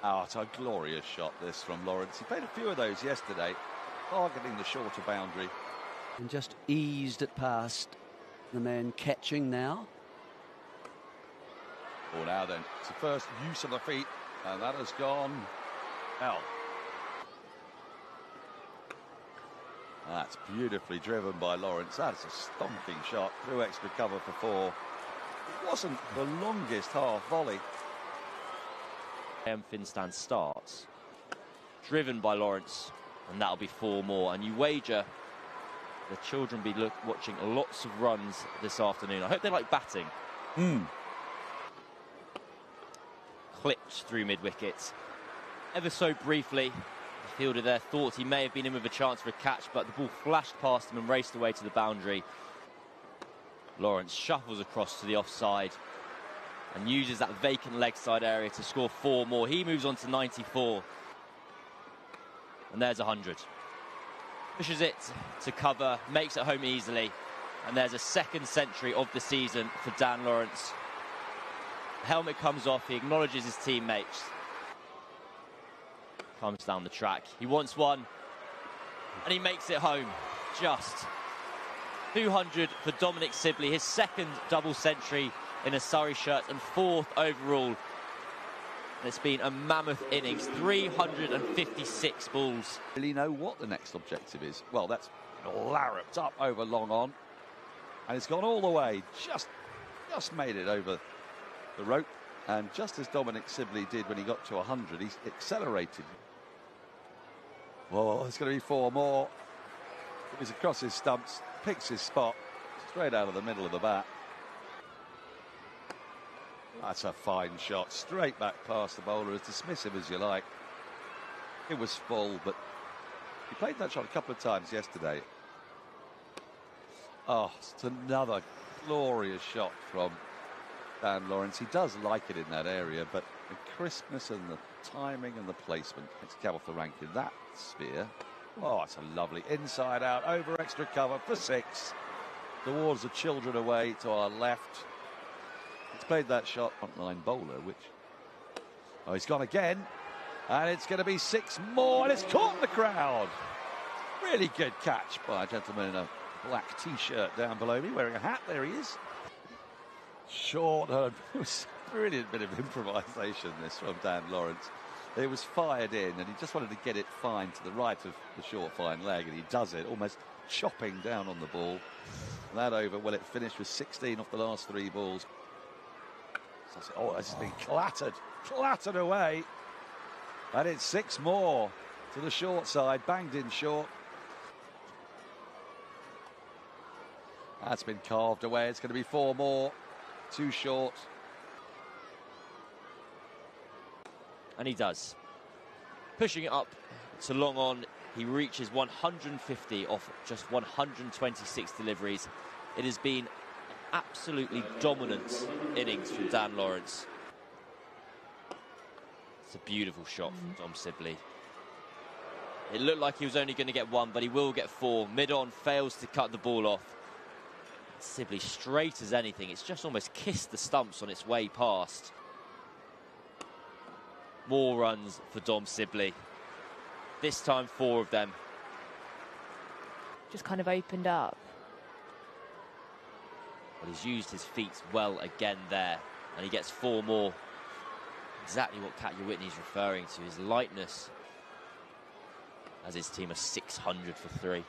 Oh, it's a glorious shot, this, from Lawrence. He played a few of those yesterday, targeting the shorter boundary. And just eased it past the man catching now. Oh, now then, it's the first use of the feet, and that has gone out. That's beautifully driven by Lawrence. That's a stonking shot through extra cover for 4. It wasn't the longest half volley. Finstand starts, driven by Lawrence, and that'll be 4 more. And you wager the children will be watching lots of runs this afternoon. I hope they like batting. Clipped through mid-wicket. Ever so briefly, the fielder there thought he may have been in with a chance for a catch, but the ball flashed past him and raced away to the boundary. Lawrence shuffles across to the offside and uses that vacant leg side area to score 4 more. He moves on to 94. And there's 100. Pushes it to cover, makes it home easily. And there's a second century of the season for Dan Lawrence. The helmet comes off, he acknowledges his teammates. Comes down the track. He wants one, and he makes it home. Just 200 for Dominic Sibley, his second double century in a Surrey shirt and 4th overall. And it's been a mammoth innings, 356 balls. Really know what the next objective is. Well, that's larruped up over long on, and it's gone all the way. Just made it over the rope, and just as Dominic Sibley did when he got to 100, he's accelerated. Oh, there's going to be 4 more. He's across his stumps, picks his spot, straight out of the middle of the bat. That's a fine shot, straight back past the bowler, as dismissive as you like. It was full, but he played that shot a couple of times yesterday. Oh, it's another glorious shot from Dan Lawrence. He does like it in that area, but the crispness and the timing and the placement. It's Cabell for rank in that sphere. Oh, it's a lovely inside out, over extra cover for 6. Towards the children away to our left. He's played that shot front line bowler, which... Oh, he's gone again. And it's going to be 6 more, and it's caught the crowd. Really good catch by a gentleman in a black T-shirt down below me, wearing a hat. There he is. Short, it was a brilliant bit of improvisation, this, from Dan Lawrence. It was fired in, and he just wanted to get it fine to the right of the short, fine leg, and he does it, almost chopping down on the ball. And that over, well, it finished with 16 off the last 3 balls. Oh, it's been clattered away. And it's 6 more to the short side, banged in short. That's been carved away. It's going to be 4 more, 2 short. And he does. Pushing it up to long on, he reaches 150 off just 126 deliveries. It has been absolutely dominant innings from Dan Lawrence. It's a beautiful shot from Dom Sibley. It looked like he was only going to get 1, but he will get 4. Mid-on fails to cut the ball off. Sibley straight as anything. It's just almost kissed the stumps on its way past. More runs for Dom Sibley. This time 4 of them. Just kind of opened up. But he's used his feet well again there, and he gets 4 more. Exactly what Katya Whitney's referring to, his lightness, as his team are 600 for 3.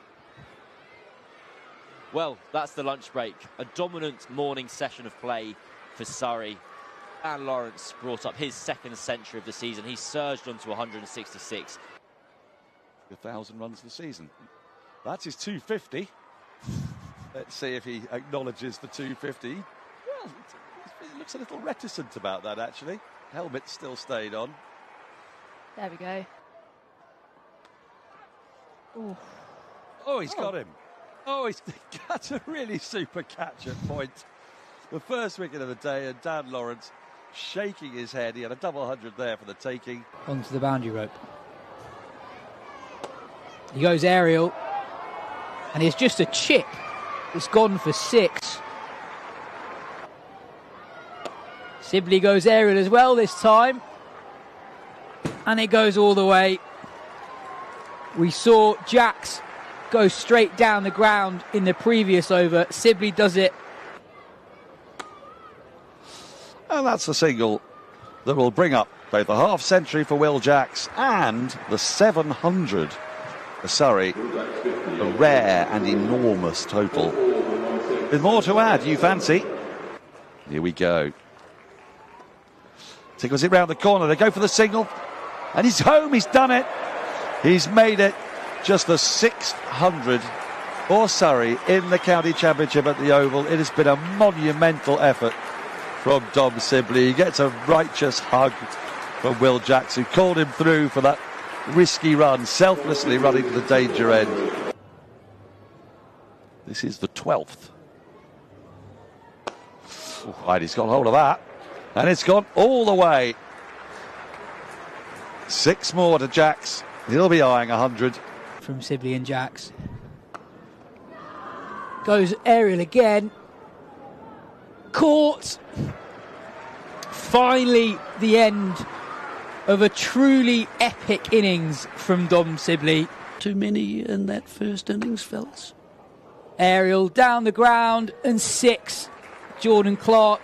Well, that's the lunch break. A dominant morning session of play for Surrey. Dan Lawrence brought up his second century of the season. He surged onto 166. 1,000 runs of the season. That's his 250. Let's see if he acknowledges the 250. Well, he looks a little reticent about that, actually. Helmet still stayed on. There we go. Ooh. Oh, he's got him. Oh, that's a really super catch at point. The first wicket of the day, and Dan Lawrence shaking his head. He had a double 100 there for the taking. Onto the boundary rope. He goes aerial, and it's just a chip. It's gone for 6. Sibley goes aerial as well this time. and it goes all the way. We saw Jacks go straight down the ground in the previous over. Sibley does it. And that's a single that will bring up both the half century for Will Jacks and the 700 for Surrey. A rare and enormous total. With more to add, you fancy? Here we go. Tickles it round the corner. They go for the single. And he's home. He's done it. He's made it. Just the 600 for Surrey in the county championship at the Oval. It has been a monumental effort from Dom Sibley. He gets a righteous hug from Will Jacks, who called him through for that risky run, selflessly running to the danger end. This is the 12th. Right, he's got hold of that. And it's gone all the way. 6 more to Jacks. He'll be eyeing 100. From Sibley and Jacks. Goes aerial again. Caught. Finally, the end of a truly epic innings from Dom Sibley. Too many in that first innings, fellas. Aerial down the ground and 6. Jordan Clark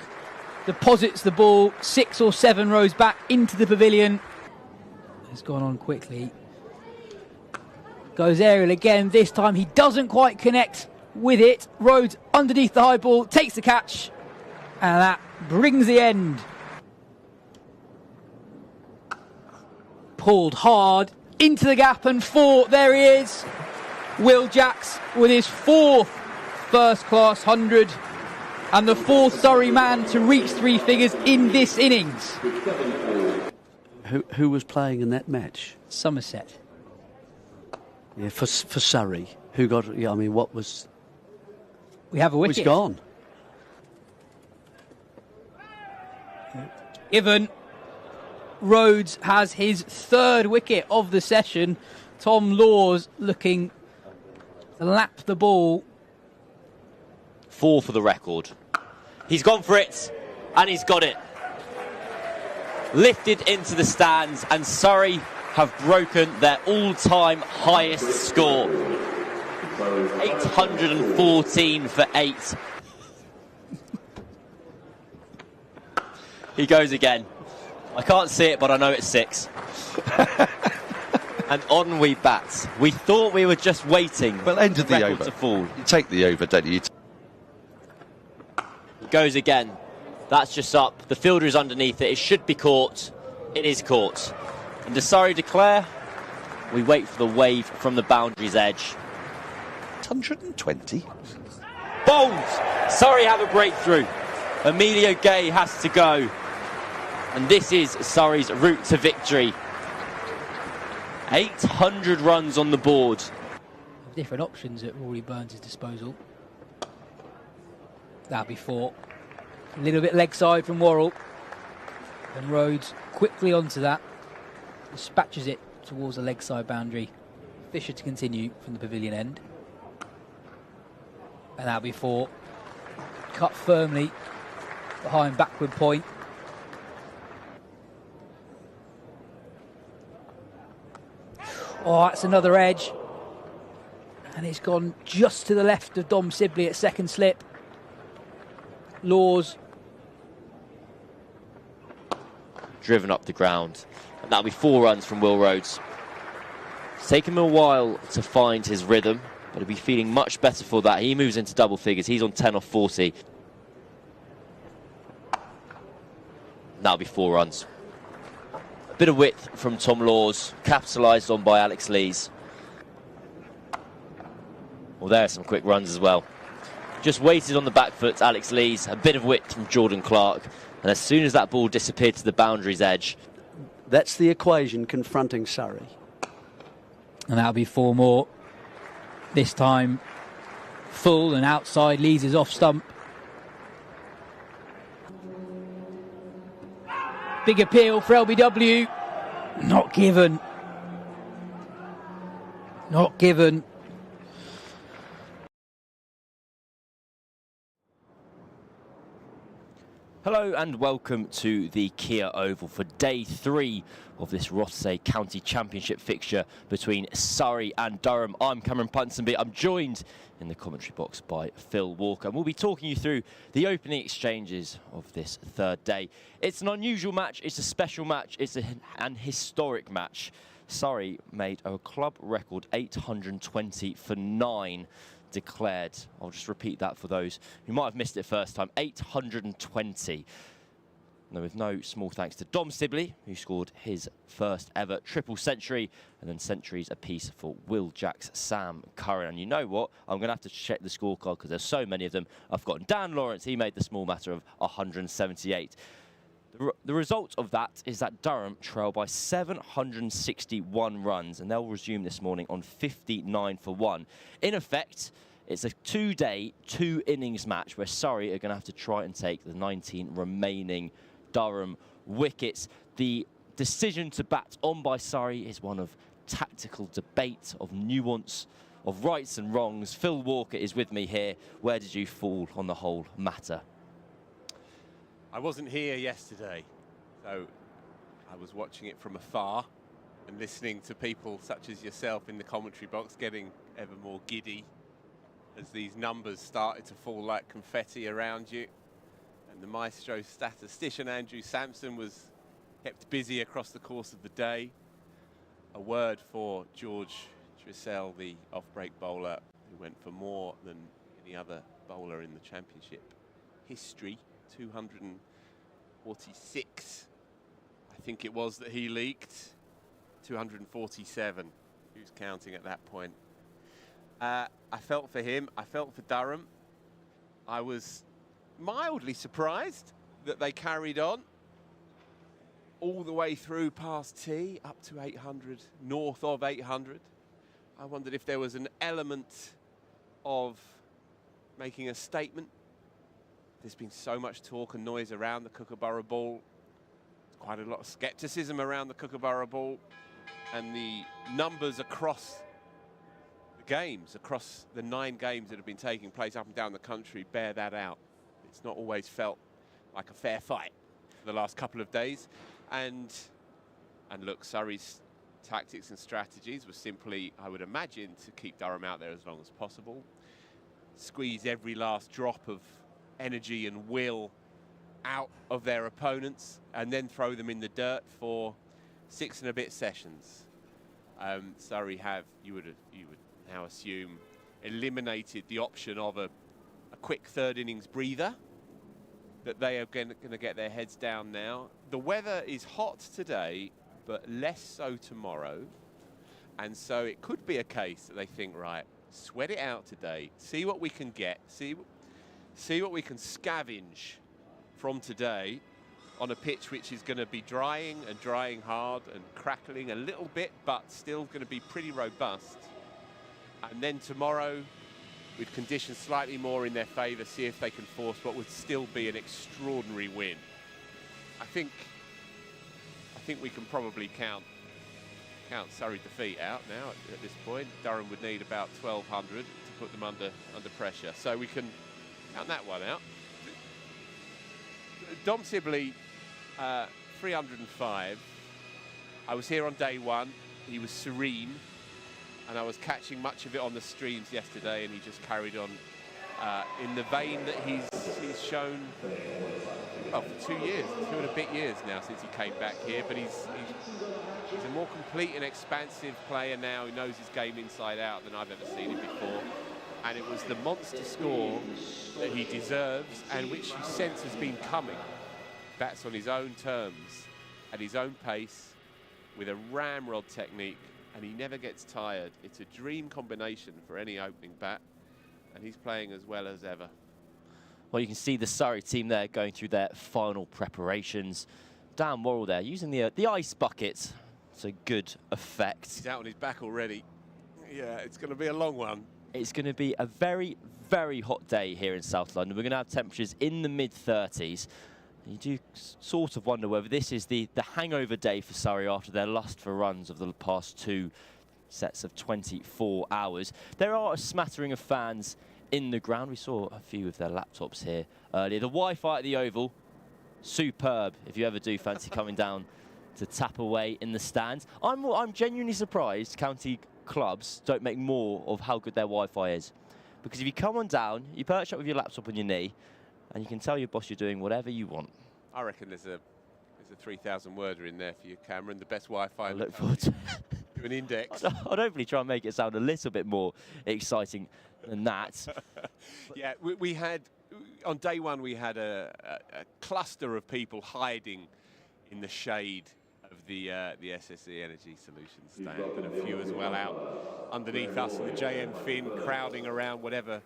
deposits the ball 6 or 7 rows back into the pavilion. Has gone on quickly. Goes aerial again. This time he doesn't quite connect with it. Rhodes underneath the high ball, takes the catch, and that brings the end. Pulled hard into the gap and 4. There he is. Will Jacks with his 4th first-class 100 and the 4th Surrey man to reach 3 figures in this innings. Who was playing in that match? Somerset. Yeah, for Surrey. Who got? Yeah, I mean, what was? We have a wicket. It's gone. Given. Rhodes has his 3rd wicket of the session. Tom Laws looking to lap the ball. 4 for the record. He's gone for it, and he's got it. Lifted into the stands, and Surrey have broken their all-time highest score. 814 for 8. He goes again. I can't see it, but I know it's 6. And on we bat. We thought we were just waiting. Well, end of the record over. To fall. You take the over, don't you? Goes again. That's just up. The fielder is underneath it. It should be caught. It is caught. And does Surrey declare? We wait for the wave from the boundary's edge. 120. Bowled! Surrey have a breakthrough. Emilio Gay has to go. And this is Surrey's route to victory. 800 runs on the board. Different options at Rory Burns' disposal. That'll be 4. A little bit leg side from Worrell. And Rhodes quickly onto that. Dispatches it towards the leg side boundary. Fisher to continue from the pavilion end. And that'll be 4. Cut firmly behind backward point. Oh, that's another edge. And it's gone just to the left of Dom Sibley at second slip. Laws. Driven up the ground. And that'll be 4 runs from Will Rhodes. It's taken him a while to find his rhythm, but he'll be feeling much better for that. He moves into double figures. He's on 10 off 40. That'll be 4 runs. A bit of width from Tom Laws, capitalised on by Alex Lees. Well, there are some quick runs as well. Just waited on the back foot, Alex Lees. A bit of width from Jordan Clark. And as soon as that ball disappeared to the boundary's edge. That's the equation confronting Surrey. And that'll be 4 more. This time full and outside. Lees is off stump. Big appeal for LBW. Not given. Not given. Hello and welcome to the Kia Oval for day 3 of this Rothesay County Championship fixture between Surrey and Durham. I'm Cameron Ponsonby. I'm joined in the commentary box by Phil Walker, and we'll be talking you through the opening exchanges of this third day. It's an unusual match, it's a special match, it's an historic match. Surrey made a club record 820 for 9 declared. I'll just repeat that for those who might have missed it first time. 820. Now, with no small thanks to Dom Sibley, who scored his first ever triple century, and then centuries apiece for Will Jacks, Sam Curran. And you know what? I'm going to have to check the scorecard because there's so many of them. I've forgotten. Dan Lawrence, he made the small matter of 178. The result of that is that Durham trail by 761 runs, and they'll resume this morning on 59 for 1. In effect, it's a 2-day, 2-innings match where Surrey are going to have to try and take the 19 remaining Durham wickets. The decision to bat on by Surrey is one of tactical debate, of nuance, of rights and wrongs. Phil Walker is with me here. Where did you fall on the whole matter? I wasn't here yesterday, so I was watching it from afar and listening to people such as yourself in the commentary box getting ever more giddy as these numbers started to fall like confetti around you. And the maestro statistician Andrew Sampson was kept busy across the course of the day. A word for George Trissell, the off-break bowler, who went for more than any other bowler in the championship history. 246, I think it was, that he leaked. 247, who's counting at that point. I felt for him, I felt for Durham. I was mildly surprised that they carried on all the way through past tea, up to 800, north of 800. I wondered if there was an element of making a statement. There's been so much talk and noise around the Kookaburra ball. There's quite a lot of scepticism around the Kookaburra ball. And the numbers across the games, across the 9 games that have been taking place up and down the country, bear that out. It's not always felt like a fair fight for the last couple of days. And look, Surrey's tactics and strategies were simply, I would imagine, to keep Durham out there as long as possible. Squeeze every last drop of energy and will out of their opponents and then throw them in the dirt for 6 and a bit sessions. Surrey have, you would now assume, eliminated the option of a quick third innings breather, that they are going to get their heads down now. The weather is hot today, but less so tomorrow. And so it could be a case that they think, right, sweat it out today, see what we can get, see what we can scavenge from today on a pitch which is going to be drying and drying hard and crackling a little bit, but still going to be pretty robust. And then tomorrow, with conditions slightly more in their favour, see if they can force what would still be an extraordinary win. I think we can probably count Surrey defeat out now at this point. Durham would need about 1,200 to put them under pressure. So we can count that one out. Dom Sibley, 305. I was here on day 1. He was serene, and I was catching much of it on the streams yesterday, and he just carried on in the vein that he's shown, well, for 2 years, 2 and a bit years now since he came back here. But he's a more complete and expansive player now. He knows his game inside out than I've ever seen him before. And it was the monster score that he deserves and which you sense has been coming. Bats on his own terms, at his own pace, with a ramrod technique, and he never gets tired. It's a dream combination for any opening bat, and he's playing as well as ever. Well, you can see the Surrey team there going through their final preparations. Dan Worrell there using the ice bucket. It's a good effect. He's out on his back already. Yeah, it's going to be a long one. It's going to be a very, very hot day here in South London. We're going to have temperatures in the mid-30s. You do sort of wonder whether this is the hangover day for Surrey after their lust for runs of the past 2 sets of 24 hours. There are a smattering of fans in the ground. We saw a few of their laptops here earlier. The Wi-Fi at the Oval superb if you ever do fancy coming down to tap away in the stands. I'm genuinely surprised county clubs don't make more of how good their Wi-Fi is. Because if you come on down, you perch up with your laptop on your knee, and you can tell your boss you're doing whatever you want. I reckon there's a 3,000 worder in there for you, Cameron. The best Wi-Fi. I look forward to do an index. I'd hopefully try and make it sound a little bit more exciting than that. Yeah, we had, on day one, we had a cluster of people hiding in the shade of the SSE Energy Solutions stand, and a few as well out underneath us in the JM Fin, crowding around whatever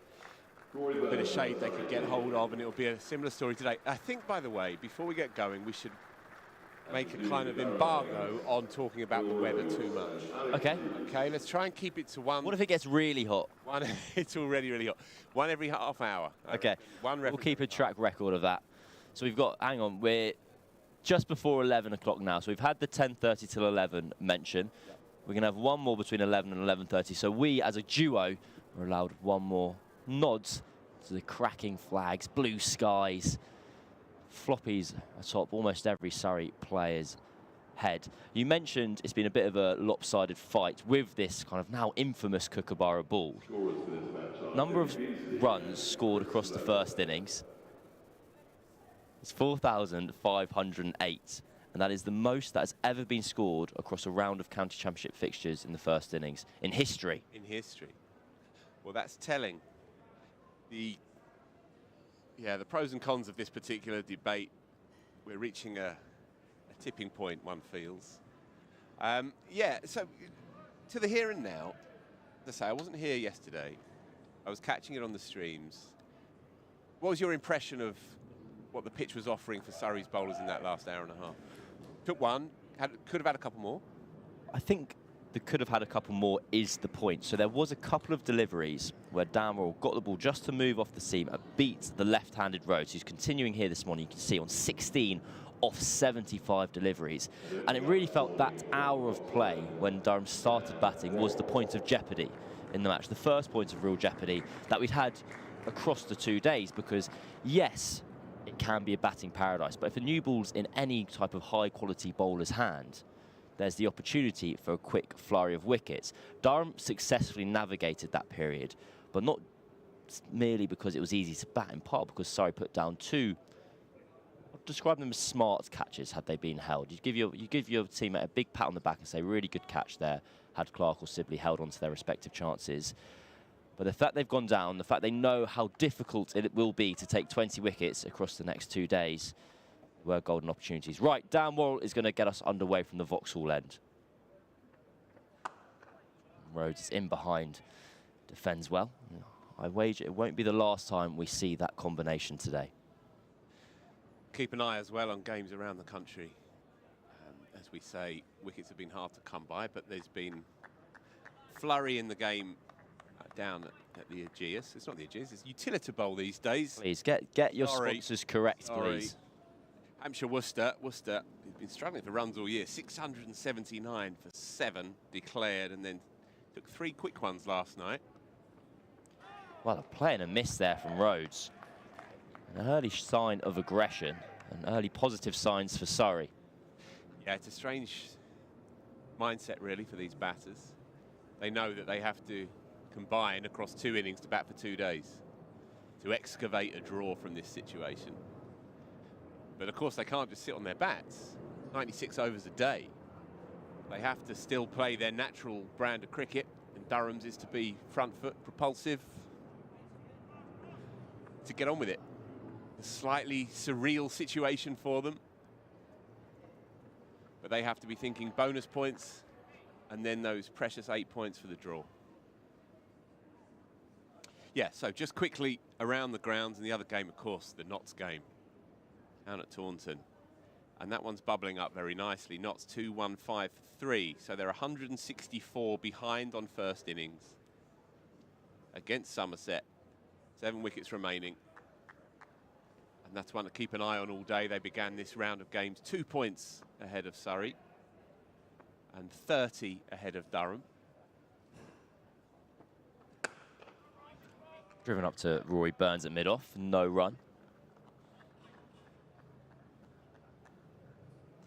bit of shade they could get hold of, and it'll be a similar story today. I think, by the way, before we get going, we should make a kind of embargo on talking about the weather too much. Okay. Okay, let's try and keep it to one. What if it gets really hot? It's already really hot. One every half hour. Okay. We'll keep a track record of that. So we've got, hang on, we're just before 11 o'clock now. So we've had the 10:30 till 11 mention. Yep. We're going to have one more between 11 and 11:30. So we, as a duo, are allowed one more nods to the cracking flags, blue skies, floppies atop almost every Surrey player's head. You mentioned it's been a bit of a lopsided fight with this kind of now infamous Kookaburra ball. Number of runs scored across the first innings. It's 4,508, and that is the most that has ever been scored across a round of county championship fixtures in the first innings in history. In history. Well, that's telling. The pros and cons of this particular debate, we're reaching a tipping point, one feels. So to the here and now, as I say, I wasn't here yesterday. I was catching it on the streams. What was your impression of what the pitch was offering for Surrey's bowlers in that last hour and a half? Took one, could have had a couple more. I think the could have had a couple more is the point. So there was a couple of deliveries where Dan Worrell got the ball just to move off the seam and beat the left-handed Rhodes, who's continuing here this morning. You can see on 16 off 75 deliveries. And it really felt that hour of play when Durham started batting was the point of jeopardy in the match, the first point of real jeopardy that we'd had across the 2 days, because yes, it can be a batting paradise, but if a new ball's in any type of high-quality bowler's hand, there's the opportunity for a quick flurry of wickets. Durham successfully navigated that period, but not merely because it was easy to bat, in part because Surrey put down two, I'd describe them as smart catches had they been held. You give your teammate a big pat on the back and say, really good catch there, had Clark or Sibley held on to their respective chances. But the fact they've gone down, the fact they know how difficult it will be to take 20 wickets across the next 2 days, were golden opportunities. Right, Dan Worrell is going to get us underway from the Vauxhall end. Rhodes is in behind, defends well. I wager it won't be the last time we see that combination today. Keep an eye as well on games around the country. As we say, wickets have been hard to come by, but there's been flurry in the game down at the Aegeus. It's not the Aegeus, it's Utility Bowl these days. Please, get your sponsors correct, please. Hampshire, Worcester, he's been struggling for runs all year. 679 for 7 declared, and then took 3 quick ones last night. Well, a play and a miss there from Rhodes. An early sign of aggression and early positive signs for Surrey. Yeah, it's a strange mindset, really, for these batters. They know that they have to combine across 2 innings to bat for 2 days to excavate a draw from this situation. But of course, they can't just sit on their bats. 96 overs a day. They have to still play their natural brand of cricket, and Durham's is to be front foot, propulsive, to get on with it. A slightly surreal situation for them. But they have to be thinking bonus points and then those precious 8 points for the draw. Yeah, so just quickly around the grounds, and the other game, of course, the Notts game down at Taunton. And that one's bubbling up very nicely. Notts 2-1-5 for 3. So they're 164 behind on first innings against Somerset. 7 wickets remaining. And that's one to keep an eye on all day. They began this round of games 2 points ahead of Surrey and 30 ahead of Durham. Driven up to Rory Burns at mid-off, no run.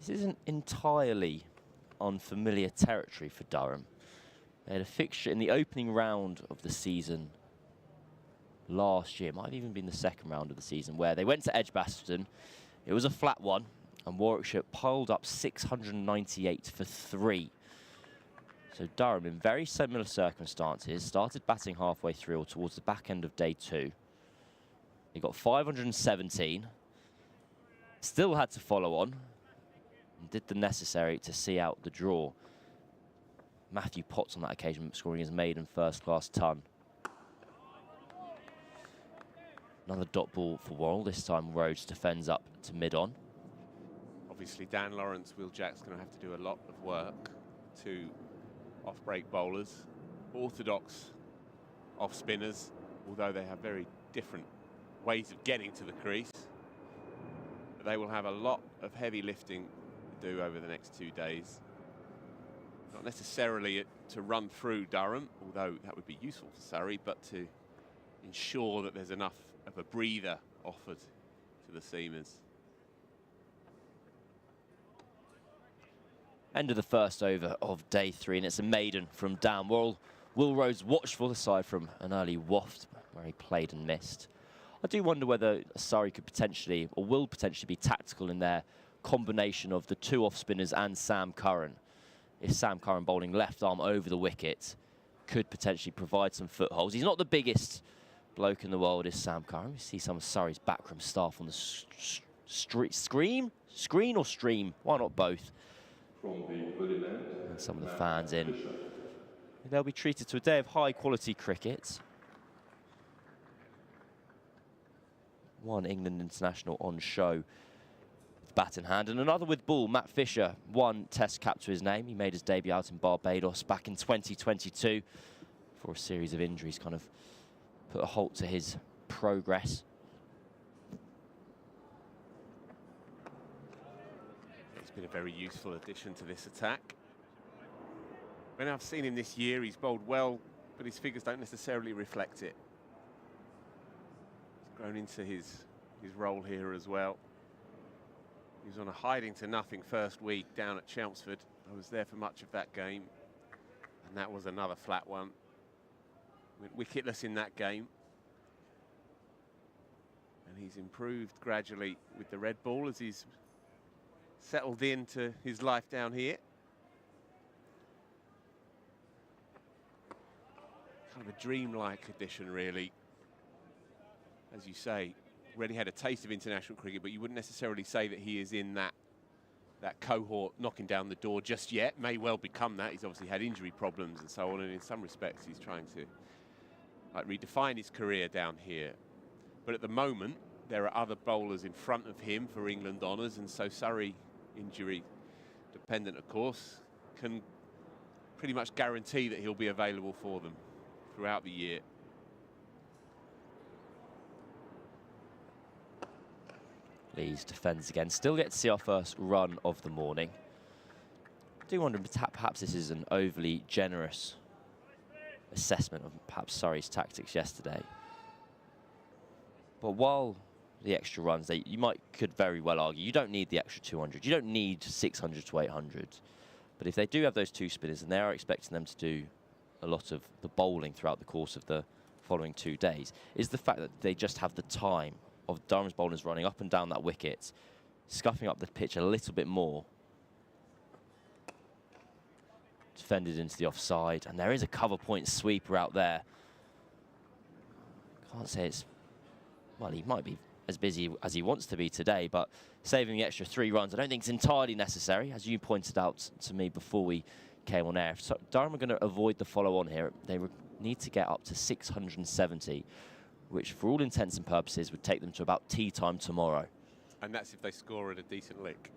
This isn't entirely unfamiliar territory for Durham. They had a fixture in the opening round of the season last year, might have even been the second round of the season, where they went to Edgbaston. It was a flat one, and Warwickshire piled up 698 for 3. So Durham, in very similar circumstances, started batting halfway through or towards the back end of day 2. They got 517, still had to follow on, and did the necessary to see out the draw. Matthew Potts on that occasion scoring his maiden first-class ton. Another dot ball for Worrell. This time Rhodes defends up to mid-on. Obviously, Dan Lawrence, Will Jack's going to have to do a lot of work to off-break bowlers. Orthodox off-spinners, although they have very different ways of getting to the crease. But they will have a lot of heavy lifting to do over the next 2 days. Not necessarily to run through Durham, although that would be useful for Surrey, but to ensure that there's enough of a breather offered to the seamers. End of the first over of day 3, and it's a maiden from Dan Worrell. Will Rhodes watchful aside from an early waft where he played and missed. I do wonder whether Surrey could potentially, or will potentially, be tactical in their combination of the 2 off-spinners and Sam Curran. If Sam Curran bowling left arm over the wicket could potentially provide some footholds. He's not the biggest bloke in the world, is Sam Curran. We see some of Surrey's backroom staff on the screen or stream, why not both? And some of the fans in. They'll be treated to a day of high quality cricket. One England international on show with bat in hand, and another with ball. Matt Fisher, 1 test cap to his name. He made his debut out in Barbados back in 2022 for a series of injuries kind of put a halt to his progress. He's been a very useful addition to this attack. When I've seen him this year, he's bowled well, but his figures don't necessarily reflect it. He's grown into his role here as well. He was on a hiding to nothing first week down at Chelmsford. I was there for much of that game, and that was another flat one. Went wicketless in that game. And he's improved gradually with the red ball as he's settled into his life down here. Kind of a dreamlike addition, really. As you say, already had a taste of international cricket, but you wouldn't necessarily say that he is in that cohort knocking down the door just yet. May well become that. He's obviously had injury problems and so on, and in some respects he's trying to redefine his career down here. But at the moment, there are other bowlers in front of him for England honours, and so Surrey, injury dependent of course, can pretty much guarantee that he'll be available for them throughout the year. Lees defends again. Still get to see our first run of the morning. I do wonder if perhaps this is an overly generous assessment of perhaps Surrey's tactics yesterday. But while the extra runs, could very well argue, you don't need the extra 200. You don't need 600 to 800. But if they do have those 2 spinners, and they are expecting them to do a lot of the bowling throughout the course of the following 2 days, is the fact that they just have the time of Durham's bowlers running up and down that wicket, scuffing up the pitch a little bit more. Defended into the offside, and there is a cover point sweeper out there. Can't say it's, well, he might be as busy as he wants to be today, but saving the extra 3 runs, I don't think it's entirely necessary, as you pointed out to me before we came on air. So Durham are going to avoid the follow-on here. They need to get up to 670, which for all intents and purposes would take them to about tea time tomorrow. And that's if they score at a decent lick.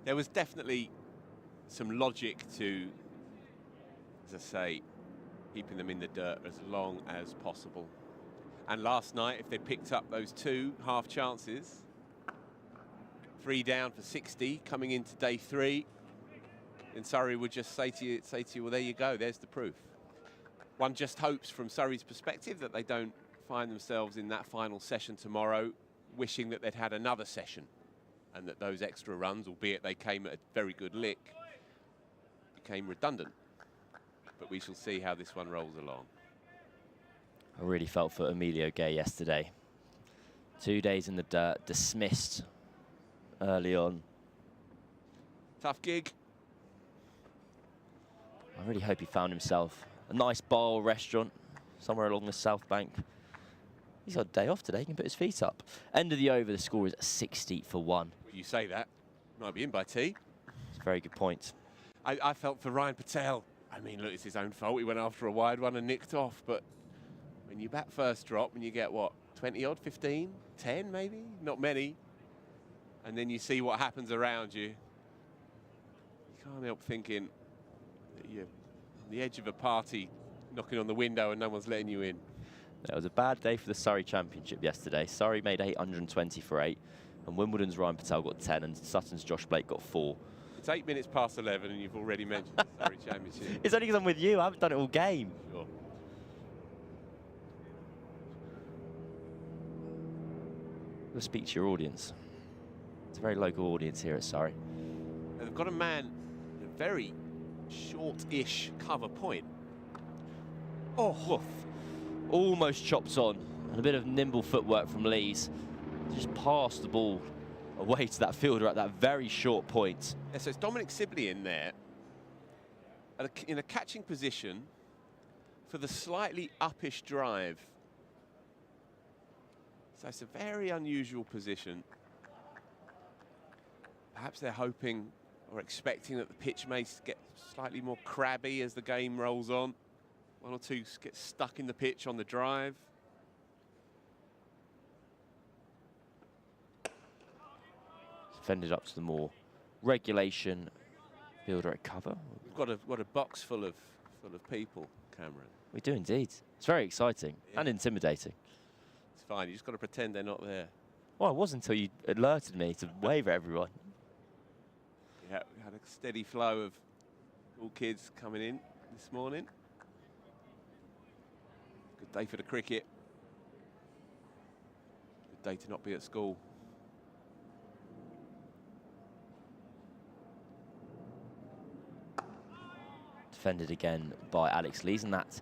There was definitely some logic to, as I say, keeping them in the dirt as long as possible. And last night, if they picked up those 2 half chances, 3 down for 60 coming into day 3, then Surrey would just say to you, well, there you go, there's the proof. One just hopes from Surrey's perspective that they don't find themselves in that final session tomorrow wishing that they'd had another session and that those extra runs, albeit they came at a very good lick, became redundant. But we shall see how this one rolls along. I really felt for Emilio Gay yesterday. 2 days in the dirt, dismissed early on. Tough gig. I really hope he found himself a nice bar or restaurant somewhere along the South Bank. He's got a day off today, he can put his feet up. End of the over, the score is 60 for 1. You say that, might be in by tea. It's a very good point. I felt for Ryan Patel. I mean, look, it's his own fault. He went after a wide one and nicked off, but when you bat first drop and you get, what, 20 odd, 15, 10 maybe? Not many. And then you see what happens around you. You can't help thinking that you're on the edge of a party, knocking on the window and no one's letting you in. It was a bad day for the Surrey Championship yesterday. Surrey made 820 for 8, and Wimbledon's Ryan Patel got 10, and Sutton's Josh Blake got 4. It's 8 minutes past 11 and you've already mentioned the Surrey Championship. It's only because I'm with you. I haven't done it all game. Sure. We'll speak to your audience. It's a very local audience here at Surrey. They've got a man at a very short-ish cover point. Oh, woof. Almost chopped on, and a bit of nimble footwork from Lees. Just passed the ball away to that fielder at that very short point. Yeah, so it's Dominic Sibley in there, in a catching position for the slightly uppish drive. So it's a very unusual position. Perhaps they're hoping or expecting that the pitch may get slightly more crabby as the game rolls on. One or two get stuck in the pitch on the drive. Fended up to the more regulation fielder at cover. We've got a box full of people, Cameron. We do indeed. It's very exciting and intimidating. It's fine. You just got to pretend they're not there. Well, it was until you alerted me to wave at everyone. Yeah, we had a steady flow of all kids coming in this morning. Good day for the cricket. Good day to not be at school. Defended again by Alex Lees, and that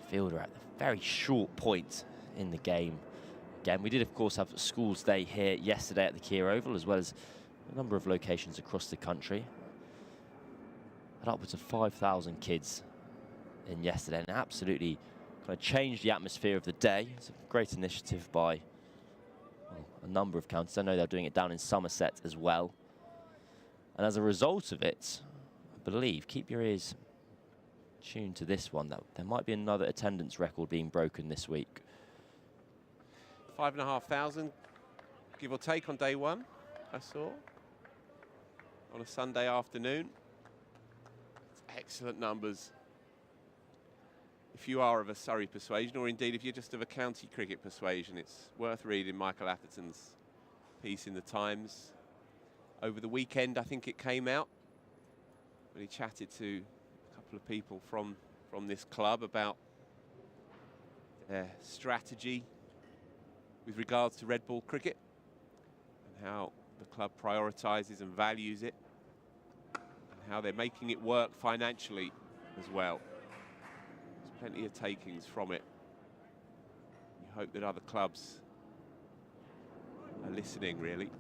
fielder at a very short point in the game. Again, we did, of course, have Schools Day here yesterday at the Kia Oval, as well as a number of locations across the country. Had upwards of 5,000 kids in yesterday, and absolutely kind of changed the atmosphere of the day. It's a great initiative by a number of counties. I know they're doing it down in Somerset as well. And as a result of it, I believe, keep your ears tuned to this one, that there might be another attendance record being broken this week. 5,500, give or take, on day one, I saw, on a Sunday afternoon. It's excellent numbers. If you are of a Surrey persuasion, or indeed if you're just of a county cricket persuasion, it's worth reading Michael Atherton's piece in the Times. Over the weekend, I think it came out, when he chatted to a couple of people from this club about their strategy with regards to red ball cricket and how the club prioritises and values it and how they're making it work financially as well. There's plenty of takings from it. We hope that other clubs are listening, really.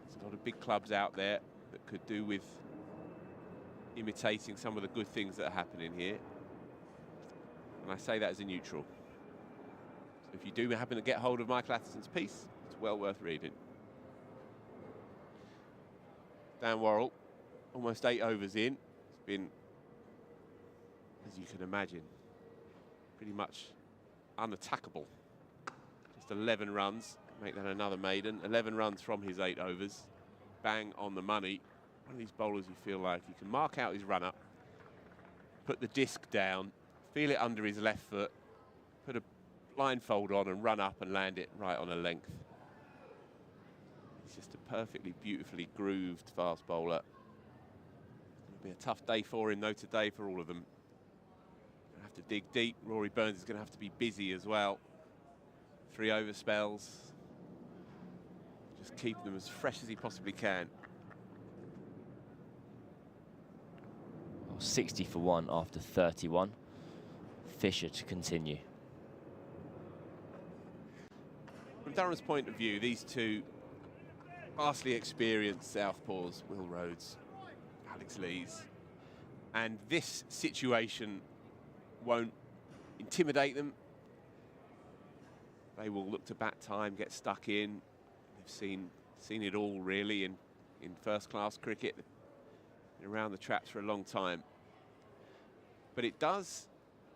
There's a lot of big clubs out there that could do with imitating some of the good things that are happening here. And I say that as a neutral. So if you do happen to get hold of Michael Atherton's piece, it's well worth reading. Dan Worrell, almost 8 overs in. It's been, as you can imagine, pretty much unattackable. Just 11 runs, make that another maiden. 11 runs from his 8 overs. Bang on the money. One of these bowlers you feel like he can mark out his run-up, put the disc down, feel it under his left foot, put a blindfold on and run up and land it right on a length. He's just a perfectly beautifully grooved fast bowler. It'll be a tough day for him though today, for all of them. Gonna have to dig deep. Rory Burns is going to have to be busy as well. 3 over spells. Just keep them as fresh as he possibly can. 60 for 1 after 31. Fisher to continue. From Durham's point of view, these two vastly experienced southpaws, Will Rhodes, Alex Lees, and this situation won't intimidate them. They will look to bat time, get stuck in. They've seen it all really in first-class cricket. Been around the traps for a long time. But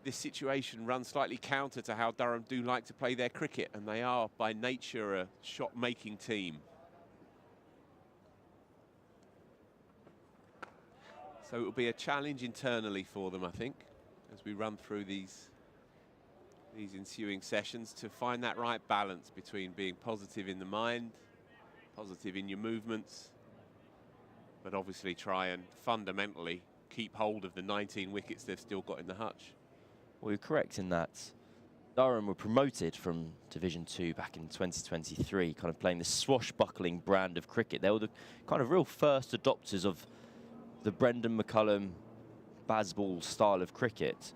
this situation runs slightly counter to how Durham do like to play their cricket, and they are by nature a shot-making team. So it will be a challenge internally for them, I think, as we run through these ensuing sessions, to find that right balance between being positive in the mind, positive in your movements, but obviously try and fundamentally keep hold of the 19 wickets they've still got in the hutch. Well, you're correct in that Durham were promoted from Division 2 back in 2023, kind of playing this swashbuckling brand of cricket. They were the kind of real first adopters of the Brendan McCullum, Bazball style of cricket.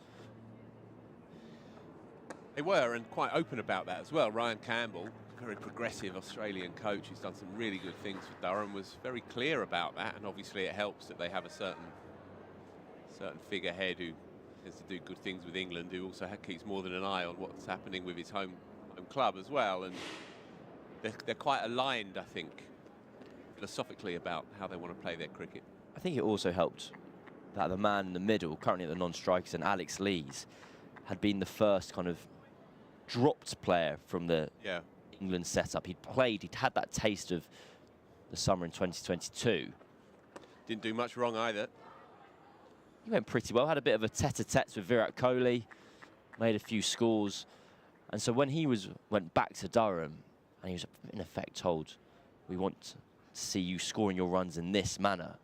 They were, and quite open about that as well. Ryan Campbell, very progressive Australian coach who's done some really good things for Durham, was very clear about that, and obviously it helps that they have a certain figurehead who tends to do good things with England, who also keeps more than an eye on what's happening with his home club as well, and they're quite aligned, I think, philosophically about how they want to play their cricket. I think it also helped that the man in the middle, currently at the non-strikers, and Alex Lees, had been the first kind of dropped player from the England setup. He'd had that taste of the summer in 2022. Didn't do much wrong either. He went pretty well, had a bit of a tete-a-tete with Virat Kohli, made a few scores. And so when he went back to Durham, and he was in effect told, we want to see you scoring your runs in this manner,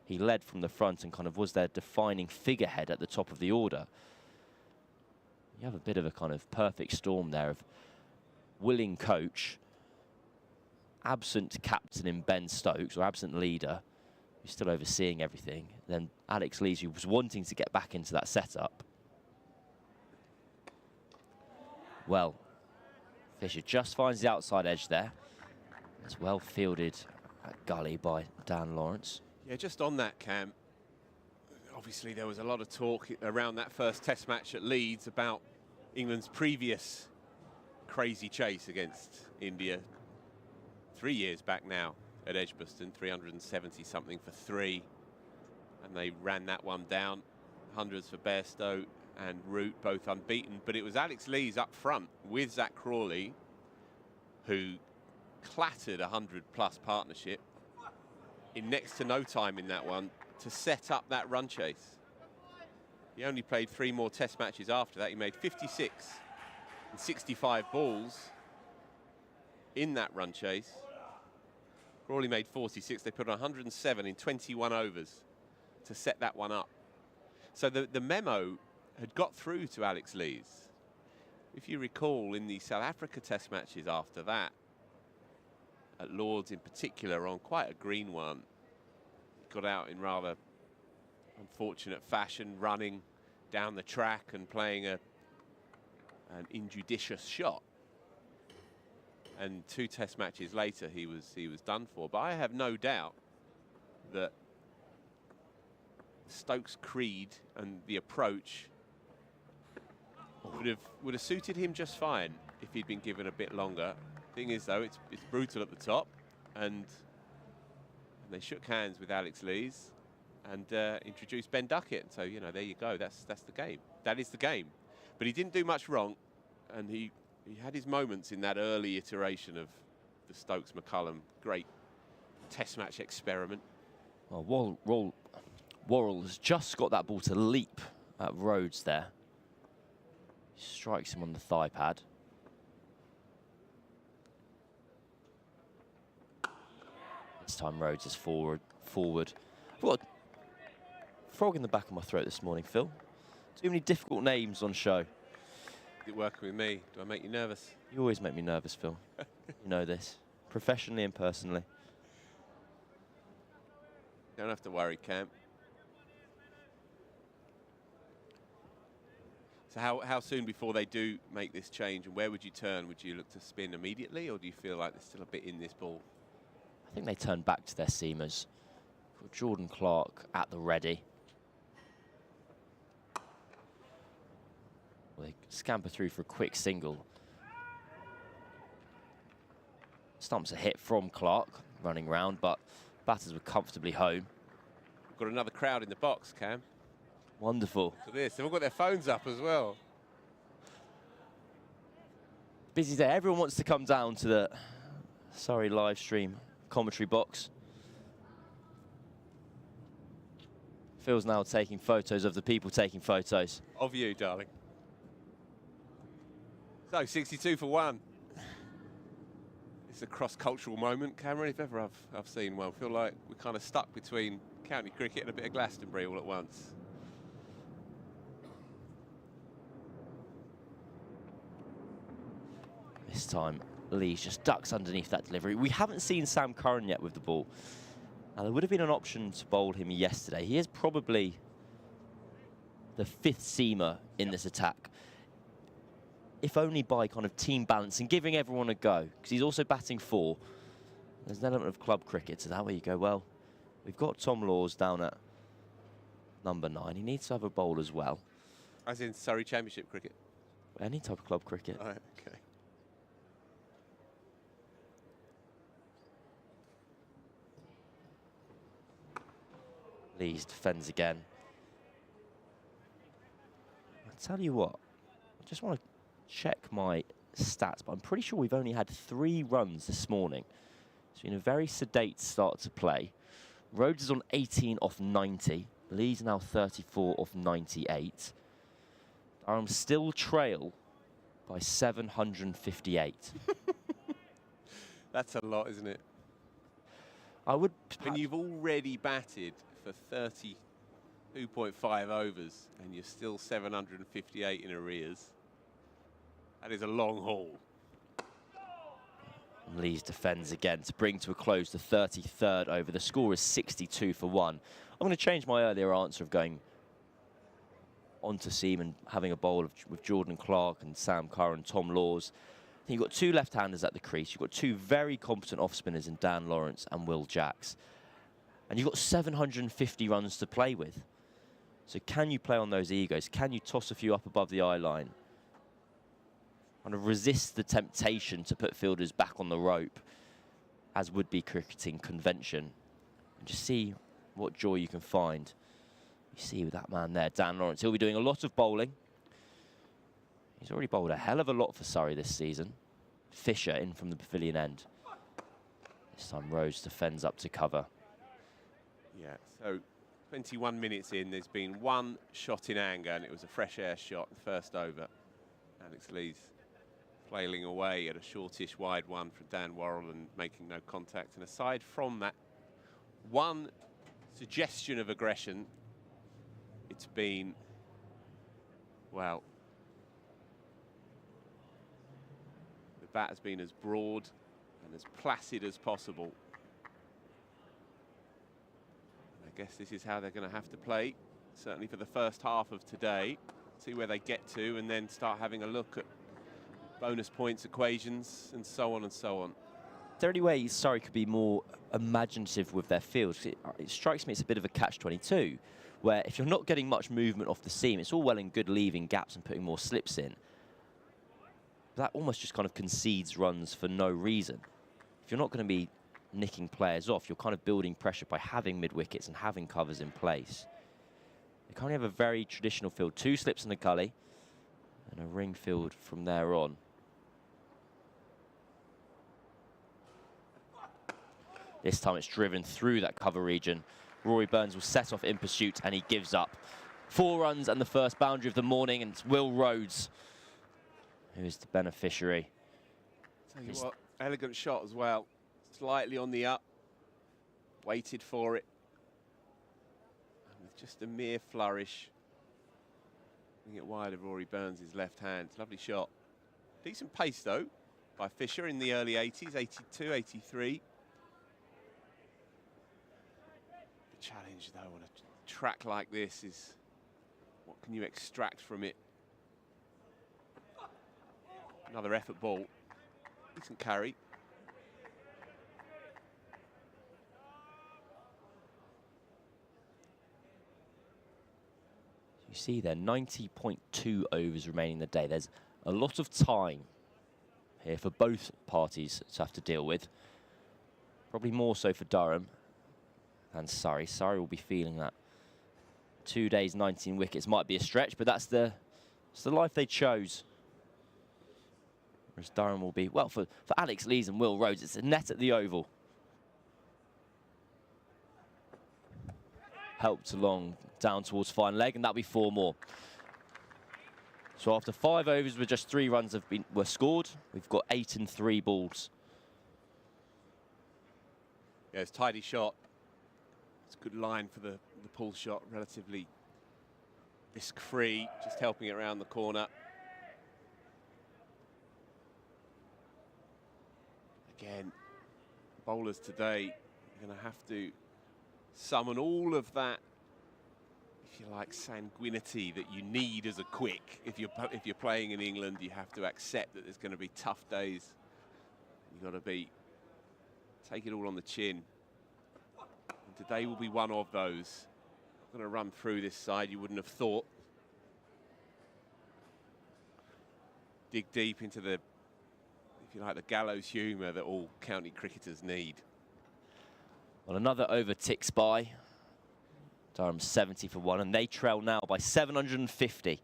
he led from the front and kind of was their defining figurehead at the top of the order. You have a bit of a kind of perfect storm there of willing coach, absent captain in Ben Stokes, or absent leader, who's still overseeing everything. Then Alex Lees, who was wanting to get back into that setup. Well, Fisher just finds the outside edge there. It's well fielded at gully by Dan Lawrence. Yeah, just on that, Cam, obviously there was a lot of talk around that first test match at Leeds about England's previous crazy chase against India 3 years back now at Edgbaston, 370 something for 3, and they ran that one down, hundreds for Bairstow and Root, both unbeaten. But it was Alex Lees up front with Zach Crawley who clattered a 100+ partnership in next to no time in that one to set up that run chase. He only played 3 more test matches after that. He made 56 and 65 balls in that run chase. Crawley made 46. They put on 107 in 21 overs to set that one up. So the memo had got through to Alex Lees. If you recall, in the South Africa test matches after that, at Lord's in particular, on quite a green one, got out in rather unfortunate fashion, running down the track and playing an injudicious shot. And 2 test matches later, he was done for. But I have no doubt that Stokes' creed and the approach would have suited him just fine if he'd been given a bit longer. Thing is, though, it's brutal at the top, and they shook hands with Alex Lees and introduced Ben Duckett. So, you know, there you go. That's the game. That is the game. But he didn't do much wrong, and he had his moments in that early iteration of the Stokes-McCullum great test match experiment. Well, Worrell has just got that ball to leap at Rhodes there. He strikes him on the thigh pad. This time Rhodes is forward. I've got a frog in the back of my throat this morning, Phil. Too many difficult names on show. Is it working with me? Do I make you nervous? You always make me nervous, Phil. You know this. professionally and personally. Don't have to worry, Cam. So how soon before they do make this change, and where would you turn? Would you look to spin immediately, or do you feel like there's still a bit in this ball? I think they turn back to their seamers. Got Jordan Clark at the ready. Well, they scamper through for a quick single. Stumps a hit from Clark, running round, but batters were comfortably home. We've got another crowd in the box, Cam. Wonderful. Look at this. They've all got their phones up as well. Busy day. Everyone wants to come down to the Surrey live stream commentary box. Phil's now taking photos of the people taking photos. Of you, darling. So, 62 for 1. It's a cross-cultural moment, Cameron, if ever I've seen one. I feel like we're kind of stuck between county cricket and a bit of Glastonbury all at once. This time, Lees just ducks underneath that delivery. We haven't seen Sam Curran yet with the ball. Now, there would have been an option to bowl him yesterday. He is probably the 5th seamer in this attack, if only by kind of team balance and giving everyone a go, because he's also batting 4. There's an element of club cricket to that where you go, well, we've got Tom Laws down at number 9. He needs to have a bowl as well. As in Surrey Championship cricket? Any type of club cricket. Right, okay. Lees defends again. I'll tell you what, I just want to check my stats, but I'm pretty sure we've only had 3 runs this morning. It's been a very sedate start to play. Rhodes is on 18 off 90. Lees now 34 off 98. Durham still trail by 758. That's a lot, isn't it? I would... When you've already batted for 32.5 overs and you're still 758 in arrears, that is a long haul. Lees defends again to bring to a close the 33rd over. The score is 62 for 1. I'm going to change my earlier answer of going on to seam and having a bowl with Jordan Clark and Sam Curran, Tom Laws. I think you've got 2 left-handers at the crease. You've got 2 very competent off-spinners in Dan Lawrence and Will Jacks. And you've got 750 runs to play with. So can you play on those egos? Can you toss a few up above the eye line? Kind of resist the temptation to put fielders back on the rope, as would be cricketing convention. And just see what joy you can find. You see with that man there, Dan Lawrence. He'll be doing a lot of bowling. He's already bowled a hell of a lot for Surrey this season. Fisher in from the pavilion end. This time Rose defends up to cover. Yeah, so 21 minutes in, there's been 1 shot in anger, and it was a fresh air shot, the first over. Alex Lees flailing away at a shortish wide one from Dan Worrell and making no contact. And aside from that one suggestion of aggression, it's been, well, the bat has been as broad and as placid as possible. I guess this is how they're going to have to play, certainly for the first half of today. See where they get to and then start having a look at bonus points, equations, and so on and so on. Is there any way Surrey could be more imaginative with their field? It strikes me it's a bit of a catch-22, where if you're not getting much movement off the seam, it's all well and good leaving gaps and putting more slips in. But that almost just kind of concedes runs for no reason. If you're not going to be nicking players off, you're kind of building pressure by having mid-wickets and having covers in place. They currently have a very traditional field, 2 slips in the gully and a ring field from there on. This time it's driven through that cover region. Rory Burns will set off in pursuit and he gives up. 4 runs and the first boundary of the morning, and it's Will Rhodes who is the beneficiary. Tell you what, elegant shot as well. Slightly on the up, waited for it. And with just a mere flourish, bring it wide of Rory Burns' left hand. Lovely shot. Decent pace though. by Fisher in the early 80s, 82, 83. The challenge, though, on a track like this is what can you extract from it? Another effort ball. Decent carry. You see there, 90.2 overs remaining in the day. There's a lot of time here for both parties to have to deal with. Probably more so for Durham than Surrey. Surrey will be feeling that. 2 days, 19 wickets might be a stretch, but that's the life they chose. Whereas Durham will be, well, for Alex Lees and Will Rhodes, it's a net at the Oval. Helped along down towards fine leg, and that'll be 4 more. So after 5 overs with just 3 runs were scored, we've got 8 and 3 balls. Yeah, it's a tidy shot. It's a good line for the pull shot, relatively risk-free, just helping it around the corner. Again, bowlers today are going to have to summon all of that, if you like, sanguinity that you need as a quick. If you're playing in England, you have to accept that there's going to be tough days. You've got to take it all on the chin. And today will be one of those. I'm going to run through this side, you wouldn't have thought. Dig deep into the, if you like, the gallows humour that all county cricketers need. Well, another over ticks by. Durham 70 for 1, and they trail now by 750.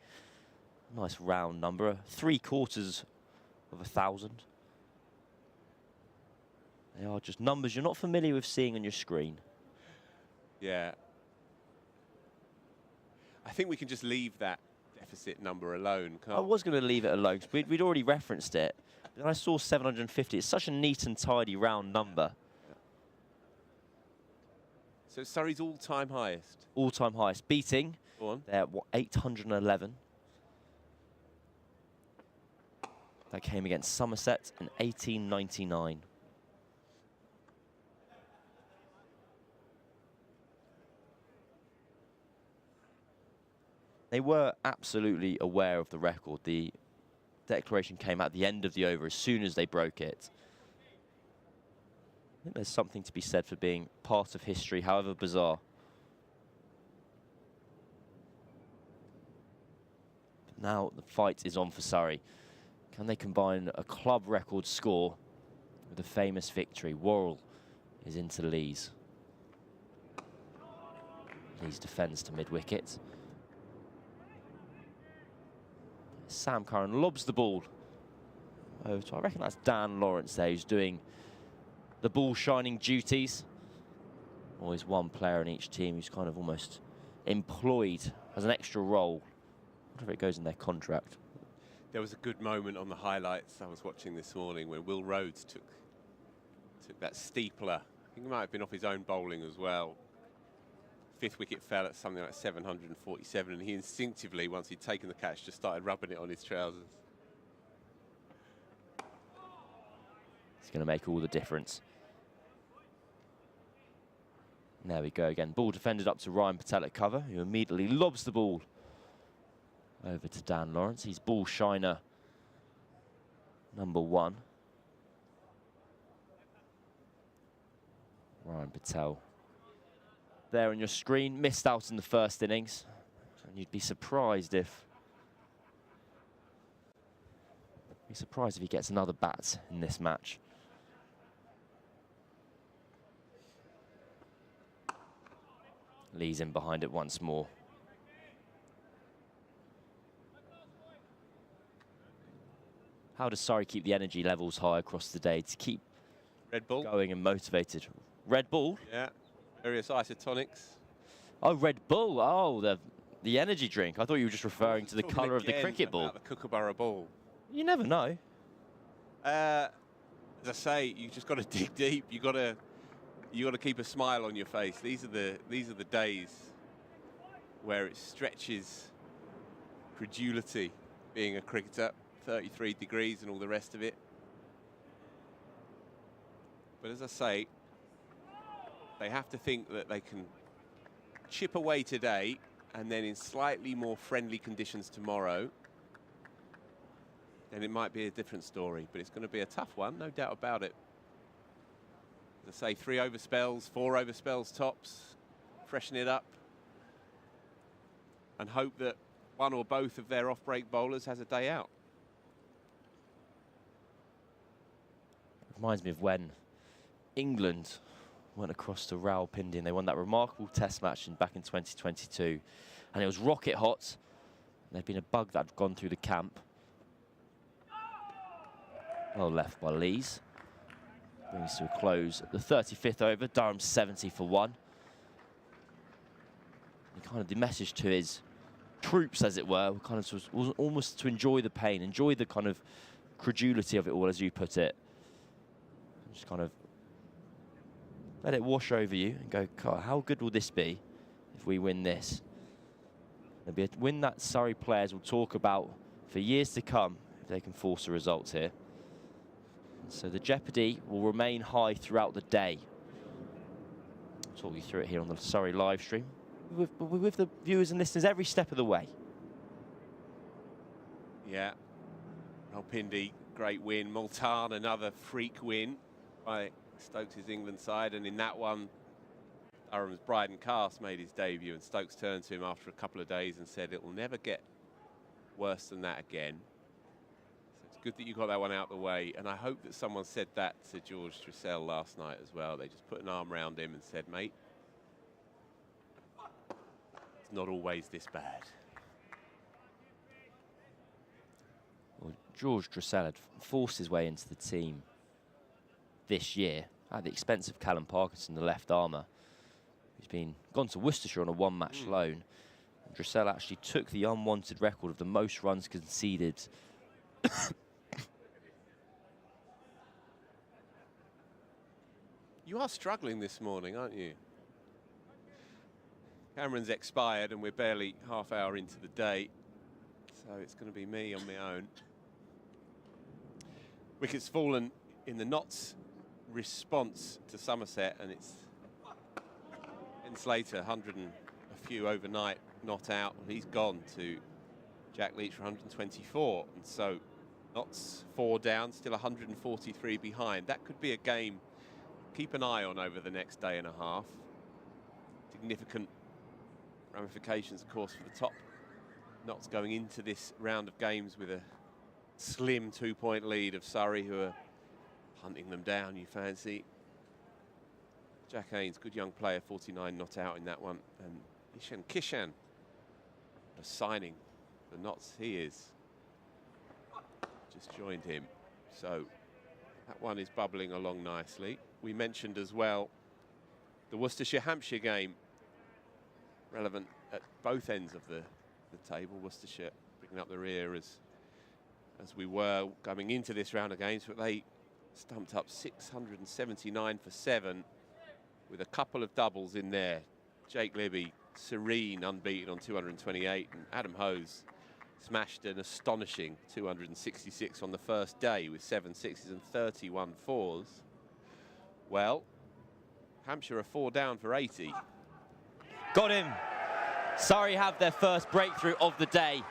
Nice round number, 3/4 of 1,000. They are just numbers you're not familiar with seeing on your screen. Yeah. I think we can just leave that deficit number alone, can't I was going to leave it alone, because we'd already referenced it. But I saw 750. It's such a neat and tidy round number. So Surrey's all-time highest? All-time highest. Beating, Go on. they're at, what, 811. That came against Somerset in 1899. They were absolutely aware of the record. The declaration came at the end of the over as soon as they broke it. I think there's something to be said for being part of history, however bizarre. But now the fight is on for Surrey. Can they combine a club record score with a famous victory? Worrell is into Lees. Lees defends to mid-wicket. Sam Curran lobs the ball over to, I reckon that's Dan Lawrence there, who's doing the ball shining duties. Always one player in each team who's kind of almost employed as an extra role. I wonder if it goes in their contract. There was a good moment on the highlights I was watching this morning when Will Rhodes took that steepler. I think it might have been off his own bowling as well. 5th wicket fell at something like 747, and he instinctively, once he'd taken the catch, just started rubbing it on his trousers. It's going to make all the difference. And there we go again. Ball defended up to Ryan Patel at cover, who immediately lobs the ball over to Dan Lawrence. He's ball shiner number 1. Ryan Patel there on your screen, missed out in the first innings. And you'd be surprised if he gets another bat in this match. Lee's in behind it once more. How does Surrey keep the energy levels high across the day to keep Red Bull going and motivated? Red Bull? Yeah, various isotonics. Oh, Red Bull. Oh, the energy drink. I thought you were just referring to the colour of the cricket ball. The Kookaburra ball. You never know. As I say, you just got to dig deep. You got to keep a smile on your face. These are the days where it stretches credulity being a cricketer. 33 degrees and all the rest of it. But as I say, they have to think that they can chip away today and then in slightly more friendly conditions tomorrow, then it might be a different story. But it's going to be a tough one, no doubt about it. As I say, 3 overspells, 4 overspells tops, freshen it up and hope that one or both of their off-break bowlers has a day out. Reminds me of when England went across to Rawalpindi and they won that remarkable test match back in 2022. And it was rocket hot. There'd been a bug that had gone through the camp. Well left by Lees. Brings to a close at the 35th over. Durham 70 for 1. And kind of the message to his troops, as it were, kind of was almost to enjoy the pain, enjoy the kind of credulity of it all, as you put it. Just kind of let it wash over you and go, God, how good will this be if we win this? It'll be a win that Surrey players will talk about for years to come if they can force the results here. And so the jeopardy will remain high throughout the day. I'll talk you through it here on the Surrey live stream with the viewers and listeners every step of the way. Yeah, Rawalpindi, great win. Multan, another freak win by Stokes' England side, and in that one, Durham's Bryden Cast made his debut, and Stokes turned to him after a couple of days and said, "It will never get worse than that again." So it's good that you got that one out the way, and I hope that someone said that to George Dressel last night as well. They just put an arm around him and said, "Mate, it's not always this bad." Well, George Dressel had forced his way into the team this year at the expense of Callum Parkinson, the left armour, who's gone to Worcestershire on a 1-match loan. And Dressel actually took the unwanted record of the most runs conceded. You are struggling this morning, aren't you? Cameron's expired and we're barely half hour into the day, so it's going to be me on my own. Wicket's fallen in the Notts response to Somerset, and it's Ben Slater, 100 and a few overnight, not out. He's gone to Jack Leach for 124, and so Notts 4 down, still 143 behind. That could be a game keep an eye on over the next day and a half. Significant ramifications, of course, for the top. Notts going into this round of games with a slim 2-point lead of Surrey, who are hunting them down, you fancy. Jack Haynes, good young player, 49 not out in that one. And Ishan Kishan, a signing for Notts he is. Just joined him. So that one is bubbling along nicely. We mentioned as well the Worcestershire-Hampshire game, relevant at both ends of the table. Worcestershire picking up the rear as we were coming into this round of games, but they stumped up 679 for 7 with a couple of doubles in there. Jake Libby, serene, unbeaten on 228, and Adam Hose smashed an astonishing 266 on the first day with 7 sixes and 31 fours. Well, Hampshire are 4 down for 80. Got him. Surrey have their first breakthrough of the day.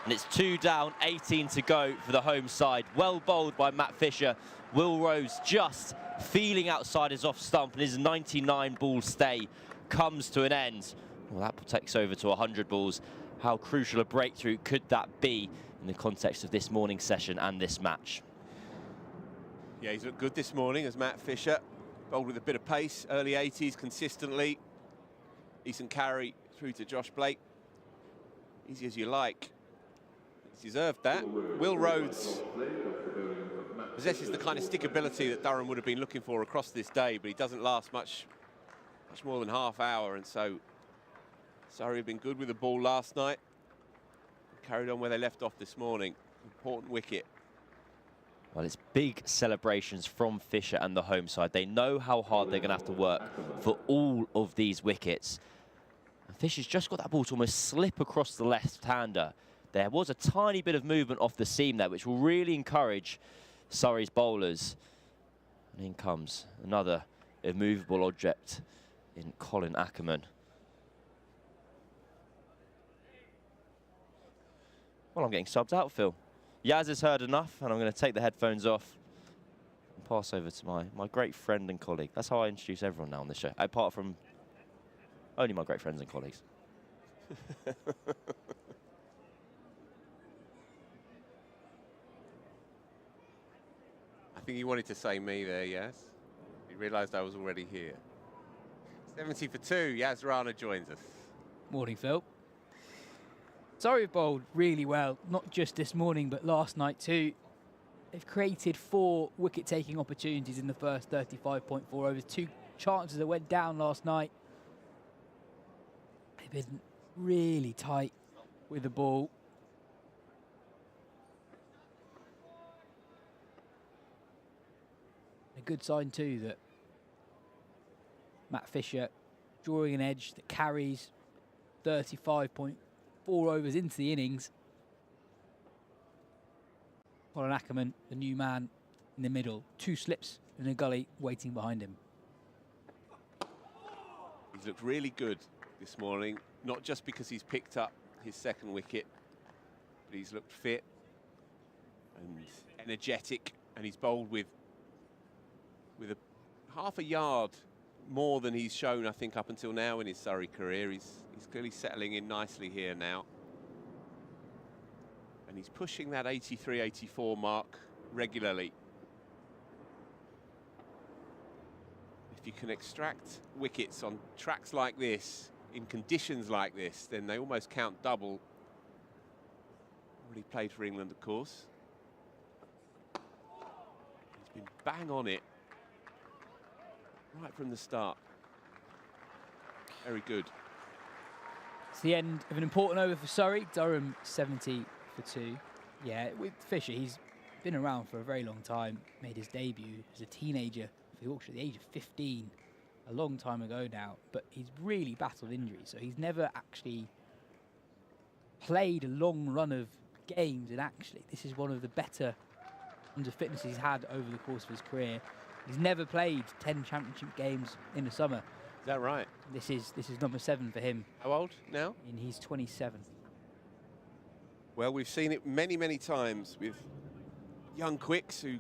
And it's 2 down, 18 to go for the home side. Well bowled by Matt Fisher. Will Rose just feeling outside his off stump, and his 99-ball stay comes to an end. Well, that takes over to 100 balls. How crucial a breakthrough could that be in the context of this morning's session and this match? Yeah, he's looked good this morning as Matt Fisher. Bowled with a bit of pace, early 80s consistently. Decent carry through to Josh Blake. Easy as you like. He's deserved that. Will Rhodes possesses the kind of stickability that Durham would have been looking for across this day, but he doesn't last much more than half hour, and so Surrey have been good with the ball last night. Carried on where they left off this morning. Important wicket. Well, it's big celebrations from Fisher and the home side. They know how hard they're going to have to work for all of these wickets. And Fisher's just got that ball to almost slip across the left-hander. There was a tiny bit of movement off the seam there, which will really encourage Surrey's bowlers. And in comes another immovable object in Colin Ackerman. Well, I'm getting subbed out, Phil. Yaz has heard enough, and I'm going to take the headphones off and pass over to my great friend and colleague. That's how I introduce everyone now on this show, apart from only my great friends and colleagues. I think you wanted to say me there, yes? You realised I was already here. 70 for 2, Yaz Rana joins us. Morning, Phil. Surrey have bowled really well, not just this morning, but last night too. They've created 4 wicket-taking opportunities in the first 35.4 overs. 2 chances that went down last night. They've been really tight with the ball. A good sign too that Matt Fisher drawing an edge that carries 35.4 overs into the innings. Colin Ackerman, the new man in the middle, 2 slips in a gully waiting behind him. He's looked really good this morning, not just because he's picked up his 2nd wicket, but he's looked fit and energetic, and he's bowled with a half a yard more than he's shown, I think, up until now in his Surrey career. He's clearly settling in nicely here now. And he's pushing that 83, 84 mark regularly. If you can extract wickets on tracks like this, in conditions like this, then they almost count double. Already played for England, of course. He's been bang on it right from the start. Very good. It's the end of an important over for Surrey. Durham 70 for 2. Yeah, with Fisher, he's been around for a very long time. Made his debut as a teenager for Yorkshire at the age of 15, a long time ago now. But he's really battled injuries, so he's never actually played a long run of games. And actually, this is one of the better runs of fitness he's had over the course of his career. He's never played 10 championship games in the summer. Is that right? This is number 7 for him. How old now? And he's 27. Well, we've seen it many, many times with young quicks who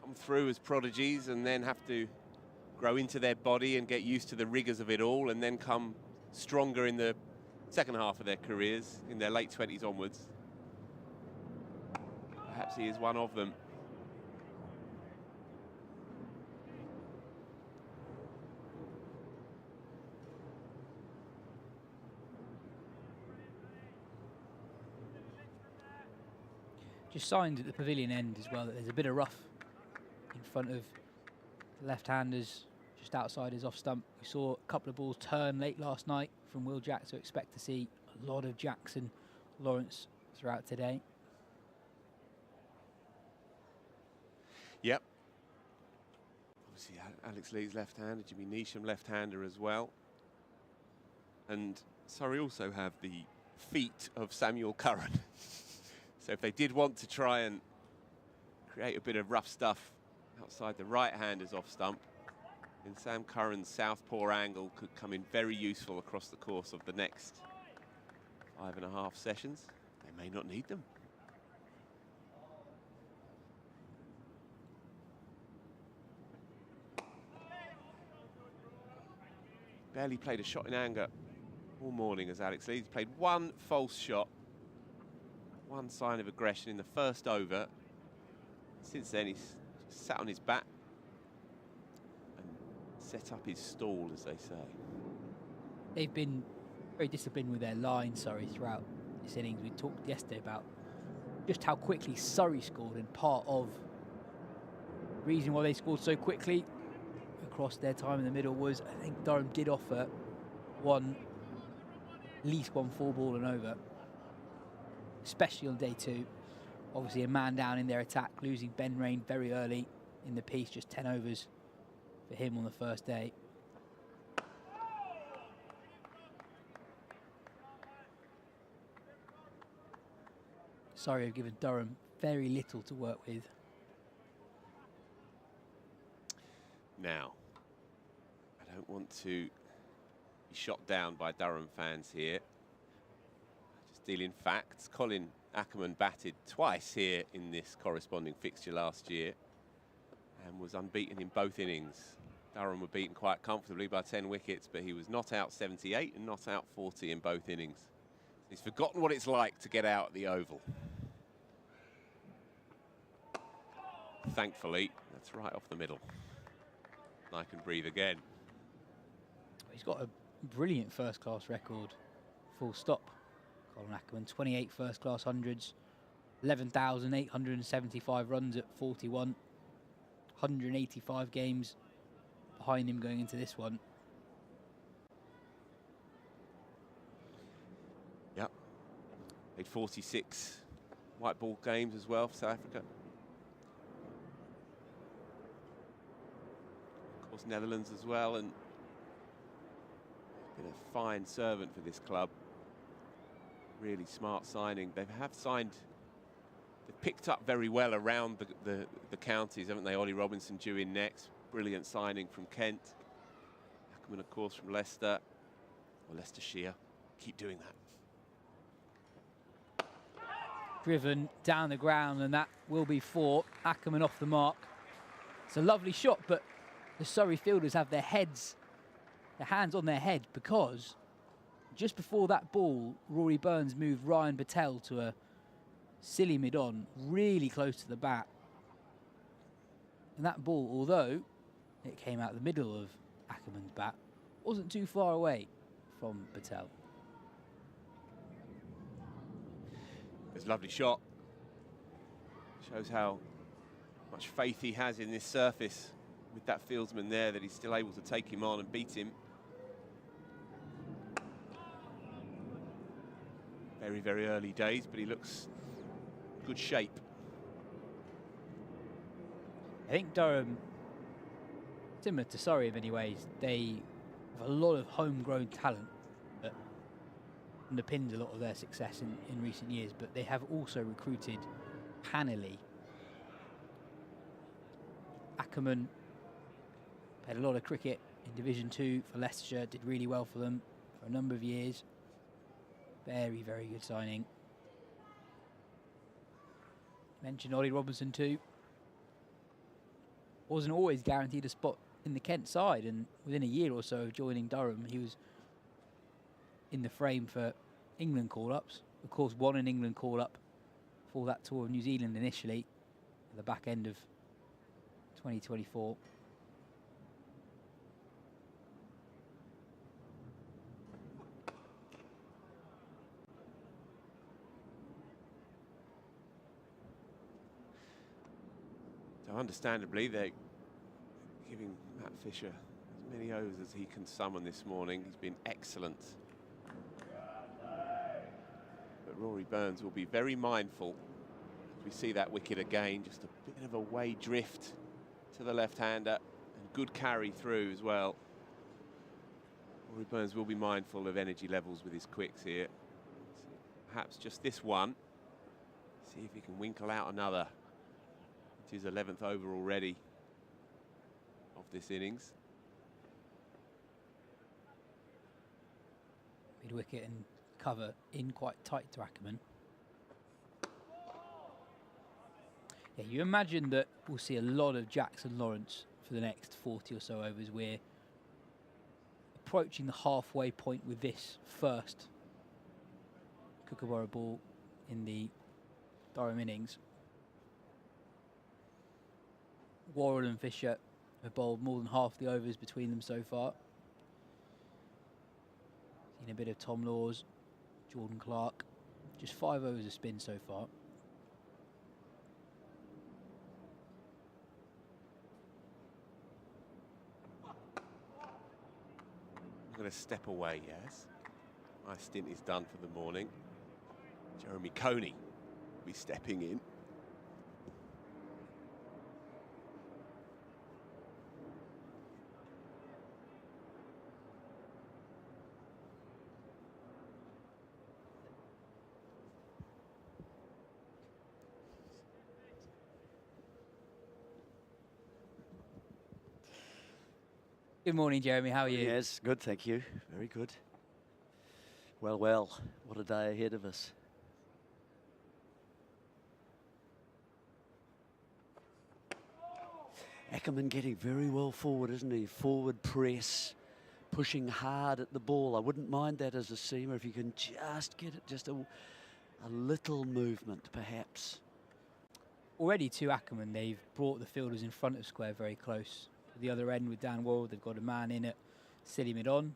come through as prodigies and then have to grow into their body and get used to the rigours of it all, and then come stronger in the second half of their careers, in their late 20s onwards. Perhaps he is one of them. Just signed at the pavilion end as well that there's a bit of rough in front of the left-handers just outside his off stump. We saw a couple of balls turn late last night from Will Jack, so expect to see a lot of Jackson Lawrence throughout today. Yep. Obviously, Alex Lee's left-hander, Jimmy Neesham left-hander as well. And Surrey also have the feet of Samuel Curran. So if they did want to try and create a bit of rough stuff outside the right-hander's off stump, then Sam Curran's southpaw angle could come in very useful across the course of the next 5.5 sessions. They may not need them. Barely played a shot in anger all morning as Alex Lee. He's played 1 false shot. 1 sign of aggression in the first over. Since then, he's just sat on his back and set up his stall, as they say. They've been very disciplined with their line, Surrey, throughout this innings. We talked yesterday about just how quickly Surrey scored, and part of the reason why they scored so quickly across their time in the middle was, I think Durham did offer at least one 4-ball and over, especially on day 2. Obviously a man down in their attack, losing Ben Rain very early in the piece, just 10 overs for him on the first day. Surrey have given Durham very little to work with. Now, I don't want to be shot down by Durham fans here. Just dealing facts. Colin Ackerman batted twice here in this corresponding fixture last year and was unbeaten in both innings. Durham were beaten quite comfortably by 10 wickets, but he was not out 78 and not out 40 in both innings. He's forgotten what it's like to get out at the Oval. Thankfully, that's right off the middle. I can breathe again. He's got a brilliant first-class record, full stop. Colin Ackerman, 28 first-class hundreds, 11,875 runs at 41, 185 games behind him going into this one. Yep. Played 46 white ball games as well for South Africa. Of course, Netherlands as well, and been a fine servant for this club. Really smart signing. They've picked up very well around the counties, haven't they? Ollie Robinson due in next. Brilliant signing from Kent. Ackerman, of course, from Leicester. Or Leicestershire. Keep doing that. Driven down the ground, and that will be for Ackerman off the mark. It's a lovely shot, but the Surrey fielders have their hands on their head, because just before that ball, Rory Burns moved Ryan Patel to a silly mid-on, really close to the bat. And that ball, although it came out the middle of Ackerman's bat, wasn't too far away from Patel. It's a lovely shot. Shows how much faith he has in this surface with that fieldsman there, that he's still able to take him on and beat him. Very, very early days, but he looks in good shape. I think Durham, similar to Surrey in many ways, they have a lot of homegrown talent that underpins a lot of their success in recent years, but they have also recruited panelly. Ackerman played a lot of cricket in Division 2 for Leicestershire, did really well for them for a number of years. Very, very good signing. Mentioned Ollie Robinson too. Wasn't always guaranteed a spot in the Kent side, and within a year or so of joining Durham, he was in the frame for England call-ups. Of course, won an England call-up for that tour of New Zealand initially, at the back end of 2024. So understandably, they're giving Matt Fisher as many overs as he can summon this morning. He's been excellent. But Rory Burns will be very mindful as we see that wicket again. Just a bit of a way drift to the left-hander, and good carry through as well. Rory Burns will be mindful of energy levels with his quicks here. Perhaps just this one. See if he can winkle out another. It's his 11th over already of this innings. Mid-wicket and cover in quite tight to Ackerman. Yeah, you imagine that we'll see a lot of Jackson Lawrence for the next 40 or so overs. We're approaching the halfway point with this first Kookaburra ball in the Durham innings. Worrell and Fisher have bowled more than half the overs between them so far. Seen a bit of Tom Laws, Jordan Clark. Just 5 overs of spin so far. I'm going to step away, yes. My stint is done for the morning. Jeremy Coney will be stepping in. Good morning, Jeremy. How are you? Yes, good, thank you. Very good. Well, well, what a day ahead of us. Ackerman getting very well forward, isn't he? Forward press, pushing hard at the ball. I wouldn't mind that as a seamer if you can just get it, just a little movement, perhaps. Already to Ackerman, they've brought the fielders in front of square very close. At the other end with Dan Worrell, they've got a man in at silly mid-on.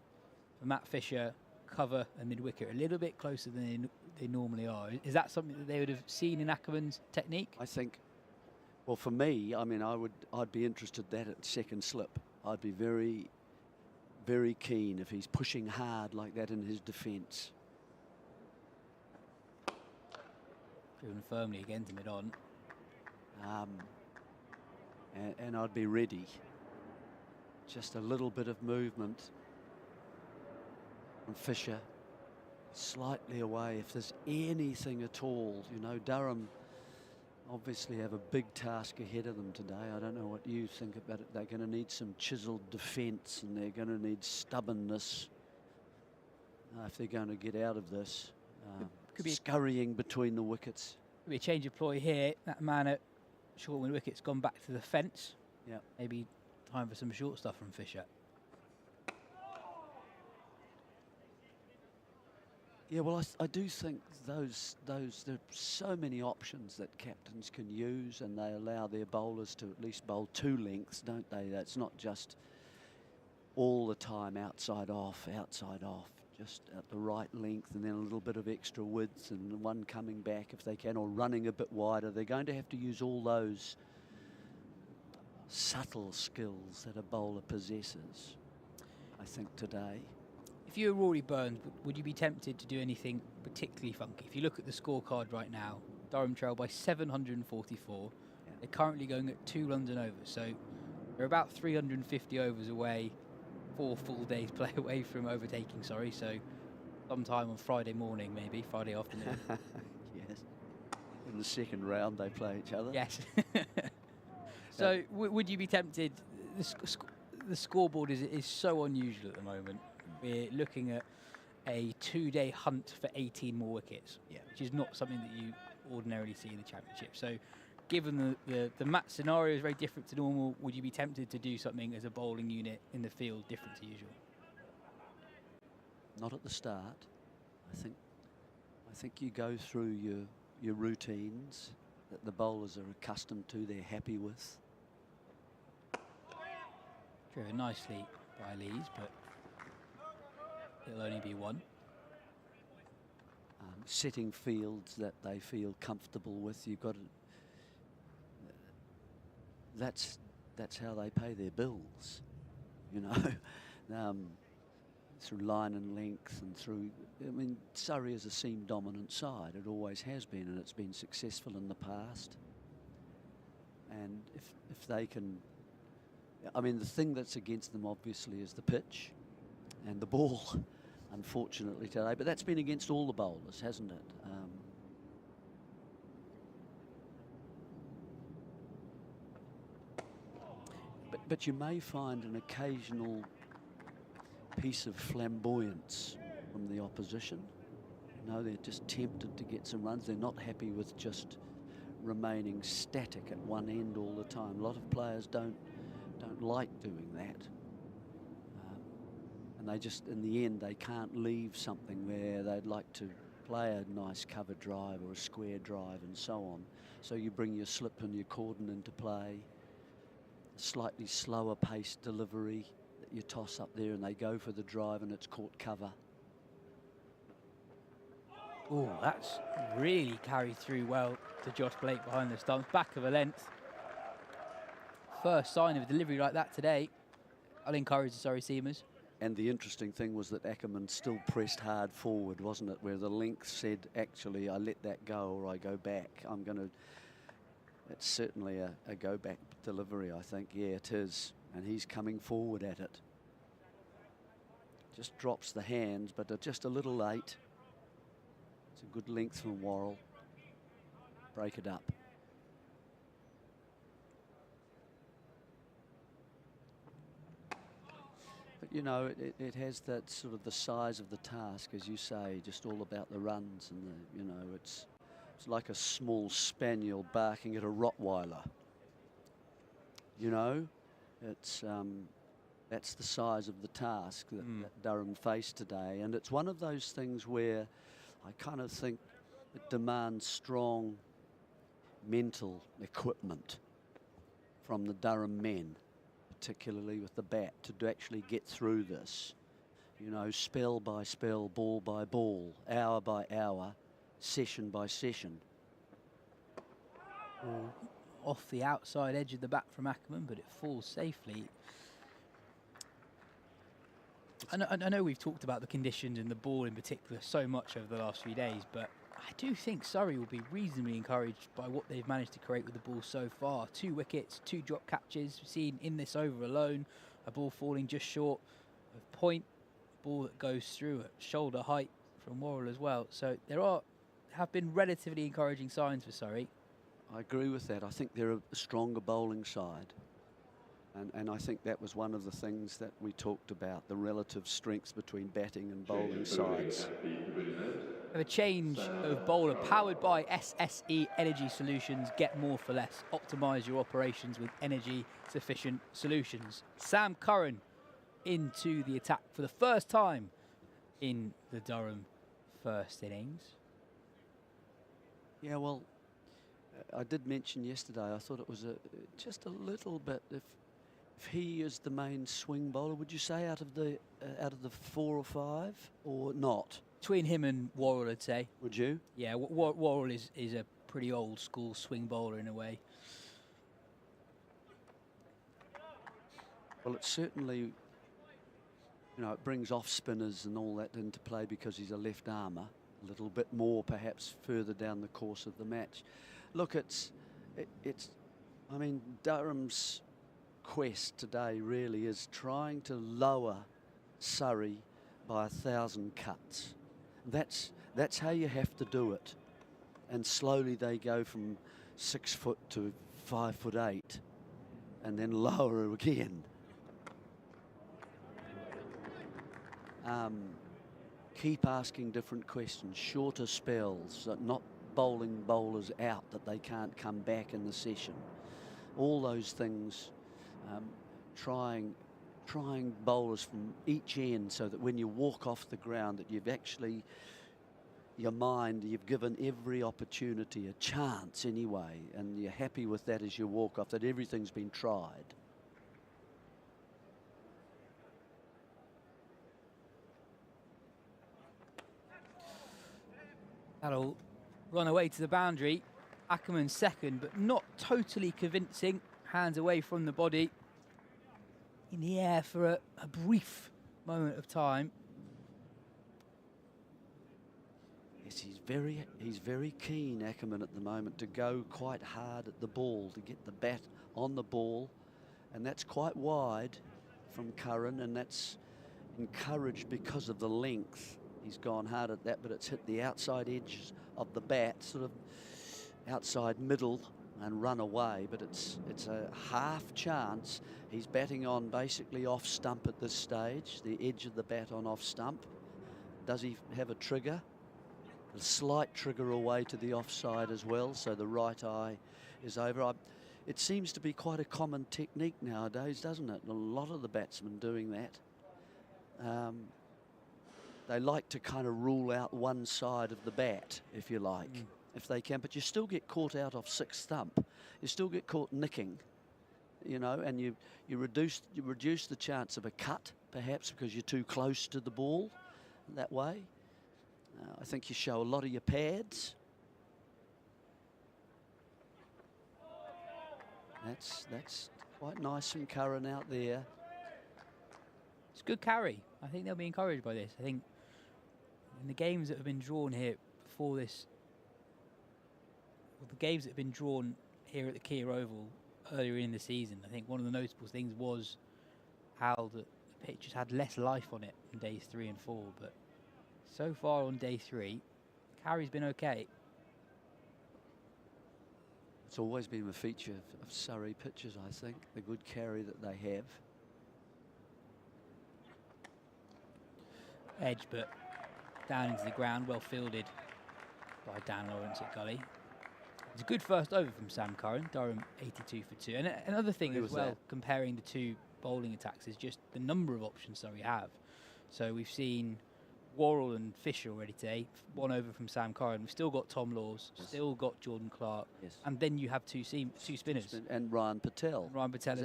For Matt Fisher, cover and mid-wicket a little bit closer than they normally are. Is that something that they would have seen in Ackerman's technique? I think, well, for me, I mean, I'd be interested that at second slip. I'd be very, very keen if he's pushing hard like that in his defence. Driven firmly again to mid-on. And I'd be ready. Just a little bit of movement from Fisher, slightly away if there's anything at all. You know, Durham obviously have a big task ahead of them today. I don't know what you think about it. They're going to need some chiseled defence, and they're going to need stubbornness if they're going to get out of this. Could be scurrying between the wickets. Could be a change of ploy here. That man at short mid wicket's gone back to the fence. Yeah. Maybe time for some short stuff from Fisher. Yeah, well, I do think there are so many options that captains can use, and they allow their bowlers to at least bowl 2 lengths, don't they? That's not just all the time outside off, just at the right length, and then a little bit of extra width, and one coming back if they can, or running a bit wider. They're going to have to use all those subtle skills that a bowler possesses, I think, today. If you were Rory Burns, would you be tempted to do anything particularly funky? If you look at the scorecard right now, Durham trail by 744. Yeah. They're currently going at 2 runs and over, so they're about 350 overs away, 4 full days play away from overtaking, so sometime on Friday morning, maybe, Friday afternoon. Yes. In the second round, they play each other. Yes. So would you be tempted? The scoreboard is so unusual at the moment. We're looking at a 2-day hunt for 18 more wickets, which is not something that you ordinarily see in the Championship. So given the match scenario is very different to normal, would you be tempted to do something as a bowling unit in the field different to usual? Not at the start. I think you go through your routines that the bowlers are accustomed to, they're happy with. Driven nicely by Lees, but it'll only be 1. Setting fields that they feel comfortable with. You've got to. That's how they pay their bills, you know. Through line and length and through. I mean, Surrey is a seam dominant side. It always has been, and it's been successful in the past. And if they can. I mean, the thing that's against them obviously is the pitch and the ball, unfortunately today. But that's been against all the bowlers, hasn't it? But you may find an occasional piece of flamboyance from the opposition. You know, they're just tempted to get some runs. They're not happy with just remaining static at one end all the time. A lot of players don't like doing that. And they just, in the end, they can't leave something where they'd like to play a nice cover drive or a square drive and so on. So you bring your slip and your cordon into play, a slightly slower paced delivery that you toss up there, and they go for the drive and it's caught cover. Oh, that's really carried through well to Josh Blake behind the stumps, back of a length. First sign of a delivery like that today. I'll encourage the Surrey seamers. And the interesting thing was that Ackerman still pressed hard forward, wasn't it? Where the length said, actually, I let that go or I go back. It's certainly a go back delivery, I think. Yeah, it is. And he's coming forward at it. Just drops the hands, but just a little late. It's a good length from Worrell. Break it up. But, you know, it has that sort of the size of the task, as you say, just all about the runs and the, you know, it's like a small spaniel barking at a Rottweiler. You know, it's that's the size of the task that Durham faced today, and it's one of those things where I kind of think it demands strong mental equipment from the Durham men, particularly with the bat, to actually get through this. You know, spell by spell, ball by ball, hour by hour, session by session. Off the outside edge of the bat from Ackerman, but it falls safely. I know we've talked about the conditions and the ball in particular so much over the last few days, but I do think Surrey will be reasonably encouraged by what they've managed to create with the ball so far. 2 wickets, 2 drop catches. We've seen in this over alone a ball falling just short of point, a ball that goes through at shoulder height from Worrell as well. So have been relatively encouraging signs for Surrey. I agree with that. I think they're a stronger bowling side. And I think that was one of the things that we talked about, the relative strengths between batting and bowling sides. Have a change of bowler powered by SSE Energy Solutions. Get more for less. Optimise your operations with energy sufficient solutions. Sam Curran into the attack for the first time in the Durham first innings. Yeah, well, I did mention yesterday, I thought it was just a little bit, if he is the main swing bowler, would you say out of the 4 or 5 or not? Between him and Worrell, I'd say. Would you? Yeah, Worrell is a pretty old school swing bowler in a way. Well, it certainly, you know, it brings off spinners and all that into play because he's a left armer. A little bit more perhaps further down the course of the match. Look, I mean, Durham's quest today really is trying to lower Surrey by 1,000 cuts. That's how you have to do it. And slowly they go from 6 foot to 5'8", and then lower again. Keep asking different questions, shorter spells, not bowling bowlers out that they can't come back in the session. All those things, trying bowlers from each end so that when you walk off the ground that you've actually, you've given every opportunity a chance anyway, and you're happy with that as you walk off, that everything's been tried. That'll run away to the boundary. Ackerman second, but not totally convincing. Hands away from the body. In the air for a brief moment of time. Yes, he's very keen, Ackerman, at the moment, to go quite hard at the ball, to get the bat on the ball, and that's quite wide from Curran, and that's encouraged because of the length. He's gone hard at that, but it's hit the outside edge of the bat, sort of outside middle, and run away. But it's a half chance. He's batting on basically off stump at this stage, the edge of the bat on off stump. Does he have a trigger? A slight trigger away to the offside as well, so the right eye is over. It seems to be quite a common technique nowadays, doesn't it? A lot of the batsmen doing that. They like to kind of rule out one side of the bat, if you like, if they can. But you still get caught out off 6 stump. You still get caught nicking, you know, and you reduce the chance of a cut, perhaps, because you're too close to the ball that way. I think you show a lot of your pads. That's quite nice from Curran out there. It's a good carry. I think they'll be encouraged by this. I think in the games that have been drawn here before this, well, the games that have been drawn here at the Kia Oval earlier in the season, I think one of the notable things was how the pitch has had less life on it on days 3 and 4. But so far on day 3, the carry's been okay. It's always been a feature of Surrey pitches, I think, the good carry that they have. edge, but down into the ground, well fielded by Dan Lawrence at gully. It's a good first over from Sam Curran. Durham 82 for 2. And another thing as well, comparing the two bowling attacks, is just the number of options Surrey have. So we've seen Worrell and Fisher already today. 1 over from Sam Curran. We've still got Tom Laws, still got Jordan Clark, and then you have two spinners. And Ryan Patel.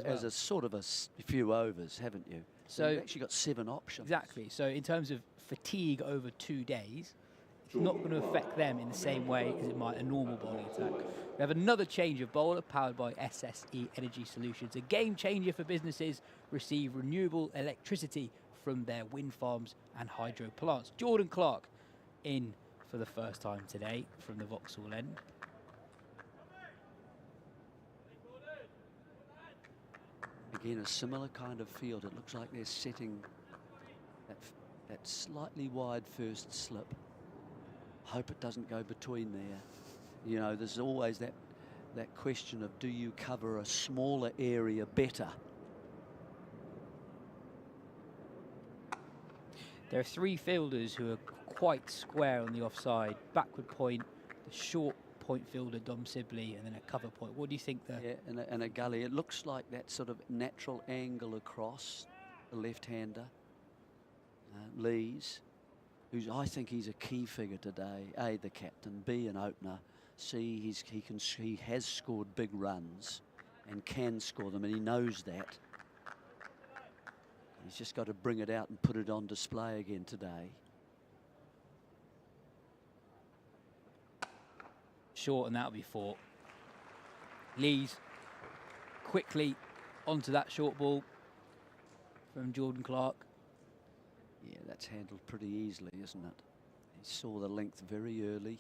As a sort of a few overs, haven't you? So you've actually got 7 options. Exactly. So in terms of fatigue over 2 days, it's not going to affect them in the same way as it might a normal bowling attack. We have another change of bowler powered by SSE Energy Solutions. A game changer for businesses. Receive renewable electricity from their wind farms and hydro plants. Jordan Clark in for the first time today from the Vauxhall end. Again, a similar kind of field. It looks like they're setting that slightly wide first slip. Hope it doesn't go between there. You know, there's always that question of, do you cover a smaller area better? There are 3 fielders who are quite square on the offside. Backward point, the short point fielder Dom Sibley, and then a cover point. What do you think there? Yeah, and a gully. It looks like that sort of natural angle across the left-hander, Lees, I think he's a key figure today. A, the captain. B, an opener. C, he has scored big runs and can score them, and he knows that. He's just got to bring it out and put it on display again today. Short, and that'll be 4. Lees quickly onto that short ball from Jordan Clark. Yeah, that's handled pretty easily, isn't it? He saw the length very early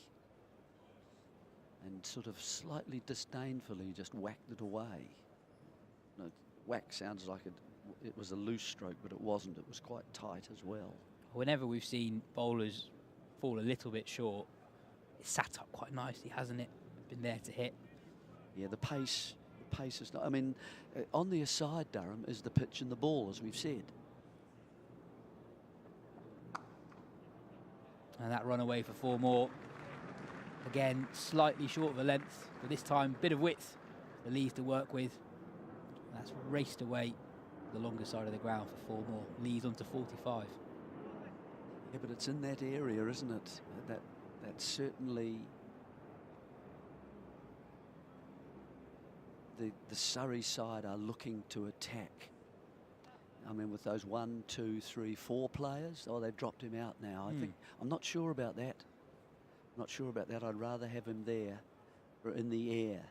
and sort of slightly disdainfully just whacked it away. No, whack sounds like it was a loose stroke, but it wasn't. It was quite tight as well. Whenever we've seen bowlers fall a little bit short, it's sat up quite nicely, hasn't it? Been there to hit. Yeah, the pace is not. I mean, on the aside, Durham, is the pitch and the ball, as we've said. And that run away for 4 more. Again, slightly short of a length, but this time bit of width for Lees to work with. That's raced away the longer side of the ground for 4 more. Lees onto 45. Yeah, but it's in that area, isn't it? That's certainly the Surrey side are looking to attack. I mean, with those 1, 2, 3, 4 players. Oh, they've dropped him out now. I think I'm not sure about that. Not sure about that. I'd rather have him there or in the air.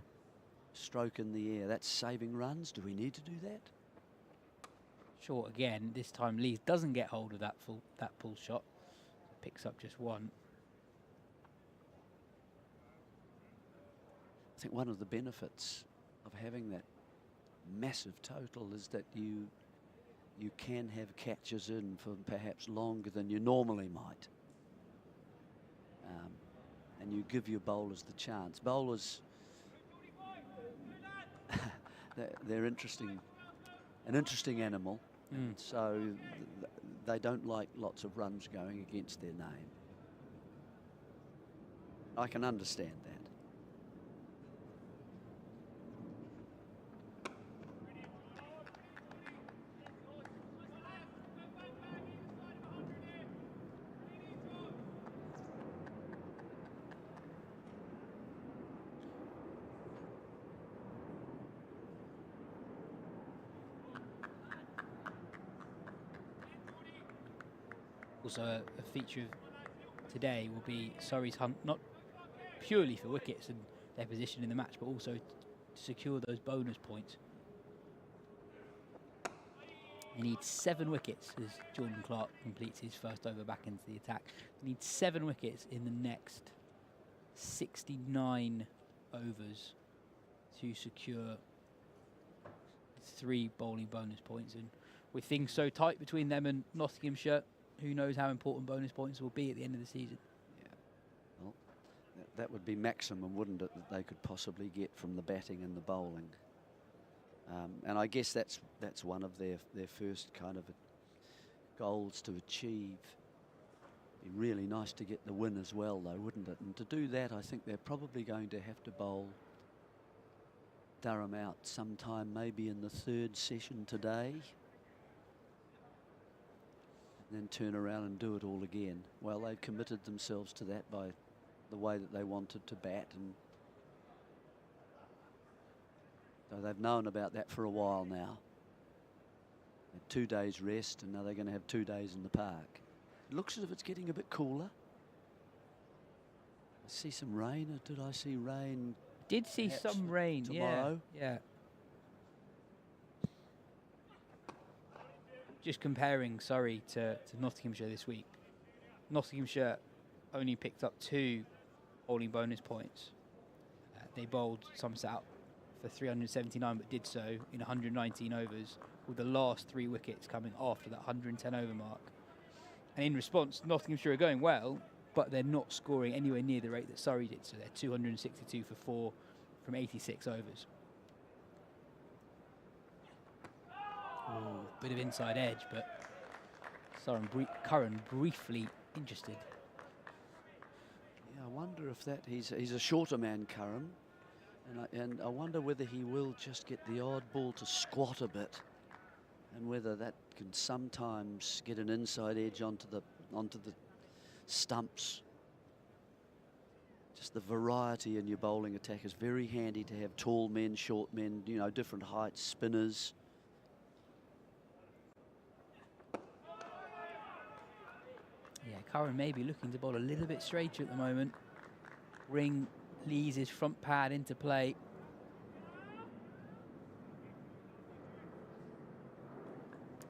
Stroke in the air. That's saving runs. Do we need to do that? Short again. This time Lees doesn't get hold of that pull shot. Picks up just 1. I think one of the benefits of having that massive total is that you can have catches in for perhaps longer than you normally might. And you give your bowlers the chance. Bowlers, they're interesting, an interesting animal. So they don't like lots of runs going against their name. I can understand that. Also, a feature of today will be Surrey's hunt, not purely for wickets and their position in the match, but also to secure those bonus points. He needs 7 wickets as Jordan Clark completes his first over back into the attack. He needs 7 wickets in the next 69 overs to secure 3 bowling bonus points. And with things so tight between them and Nottinghamshire, who knows how important bonus points will be at the end of the season. Yeah, well, that would be maximum, wouldn't it, that they could possibly get from the batting and the bowling. And I guess that's one of their first kind of goals to achieve Be really nice to get the win as well, though, wouldn't it? And to do that, I think they're probably going to have to bowl Durham out sometime, maybe in the 3rd session today, and then turn around and do it all again. Well, they've committed themselves to that by the way that they wanted to bat, and so they've known about that for a while now. They had 2 days rest, and now they're going to have 2 days in the park. It looks as if it's getting a bit cooler. I see some rain. Or did I see rain? Did see some rain tomorrow? Yeah. Just comparing Surrey to Nottinghamshire this week. Nottinghamshire only picked up 2 bowling bonus points. They bowled Somerset out for 379, but did so in 119 overs, with the last 3 wickets coming after that 110 over mark. And in response, Nottinghamshire are going well, but they're not scoring anywhere near the rate that Surrey did. So they're 262 for 4 from 86 overs. Oh, bit of inside edge, but Curran briefly interested. Yeah, I wonder if that he's a shorter man, Curran, and I wonder whether he will just get the odd ball to squat a bit, and whether that can sometimes get an inside edge onto the stumps. Just the variety in your bowling attack is very handy to have tall men, short men, you know, different heights, spinners. Yeah, Curran may be looking to bowl a little bit straighter at the moment. Ring leads his front pad into play.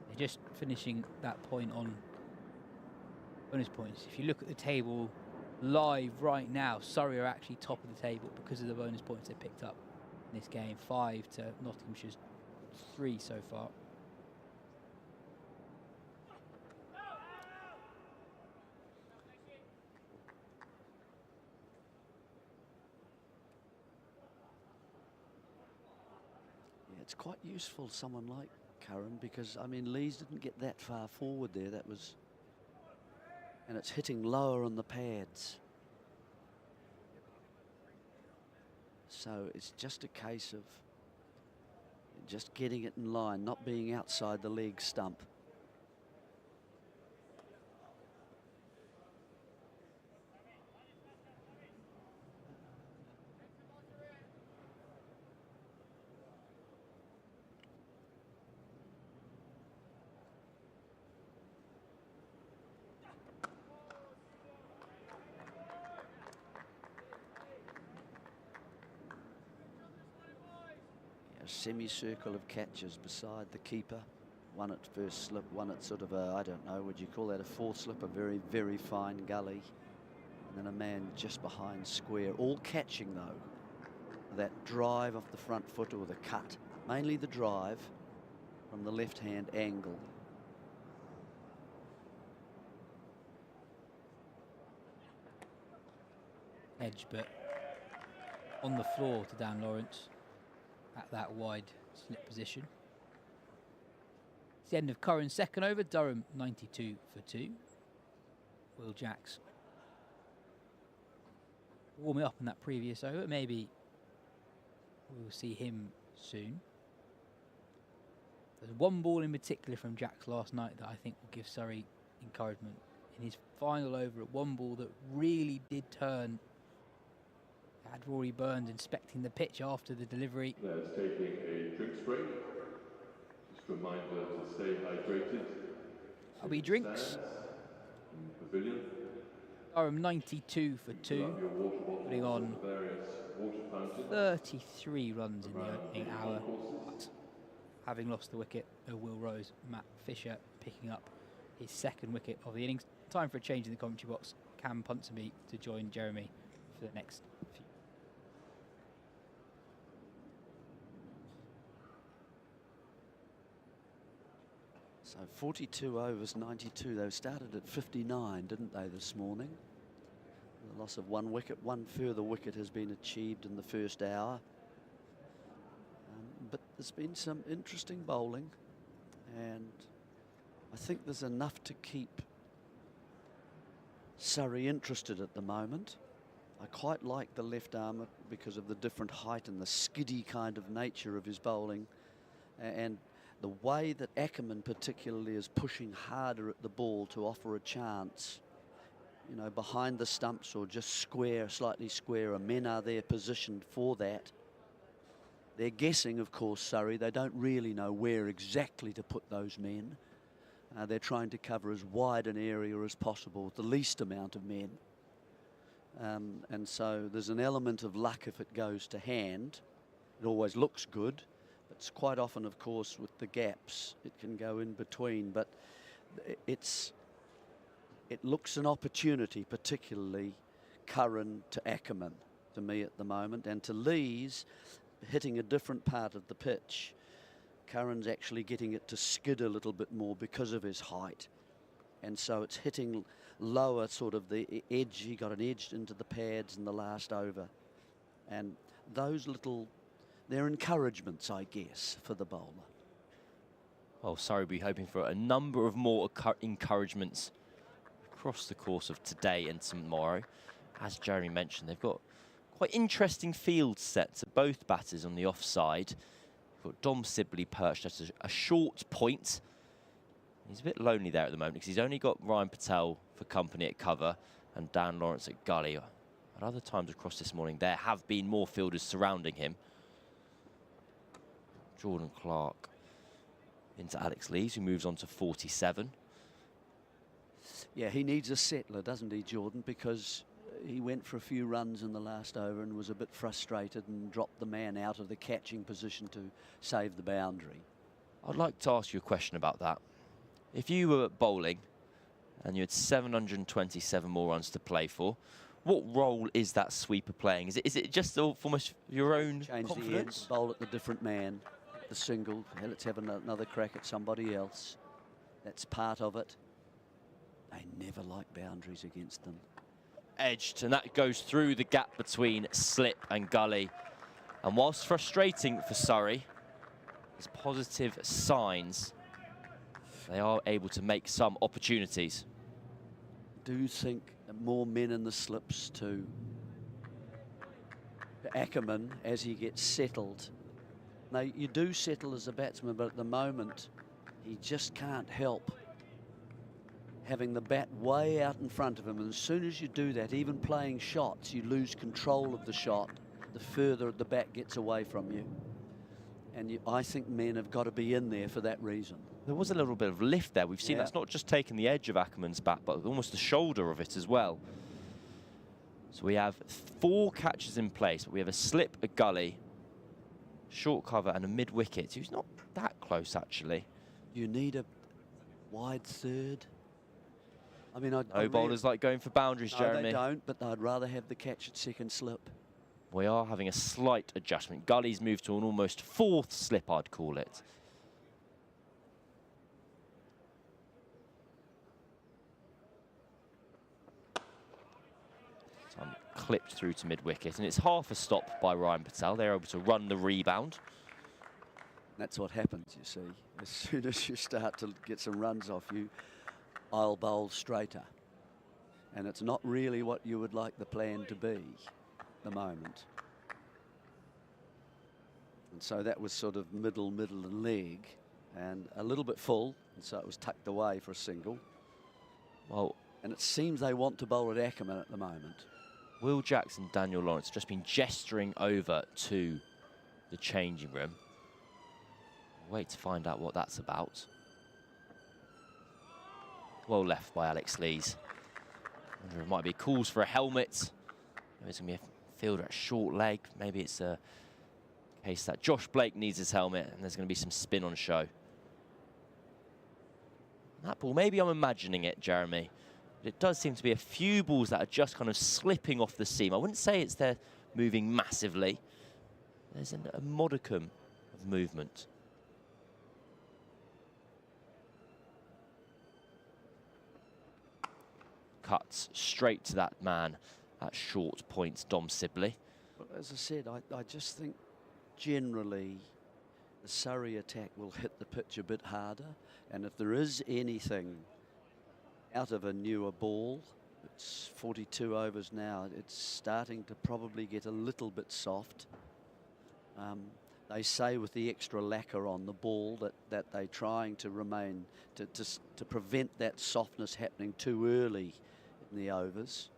They're just finishing that point on bonus points. If you look at the table live right now, Surrey are actually top of the table because of the bonus points they picked up in this game. 5 to Nottinghamshire's 3 so far. It's quite useful, someone like Curran, because I mean Lees didn't get that far forward there. That was, and it's hitting lower on the pads. So it's just a case of just getting it in line, not being outside the leg stump. Semicircle of catches beside the keeper. One at first slip, one at sort of a, I don't know, would you call that a 4th slip, a very, very fine gully. And then a man just behind square, all catching though. That drive off the front foot or the cut, mainly the drive from the left-hand angle. Edge, but on the floor to Dan Lawrence. At that wide slip position. It's the end of Curran's second over. Durham 92 for 2. Will Jacks warming up in that previous over. Maybe we'll see him soon. There's one ball in particular from Jacks last night that I think will give Surrey encouragement. In his final over, at one ball that really did turn. Had Rory Burns inspecting the pitch after the delivery. Players taking a drinks break. Just a reminder to stay hydrated. Are we drinks? In the pavilion. Durham 92 for 2, putting on 33 runs in the opening hour. But having lost the wicket, Will Rose, Matt Fisher picking up his 2nd wicket of the innings. Time for a change in the commentary box. Cam Ponsonby to join Jeremy for the next few. So 42 overs, 92. They started at 59, didn't they, this morning? The loss of 1 wicket. 1 further wicket has been achieved in the first hour. But there's been some interesting bowling, and I think there's enough to keep Surrey interested at the moment. I quite like the left arm because of the different height and the skiddy kind of nature of his bowling. And the way that Ackerman particularly is pushing harder at the ball to offer a chance, you know, behind the stumps or just square, slightly squarer. Men are there positioned for that. They're guessing, of course, Surrey. They don't really know where exactly to put those men. They're trying to cover as wide an area as possible with the least amount of men. And so there's an element of luck if it goes to hand. It always looks good. But it's quite often, of course, with the gaps, it can go in between. But it looks an opportunity, particularly Curran to Ackerman, to me at the moment. And to Lees, hitting a different part of the pitch. Curran's actually getting it to skid a little bit more because of his height. And so it's hitting lower, sort of the edge. He got an edge into the pads in the last over. And those little, they're encouragements, I guess, for the bowler. Well, Surrey will be hoping for a number of more encouragements across the course of today and tomorrow. As Jeremy mentioned, they've got quite interesting field sets of both batters on the offside. We've got Dom Sibley perched at a short point. He's a bit lonely there at the moment because he's only got Ryan Patel for company at cover and Dan Lawrence at gully. At other times across this morning, there have been more fielders surrounding him. Jordan Clark into Alex Lees, who moves on to 47. Yeah, he needs a settler, doesn't he, Jordan? Because he went for a few runs in the last over and was a bit frustrated and dropped the man out of the catching position to save the boundary. I'd like to ask you a question about that. If you were bowling and you had 727 more runs to play for, what role is that sweeper playing? Is it just almost your own Change confidence? the end, bowl at the different man, the single. Hey, let's have another crack at somebody else. That's part of it. They never like boundaries against them. Edged, and that goes through the gap between slip and gully. And whilst frustrating for Surrey, there's positive signs. They are able to make some opportunities. Do you think more men in the slips to Ackerman as he gets settled? Now, you do settle as a batsman, but at the moment, he just can't help having the bat way out in front of him. And as soon as you do that, even playing shots, you lose control of the shot the further the bat gets away from you. And I think men have got to be in there for that reason. There was a little bit of lift there. We've seen that's not just taken the edge of Ackerman's bat, but almost the shoulder of it as well. So we have 4 catches in place. We have a slip, a gully, short cover, and a mid-wicket, who's not that close, actually. You need a wide third. I mean, No bowlers like going for boundaries, Jeremy. No, they don't, but I'd rather have the catch at second slip. We are having a slight adjustment. Gully's moved to an almost 4th slip, I'd call it. So I'm clipped through to mid-wicket, and it's half a stop by Ryan Patel. They're able to run the rebound. That's what happens, you see. As soon as you start to get some runs off you, I'll bowl straighter. And it's not really what you would like the plan to be at the moment. And so that was sort of middle and leg, and a little bit full, and so it was tucked away for a single. Well, and it seems they want to bowl at Ackerman at the moment. Will Jackson, Daniel Lawrence, just been gesturing over to the changing room. Wait to find out what that's about. Well left by Alex Lees. I wonder if it might be calls for a helmet. Maybe it's going to be a fielder at short leg. Maybe it's a case that Josh Blake needs his helmet and there's going to be some spin on show. That ball, maybe I'm imagining it, Jeremy. But it does seem to be a few balls that are just kind of slipping off the seam. I wouldn't say it's they're moving massively. There's a modicum of movement. Cuts straight to that man at short point, Dom Sibley. Well, as I said, I just think generally the Surrey attack will hit the pitch a bit harder, and if there is anything out of a newer ball, It's 42 overs now. It's starting to probably get a little bit soft. They say with the extra lacquer on the ball that they're trying to remain, to prevent that softness happening too early in the overs.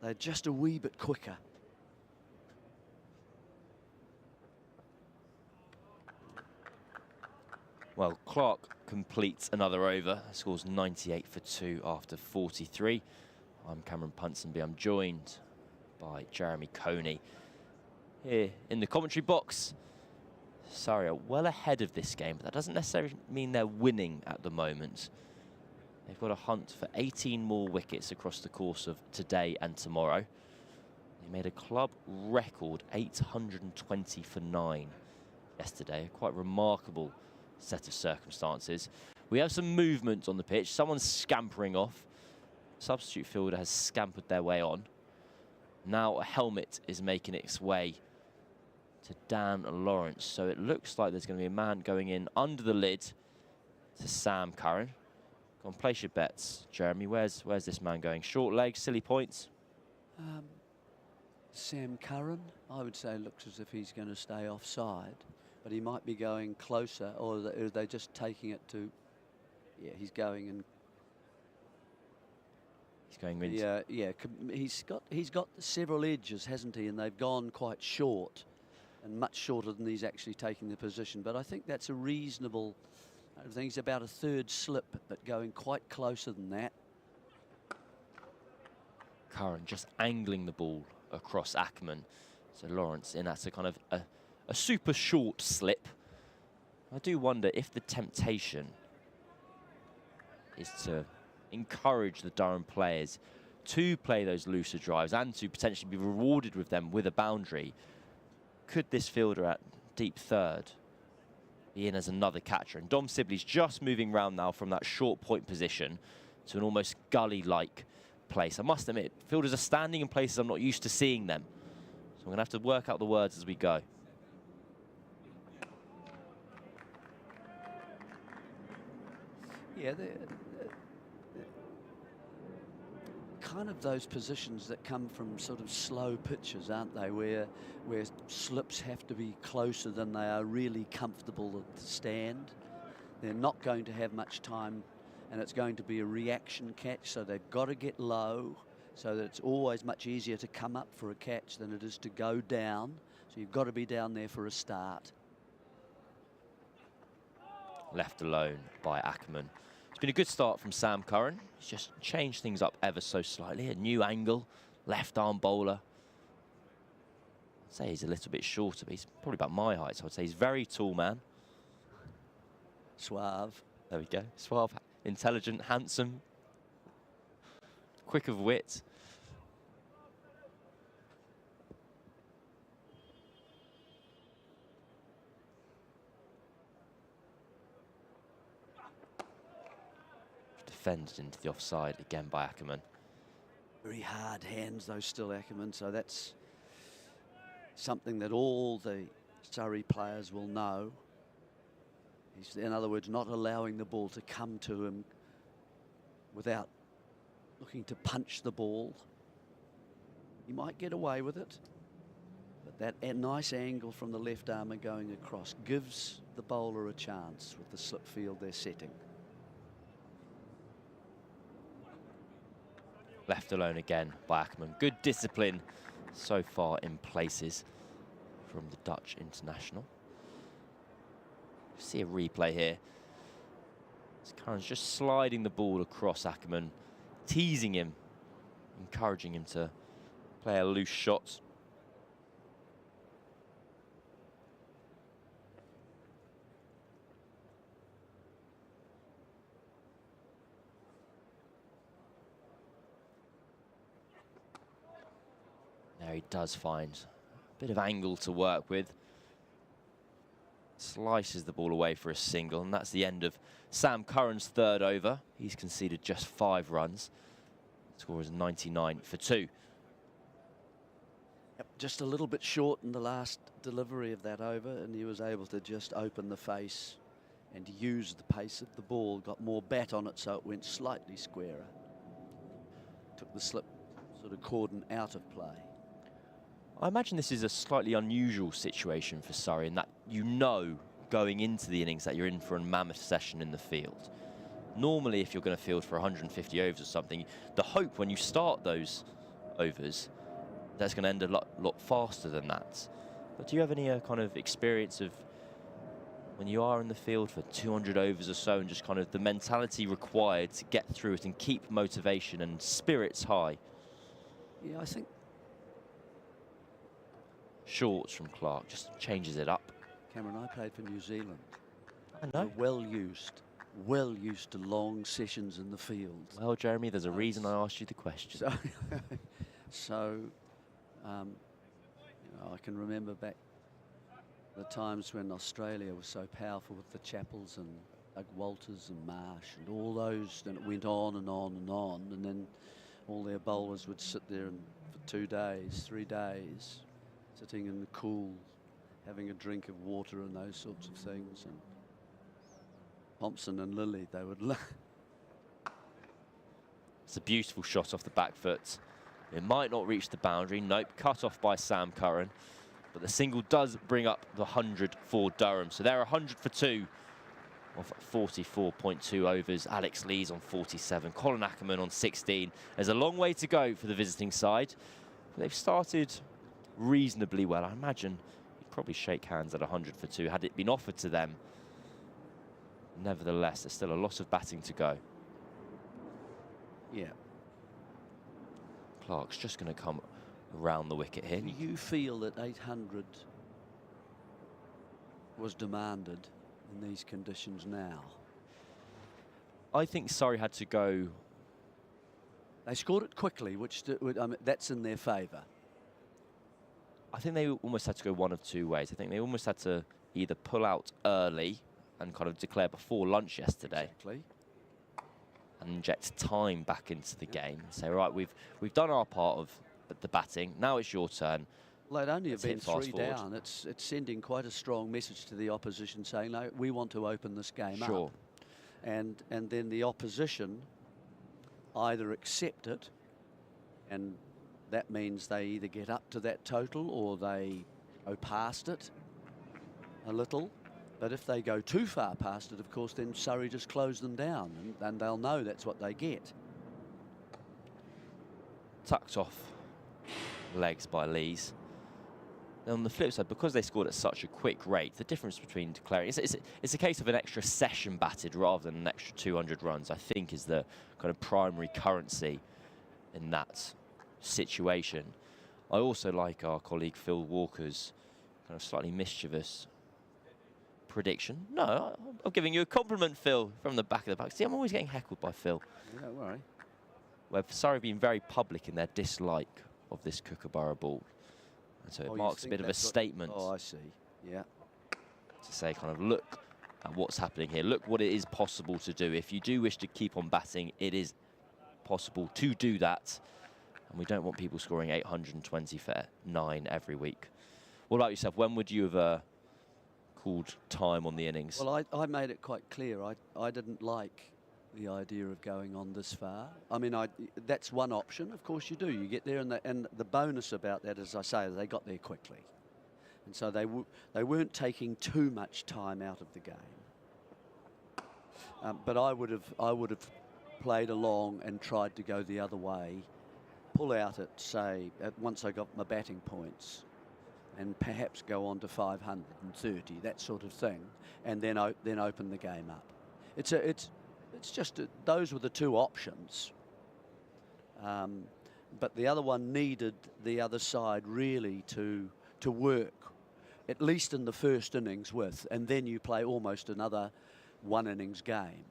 They're just a wee bit quicker. Well, Clark completes another over, scores 98 for 2 after 43. I'm Cameron Ponsonby. I'm joined by Jeremy Coney. Here in the commentary box, Surrey are well ahead of this game, but that doesn't necessarily mean they're winning at the moment. They've got a hunt for 18 more wickets across the course of today and tomorrow. They made a club record 820 for 9 yesterday, a quite remarkable set of circumstances. We have some movement on the pitch. Someone's scampering off. Substitute fielder has scampered their way on. Now a helmet is making its way to Dan Lawrence. So it looks like there's going to be a man going in under the lid to Sam Curran. Go on, place your bets, Jeremy. Where's this man going? Short legs, silly points? Sam Curran, I would say, looks as if he's going to stay offside, but he might be going closer, or are they just taking it to? Yeah, he's going in. He's going in. Yeah, yeah. He's got several edges, hasn't he? And they've gone quite short, and much shorter than he's actually taking the position. But I think that's a reasonable. I think he's about a third slip, but going quite closer than that. Curran just angling the ball across Ackerman. So Lawrence in at a kind of a super short slip. I do wonder if the temptation is to encourage the Durham players to play those looser drives and to potentially be rewarded with them with a boundary. Could this fielder at deep third be in as another catcher? And Dom Sibley's just moving round now from that short point position to an almost gully-like place. I must admit, fielders are standing in places I'm not used to seeing them. So I'm going to have to work out the words as we go. Yeah, they're kind of those positions that come from sort of slow pitches, aren't they? Where slips have to be closer than they are really comfortable to stand. They're not going to have much time, and it's going to be a reaction catch, so they've got to get low so that it's always much easier to come up for a catch than it is to go down. So you've got to be down there for a start. Left alone by Ackerman. It's been a good start from Sam Curran. He's just changed things up ever so slightly. A new angle, left arm bowler. I'd say he's a little bit shorter, but he's probably about my height, so I'd say he's a very tall man. Suave. There we go. Suave, intelligent, handsome, quick of wit. Defended into the offside again by Ackerman. Very hard hands, though, still, Ackerman, so that's something that all the Surrey players will know. He's, in other words, not allowing the ball to come to him without looking to punch the ball. He might get away with it, but that nice angle from the left armour going across gives the bowler a chance with the slip field they're setting. Left alone again by Ackerman. Good discipline so far in places from the Dutch international. See a replay here. Curran's just sliding the ball across Ackerman, teasing him, encouraging him to play a loose shot. There he does find a bit of angle to work with. Slices the ball away for a single, and that's the end of Sam Curran's third over. He's conceded just 5 runs. Score is 99 for 2. Yep, just a little bit short in the last delivery of that over, and he was able to just open the face and use the pace of the ball, got more bat on it, so it went slightly squarer. took the slip sort of cordon out of play. I imagine this is a slightly unusual situation for Surrey in that you know going into the innings that you're in for a mammoth session in the field. Normally, if you're going to field for 150 overs or something, the hope when you start those overs, that's going to end a lot faster than that. But do you have any kind of experience of when you are in the field for 200 overs or so and just kind of the mentality required to get through it and keep motivation and spirits high? Yeah, I think Shorts from Clark just changes it up. Cameron, I played for New Zealand. I know. We're well used to long sessions in the field. Well, Jeremy, there's a reason I asked you the question. So, you know, I can remember back the times when Australia was so powerful with the Chappells and Walters and Marsh and all those, and it went on and on and on, and then all their bowlers would sit there and for 2 days, 3 days, sitting in the cool, having a drink of water and those sorts of things. And Thompson and Lilly, they would It's a beautiful shot off the back foot. It might not reach the boundary. Nope, cut off by Sam Curran. But the single does bring up the 100 for Durham. So they're 100 for 2 off 44.2 overs. Alex Lees on 47. Colin Ackerman on 16. There's a long way to go for the visiting side. They've started reasonably well. I imagine you'd probably shake hands at 100 for 2 had it been offered to them. Nevertheless, there's still a lot of batting to go. Yeah. Clark's just going to come around the wicket here. Do you feel that 800 was demanded in these conditions now? I think Surrey had to go. They scored it quickly, which I mean, that's in their favour. I think they almost had to go one of two ways. I think they almost had to either pull out early and kind of declare before lunch yesterday. Exactly. And inject time back into the game. Say, right, we've done our part of the batting. Now it's your turn. Well, they'd only have been 3 forward. down. It's sending quite a strong message to the opposition saying, no, we want to open this game up. And then the opposition either accept it, and that means they either get up to that total or they go past it a little. But if they go too far past it, of course, then Surrey just close them down, and they'll know that's what they get. Tucked off legs by Lees. And on the flip side, because they scored at such a quick rate, the difference between declaring... It's a case of an extra session batted rather than an extra 200 runs, I think, is the kind of primary currency in that situation. I also like our colleague Phil Walker's kind of slightly mischievous prediction. No, I'm giving you a compliment, Phil, from the back of the pack. See, I'm always getting heckled by Phil. Yeah, don't worry. Where Surrey have been very public in their dislike of this Kookaburra ball. And so it marks a bit of a statement. Oh, I see. Yeah. To say, kind of, look at what's happening here. Look what it is possible to do. If you do wish to keep on batting, it is possible to do that. And we don't want people scoring 820 for 9 every week. What about yourself? When would you have called time on the innings? Well, I made it quite clear. I didn't like the idea of going on this far. I mean, that's one option. Of course you do. You get there, and the bonus about that, as I say, they got there quickly. And so they weren't taking too much time out of the game. But I would have played along and tried to go the other way, pull out at, say, once I got my batting points, and perhaps go on to 530, that sort of thing, and then open the game up. It's just those were the two options. But the other one needed the other side really to work, at least in the first innings with, and then you play almost another one innings game.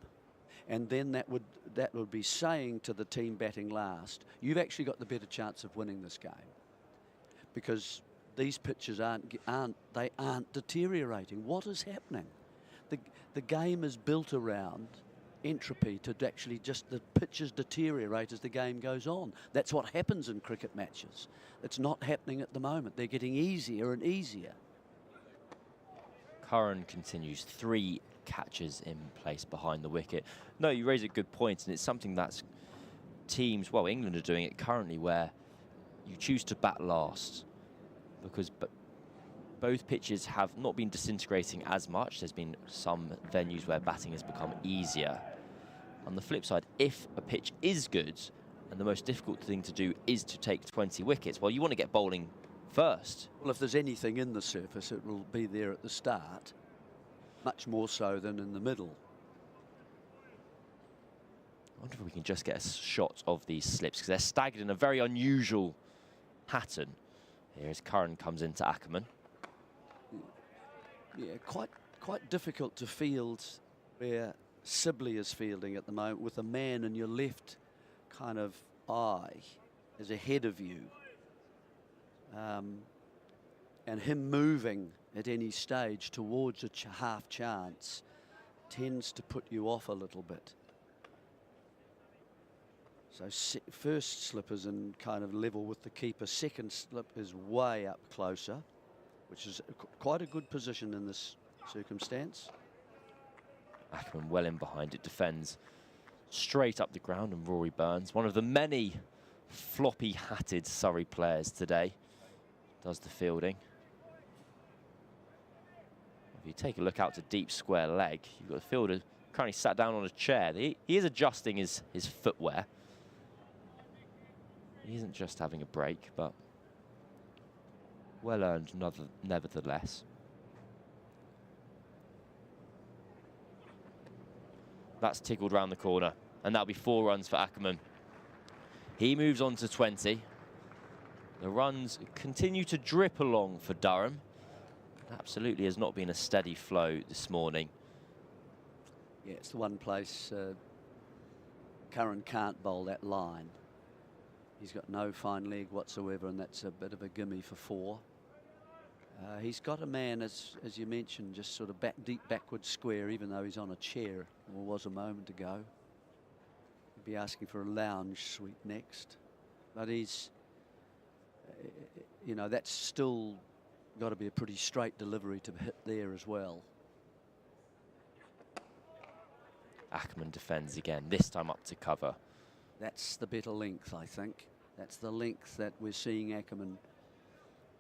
And then that would be saying to the team batting last, you've actually got the better chance of winning this game, because these pitches aren't deteriorating. What is happening? The game is built around entropy, to actually just the pitches deteriorate as the game goes on. That's what happens in cricket matches. It's not happening at the moment. They're getting easier and easier. Curran continues 3 catches in place behind the wicket. No, you raise a good point, and it's something that's teams, well, England are doing it currently, where you choose to bat last because both pitches have not been disintegrating as much. There's been some venues where batting has become easier. On the flip side, if a pitch is good and the most difficult thing to do is to take 20 wickets, well, you want to get bowling first. Well, if there's anything in the surface, it will be there at the start, much more so than in the middle. I wonder if we can just get a shot of these slips, because they're staggered in a very unusual pattern. Here as Curran comes into Ackerman. Yeah, quite difficult to field where Sibley is fielding at the moment, with a man in your left kind of eye is ahead of you. And him moving at any stage towards a half chance tends to put you off a little bit. So first slip is in kind of level with the keeper. Second slip is way up closer, which is quite a good position in this circumstance. Ackerman well in behind it, defends straight up the ground, and Rory Burns, one of the many floppy-hatted Surrey players today, does the fielding. If you take a look out to deep square leg, you've got the fielder currently sat down on a chair. He is adjusting his footwear. He isn't just having a break, but well earned nevertheless. That's tickled round the corner, and that'll be 4 runs for Ackerman. He moves on to 20. The runs continue to drip along for Durham. Absolutely has not been a steady flow this morning. Yeah, it's the one place Curran can't bowl that line. He's got no fine leg whatsoever, and that's a bit of a gimme for 4. He's got a man, as you mentioned, just sort of deep backward square, even though he's on a chair, or was a moment ago. He'd be asking for a lounge suite next. But he's, you know, that's still got to be a pretty straight delivery to hit there as well. Ackerman defends again, this time up to cover. That's the better length, I think. That's the length that we're seeing Ackerman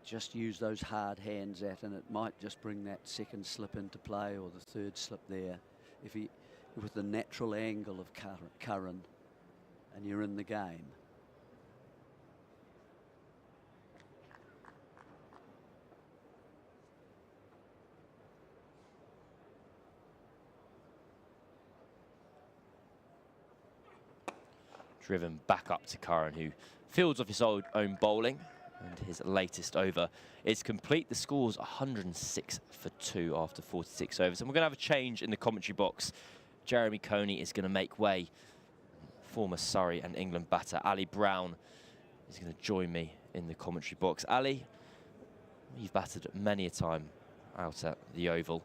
just use those hard hands at, and it might just bring that second slip into play, or the third slip there, if he, with the natural angle of Curran, and you're in the game. Driven back up to Curran, who fields off his own bowling, and his latest over is complete. The score's 106 for 2 after 46 overs. And we're going to have a change in the commentary box. Jeremy Coney is going to make way. Former Surrey and England batter Ali Brown is going to join me in the commentary box. Ali, you've batted many a time out at the Oval.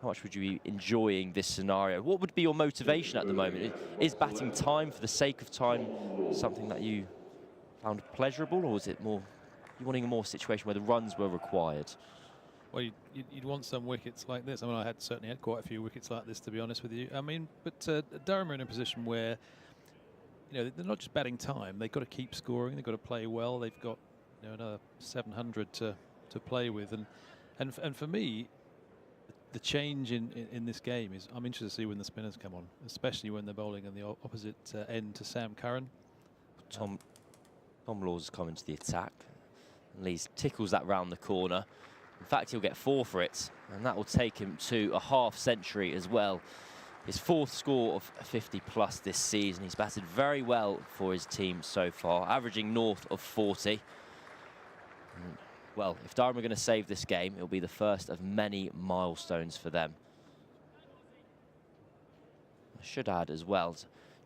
How much would you be enjoying this scenario? What would be your motivation at the moment? Is batting time for the sake of time something that you found pleasurable, or was it more you wanting a more situation where the runs were required? Well, you'd want some wickets like this. I mean, I certainly had quite a few wickets like this, to be honest with you. I mean, but Durham are in a position where, you know, they're not just batting time. They've got to keep scoring. They've got to play well. They've got, you know, another 700 to play with, and for me, the change in this game is I'm interested to see when the spinners come on, especially when they're bowling on the opposite end to Sam Curran. Tom Laws coming to the attack. Lees tickles that round the corner. In fact, he'll get 4 for it, and that will take him to a half century as well. His 4th score of 50 plus this season. He's batted very well for his team so far, averaging north of 40. And, well, if Durham are going to save this game, it'll be the first of many milestones for them. I should add as well,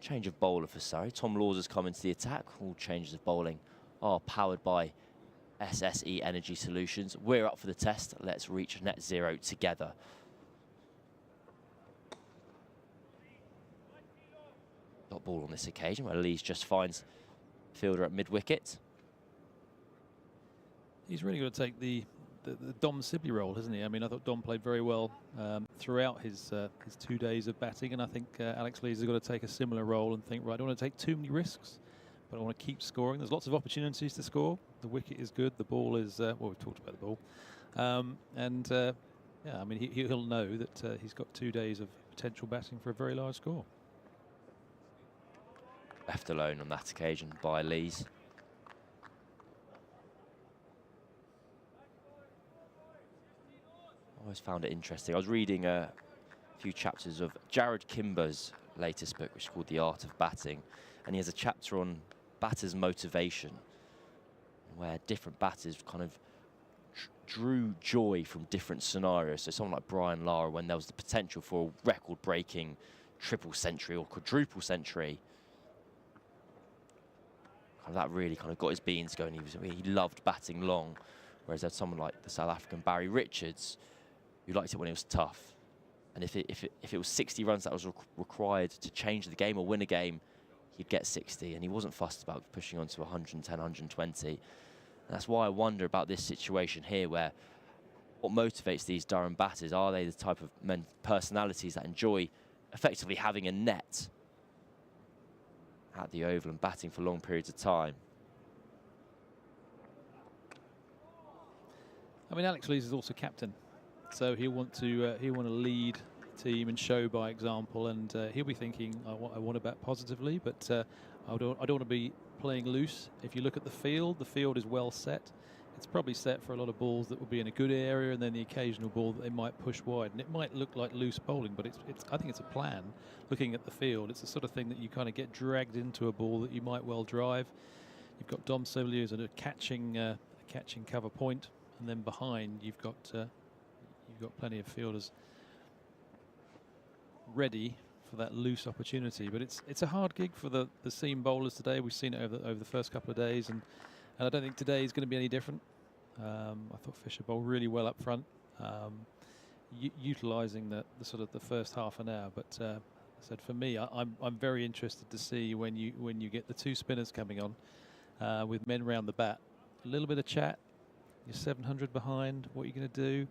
change of bowler for Surrey. Tom Laws has come into the attack. All changes of bowling are powered by SSE Energy Solutions. We're up for the test. Let's reach net zero together. Dot ball on this occasion, where Lees just finds fielder at mid-wicket. He's really got to take the Dom Sibley role, hasn't he? I mean, I thought Dom played very well throughout his 2 days of batting, and I think Alex Lees has got to take a similar role and think, right, I don't want to take too many risks, but I want to keep scoring. There's lots of opportunities to score. The wicket is good. The ball is, well, we've talked about the ball. Yeah, I mean, he'll know that he's got 2 days of potential batting for a very large score. Left alone on that occasion by Lees. I always found it interesting. I was reading a few chapters of Jared Kimber's latest book, which is called The Art of Batting, and he has a chapter on batters' motivation, where different batters kind of drew joy from different scenarios. So someone like Brian Lara, when there was the potential for a record-breaking triple century or quadruple century, that really kind of got his beans going. He loved batting long, whereas there's someone like the South African Barry Richards, who liked it when it was tough. And if it was 60 runs that was required to change the game or win a game, he'd get 60, and he wasn't fussed about pushing on to 110, 120. And that's why I wonder about this situation here, where what motivates these Durham batters? Are they the type of personalities that enjoy effectively having a net at the Oval and batting for long periods of time? I mean, Alex Lees is also captain, so he'll want to lead the team and show by example, and he'll be thinking, I want to bat positively, but I don't want to be playing loose. If you look at the field is well set. It's probably set for a lot of balls that will be in a good area, and then the occasional ball that they might push wide. And it might look like loose bowling, but I think it's a plan. Looking at the field, it's the sort of thing that you kind of get dragged into a ball that you might well drive. You've got Dom Sibley as a catching cover point, and then behind you've got plenty of fielders ready for that loose opportunity. But it's a hard gig for the seam bowlers today. We've seen it over the first couple of days, and I don't think today is going to be any different. I thought Fisher bowled really well up front, utilising the first half an hour. But I said, for me, I'm very interested to see when you get the two spinners coming on with men round the bat. A little bit of chat. You're 700 behind. What are you going to do?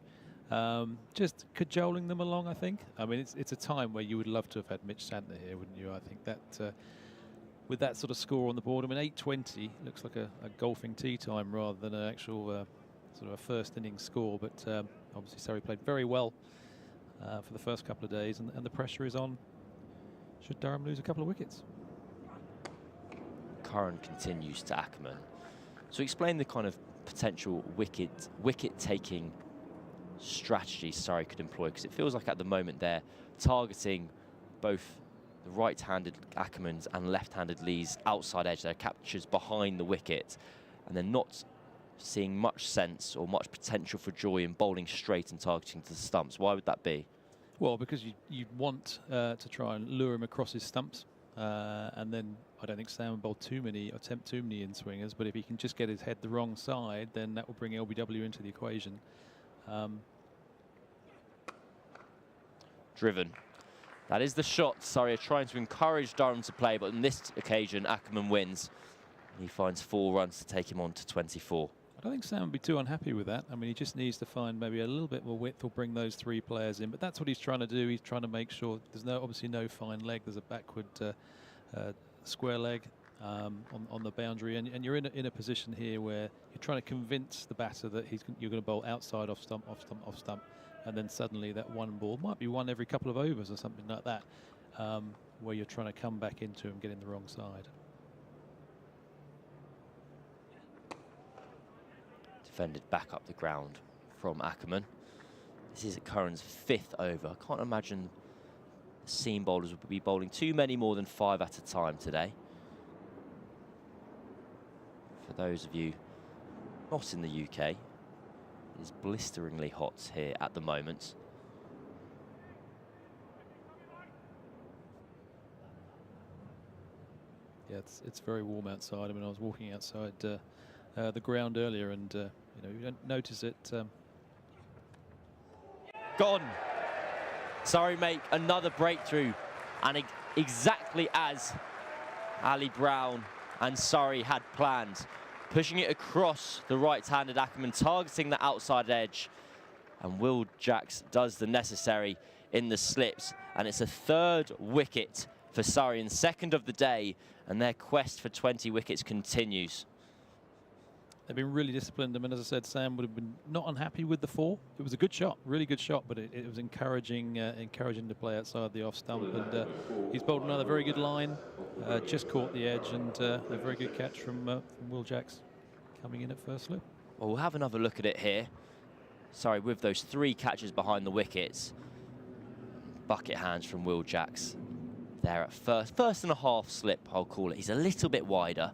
Just cajoling them along, I think. I mean, it's a time where you would love to have had Mitch Santner here, wouldn't you? I think that with that sort of score on the board, I mean, 820 looks like a golfing tea time rather than an actual sort of a first innings score. But obviously Surrey played very well for the first couple of days, and the pressure is on should Durham lose a couple of wickets. Curran continues to Ackerman. So explain the kind of potential wicket-taking strategy Surrey could employ, because it feels like at the moment they're targeting both the right-handed Ackermans and left-handed Lees outside edge. Their captures behind the wicket, and they're not seeing much sense or much potential for joy in bowling straight and targeting to the stumps. Why would that be? Well, because you'd want to try and lure him across his stumps, and then I don't think Sam will bowl attempt too many in-swingers, but if he can just get his head the wrong side, then that will bring LBW into the equation. Driven. That is the shot. Surrey are trying to encourage Durham to play, but on this occasion, Ackerman wins. He finds 4 runs to take him on to 24. I don't think Sam would be too unhappy with that. I mean, he just needs to find maybe a little bit more width or bring those 3 players in. But that's what he's trying to do. He's trying to make sure there's obviously no fine leg. There's a backward square leg on the boundary, and you're in a position here where you're trying to convince the batter that you're going to bowl outside, off stump, off stump, off stump, and then suddenly that one ball might be one every couple of overs or something like that, where you're trying to come back into him, get in the wrong side. Defended back up the ground from Ackerman. This is Curran's 5th over. I can't imagine the seam bowlers would be bowling too many more than 5 at a time today. For those of you not in the UK, it is blisteringly hot here at the moment. Yeah, it's very warm outside. I mean, I was walking outside the ground earlier, and you don't notice it. Gone. Surrey make another breakthrough, and exactly as Ali Brown and Surrey had planned. pushing it across the right-handed Ackerman, targeting the outside edge. And Will Jacks does the necessary in the slips. And it's a 3rd wicket for Surrey and 2nd of the day. And their quest for 20 wickets continues. They've been really disciplined. I mean, as I said, Sam would have been not unhappy with the 4. It was a good shot, really good shot, but it was encouraging to play outside the off stump. And he's bowled another very good line, just caught the edge, and a very good catch from Will Jacks coming in at first slip. Well, we'll have another look at it here. Sorry, with those 3 catches behind the wickets. Bucket hands from Will Jacks. There at first and a half slip, I'll call it. He's a little bit wider.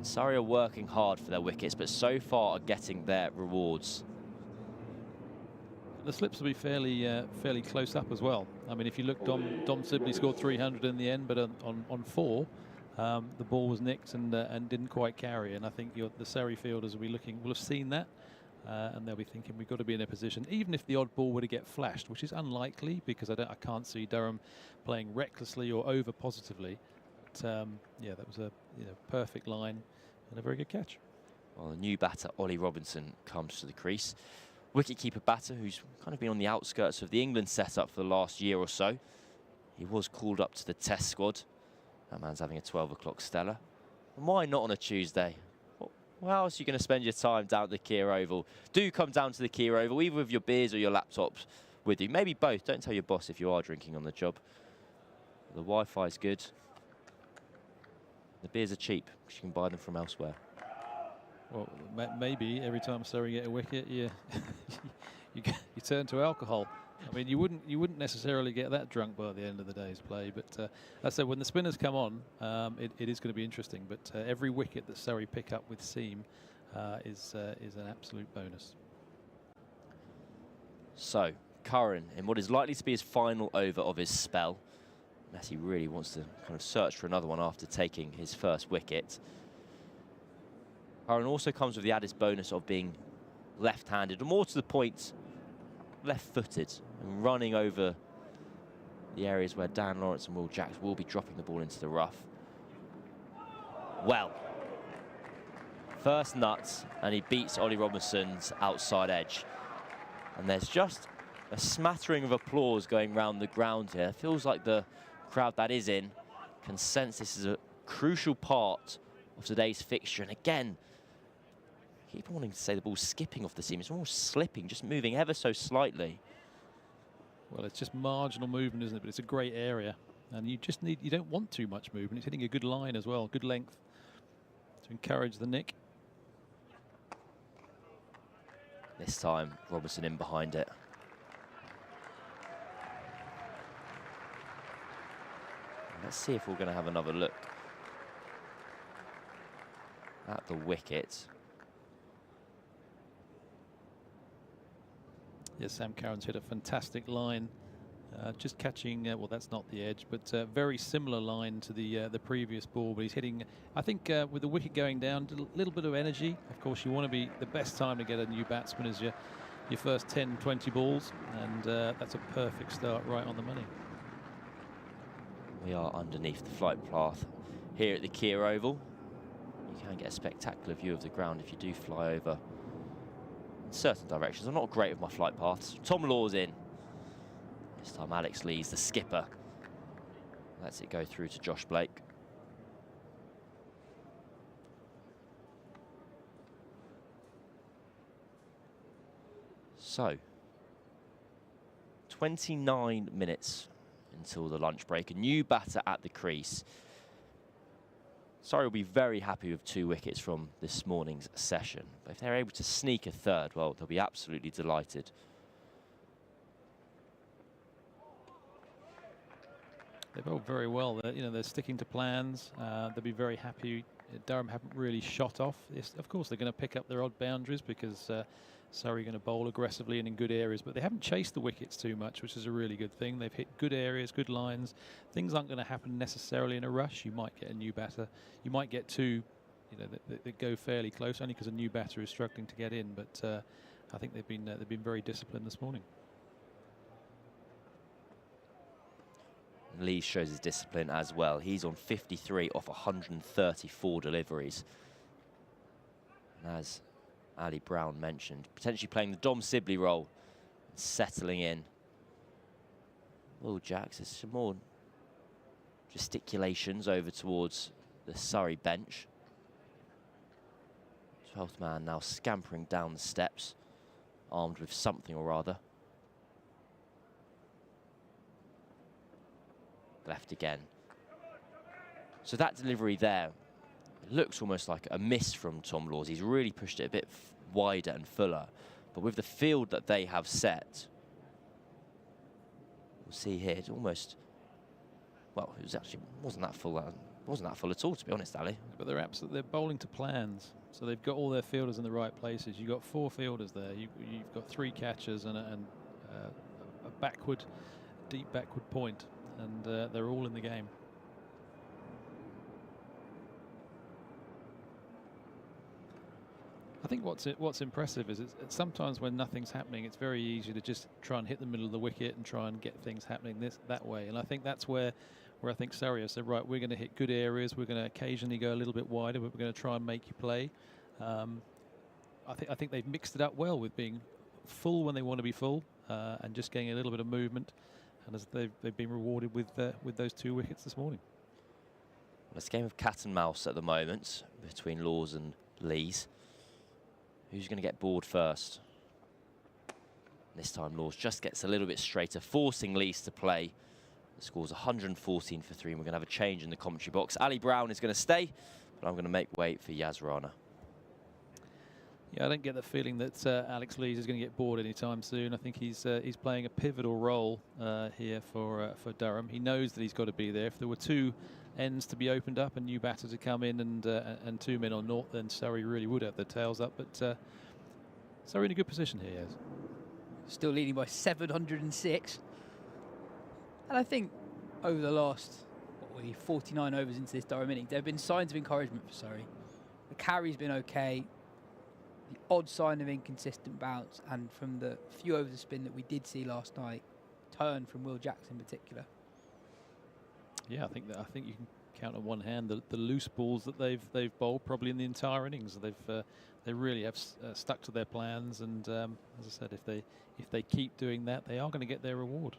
Surrey are working hard for their wickets, but so far are getting their rewards. The slips will be fairly close up as well. I mean, if you look, Dom Sibley scored 300 in the end, but on 4, the ball was nicked and didn't quite carry. And I think the Surrey fielders will have seen that, and they'll be thinking we've got to be in a position, even if the odd ball were to get flashed, which is unlikely because I can't see Durham playing recklessly or over positively. Yeah, that was a perfect line and a very good catch. Well, the new batter, Ollie Robinson, comes to the crease. Wicketkeeper batter who's kind of been on the outskirts of the England setup for the last year or so. He was called up to the test squad. That man's having a 12 o'clock stellar. And why not on a Tuesday? Well, how else are you going to spend your time down at the Kia Oval? Do come down to the Kia Oval, either with your beers or your laptops with you. Maybe both. Don't tell your boss if you are drinking on the job. The Wi-Fi's good. The beers are cheap because you can buy them from elsewhere. Well, maybe every time Surrey get a wicket, you turn to alcohol. I mean, you wouldn't necessarily get that drunk by the end of the day's play. But as I said, when the spinners come on, it is going to be interesting. But every wicket that Surrey pick up with seam is an absolute bonus. So Curran, in what is likely to be his final over of his spell, unless he really wants to kind of search for another one after taking his first wicket. Curran also comes with the added bonus of being left-handed, or more to the point, left-footed, and running over the areas where Dan Lawrence and Will Jacks will be dropping the ball into the rough. Well, first nuts, and he beats Ollie Robinson's outside edge. And there's just a smattering of applause going round the ground here. It feels like the crowd that is in can sense this is a crucial part of today's fixture. And again, I keep wanting to say the ball's skipping off the seam. It's almost slipping, just moving ever so slightly. Well, it's just marginal movement, isn't it? But it's a great area. And you don't want too much movement. It's hitting a good line as well, good length to encourage the nick. This time, Robinson in behind it. Let's see if we're going to have another look at the wicket. Yes, Sam Curran's hit a fantastic line, just catching, well, that's not the edge, but very similar line to the previous ball, but he's hitting, I think, with the wicket going down, a little bit of energy. Of course, you want to be, the best time to get a new batsman is your first 10, 20 balls, and that's a perfect start right on the money. We are underneath the flight path here at the Kia Oval. You can get a spectacular view of the ground if you do fly over in certain directions. I'm not great with my flight paths. Tom Law's in. This time Alex Lees, the skipper, lets it go through to Josh Blake. So, 29 minutes until the lunch break. A new batter at the crease. Surrey will be very happy with 2 wickets from this morning's session. But if they're able to sneak a third, well, they'll be absolutely delighted. They bowled very well. They're sticking to plans. They'll be very happy. Durham haven't really shot off. Of course, they're going to pick up their odd boundaries because Surrey are going to bowl aggressively and in good areas, but they haven't chased the wickets too much, which is a really good thing. They've hit good areas, good lines. Things aren't going to happen necessarily in a rush. You might get a new batter. You might get 2, that go fairly close, only because a new batter is struggling to get in. But I think they've been very disciplined this morning. Lee shows his discipline as well. He's on 53 off 134 deliveries. And as Ali Brown mentioned, potentially playing the Dom Sibley role, settling in. Will Jacks, there's some more gesticulations over towards the Surrey bench. 12th man now scampering down the steps, armed with something or other. Left again. So that delivery there, it looks almost like a miss from Tom Laws. He's really pushed it a bit wider and fuller. But with the field that they have set, we'll see here, it's almost, well, it was actually wasn't that full at all, to be honest, Ali. But they're bowling to plans, so they've got all their fielders in the right places. You've got 4 fielders there. You've got 3 catchers and a deep backward point, and they're all in the game. I think what's impressive is it's sometimes when nothing's happening, it's very easy to just try and hit the middle of the wicket and try and get things happening that way. And I think that's where I think Surrey have said, right, we're going to hit good areas, we're going to occasionally go a little bit wider, but we're going to try and make you play. I think they've mixed it up well with being full when they want to be full, and just getting a little bit of movement. And as they've been rewarded with those 2 wickets this morning. It's a game of cat and mouse at the moment between Laws and Lees. Who's going to get bored first? This time Laws just gets a little bit straighter, forcing Lees to play. The score's 114 for 3, and we're going to have a change in the commentary box. Ali Brown is going to stay, but I'm going to make way for Yas Rana. Yeah, I don't get the feeling that Alex Lees is going to get bored anytime soon. I think he's playing a pivotal role here for Durham. He knows that he's got to be there. If there were 2 ends to be opened up, a new batter to come in, and 2 men on naught, then Surrey really would have their tails up. But Surrey in a good position here, yes. Still leading by 706. And I think over the last 49 overs into this Durham inning, there have been signs of encouragement for Surrey. The carry's been okay. The odd sign of inconsistent bounce, and from the few overs of spin that we did see last night, turn from Will Jacks in particular. Yeah, I think you can count on one hand the loose balls that they've bowled probably in the entire innings. They really have stuck to their plans, and as I said, if they keep doing that, they are going to get their reward.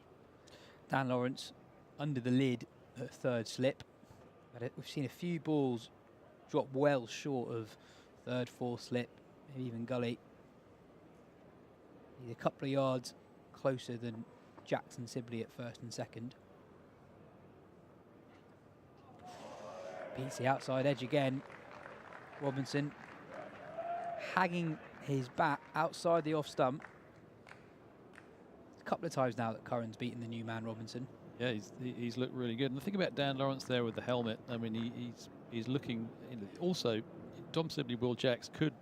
Dan Lawrence under the lid at 3rd slip. But we've seen a few balls drop well short of 3rd, 4th slip, maybe even gully. He's a couple of yards closer than Jackson Sibley at 1st and 2nd. Beats the outside edge again. Robinson hanging his bat outside the off stump. A couple of times now that Curran's beaten the new man Robinson. Yeah, he's looked really good. And the thing about Dan Lawrence there with the helmet, I mean, he's looking. Also, Dom Sibley, Will Jacks could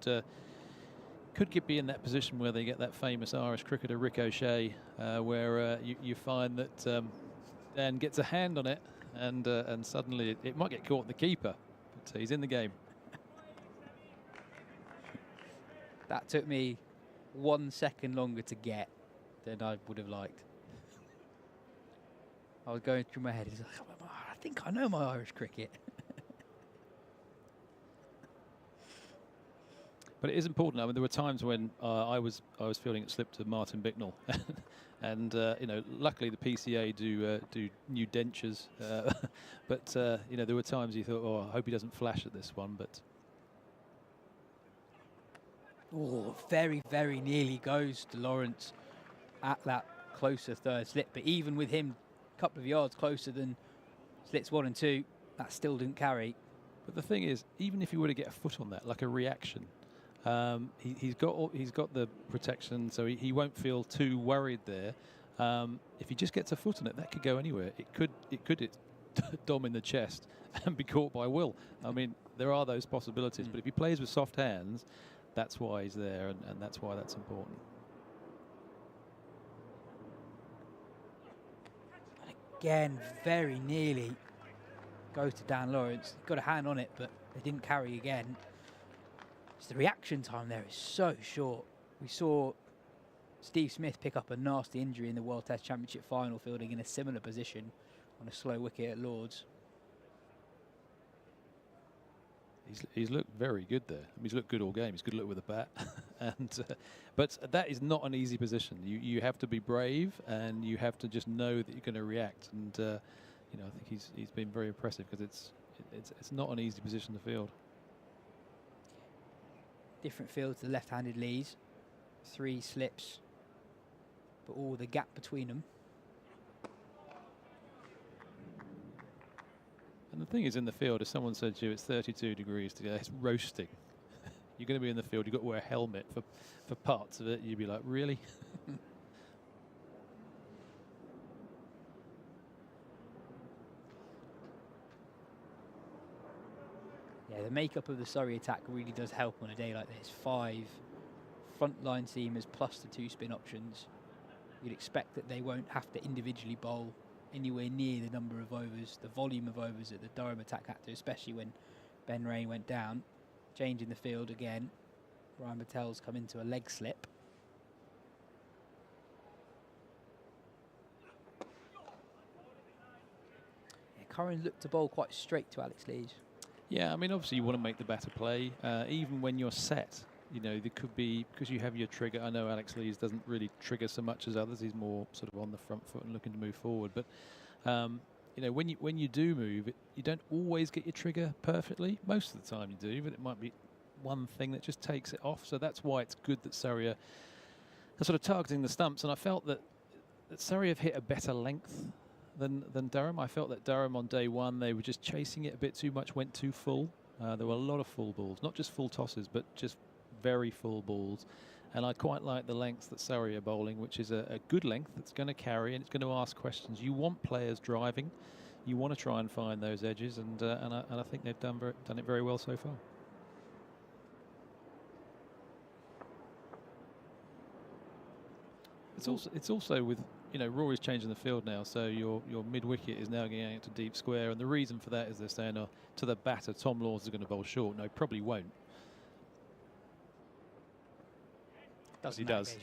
be in that position where they get that famous Irish cricketer ricochet, where you find that Dan gets a hand on it, and suddenly it might get caught in the keeper, but he's in the game. That took me 1 second longer to get than I would have liked. I was going through my head. I think I know my Irish cricket. But it is important. I mean, there were times when I was feeling it slipped to Martin Bicknell, and luckily the PCA do new dentures. But there were times you thought, oh, I hope he doesn't flash at this one. But oh, very, very nearly goes to Lawrence at that closer 3rd slip. But even with him a couple of yards closer than slits 1 and 2, that still didn't carry. But the thing is, even if you were to get a foot on that, like a reaction, he's got the protection, so he won't feel too worried there. If he just gets a foot on it, that could go anywhere. It could hit Dom in the chest and be caught by Will. I mean, there are those possibilities. But if he plays with soft hands, that's why he's there, and that's why that's important. Again, very nearly goes to Dan Lawrence. Got a hand on it, but they didn't carry again. So the reaction time there is so short. We saw Steve Smith pick up a nasty injury in the World Test Championship final, fielding in a similar position on a slow wicket at Lords. He's looked very good there. I mean, he's looked good all game. He's good to look with a bat, but that is not an easy position. You have to be brave, and you have to just know that you're going to react. And you know, I think he's been very impressive because it's not an easy position to field. Different field to the left-handed leads. 3 slips, but all the gap between them. And the thing is, in the field, if someone said to you it's 32 degrees today, it's roasting. You're going to be in the field, you've got to wear a helmet for parts of it. You'd be like, really? Yeah, the makeup of the Surrey attack really does help on a day like this. 5 frontline seamers plus the 2 spin options. You'd expect that they won't have to individually bowl anywhere near the number of overs, the volume of overs that the Durham attack had to, especially when Ben Rain went down. Change in the field again. Ryan Patel's come into a leg slip. Yeah, Curran looked to bowl quite straight to Alex Lees. Yeah, I mean, obviously you want to make the batter play, even when you're set. You know, there could be, because you have your trigger. I know Alex Lees doesn't really trigger so much as others. He's more sort of on the front foot and looking to move forward. But you know, when you do move, you don't always get your trigger perfectly. Most of the time you do, but it might be one thing that just takes it off. So that's why it's good that Surrey are sort of targeting the stumps. And I felt that Surrey have hit a better length than Durham. I felt that Durham on day one, they were just chasing it a bit too much, went too full. There were a lot of full balls, not just full tosses, but just very full balls. And I quite like the lengths that Surrey are bowling, which is a good length that's going to carry and it's going to ask questions. You want players driving. You want to try and find those edges, and I think they've done it very well so far. It's also with, you know, Rory's changing the field now, so your mid wicket is now getting out to deep square, and the reason for that is they're saying to the batter, Tom Laws is going to bowl short. No, probably won't. He does.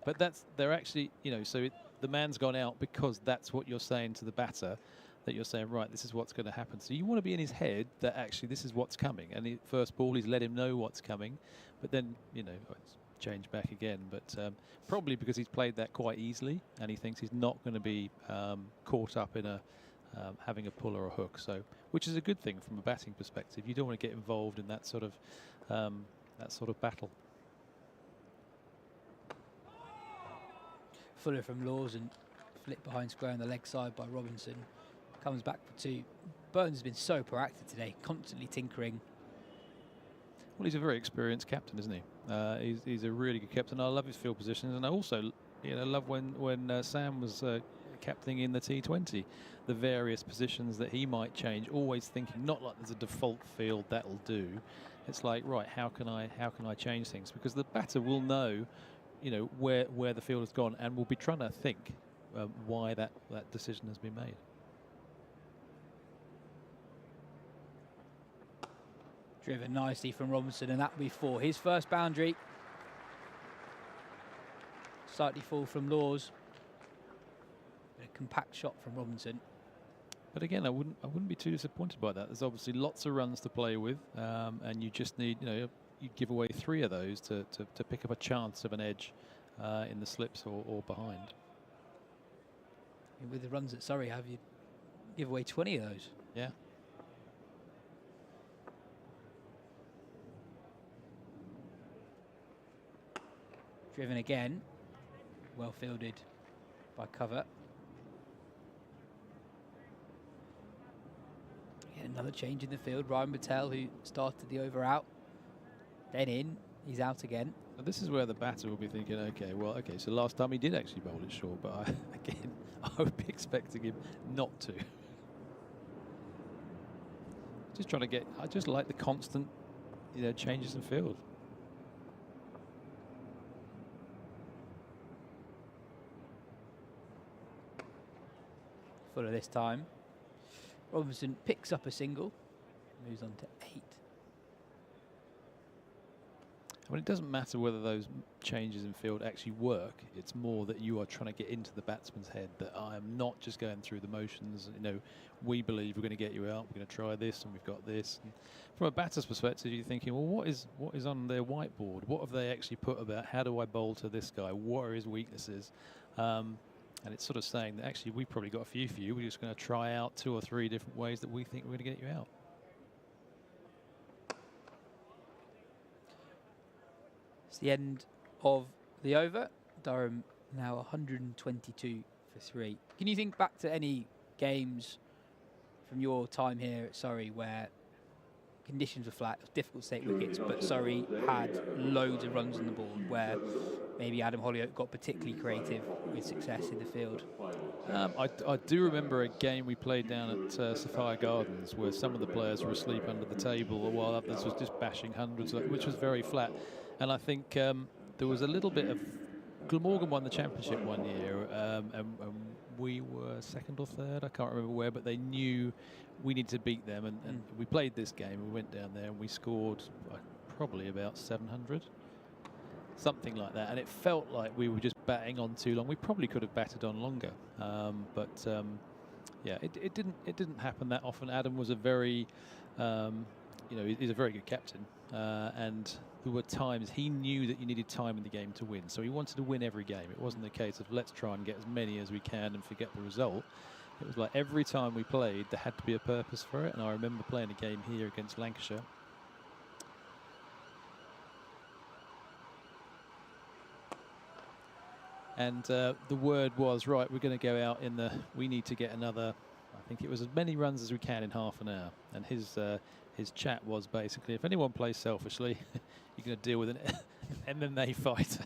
But they're actually, you know, so the man's gone out because that's what you're saying to the batter, that you're saying, right, this is what's going to happen. So you want to be in his head that actually this is what's coming. And first ball, he's let him know what's coming. But then, you know, it's changed back again. But probably because he's played that quite easily and he thinks he's not going to be caught up in having a pull or a hook. So, which is a good thing from a batting perspective. You don't want to get involved in that sort of battle. Fuller from Laws and flipped behind square on the leg side by Robinson. Comes back for 2. Burns has been so proactive today, constantly tinkering. Well, he's a very experienced captain, isn't he? He's a really good captain. I love his field positions, and I also, you know, love when Sam was captaining in the T20, the various positions that he might change. Always thinking not like there's a default field that'll do. It's like, right, how can I change things? Because the batter will know, you know, where the field has gone, and will be trying to think why that decision has been made. Driven nicely from Robinson, and that will be 4. His first boundary. Slightly full from Laws. A compact shot from Robinson. But again, I wouldn't be too disappointed by that. There's obviously lots of runs to play with, and you just need, you know, you give away 3 of those to pick up a chance of an edge in the slips or behind. With the runs that Surrey have, you give away 20 of those. Yeah. Driven again. Well fielded by cover. Yeah, another change in the field. Ryan Patel, who started the over out. Then in, he's out again. Now this is where the batter will be thinking, okay, so last time he did actually bowl it short, but I would be expecting him not to. Just trying to get, I just like the constant, you know, changes in field. Fuller this time. Robinson picks up a single, moves on to 8. I mean, it doesn't matter whether those changes in field actually work. It's more that you are trying to get into the batsman's head that I am not just going through the motions. You know, we believe we're going to get you out. We're going to try this, and we've got this. And from a batter's perspective, you're thinking, well, what is on their whiteboard? What have they actually put about how do I bowl to this guy? What are his weaknesses? And it's sort of saying that actually we've probably got a few for you. We're just going to try out 2 or 3 different ways that we think we're going to get you out. It's the end of the over. Durham now 122 for 3. Can you think back to any games from your time here at Surrey where conditions were flat, it was difficult to take wickets, but Surrey had loads of runs on the board, where maybe Adam Hollyoak got particularly creative with success in the field? I do remember a game we played down at Sophia Gardens where some of the players were asleep under the table while others was just bashing hundreds, which was very flat. And I think there was a little bit of... Glamorgan won the championship one year, and we were 2nd or 3rd, I can't remember where, but they knew we needed to beat them, and we played this game. We went down there and we scored probably about 700, something like that, and it felt like we were just batting on too long. We probably could have batted on longer, but yeah, it didn't happen that often. Adam was a very, he's a very good captain, and there were times he knew that you needed time in the game to win, so he wanted to win every game. It wasn't a case of let's try and get as many as we can and forget the result. It was like every time we played there had to be a purpose for it, and I remember playing a game here against Lancashire. And the word was, right, we're going to go out in the, we need to get another, I think it was as many runs as we can in half an hour. And his chat was basically, if anyone plays selfishly, you're going to deal with an MMA fighter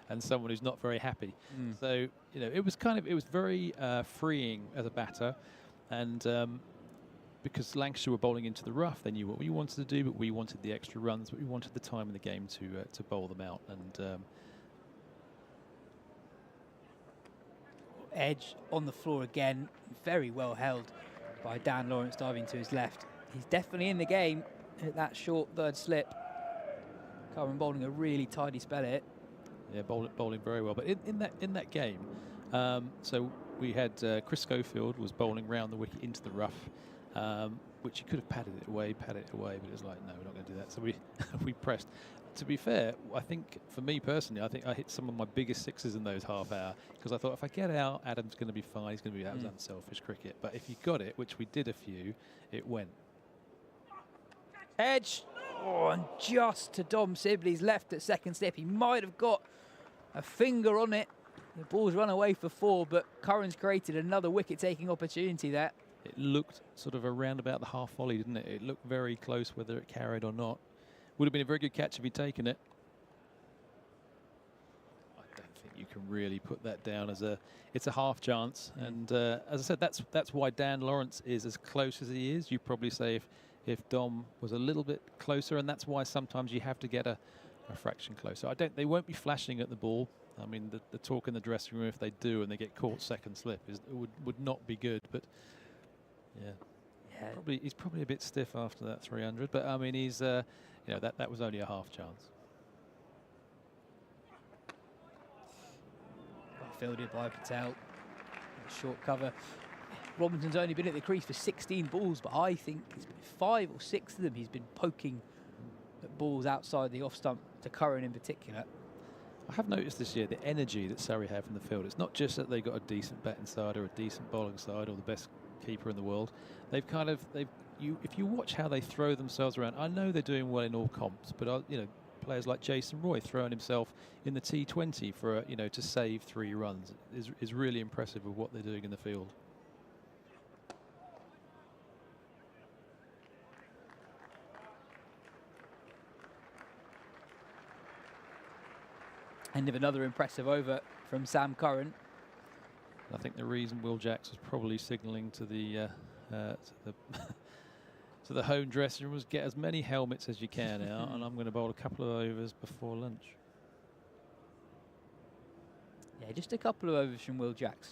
and someone who's not very happy. So, it was very freeing as a batter. And because Lancashire were bowling into the rough, they knew what we wanted to do, but we wanted the extra runs, but we wanted the time in the game to bowl them out. And Edge on the floor again, very well held by Dan Lawrence diving to his left. He's definitely in the game at that short 3rd slip. Curran bowling a really tidy spell here. Yeah, bowling very well. But in that game, so we had Chris Schofield was bowling round the wicket into the rough, which he could have padded it away, but it was like, no, we're not going to do that. So we pressed. To be fair, I think for me personally, I think I hit some of my biggest sixes in those half hour, because I thought if I get out, Adam's going to be fine. He's going to be, that was unselfish cricket. But if you got it, which we did a few, it went. Edge, and just to Dom Sibley's left at 2nd slip. He might have got a finger on it. The ball's run away for 4, but Curran's created another wicket-taking opportunity there. It looked sort of around about the half volley, didn't it? It looked very close whether it carried or not. Would have been a very good catch if he'd taken it. I don't think you can really put that down as it's a half chance. And as I said, that's why Dan Lawrence is as close as he is. You probably say if Dom was a little bit closer, and that's why sometimes you have to get a fraction closer. They won't be flashing at the ball. I mean, the talk in the dressing room, if they do and they get caught 2nd slip, would not be good. But yeah, he's probably a bit stiff after that 300. But I mean, he's that was only a half chance. Well fielded by Patel. Short cover. Robinson's only been at the crease for 16 balls, but I think it's been 5 or 6 of them he's been poking at balls outside the off stump, to Curran in particular. I have noticed this year the energy that Surrey have in the field. It's not just that they've got a decent batting side or a decent bowling side or the best keeper in the world. If you watch how they throw themselves around, I know they're doing well in all comps, but players like Jason Roy throwing himself in the T20 for to save 3 runs is really impressive with what they're doing in the field. End of another impressive over from Sam Curran. I think the reason Will Jacks was probably signalling to the to the home dressing room was get as many helmets as you can out, and I'm going to bowl a couple of overs before lunch. Yeah, just a couple of overs from Will Jacks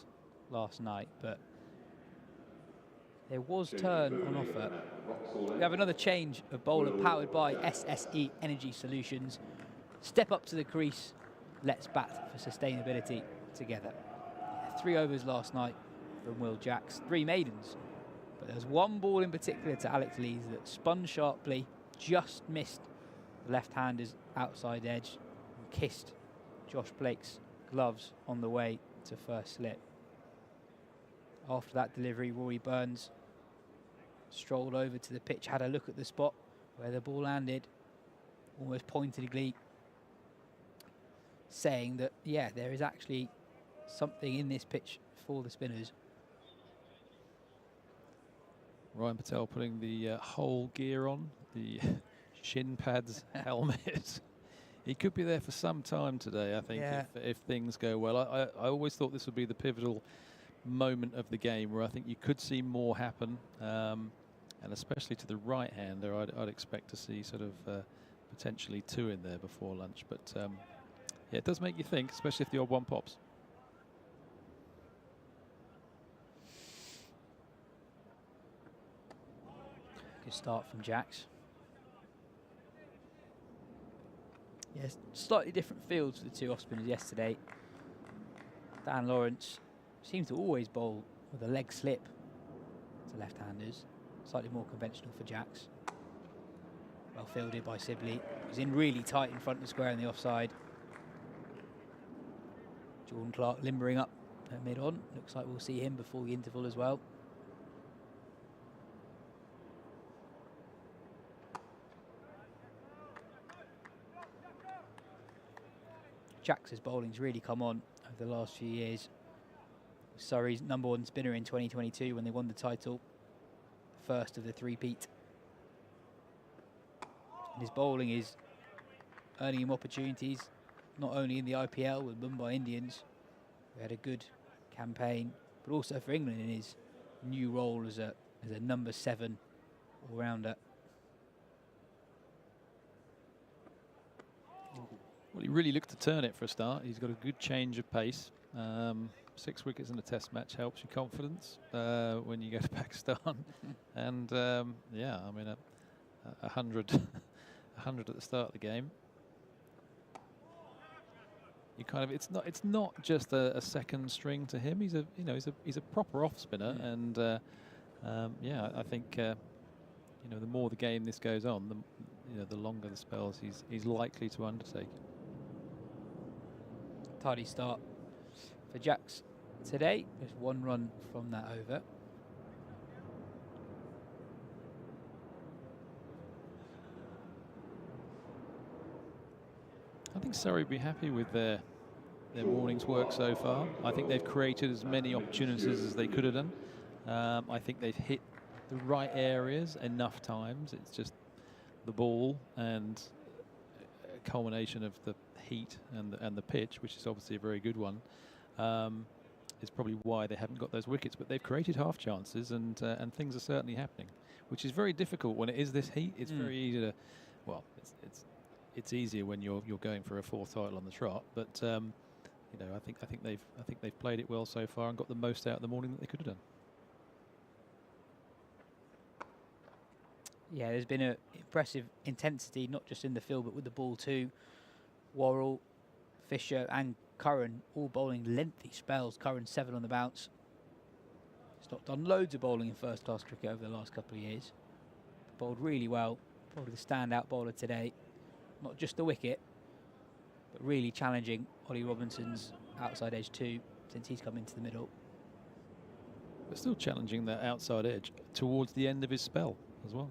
last night, but there was turn on offer. We have another change of bowler powered by SSE Energy Solutions. step up to the crease, let's bat for sustainability together. 3 overs last night from Will Jacks, 3 maidens. But there's one ball in particular to Alex Lees that spun sharply, just missed the left-hander's outside edge and kissed Josh Blake's gloves on the way to first slip. After that delivery, Rory Burns strolled over to the pitch, had a look at the spot where the ball landed, almost pointedly saying that, yeah, there is actually something in this pitch for the spinners. Ryan Patel putting the whole gear on, the shin pads, helmet. He could be there for some time today, I think, if things go well. I always thought this would be the pivotal moment of the game where I think you could see more happen, and especially to the right-hander, I'd expect to see sort of potentially 2 in there before lunch. But yeah, it does make you think, especially if the odd one pops. Good start from Jacks. Yes, slightly different fields for the 2 off-spinners yesterday. Dan Lawrence seems to always bowl with a leg slip to left-handers. Slightly more conventional for Jacks. Well fielded by Sibley. He's in really tight in front of the square on the offside. Jordan Clark limbering up at mid-on. Looks like we'll see him before the interval as well. Jacks' bowling's really come on over the last few years. Surrey's #1 spinner in 2022 when they won the title. First of the three-peat. And his bowling is earning him opportunities, not only in the IPL with Mumbai Indians, who had a good campaign, but also for England in his new role as a #7 all-rounder. Well, he really looked to turn it for a start. He's got a good change of pace. 6 wickets in a test match helps your confidence when you go to Pakistan. And yeah, I mean, 100 at the start of the game. You kind of, it's not just a second string to him. He's a proper off spinner, and yeah, I think the more the game this goes on, the longer the spells he's likely to undertake. Tidy start for Jacks today. Just 1 run from that over. I think Surrey will be happy with their morning's work so far. I think they've created as many opportunities as they could have done. I think they've hit the right areas enough times. It's just the ball and a culmination of the heat and the pitch, which is obviously a very good one, is probably why they haven't got those wickets. But they've created half chances, and things are certainly happening, which is very difficult when it is this heat. It's very easy to, well, it's easier when you're going for a 4th title on the trot. But I think they've played it well so far and got the most out of the morning that they could have done. Yeah, there's been an impressive intensity, not just in the field, but with the ball too. Worrell, Fisher and Curran all bowling lengthy spells. Curran 7 on the bounce. He's not done loads of bowling in first-class cricket over the last couple of years. Bowled really well. Probably the standout bowler today. Not just the wicket, but really challenging Ollie Robinson's outside edge too, since he's come into the middle. But still challenging that outside edge towards the end of his spell as well.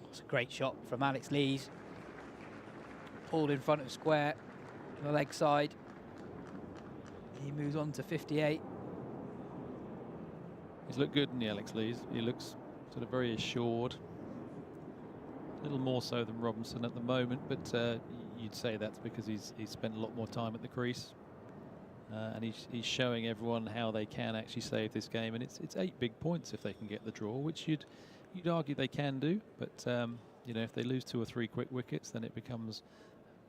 It's a great shot from Alex Lees. Pulled in front of square, on the leg side. He moves on to 58. He's looked good in the Alex Lees. He looks sort of very assured. A little more so than Robinson at the moment, but you'd say that's because he's spent a lot more time at the crease. And he's showing everyone how they can actually save this game. And it's 8 big points if they can get the draw, which you'd argue they can do. But if they lose 2 or 3 quick wickets, then it becomes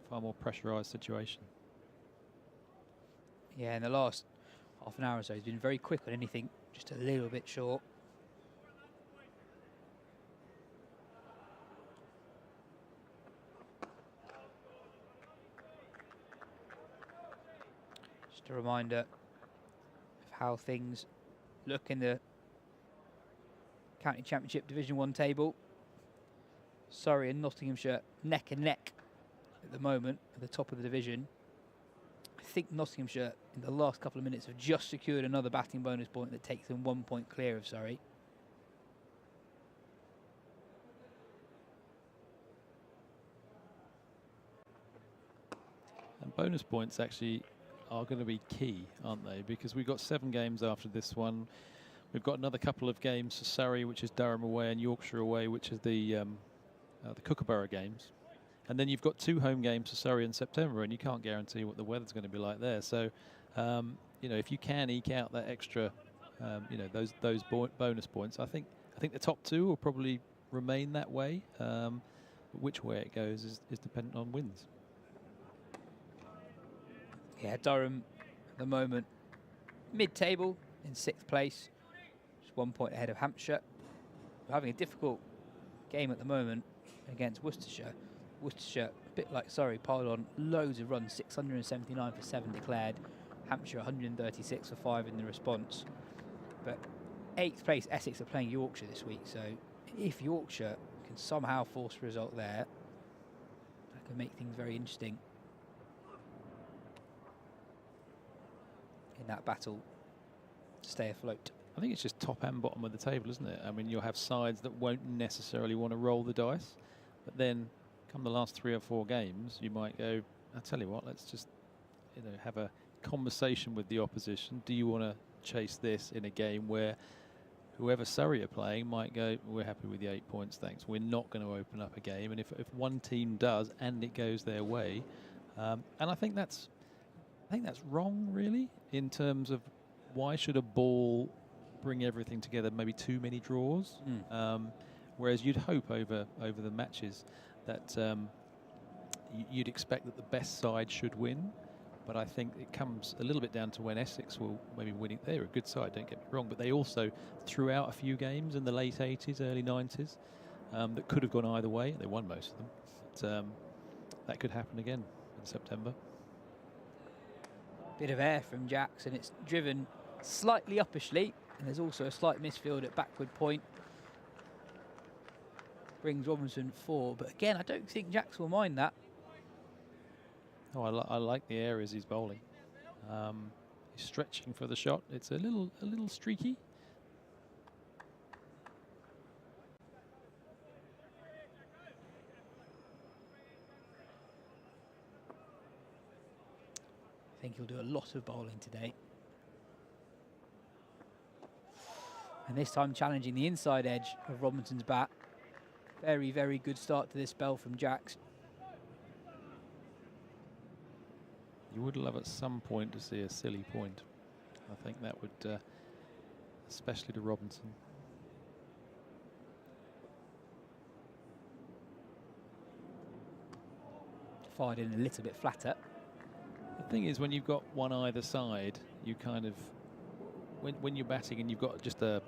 a far more pressurised situation. Yeah, in the last half an hour or so, he's been very quick on anything, just a little bit short. Just a reminder of how things look in the County Championship Division 1 table. Surrey and Nottinghamshire neck and neck at the moment at the top of the division. I think Nottinghamshire in the last couple of minutes have just secured another batting bonus point that takes them 1 point clear of Surrey. And bonus points actually are going to be key, aren't they? Because we've got 7 games after this one. We've got another couple of games for Surrey, which is Durham away, and Yorkshire away, which is the Kookaburra games. And then you've got 2 home games for Surrey in September, and you can't guarantee what the weather's going to be like there. So, you know, if you can eke out that extra, you know, those bonus points, I think the top 2 will probably remain that way. Which way it goes is dependent on wins. Yeah, Durham at the moment mid-table in 6th place, just 1 point ahead of Hampshire. We're having a difficult game at the moment against Worcestershire. Worcestershire, a bit like Surrey, piled on loads of runs, 679 for 7 declared. Hampshire 136 for 5 in the response. But 8th place Essex are playing Yorkshire this week, so if Yorkshire can somehow force a result there, that could make things very interesting in that battle to stay afloat. I think it's just top and bottom of the table, isn't it? I mean, you'll have sides that won't necessarily want to roll the dice, but then come the last 3 or 4 games, you might go, I'll tell you what, let's just, you know, have a conversation with the opposition. Do you want to chase this in a game where whoever Surrey are playing might go, we're happy with the 8 points, thanks. We're not going to open up a game. And if one team does and it goes their way, and I think that's wrong, really, in terms of why should a ball bring everything together, maybe too many draws. Whereas you'd hope over the matches that you'd expect that the best side should win. But I think it comes a little bit down to when Essex will maybe win it. They're a good side, don't get me wrong, but they also threw out a few games in the late 80s, early 90s that could have gone either way. They won most of them. But, that could happen again in September. Bit of air from Jackson. It's driven slightly uppishly, and there's also a slight misfield at backward point. Brings Robinson 4, but again, I don't think Jacks will mind that. Oh, I like the areas he's bowling. He's stretching for the shot. It's a little streaky. I think he'll do a lot of bowling today. And this time challenging the inside edge of Robinson's bat. Very, very good start to this spell from Jacks. You would love at some point to see a silly point. I think that would, especially to Robinson. Fired in a little bit flatter. The thing is, when you've got one either side, you kind of, when you're batting and you've got just a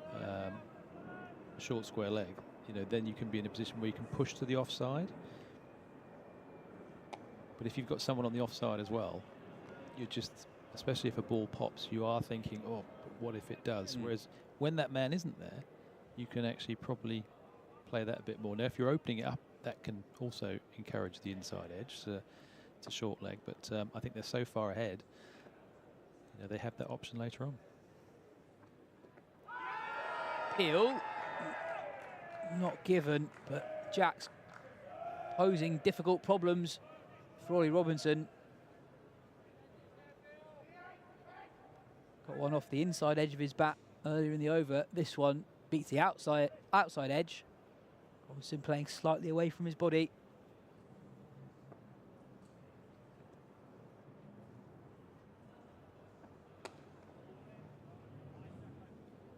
short square leg, you know, then you can be in a position where you can push to the offside. But if you've got someone on the offside as well, you're just, especially if a ball pops, you are thinking, oh, but what if it does? Whereas when that man isn't there, you can actually probably play that a bit more. Now, if you're opening it up, that can also encourage the inside edge. It's a short leg, but I think they're so far ahead, you know, they have that option later on. Peel, not given, but Jacks posing difficult problems for Ollie Robinson. Got one off the inside edge of his bat earlier in the over. This one beats the outside edge. Robinson playing slightly away from his body.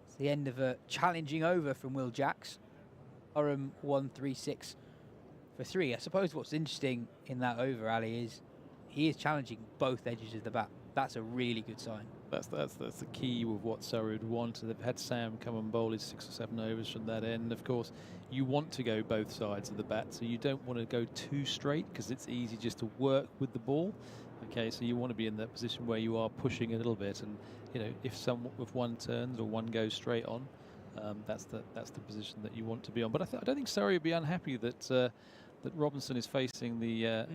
It's the end of a challenging over from Will Jacks. Durham 136 for 3. I suppose what's interesting in that over, Ali, is he is challenging both edges of the bat. That's a really good sign. That's the key with what Surrey would want. They've had Sam come and bowl his 6 or 7 overs from that end. Of course, you want to go both sides of the bat, so you don't want to go too straight because it's easy just to work with the ball. Okay, so you want to be in that position where you are pushing a little bit, and you know, if one turns or one goes straight on, that's the position that you want to be on. But I don't think Surrey would be unhappy that that Robinson is facing the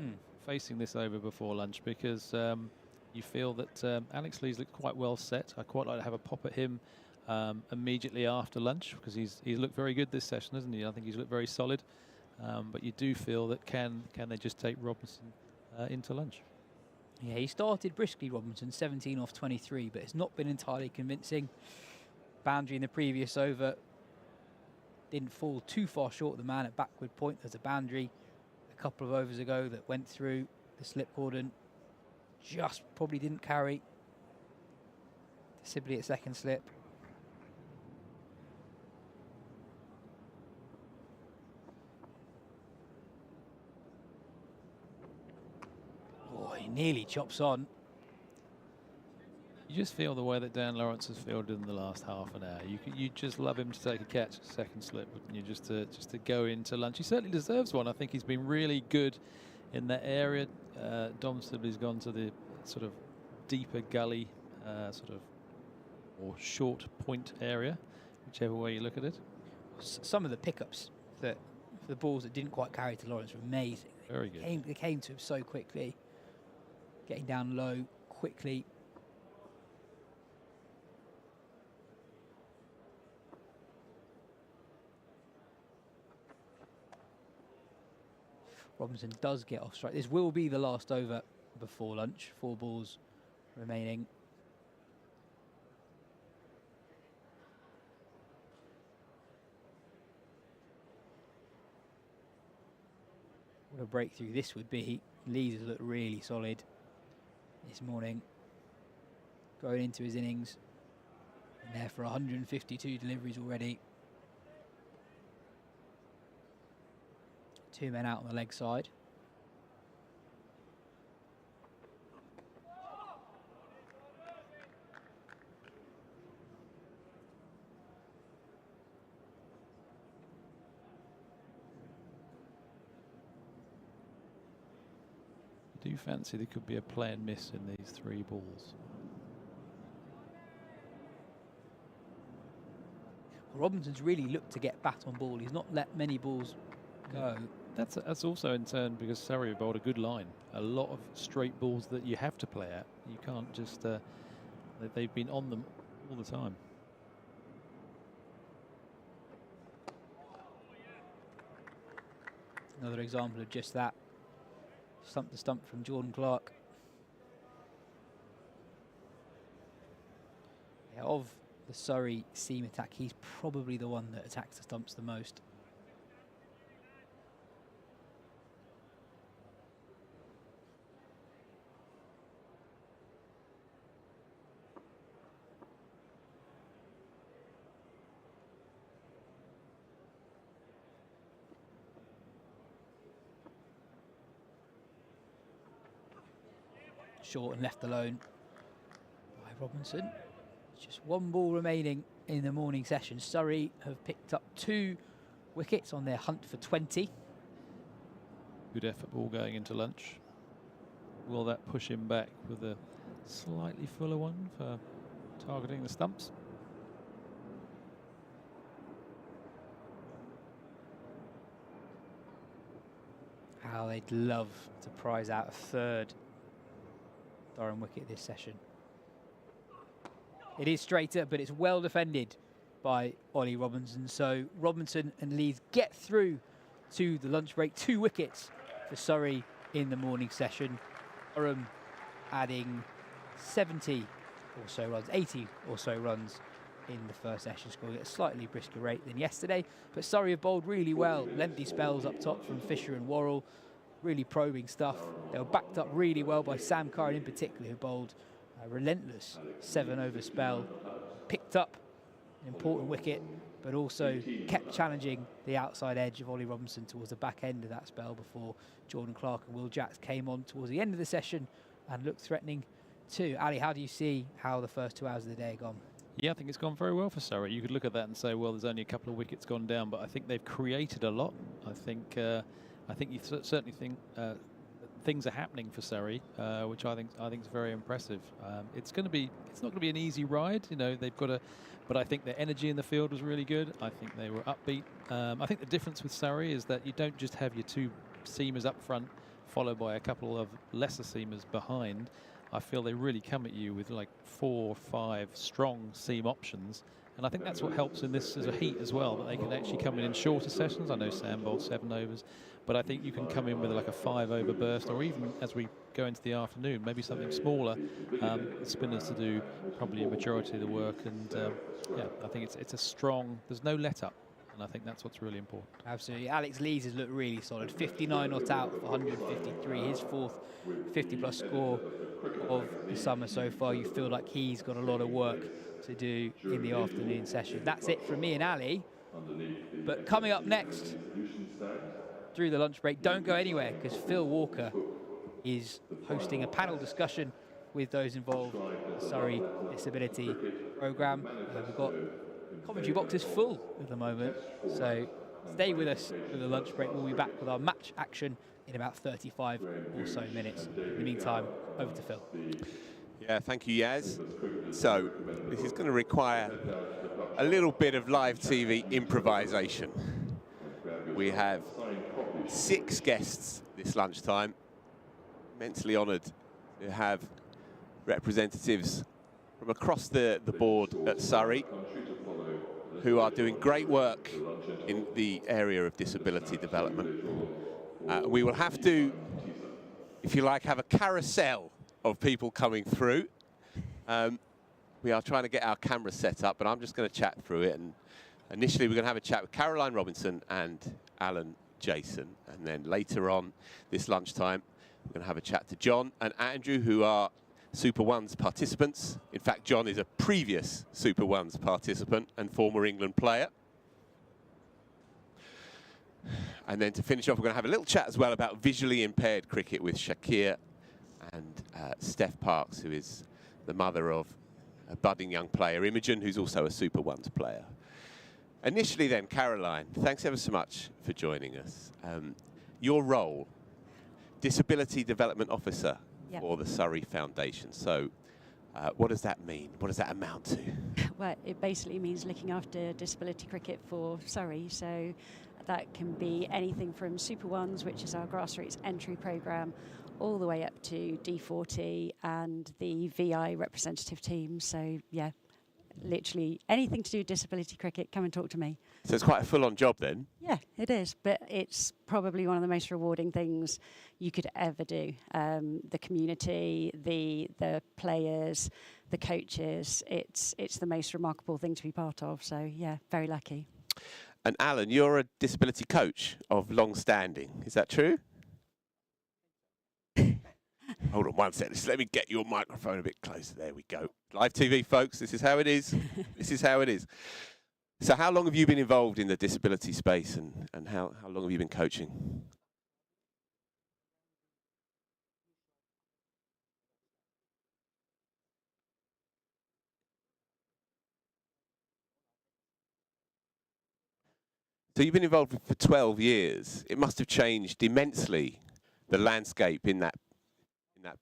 facing this over before lunch, because you feel that Alex Lee's looked quite well set. I quite like to have a pop at him immediately after lunch, because he's looked very good this session, hasn't he? I think he's looked very solid. But you do feel that can they just take Robinson into lunch? Yeah, he started briskly, Robinson, 17 off 23, but it's not been entirely convincing. Boundary in the previous over didn't fall too far short of the man at backward point. There's a boundary a couple of overs ago that went through the slip cordon. Just probably didn't carry. Sibley at second slip. Oh, he nearly chops on. You just feel the way that Dan Lawrence has fielded in the last half an hour. You just love him to take a catch at second slip, wouldn't you? Just to go into lunch. He certainly deserves one. I think he's been really good in that area. Dom Sibley's gone to the sort of deeper gully, sort of or short point area, whichever way you look at it. Some of the pickups that for the balls that didn't quite carry to Lawrence were amazing. Very good. They came to him so quickly, getting down low quickly. Robinson does get off strike. This will be the last over before lunch. 4 balls remaining. What a breakthrough this would be. Lees has looked really solid this morning, going into his innings. And there for 152 deliveries already. 2 men out on the leg side. I do fancy there could be a play and miss in these 3 balls. Robinson's really looked to get bat on ball. He's not let many balls go. That's also in turn because Surrey have bowled a good line. A lot of straight balls that you have to play at. You can't just... they've been on them all the time. Another example of just that. Stump to stump from Jordan Clark. Yeah, of the Surrey seam attack, he's probably the one that attacks the stumps the most. Short and left alone by Robinson. Just 1 ball remaining in the morning session. Surrey have picked up 2 wickets on their hunt for 20. Good effort ball going into lunch. Will that push him back with a slightly fuller one for targeting the stumps? How they'd love to prize out a 3rd Durham wicket this session. It is straighter, but it's well defended by Ollie Robinson. So Robinson and Leeds get through to the lunch break. 2 wickets for Surrey in the morning session. Durham adding 70 or so runs, 80 or so runs in the first session, scoring at a slightly brisker rate than yesterday. But Surrey have bowled really well. Lengthy spells up top from Fisher and Worrell. Really probing stuff. They were backed up really well by Sam Curran in particular, who bowled a relentless 7-over spell. Picked up an important wicket, but also kept challenging the outside edge of Ollie Robinson towards the back end of that spell before Jordan Clark and Will Jacks came on towards the end of the session and looked threatening too. Ali, how do you see how the first 2 hours of the day have gone? Yeah, I think it's gone very well for Surrey. You could look at that and say, well, there's only a couple of wickets gone down, but I think they've created a lot. I think you certainly think things are happening for Surrey, which I think is very impressive. It's not going to be an easy ride. You know, they've got a, but I think their energy in the field was really good. I think they were upbeat. I think the difference with Surrey is that you don't just have your two seamers up front, followed by a couple of lesser seamers behind. I feel they really come at you with like 4 or 5 strong seam options. And I think that's what helps in this as a heat as well, that they can actually come in shorter sessions. I know Sam bowled 7 overs, but I think you can come in with like a 5-over burst, or even as we go into the afternoon, maybe something smaller. Spinners to do probably a majority of the work, and yeah, I think it's a strong. There's no let up, and I think that's what's really important. Absolutely. Alex Lees has looked really solid. 59 not out for 153, his 4th 50-plus score of the summer so far. You feel like he's got a lot of work to do in the afternoon session. That's it from me and Ali. But coming up next, through the lunch break, don't go anywhere, because Phil Walker is hosting a panel discussion with those involved in the Surrey Disability Programme. We've got commentary boxes full at the moment, so stay with us for the lunch break. We'll be back with our match action in about 35 or so minutes. In the meantime, over to Phil. Yeah, thank you, Yaz. So, this is going to require a little bit of live TV improvisation. We have 6 guests this lunchtime. Immensely honoured to have representatives from across the board at Surrey who are doing great work in the area of disability development. We will have to, if you like, have a carousel of people coming through. We are trying to get our camera set up, but I'm just going to chat through it. And initially, we're going to have a chat with Caroline Robinson and Alan Jason. And then later on this lunchtime, we're going to have a chat to John and Andrew, who are Super Ones participants. In fact, John is a previous Super Ones participant and former England player. And then to finish off, we're going to have a little chat as well about visually impaired cricket with Shakir and Steph Parks, who is the mother of a budding young player, Imogen, who's also a Super Ones player. Initially then, Caroline, thanks ever so much for joining us. Your role, Disability Development Officer for the Surrey Foundation. So what does that mean? What does that amount to? Well, it basically means looking after disability cricket for Surrey. So that can be anything from Super Ones, which is our grassroots entry programme, all the way up to D40 and the VI representative team. So, yeah, literally anything to do with disability cricket, come and talk to me. So it's quite a full-on job then? Yeah, it is, but it's probably one of the most rewarding things you could ever do. The community, the players, the coaches, it's the most remarkable thing to be part of. So, yeah, very lucky. And Alan, you're a disability coach of long standing, is that true? Hold on one second, just let me get your microphone a bit closer. There we go. Live TV, folks, this is how it is. This is how it is. So how long have you been involved in the disability space, and how long have you been coaching? So you've been involved for 12 years. It must have changed immensely, the landscape in that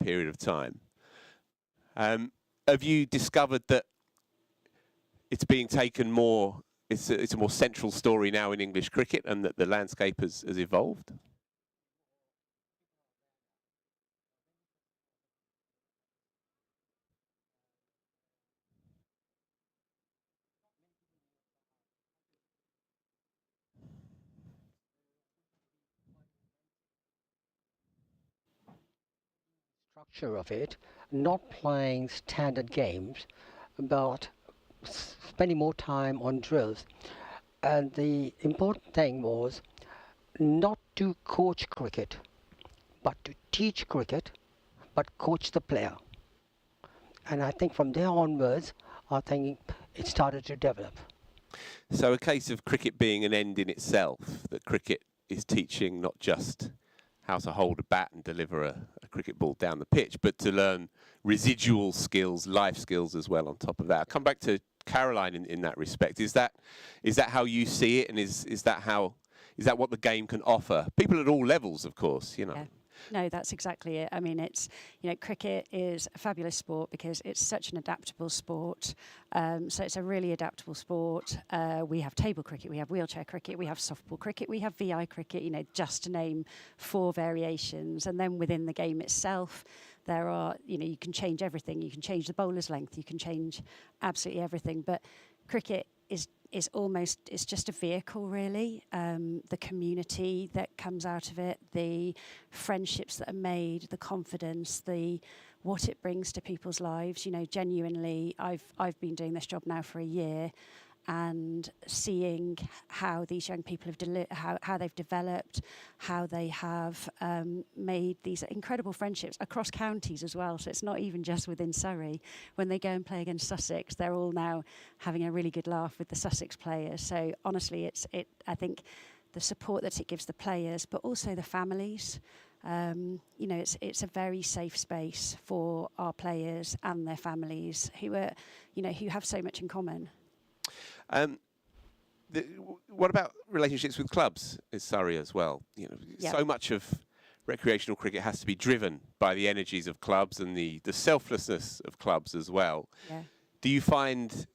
period of time. Have you discovered that it's being taken more, it's a more central story now in English cricket, and that the landscape has evolved? Structure of it, not playing standard games, but spending more time on drills. And the important thing was not to coach cricket, but to teach cricket, but coach the player. And I think from there onwards, I think it started to develop. So a case of cricket being an end in itself, that cricket is teaching not just how to hold a bat and deliver a cricket ball down the pitch, but to learn residual skills, life skills as well on top of that. I'll come back to Caroline in that respect. Is that how you see it, and is that what the game can offer? People at all levels, of course, you know. No, that's exactly it. I mean, it's, cricket is a fabulous sport because it's such an adaptable sport. So it's a really adaptable sport. We have table cricket, we have wheelchair cricket, we have softball cricket, we have VI cricket, just to name 4 variations. And then within the game itself, there are, you can change everything. You can change the bowler's length, you can change absolutely everything. But cricket is almost, it's just a vehicle, really. The community that comes out of it, the friendships that are made, the confidence, what it brings to people's lives. Genuinely, I've been doing this job now for a year, and seeing how these young people have how they've developed, how they have made these incredible friendships across counties as well. So it's not even just within Surrey. When they go and play against Sussex, they're all now having a really good laugh with the Sussex players. So honestly, I think the support that it gives the players, but also the families. It's a very safe space for our players and their families who are, who have so much in common. What about relationships with clubs in Surrey as well? So much of recreational cricket has to be driven by the energies of clubs and the selflessness of clubs as well. Yeah. Do you find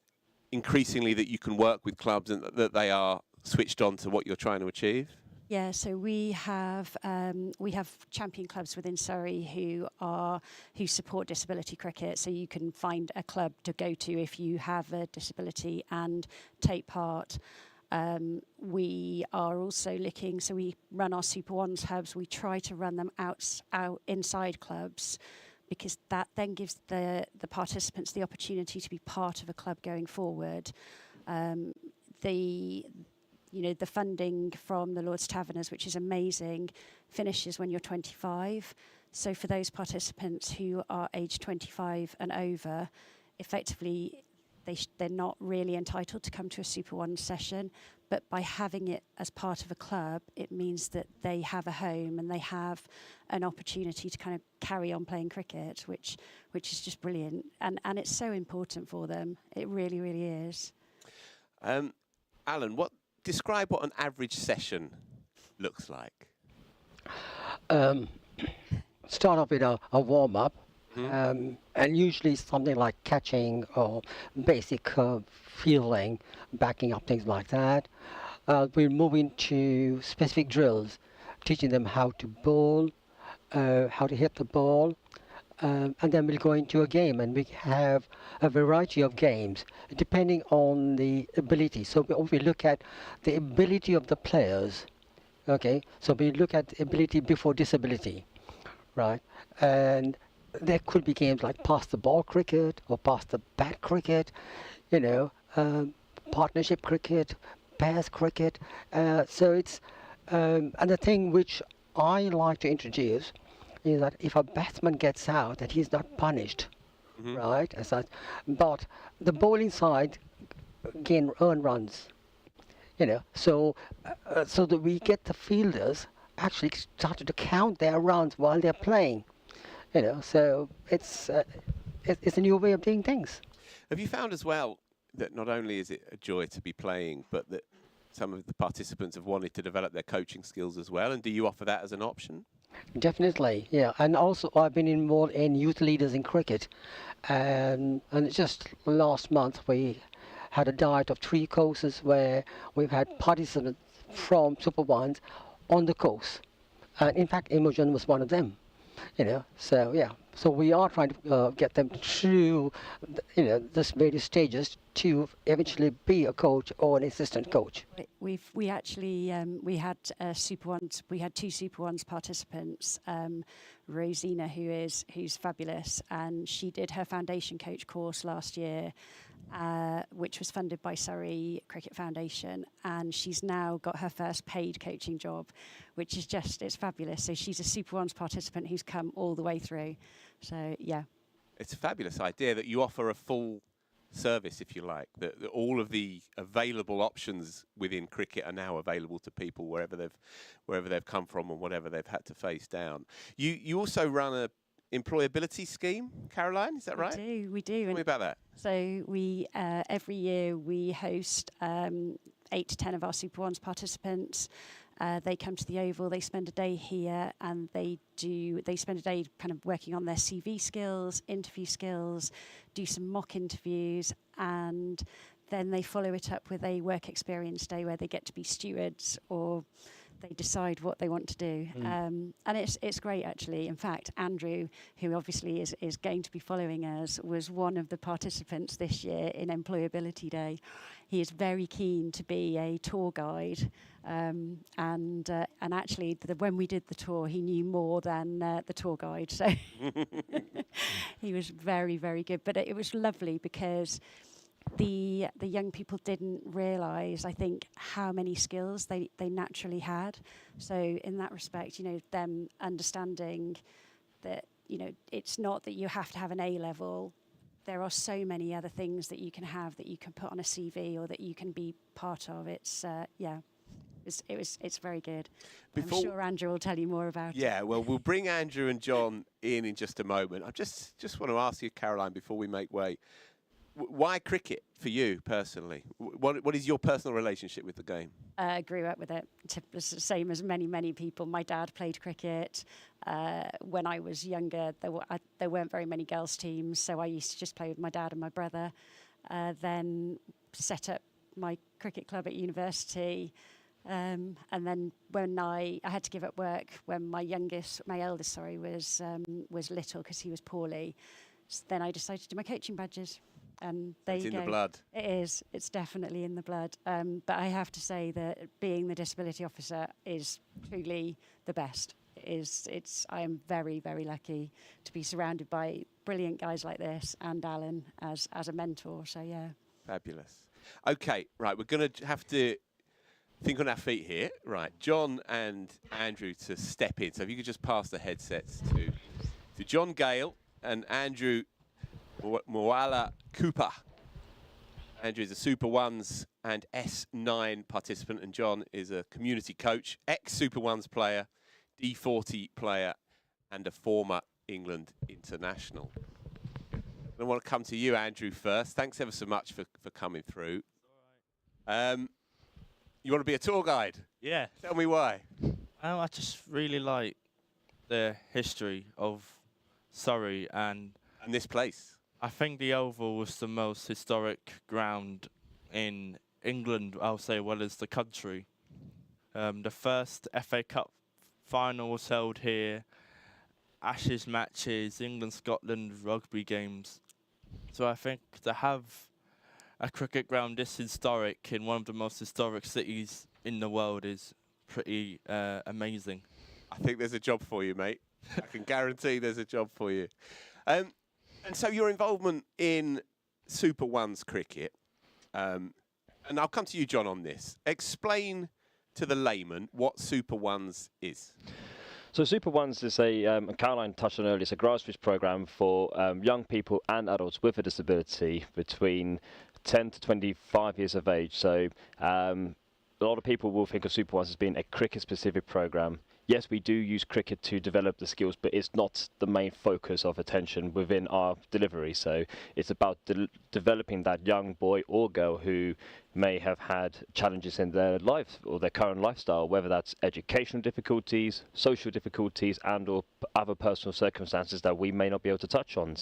increasingly that you can work with clubs and that they are switched on to what you're trying to achieve? Yeah, so we have champion clubs within Surrey who support disability cricket. So you can find a club to go to if you have a disability and take part. We are also looking, so we run our Super Ones hubs. We try to run them out inside clubs, because that then gives the participants the opportunity to be part of a club going forward. The funding from the Lord's Taverners, which is amazing, finishes when you're 25. So for those participants who are aged 25 and over, effectively they're not really entitled to come to a Super One session. But by having it as part of a club, it means that they have a home and they have an opportunity to kind of carry on playing cricket, which is just brilliant. And it's so important for them. It really, really is. Alan, describe what an average session looks like. Start off with a warm-up, and usually something like catching or basic fielding, backing up, things like that. We'll move into specific drills, teaching them how to bowl, how to hit the ball, and then we'll go into a game, and we have a variety of games depending on the ability. So we look at the ability of the players. Okay, so we look at the ability before disability, right? And there could be games like pass the ball cricket or pass the bat cricket, partnership cricket, pairs cricket. So it's and the thing which I like to introduce is that if a batsman gets out, that he's not punished, right? As such. But the bowling side earn runs, So that we get the fielders actually started to count their runs while they're playing, So it's a new way of doing things. Have you found as well that not only is it a joy to be playing, but that some of the participants have wanted to develop their coaching skills as well? And do you offer that as an option? Definitely, yeah. And also I've been involved in youth leaders in cricket, and just last month we had a diet of 3 courses where we've had participants from Super Ones on the course, and in fact Imogen was one of them, So yeah, so we are trying to get them through this various stages to eventually be a coach or an assistant coach. We actually had Super Ones. We had 2 Super Ones participants. Rosina, who's fabulous, and she did her foundation coach course last year, which was funded by Surrey Cricket Foundation, and she's now got her first paid coaching job, which is it's fabulous. So she's a Super Ones participant who's come all the way through. So yeah, it's a fabulous idea that you offer a full service, if you like, that all of the available options within cricket are now available to people wherever they've come from and whatever they've had to face down. You also run a employability scheme, Caroline, is that right? We do. Tell me about that. So we every year we host 8 to 10 of our Super Ones participants They come to the Oval, they spend a day here, and they spend a day kind of working on their CV skills, interview skills, do some mock interviews, and then they follow it up with a work experience day where they get to be stewards, or they decide what they want to do. And it's great, actually. In fact, Andrew, who obviously is going to be following us, was one of the participants this year in Employability Day. He is very keen to be a tour guide. And actually, when we did the tour, he knew more than the tour guide. So he was very, very good. But it was lovely because the young people didn't realise, I think, how many skills they naturally had. So in that respect, them understanding that, it's not that you have to have an A level. There are so many other things that you can have, that you can put on a CV, or that you can be part of. It's very good. I'm sure Andrew will tell you more about it. Yeah, well, we'll bring Andrew and John in just a moment. I just want to ask you, Caroline, before we make way, why cricket for you personally? What is your personal relationship with the game? I grew up with it. It's the same as many people. My dad played cricket. When I was younger, there weren't very many girls' teams, so I used to just play with my dad and my brother. Then set up my cricket club at university. And then when I had to give up work when my eldest, was little because he was poorly. So then I decided to do my coaching badges. And there you go. It's in the blood. It is. It's definitely in the blood. But I have to say that being the disability officer is truly the best. I am very, very lucky to be surrounded by brilliant guys like this, and Alan as a mentor. So yeah. Fabulous. Okay, right. We're going to have to think on our feet here. Right, John and Andrew to step in. So if you could just pass the headsets to John Gale and Andrew Moala Cooper. Andrew is a Super Ones and S9 participant, and John is a community coach, ex-Super Ones player, D40 player, and a former England international. I want to come to you, Andrew, first. Thanks ever so much for coming through. You want to be a tour guide? Yeah. Tell me why. I just really like the history of Surrey and this place. I think the Oval was the most historic ground in England, I'll say, well as the country. The first FA Cup final was held here, Ashes matches, England-Scotland rugby games. So I think to have a cricket ground this historic in one of the most historic cities in the world is pretty amazing. I think there's a job for you, mate. I can guarantee there's a job for you. And so your involvement in Super Ones cricket, and I'll come to you, John, on this. Explain to the layman what Super Ones is. So Super Ones is Caroline touched on earlier, it's a grassroots program for young people and adults with a disability between 10 to 25 years of age. So a lot of people will think of Super Ones as being a cricket-specific program. Yes, we do use cricket to develop the skills, but it's not the main focus of attention within our delivery. So it's about developing that young boy or girl who may have had challenges in their life or their current lifestyle, whether that's educational difficulties, social difficulties, and or other personal circumstances that we may not be able to touch on.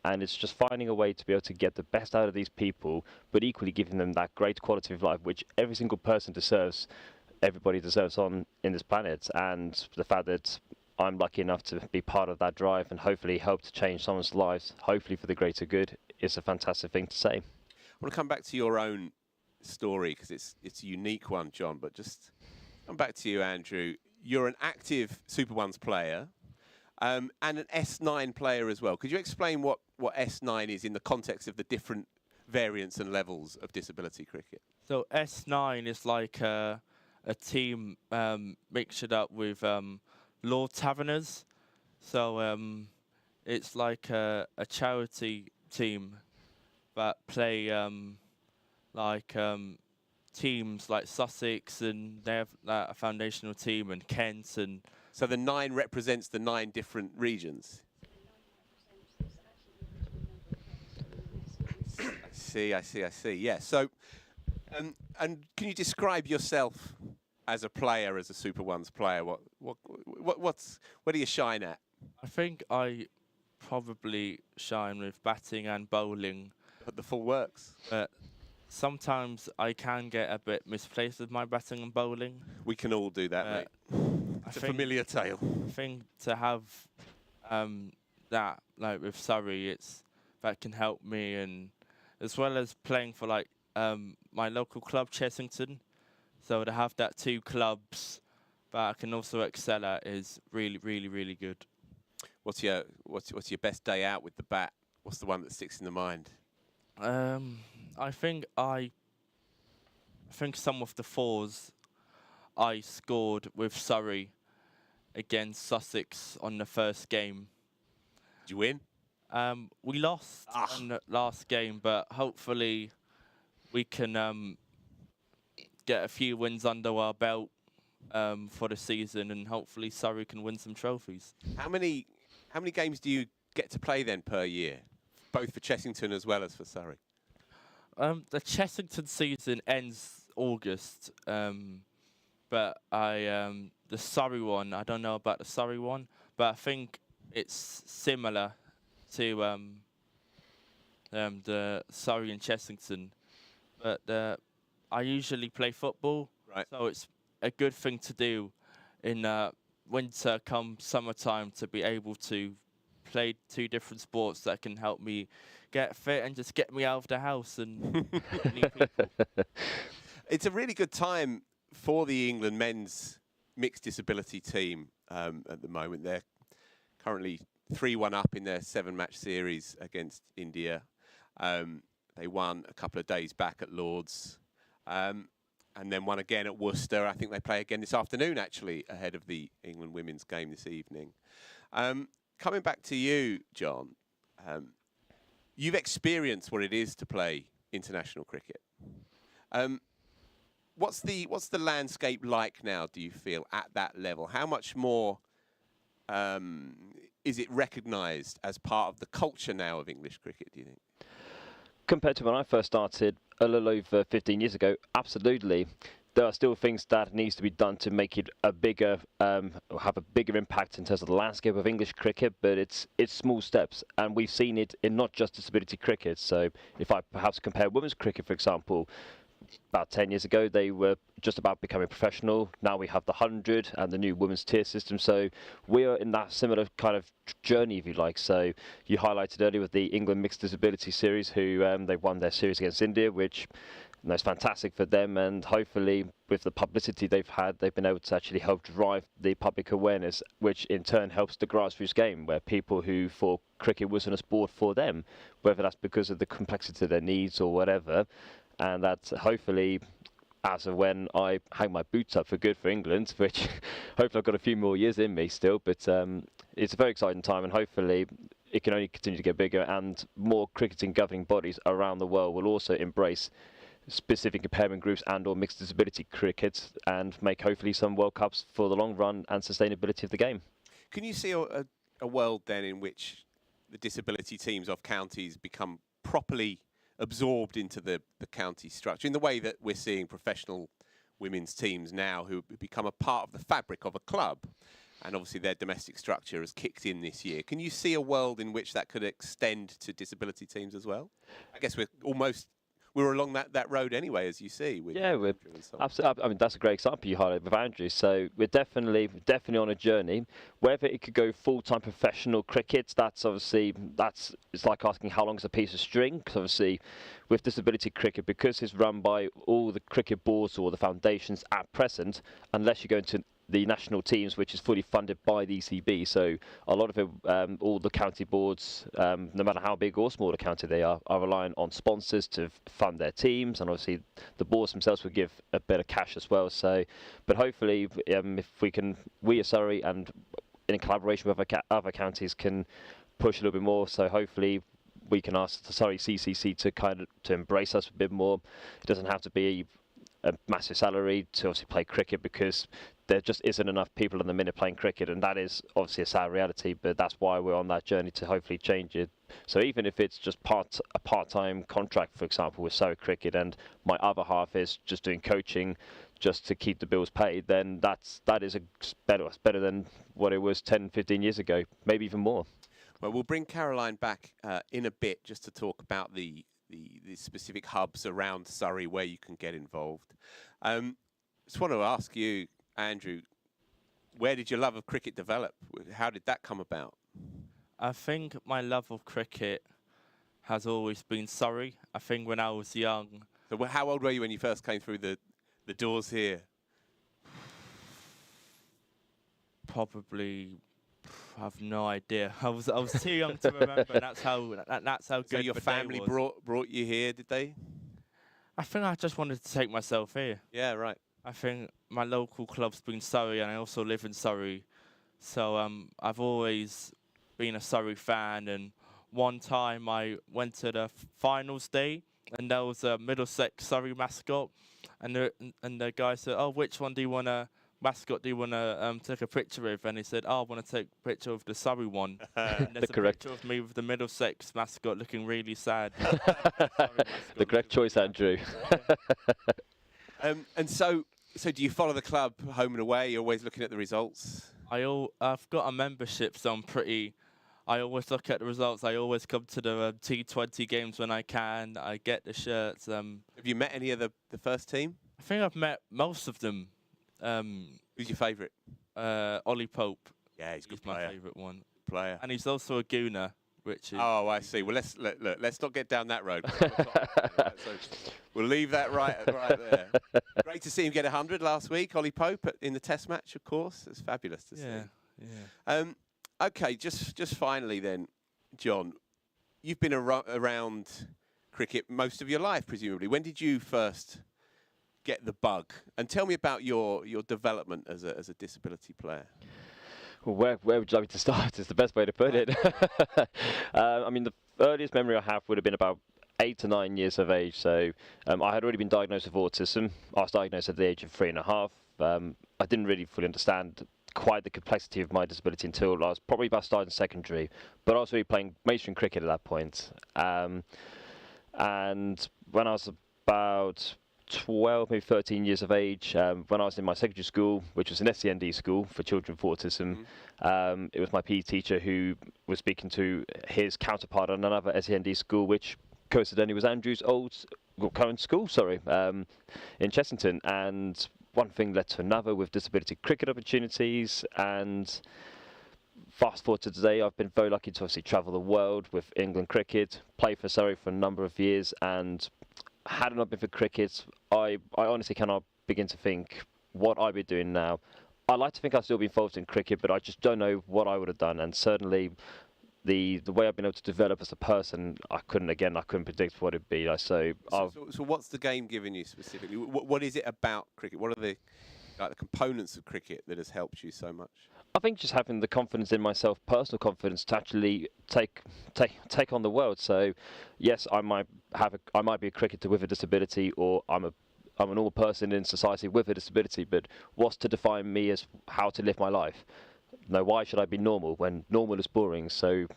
And it's just finding a way to be able to get the best out of these people, but equally giving them that great quality of life, which every single person deserves. Everybody deserves in this planet, and the fact that I'm lucky enough to be part of that drive and hopefully help to change someone's lives, hopefully for the greater good, is a fantastic thing to say. I want to come back to your own story because it's a unique one, John, but just come back to you, Andrew. You're an active Super Ones player and an S9 player as well. Could you explain what S9 is in the context of the different variants and levels of disability cricket? So S9 is like a team mixed up with Lord Taverners. So it's like a charity team that play teams like Sussex, and they have a foundational team, and Kent. And so the 9 represents the 9 different regions? I see. Yeah, so... and can you describe yourself as a player, as a Super Ones player, where do you shine at? I think I probably shine with batting and bowling. But the full works. But sometimes I can get a bit misplaced with my batting and bowling. We can all do that, mate. It's a familiar tale. I think to have that, like with Surrey, that can help me, and as well as playing for like my local club, Chessington. So to have that 2 clubs that I can also excel at is really, really, really good. What's your best day out with the bat? What's the one that sticks in the mind? I think some of the 4s I scored with Surrey against Sussex on the first game. Did you win? We lost on the last game, but hopefully we can get a few wins under our belt for the season, and hopefully Surrey can win some trophies. How many games do you get to play then per year, both for Chessington as well as for Surrey? The Chessington season ends August, but the Surrey one, I don't know about the Surrey one, but I think it's similar to the Surrey and Chessington. But I usually play football, so it's a good thing to do in winter come summertime to be able to play 2 different sports that can help me get fit and just get me out of the house and leave people. It's a really good time for the England men's mixed disability team at the moment. They're currently 3-1 up in their 7-match series against India. They won a couple of days back at Lord's, and then won again at Worcester. I think they play again this afternoon, actually, ahead of the England women's game this evening. Coming back to you, John, you've experienced what it is to play international cricket. What's the landscape like now, do you feel, at that level? How much more is it recognised as part of the culture now of English cricket, do you think? Compared to when I first started a little over 15 years ago, absolutely. There are still things that needs to be done to make it a bigger, have a bigger impact in terms of the landscape of English cricket, but it's small steps, and we've seen it in not just disability cricket. So if I perhaps compare women's cricket, for example, about 10 years ago, they were just about becoming professional. Now we have the 100 and the new women's tier system. So we are in that similar kind of journey, if you like. So you highlighted earlier with the England Mixed Disability Series, who they've won their series against India, which is fantastic for them. And hopefully with the publicity they've had, they've been able to actually help drive the public awareness, which in turn helps the grassroots game, where people who thought cricket wasn't a sport for them, whether that's because of the complexity of their needs or whatever, and that hopefully, as of when I hang my boots up for good for England, which hopefully I've got a few more years in me still, but it's a very exciting time, and hopefully it can only continue to get bigger, and more cricketing governing bodies around the world will also embrace specific impairment groups and or mixed disability cricket, and make hopefully some World Cups for the long run and sustainability of the game. Can you see a world then in which the disability teams of counties become properly absorbed into the county structure, in the way that we're seeing professional women's teams now who become a part of the fabric of a club, and obviously their domestic structure has kicked in this year? Can you see a world in which that could extend to disability teams as well? I guess we're along that road anyway, as you see. Yeah, we're absolutely. I mean, that's a great example you highlighted with Andrew. So we're definitely on a journey. Whether it could go full-time professional cricket, it's like asking how long is a piece of string. Because obviously, with disability cricket, because it's run by all the cricket boards or the foundations at present, unless you go into the national teams, which is fully funded by the ECB. So a lot of it, all the county boards, no matter how big or small a county they are relying on sponsors to fund their teams, and obviously the boards themselves will give a bit of cash as well. So, but hopefully, if we as Surrey and in collaboration with other counties can push a little bit more. So hopefully we can ask the Surrey CCC to embrace us a bit more. It doesn't have to be a massive salary to obviously play cricket, because there just isn't enough people in the minute playing cricket, and that is obviously a sad reality, but that's why we're on that journey to hopefully change it. So even if it's just a part-time contract, for example, with Surrey Cricket, and my other half is just doing coaching, just to keep the bills paid, then that is better than what it was 10, 15 years ago, maybe even more. Well, we'll bring Caroline back in a bit just to talk about the specific hubs around Surrey where you can get involved. Just want to ask you, Andrew, where did your love of cricket develop? How did that come about? I think my love of cricket has always been Surrey. I think when I was young. So how old were you when you first came through the doors here? Probably, I have no idea. I was too young to remember. And that's how good. So your family brought you here, did they? I think I just wanted to take myself here. Yeah, right. I think my local club's been Surrey, and I also live in Surrey, so I've always been a Surrey fan. And one time I went to the finals day, and there was a Middlesex Surrey mascot, and the guy said, "Oh, which one do you want to mascot? Do you want to take a picture with?" And he said, "Oh, I want to take a picture of the Surrey one." And there's a picture of me with the Middlesex mascot looking really sad. The correct choice, Andrew. And so do you follow the club home and away? You're always looking at the results? I've got a membership, so I always look at the results. I always come to the T20 games when I can. I get the shirts. Have you met any of the first team? I think I've met most of them. Who's your favourite? Ollie Pope. Yeah, he's my favourite one. Player. And he's also a gooner, which is... Oh, I see. Well, let's not get down that road. So we'll leave that right there. Great to see him get 100 last week, Ollie Pope, in the Test match, of course. It's fabulous to see. Yeah. Okay, just finally then, John, you've been around cricket most of your life, presumably. When did you first get the bug? And tell me about your development as a disability player. Well, where would you like me to start is the best way to put it. I mean, the earliest memory I have would have been about 8 to 9 years of age. So I had already been diagnosed with autism. I was diagnosed at the age of 3.5. I didn't really fully understand quite the complexity of my disability until I was probably about starting secondary. But I was really playing mainstream cricket at that point. And when I was about 12, maybe 13 years of age, when I was in my secondary school, which was an SEND school for children with autism, it was my PE teacher who was speaking to his counterpart at another SEND school, which coincidentally was Andrew's current school, in Chessington. And one thing led to another with disability cricket opportunities, and fast forward to today, I've been very lucky to obviously travel the world with England cricket, play for Surrey for a number of years, and had it not been for cricket, I honestly cannot begin to think what I'd be doing now. I like to think I'd still be involved in cricket, but I just don't know what I would have done. And certainly, the way I've been able to develop as a person, I couldn't predict what it'd be. So what's the game giving you specifically? What is it about cricket? What are the components of cricket that has helped you so much? I think just having the confidence in myself, personal confidence, to actually take on the world. So, yes, I might be a cricketer with a disability, or I'm a normal person in society with a disability. But what's to define me as how to live my life? No, why should I be normal when normal is boring? So,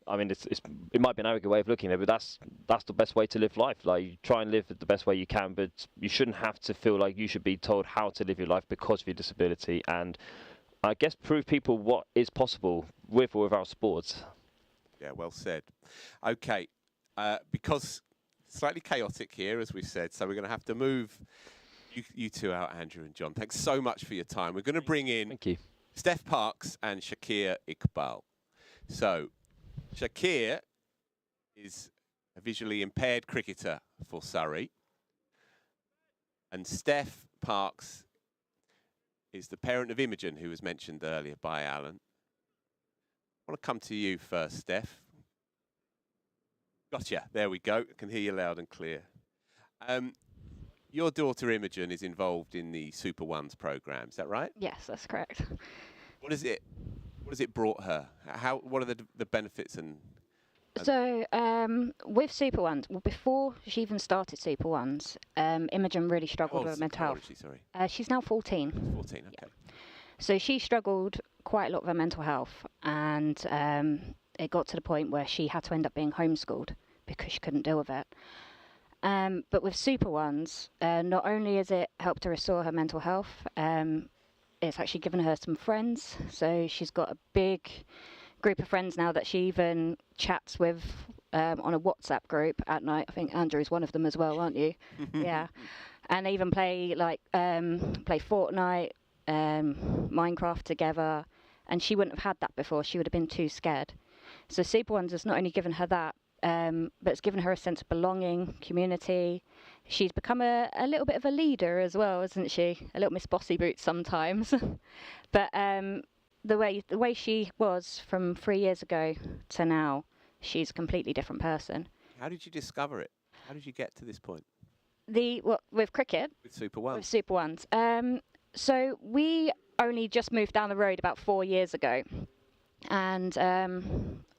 I mean, it might be an arrogant way of looking at it, but that's the best way to live life. Like, you try and live it the best way you can, but you shouldn't have to feel like you should be told how to live your life because of your disability. And I guess prove people what is possible with or without sports. Yeah, well said. Okay, because slightly chaotic here, as we've said, so we're going to have to move you two out, Andrew and John. Thanks so much for your time. We're going to bring in Steph Parks and Shakir Iqbal. So, Shakir is a visually impaired cricketer for Surrey, and Steph Parks is the parent of Imogen, who was mentioned earlier by Alan. I want to come to you first, Steph. Gotcha. There we go. I can hear you loud and clear. Your daughter Imogen is involved in the Super Ones programme. Is that right? Yes, that's correct. What has it brought her? What are the benefits and? So with Super Ones, well, before she even started Super Ones, Imogen really struggled with mental health. How old is she, sorry? She's now 14. 14, okay. Yeah. So she struggled quite a lot with her mental health, and it got to the point where she had to end up being homeschooled because she couldn't deal with it. But with Super Ones, not only has it helped to restore her mental health, it's actually given her some friends. So she's got a big group of friends now that she even chats with on a WhatsApp group at night. I think Andrew's one of them as well, aren't you? Yeah. And they even play play Fortnite, Minecraft together. And she wouldn't have had that before. She would have been too scared. So Super Ones has not only given her that, but it's given her a sense of belonging, community. She's become a little bit of a leader as well, isn't she? A little Miss Bossy Boots sometimes. But the way she was from 3 years ago to now, she's a completely different person. How did you discover it? How did you get to this point? With cricket? With Super Ones? With Super Ones. So we only just moved down the road about 4 years ago. And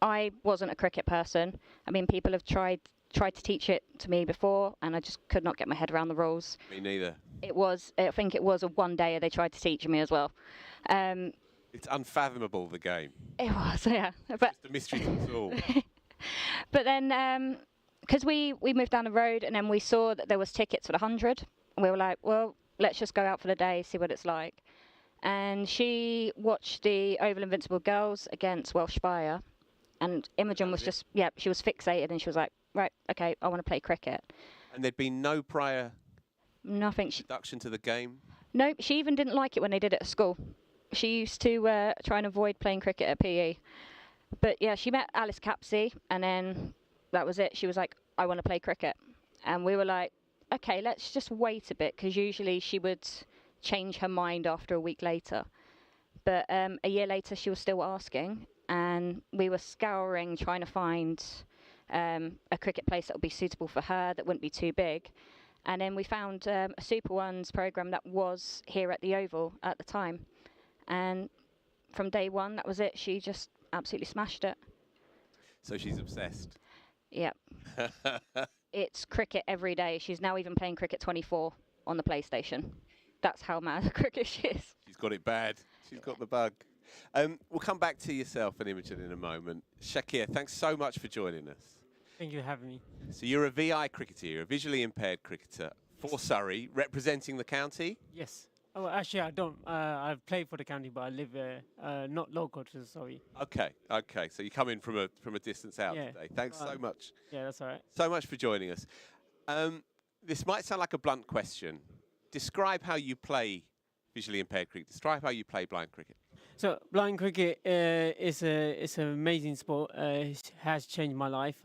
I wasn't a cricket person. I mean, people have tried to teach it to me before, and I just could not get my head around the rules. Me neither. I think it was a one-dayer they tried to teach me as well. It's unfathomable, the game. It was, yeah. It's just a mystery to us all. But then, because we moved down the road, and then we saw that there was tickets for the 100, and we were like, well, let's just go out for the day, see what it's like. And she watched the Oval Invincible Girls against Welsh Fire, and Imogen was just, she was fixated, and she was like, right, okay, I want to play cricket. And there'd been no prior nothing introduction to the game? No, she even didn't like it when they did it at school. She used to try and avoid playing cricket at PE. But yeah, she met Alice Capsey, and then that was it. She was like, I want to play cricket. And we were like, okay, let's just wait a bit, because usually she would change her mind after a week later. But a year later, she was still asking, and we were scouring, trying to find a cricket place that would be suitable for her, that wouldn't be too big. And then we found a Super Ones program that was here at the Oval at the time. And from day one, that was it. She just absolutely smashed it. So she's obsessed. Yep. It's cricket every day. She's now even playing cricket 24 on the PlayStation. That's how mad at cricket she is. She's got it bad. She's got the bug. We'll come back to yourself and Imogen in a moment. Shakir, thanks so much for joining us. Thank you for having me. So you're a VI cricketer, you're a visually impaired cricketer for Surrey, representing the county? Yes. Oh, actually, I don't. I've played for the county, but I live not local to Surrey. Okay. So you come in from a distance out today. Thanks so much. Yeah, that's all right. So much for joining us. This might sound like a blunt question. Describe how you play visually impaired cricket. Describe how you play blind cricket. So blind cricket is an amazing sport. It has changed my life.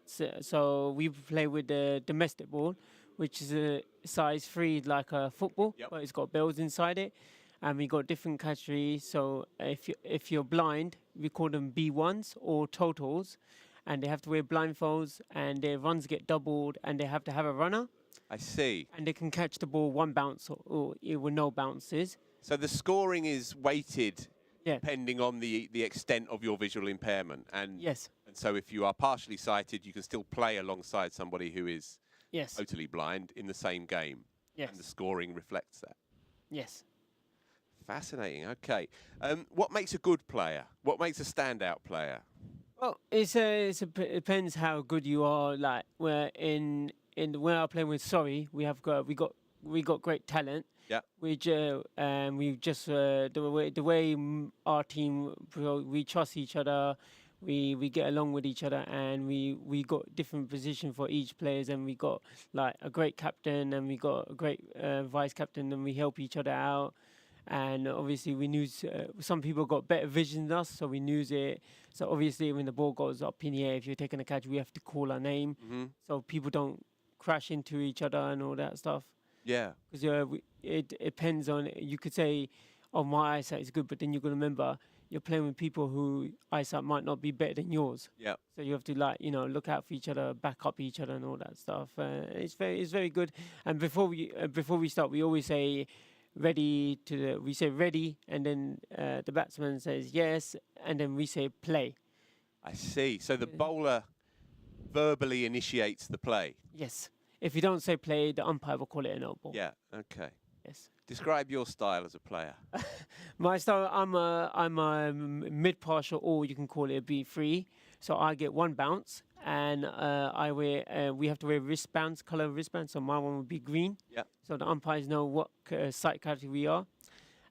So we play with the domestic ball, which is a size 3 like a football, but it's got bells inside it. And we got different categories. So if you're blind, we call them B1s or totals. And they have to wear blindfolds, and their runs get doubled, and they have to have a runner. I see. And they can catch the ball one bounce or with no bounces. So the scoring is weighted depending on the extent of your visual impairment. And yes. And so if you are partially sighted, you can still play alongside somebody who is totally blind in the same game. Yes. And the scoring reflects that. Yes. Fascinating. Okay. What makes a good player? What makes a standout player? Well, it depends how good you are. Like when I play with Surrey, we got great talent. Yeah. We just the way our team, we trust each other. We get along with each other, and we got different positions for each players, and we got like a great captain, and we got a great vice captain, and we help each other out. And obviously we knew some people got better vision than us, so we knew it. So obviously when the ball goes up in the air, if you're taking a catch, we have to call our name, so people don't crash into each other and all that stuff. Yeah. Because it depends on, you could say, oh, my eyesight is good, but then you've got to remember, you're playing with people who eyesight might not be better than yours. Yeah. So you have to look out for each other, back up each other and all that stuff. It's very good. And before we start, we always say, we say ready, and then the batsman says yes, and then we say play. I see. So the bowler verbally initiates the play. Yes. If you don't say play, the umpire will call it a no ball. Yeah. Okay. Yes. Describe your style as a player. My style, I'm a mid partial, or you can call it a B3. So I get one bounce, and we have to wear wristbands, colour wristbands. So my one would be green. Yeah. So the umpires know what site category we are,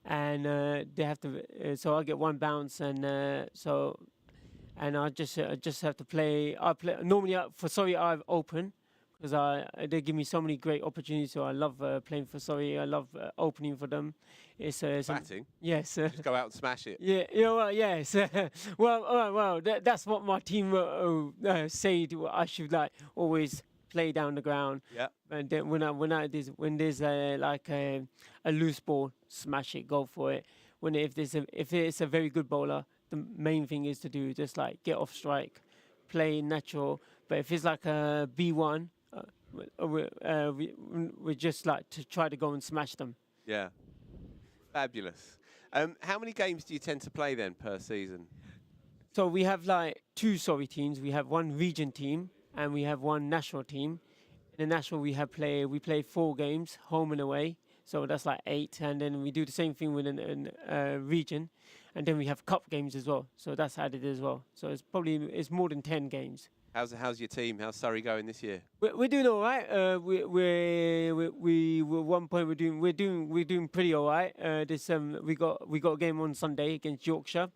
and they have to. So I get 1 bounce, and I just have to play. I play normally for Surrey. I've open because they give me so many great opportunities. So I love playing for Surrey. I love opening for them. It's batting. Yes. Just go out and smash it. Yeah. Well, yes. That's what my team say. I should always play down the ground. Yeah. And then when there's a loose ball, smash it, go for it. If it's a very good bowler, the main thing is to do just get off strike, play natural. But if it's like a B1, we just to try to go and smash them. Yeah. Fabulous. How many games do you tend to play then per season? So we have 2 Surrey teams. We have 1 region team and we have 1 national team. In the national we play 4 games, home and away. So that's 8, and then we do the same thing with a region, and then we have cup games as well. So that's added as well. So it's more than 10 games. How's your team? How's Surrey going this year? We're doing all right. We at one point we're doing pretty all right. We got a game on Sunday against Yorkshire.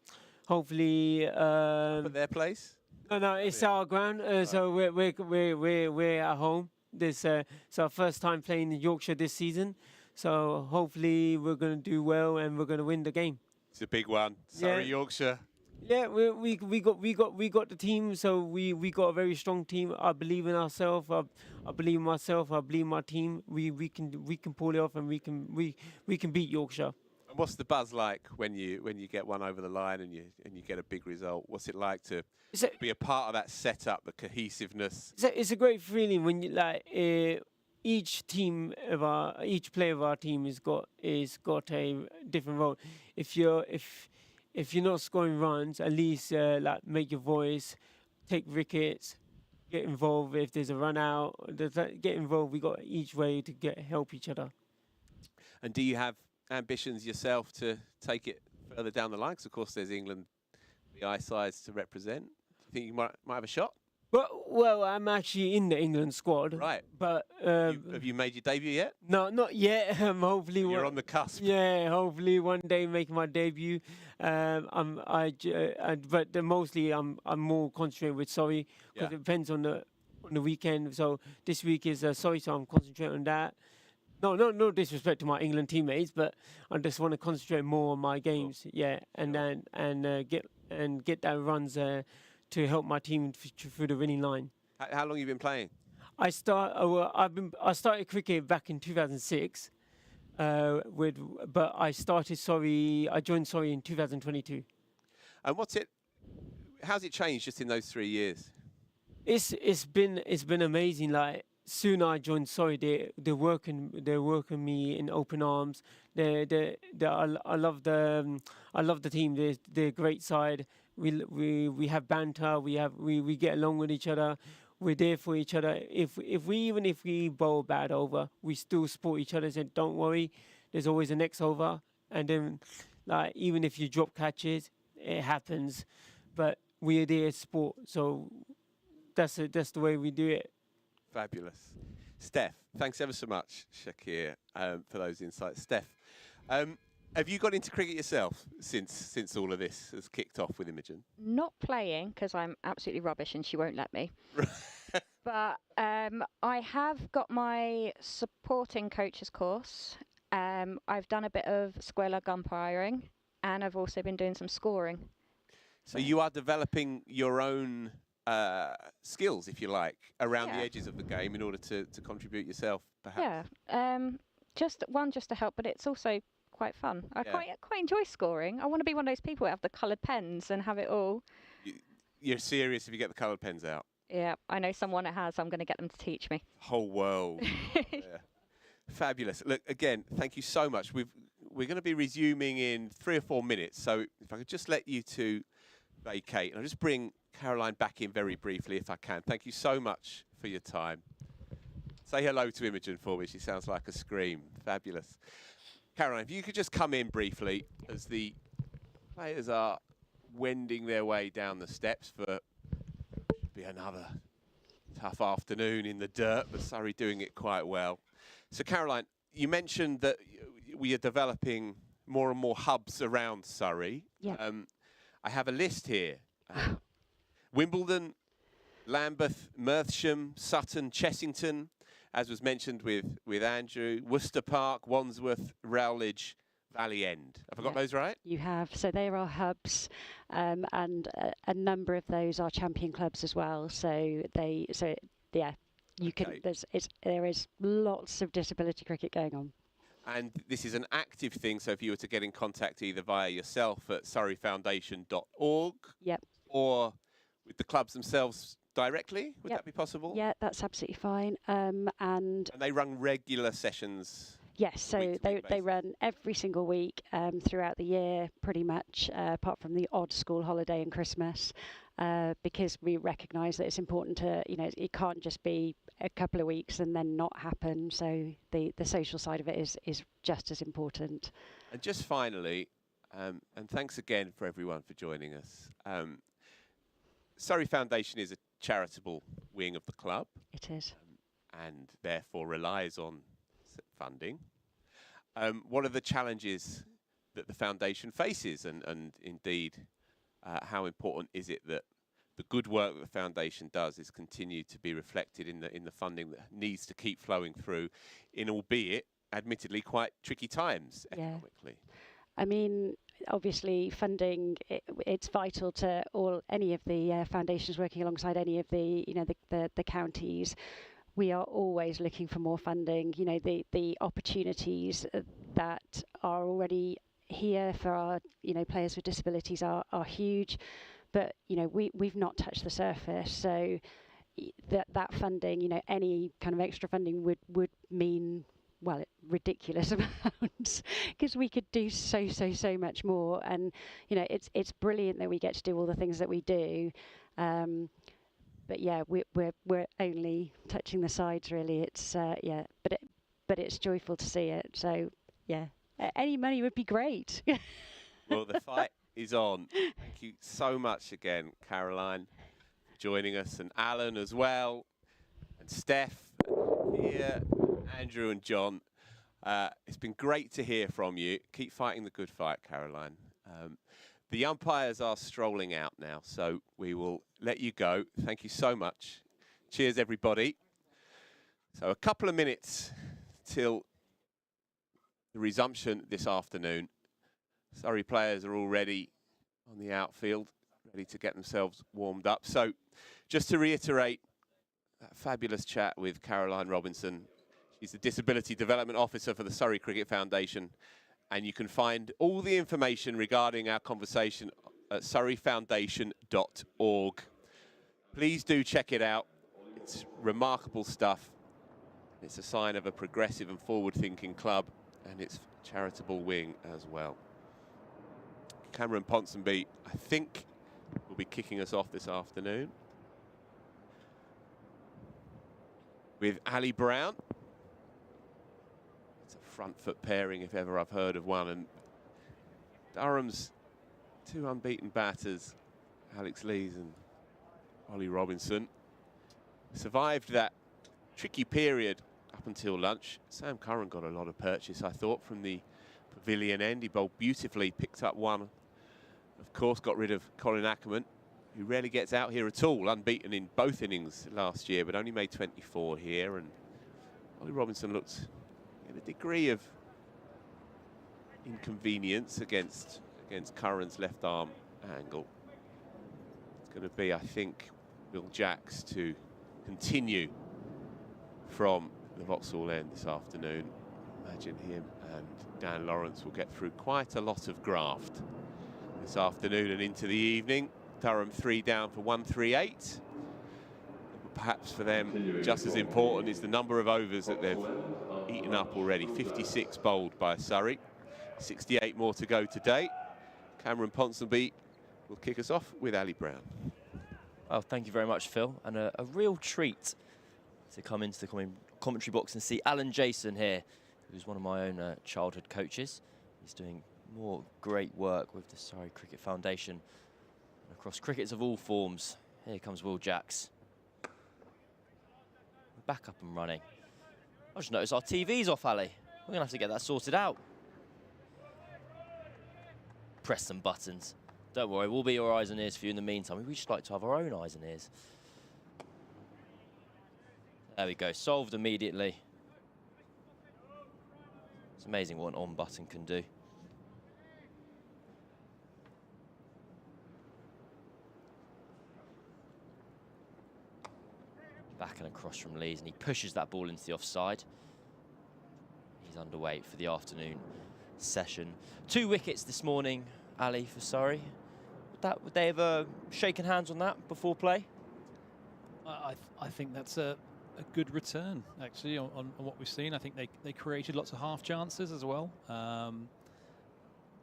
Hopefully. At their place? No, it's our ground. So we're at home. It's our first time playing in Yorkshire this season. So hopefully we're going to do well and we're going to win the game. It's a big one. Surrey, Yorkshire. Yeah, we got the team. So we got a very strong team. I believe in ourselves. I believe in myself. I believe in my team. We can pull it off and we can beat Yorkshire. And what's the buzz like when you get one over the line and you get a big result? What's it like to be a part of that setup, the cohesiveness? It's a great feeling when you each player of our team has got a different role. If you're not scoring runs, at least make your voice, take wickets, get involved. If there's a run out, get involved. We got each way to help each other. And do you have ambitions yourself to take it further down the line? 'Cause of course there's England, the I-sides to represent. Do you think you might have a shot? Well, I'm actually in the England squad. Right. But have you made your debut yet? No, not yet. Hopefully, you're on the cusp. Yeah, hopefully one day make my debut. But mostly I'm more concentrating with Surrey because it depends on the weekend. So this week is Surrey, so I'm concentrating on that. No disrespect to my England teammates, but I just want to concentrate more on my games. Yeah, and then get that runs to help my team through the winning line. How long have you been playing? I started cricket back in 2006, but I joined Surrey in 2022. And how's it changed just in those 3 years? It's been amazing. Soon I joined Surrey, they're working me in open arms. I love the team. They're a great side. We have banter. We get along with each other. We're there for each other. If we bowl bad over, we still support each other. Say, don't worry, there's always a next over. And then, even if you drop catches, it happens. But we're there to support. So that's the way we do it. Fabulous. Steph, thanks ever so much, Shakir, for those insights. Steph, have you got into cricket yourself since all of this has kicked off with Imogen? Not playing, because I'm absolutely rubbish and she won't let me. But I have got my supporting coaches course. I've done a bit of square leg umpiring, and I've also been doing some scoring. So you are developing your own skills, if you like, around the edges of the game in order to contribute yourself, perhaps? Yeah, just to help, but it's also quite fun. I quite enjoy scoring. I want to be one of those people who have the coloured pens and have it all. You're serious if you get the coloured pens out? Yeah, I know someone that has. I'm going to get them to teach me. Whole world. Fabulous. Look, again, thank you so much. We're going to be resuming in 3 or 4 minutes, so if I could just let you two vacate, and I'll just bring Caroline back in very briefly if I can. Thank you so much for your time. Say hello to Imogen for me. She sounds like a scream. Fabulous. Caroline, if you could just come in briefly as the players are wending their way down the steps for should be be another tough afternoon in the dirt, but Surrey doing it quite well. So Caroline, you mentioned that we are developing more and more hubs around Surrey. Yeah. I have a list here. Wimbledon, Lambeth, Merthsham, Sutton, Chessington, as was mentioned with Andrew, Worcester Park, Wandsworth, Rowledge, Valley End. Have I got those right? You have. So they are our hubs, and a number of those are champion clubs as well. So yeah, you can. There is lots of disability cricket going on. And this is an active thing, so if you were to get in contact either via yourself at surreyfoundation.org, or with the clubs themselves directly, would that be possible? Yeah, that's absolutely fine. And they run regular sessions? Yes, so they run every single week throughout the year, pretty much, apart from the odd school holiday and Christmas, because we recognise that it's important to, it can't just be a couple of weeks and then not happen. So the social side of it is just as important. And just finally, and thanks again for everyone for joining us. Surrey Foundation is a charitable wing of the club. It is. And therefore relies on funding. What are the challenges that the foundation faces, and indeed how important is it that the good work that the foundation does is continued to be reflected in the funding that needs to keep flowing through in, albeit admittedly quite tricky times economically? I mean, obviously funding, it's vital to any of the foundations working alongside any of the the counties. We are always looking for more funding. The opportunities that are already here for our players with disabilities are huge, but we've not touched the surface. So that funding, any kind of extra funding would mean, well, ridiculous amounts, because we could do so much more. And it's brilliant that we get to do all the things that we do. But yeah, we're only touching the sides, really. It's but it's joyful to see it. So yeah, any money would be great. Well, the fight is on. Thank you so much again, Caroline, for joining us, and Alan as well, and Steph here, Andrew and John. It's been great to hear from you. Keep fighting the good fight, Caroline. The umpires are strolling out now, so we will let you go. Thank you so much. Cheers, everybody. So a couple of minutes till the resumption this afternoon. Surrey players are already on the outfield, ready to get themselves warmed up. So just to reiterate, that fabulous chat with Caroline Robinson. She's the Disability Development Officer for the Surrey Cricket Foundation. And you can find all the information regarding our conversation at surreyfoundation.org. Please do check it out. It's remarkable stuff. It's a sign of a progressive and forward-thinking club, and its charitable wing as well. Cameron Ponsonby, I think, will be kicking us off this afternoon with Ali Brown. Front foot pairing, if ever I've heard of one, and Durham's two unbeaten batters, Alex Lees and Ollie Robinson, survived that tricky period up until lunch. Sam Curran got a lot of purchase, I thought, from the pavilion end. He bowled beautifully, picked up one, of course, got rid of Colin Ackerman, who rarely gets out here at all, unbeaten in both innings last year, but only made 24 here. And Ollie Robinson looked a degree of inconvenience against Curran's left arm angle. It's going to be, I think, Will Jacks to continue from the Vauxhall end this afternoon. Imagine him and Dan Lawrence will get through quite a lot of graft this afternoon and into the evening. Durham 3 down for 138. Perhaps for them, just as important is the number of overs that they've eaten up already. 56 bowled by Surrey, 68 more to go today. Cameron Ponsonby will kick us off with Ali Brown. Well, thank you very much, Phil, and a real treat to come into the commentary box and see Alan Jason here, who's one of my own childhood coaches. He's doing more great work with the Surrey Cricket Foundation and across crickets of all forms. Here comes Will Jacks. Back up and running. I just noticed our TV's off, Ali. We're going to have to get that sorted out. Press some buttons. Don't worry, we'll be your eyes and ears for you in the meantime. We just like to have our own eyes and ears. There we go, solved immediately. It's amazing what an on button can do. Back and across from Lees, and he pushes that ball into the offside. He's underweight for the afternoon session. 2 wickets this morning, Ali, for Surrey. Would they have shaken hands on that before play? I think that's a good return, actually, on what we've seen. I think they created lots of half chances as well. I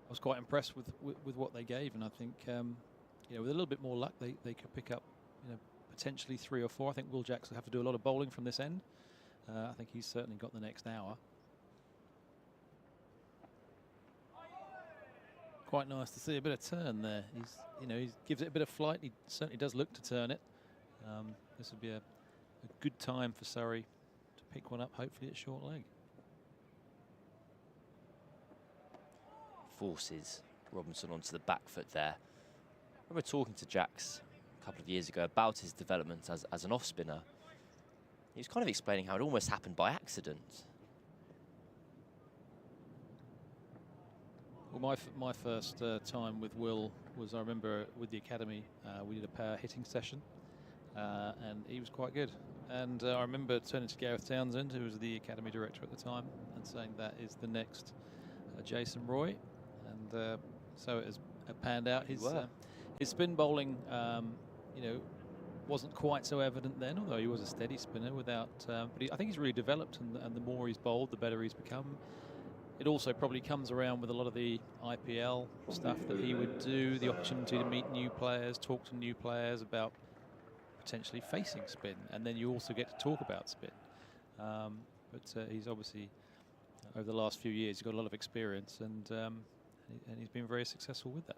was quite impressed with what they gave, and I think you know, with a little bit more luck, they could pick up, you know, potentially 3 or 4. I think Will Jacks will have to do a lot of bowling from this end. I think he's certainly got the next hour. Quite nice to see a bit of turn there. You know, he gives it a bit of flight. He certainly does look to turn it. This would be a good time for Surrey to pick one up, hopefully at short leg. Forces Robinson onto the back foot there. I remember talking to Jacks a couple of years ago about his development as an off-spinner. He was kind of explaining how it almost happened by accident. Well, my first time with Will was, I remember, with the academy. We did a power hitting session, and he was quite good. And I remember turning to Gareth Townsend, who was the academy director at the time, and saying that is the next Jason Roy. And so it has panned out. His spin bowling, you know, wasn't quite so evident then, although he was a steady spinner without. But I think he's really developed, and the more he's bowled, the better he's become. It also probably comes around with a lot of the IPL stuff that he would do, the opportunity to meet new players, talk to new players about potentially facing spin, and then you also get to talk about spin. But he's obviously, over the last few years, he's got a lot of experience, and he's been very successful with that.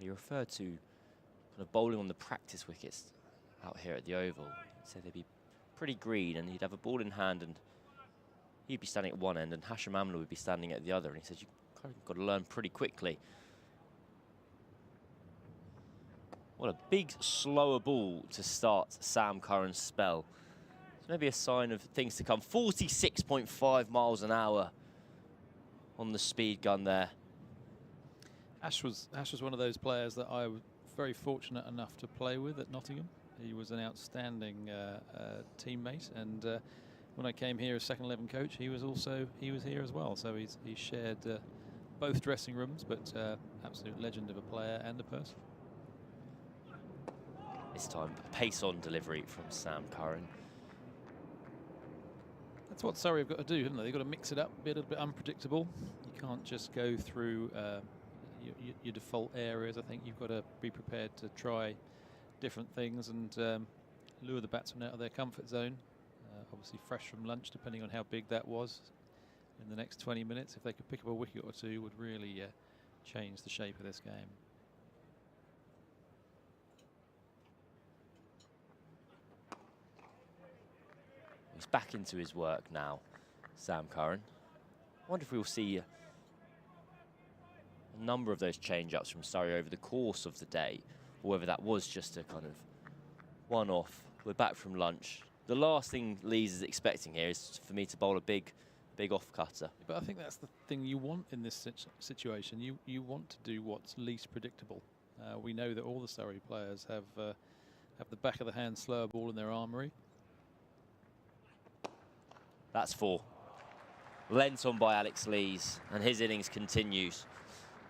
You referred to kind of bowling on the practice wickets out here at the Oval. He said they'd be pretty green, and he'd have a ball in hand, and he'd be standing at one end, and Hashim Amla would be standing at the other. And he said, you've kind of got to learn pretty quickly. What a big, slower ball to start Sam Curran's spell. It's maybe a sign of things to come. 46.5 miles an hour on the speed gun there. Ash was one of those players that I was very fortunate enough to play with at Nottingham. He was an outstanding teammate, and when I came here as second 11 coach, he was here as well. So he's shared both dressing rooms, but absolute legend of a player and a person. This time, pace on delivery from Sam Curran. That's what Surrey have got to do, haven't they? They've got to mix it up, be a little bit unpredictable. You can't just go through your default areas. I think you've got to be prepared to try different things and lure the batsmen out of their comfort zone. Obviously fresh from lunch, depending on how big that was. In the next 20 minutes, if they could pick up a wicket or two, would really change the shape of this game. He's back into his work now, Sam Curran. I wonder if we'll see a number of those change-ups from Surrey over the course of the day, or whether that was just a kind of one-off. We're back from lunch. The last thing Lees is expecting here is for me to bowl a big off-cutter. But I think that's the thing you want in this situation. You want to do what's least predictable. We know that all the Surrey players have the back of the hand slower ball in their armoury. That's 4. Lent on by Alex Lees, and his innings continues.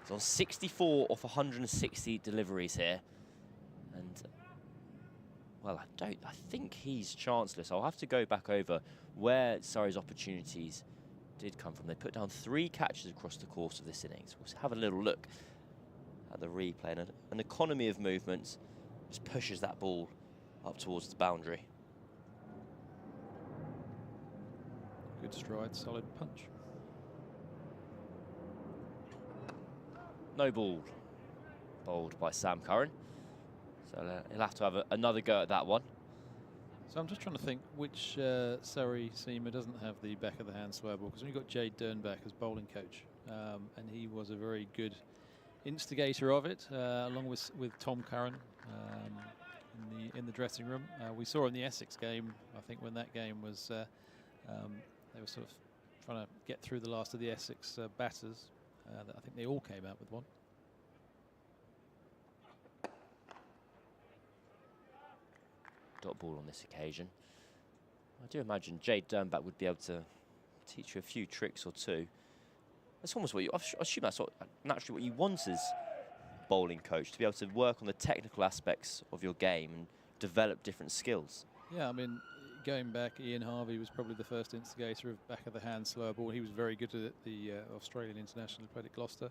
He's on 64 off 160 deliveries here, and well, I think he's chanceless. I'll have to go back over where Surrey's opportunities did come from. They put down 3 catches across the course of this innings. We'll have a little look at the replay, and an economy of movements just pushes that ball up towards the boundary. Good stride, solid punch. No ball bowled by Sam Curran. So he'll have to have another go at that one. So I'm just trying to think which Surrey seamer doesn't have the back of the hand slow ball, because we've got Jade Dernbach as bowling coach, and he was a very good instigator of it, along with Tom Curran in the dressing room. We saw in the Essex game, I think when that game was, they were sort of trying to get through the last of the Essex batters. I think they all came out with one. Dot ball on this occasion. I do imagine Jade Dernbach would be able to teach you a few tricks or two. That's almost what I assume that's naturally what you want as bowling coach, to be able to work on the technical aspects of your game and develop different skills. Yeah, I mean, going back, Ian Harvey was probably the first instigator of back of the hand slower ball. He was very good at the Australian International, played at Gloucester.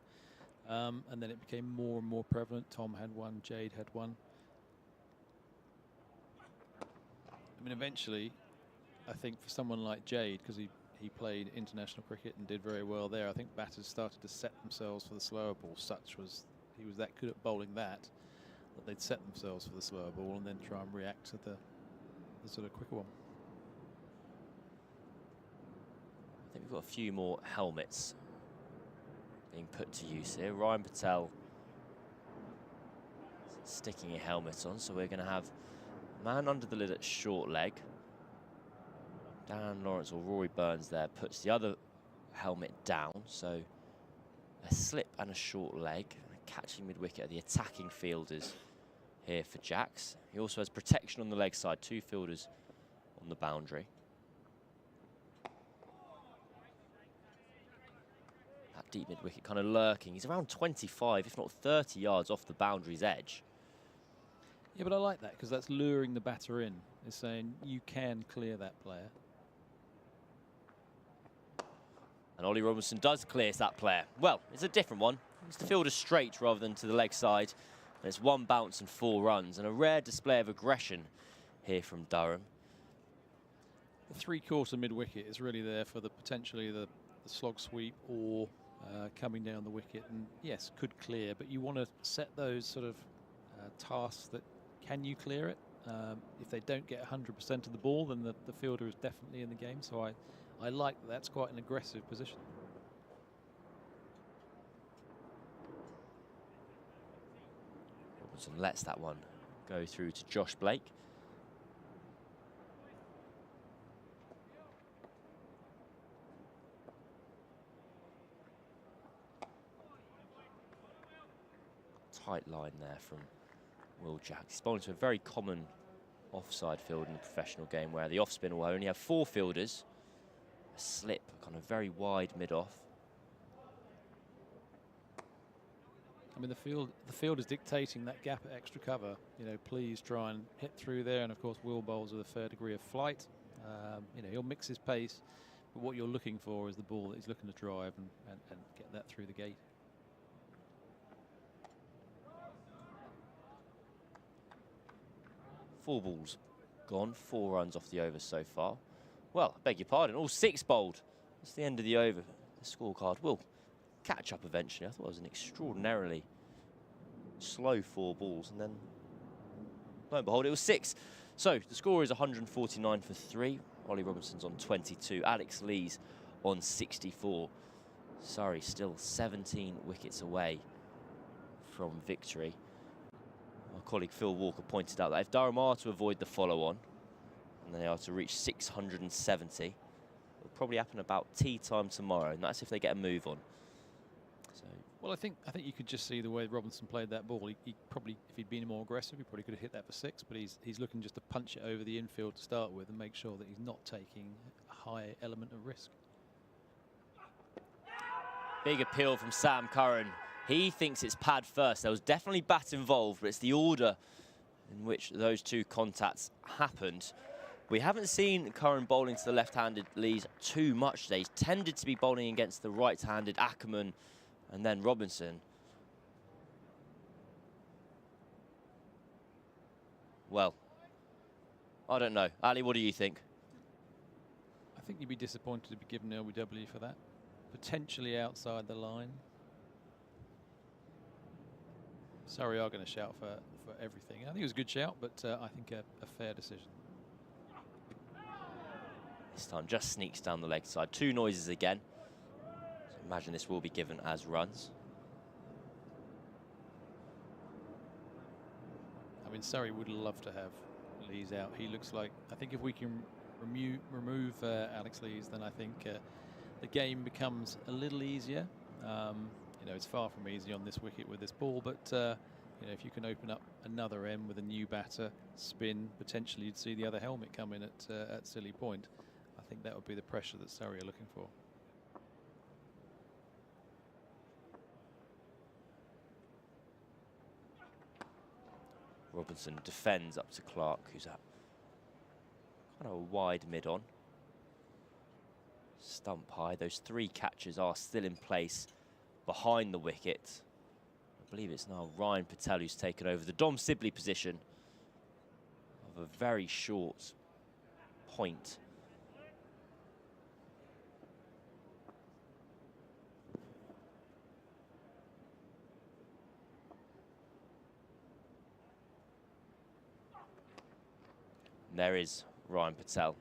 And then it became more and more prevalent. Tom had one, Jade had one. I mean, eventually, I think for someone like Jade, because he played international cricket and did very well there, I think batters started to set themselves for the slower ball. He was that good at bowling that they'd set themselves for the slower ball and then try and react to the sort of quicker one. I think we've got a few more helmets being put to use here. Ryan Patel sticking a helmet on, so we're going to have man under the lid at short leg. Dan Lawrence or Rory Burns there puts the other helmet down, so a slip and a short leg. Catching mid-wicket are the attacking fielders here for Jacks. He also has protection on the leg side, 2 fielders on the boundary. That deep mid-wicket kind of lurking. He's around 25, if not 30 yards off the boundary's edge. Yeah, but I like that, because that's luring the batter in. It's saying you can clear that player. And Ollie Robinson does clear that player. Well, it's a different one. It's the fielder straight rather than to the leg side. And it's 1 bounce and 4 runs, and a rare display of aggression here from Durham. The 3/4 mid-wicket is really there for potentially the slog sweep or coming down the wicket. And yes, could clear, but you want to set those sort of tasks that can you clear it. If they don't get 100% of the ball, then the fielder is definitely in the game. So I like that's quite an aggressive position. Robinson lets that one go through to Josh Blake. Tight line there from Will Jack. He's bowling to a very common offside field in the professional game, where the off spin will only have 4 fielders. A slip, kind of very wide mid-off. I mean, the field is dictating that gap at extra cover. You know, please try and hit through there. And of course, Will bowls with a fair degree of flight. You know, he'll mix his pace, but what you're looking for is the ball that he's looking to drive and get that through the gate. Four balls gone, 4 runs off the over so far. Well, I beg your pardon, all 6 bowled. That's the end of the over. The scorecard will catch up eventually. I thought it was an extraordinarily slow 4 balls, and then lo and behold, it was 6. So the score is 149 for 3. Ollie Robinson's on 22. Alex Lees on 64. Surrey still 17 wickets away from victory. Our colleague Phil Walker pointed out that if Durham are to avoid the follow-on, and they are to reach 670, it'll probably happen about tea time tomorrow, and that's if they get a move on. So, well, I think you could just see the way Robinson played that ball. He probably, if he'd been more aggressive, he probably could have hit that for 6. But he's looking just to punch it over the infield to start with and make sure that he's not taking a high element of risk. Big appeal from Sam Curran. He thinks it's pad first. There was definitely bat involved, but it's the order in which those 2 contacts happened. We haven't seen Curran bowling to the left-handed Lees too much today. He's tended to be bowling against the right-handed Ackerman and then Robinson. Well, I don't know. Ali, what do you think? I think you'd be disappointed to be given LBW for that. Potentially outside the line. Surrey are going to shout for everything. I think it was a good shout, but I think a fair decision. This time just sneaks down the leg side. 2 noises again. So imagine this will be given as runs. I mean, Surrey would love to have Lees out. He looks like, I think if we can remove Alex Lees, then I think the game becomes a little easier. You know, it's far from easy on this wicket with this ball, but you know, if you can open up another end with a new batter, spin, potentially you'd see the other helmet come in at silly point. I think that would be the pressure that Surrey are looking for. Robinson defends up to Clark, who's at kind of a wide mid-on. Stump high. Those 3 catches are still in place behind the wicket. I believe it's now Ryan Patel who's taken over the Dom Sibley position of a very short point. And there is Ryan Patel.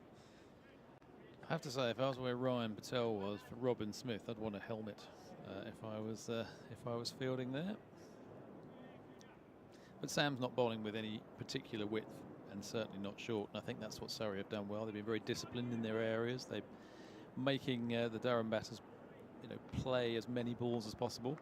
I have to say, if I was where Ryan Patel was for Robin Smith, I'd want a helmet if I was fielding there. But Sam's not bowling with any particular width, and certainly not short. And I think that's what Surrey have done well. They've been very disciplined in their areas. They're making the Durham batters, you know, play as many balls as possible.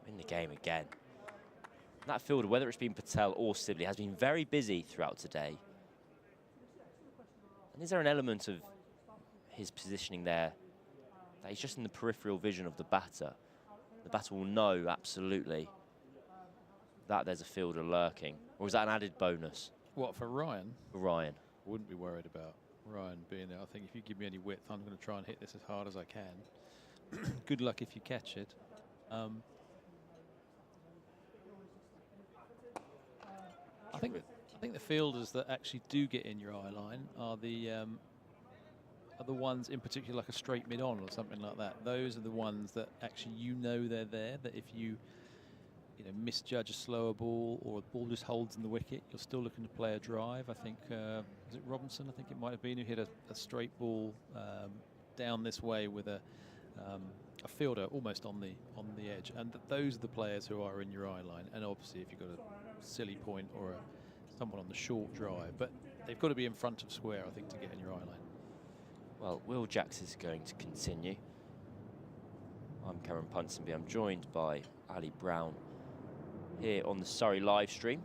In the game again. That fielder, whether it's been Patel or Sibley, has been very busy throughout today. And is there an element of his positioning there that he's just in the peripheral vision of the batter? The batter will know absolutely that there's a fielder lurking. Or is that an added bonus? What, for Ryan? For Ryan. I wouldn't be worried about Ryan being there. I think if you give me any width, I'm going to try and hit this as hard as I can. Good luck if you catch it. I think the fielders that actually do get in your eye line are the ones in particular, like a straight mid-on or something like that. Those are the ones that actually you know they're there, that if you misjudge a slower ball or a ball just holds in the wicket, you're still looking to play a drive. I think, was it Robinson? I think it might have been, who hit a straight ball down this way with a fielder almost on the edge. And those are the players who are in your eye line. And obviously if you've got a silly point or someone on the short drive, but they've got to be in front of square, I think, to get in your eye line. Well, Will Jacks is going to continue. I'm Cameron Ponsonby. I'm joined by Ali Brown here on the Surrey live stream.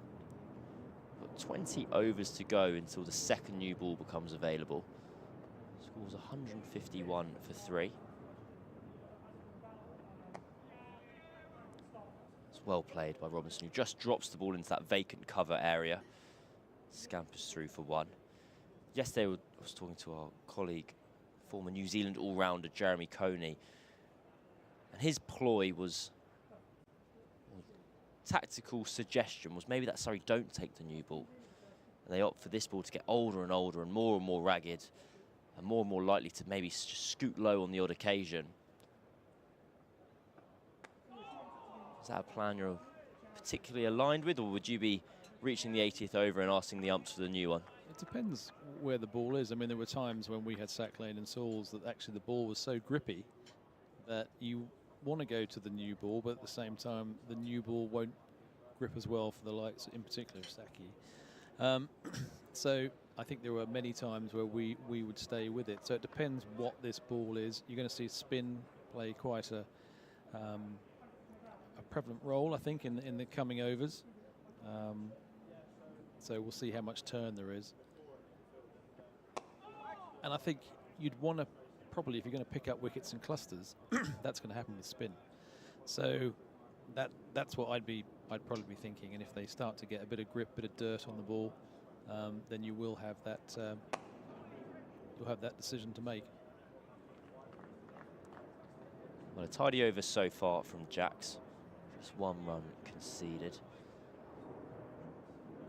Got 20 overs to go until the second new ball becomes available. Scores 151 for 3. It's well played by Robinson, who just drops the ball into that vacant cover area. Scampers through for 1. Yesterday I was talking to our colleague, former New Zealand all-rounder Jeremy Coney, and his ploy was, tactical suggestion was maybe that Surrey don't take the new ball, and they opt for this ball to get older and older and more ragged and more likely to maybe just scoot low on the odd occasion. Is that a plan you're particularly aligned with, or would you be reaching the 80th over and asking the umps for the new one? It depends where the ball is. I mean, there were times when we had Sack Lane and Sauls that actually the ball was so grippy that you want to go to the new ball, but at the same time, the new ball won't grip as well for the likes, in particular, of Saki. So I think there were many times where we would stay with it. So it depends what this ball is. You're going to see spin play quite a prevalent role, I think, in the coming overs. So we'll see how much turn there is. And I think you'd want to probably, if you're going to pick up wickets and clusters, that's going to happen with spin. So that's what I'd probably be thinking. And if they start to get a bit of grip, bit of dirt on the ball, then you will have that. You'll have that decision to make. Well, a tidy over so far from Jacks. Just 1 run conceded.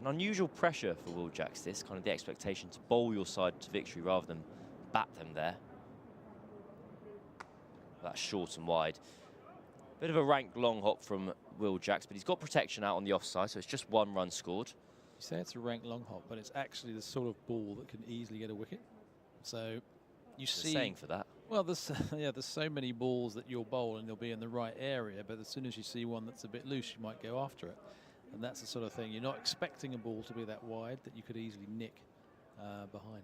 An unusual pressure for Will Jacks, this kind of the expectation to bowl your side to victory rather than bat them there. That's short and wide. Bit of a ranked long hop from Will Jacks, but he's got protection out on the offside, so it's just 1 run scored. You say it's a ranked long hop, but it's actually the sort of ball that can easily get a wicket. So you see, saying for that. Well, there's there's so many balls that you'll bowl and they'll be in the right area, but as soon as you see one that's a bit loose, you might go after it, and that's the sort of thing. You're not expecting a ball to be that wide that you could easily nick behind.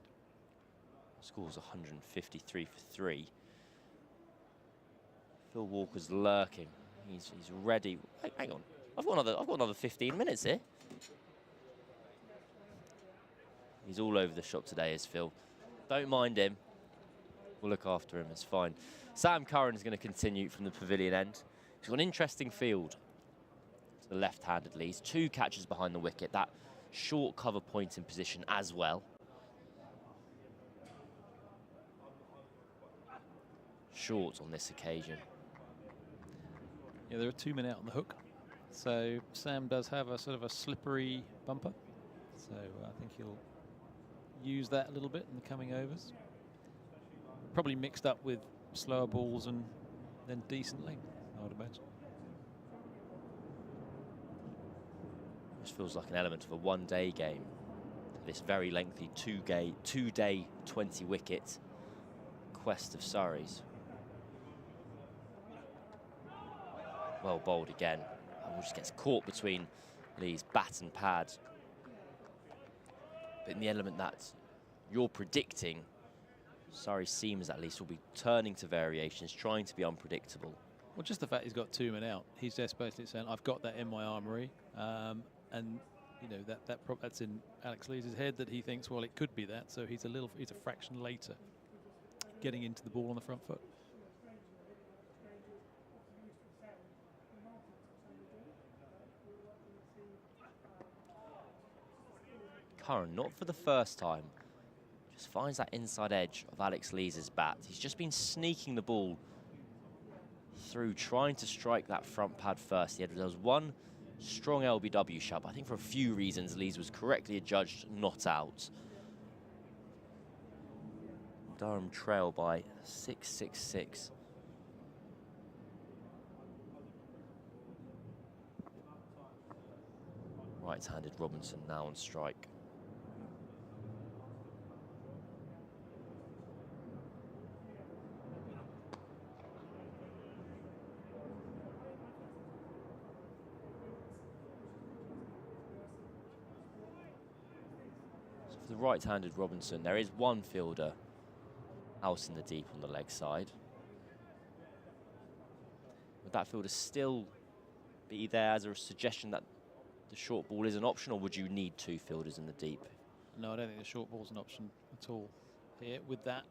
Scores 153 for 3. Phil Walker's lurking. He's ready. Hang on, I've got another 15 minutes here. He's all over the shop today, is Phil. Don't mind him. We'll look after him. It's fine. Sam Curran is going to continue from the pavilion end. He's got an interesting field to the left-hand at least. 2 catches behind the wicket. That short cover point in position as well. Short on this occasion. Yeah, there are 2 men out on the hook. So Sam does have a sort of a slippery bumper. So I think he'll use that a little bit in the coming overs. Probably mixed up with slower balls and then decent length, I would imagine. This feels like an element of a one-day game. This very lengthy two-day 20 wicket quest of Surrey's. Well bowled again. And just gets caught between Lee's bat and pad. But in the element that you're predicting, Surrey seems at least will be turning to variations, trying to be unpredictable. Well, just the fact he's got 2 men out, he's just basically saying, I've got that in my armoury. And you know that's in Alex Lees' head that he thinks, well, it could be that. So he's a fraction later getting into the ball on the front foot. Curran, not for the first time, just finds that inside edge of Alex Lees' bat. He's just been sneaking the ball through, trying to strike that front pad first. There was 1 strong LBW shot, but I think for a few reasons Lees was correctly adjudged not out. Durham trail by 666. Right-handed Robinson now on strike. So for the right-handed Robinson, there is 1 fielder out in the deep on the leg side. Would that fielder still be there as a suggestion that the short ball is an option, or would you need 2 fielders in the deep? No, I don't think the short ball's an option at all here. With that,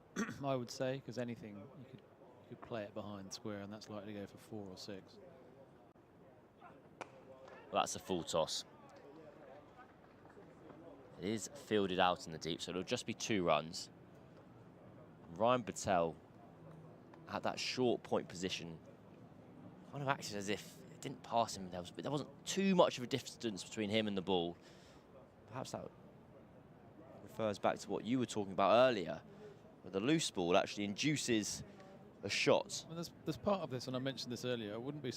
I would say, because anything you could play it behind square, and that's likely to go for 4 or 6. Well, that's a full toss. It is fielded out in the deep, so it'll just be 2 runs. Ryan Patel at that short point position kind of acted as if it didn't pass him. There wasn't too much of a distance between him and the ball. Perhaps that refers back to what you were talking about earlier, where the loose ball actually induces a shot. Well, there's part of this, and I mentioned this earlier. I wouldn't be,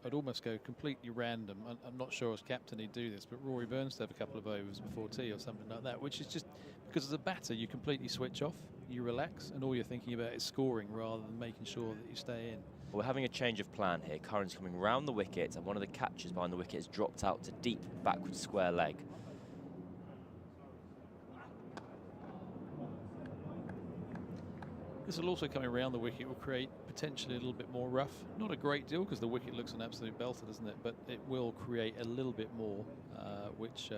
I'd almost go completely random. I'm not sure as captain he'd do this, but Rory Burns to have a couple of overs before tea or something like that, which is just because as a batter you completely switch off, you relax, and all you're thinking about is scoring rather than making sure that you stay in. Well, we're having a change of plan here. Curran's coming round the wicket, and one of the catches behind the wicket has dropped out to deep backward square leg. This will also, coming around the wicket, will create potentially a little bit more rough. Not a great deal, because the wicket looks an absolute belter, doesn't it? But it will create a little bit more, which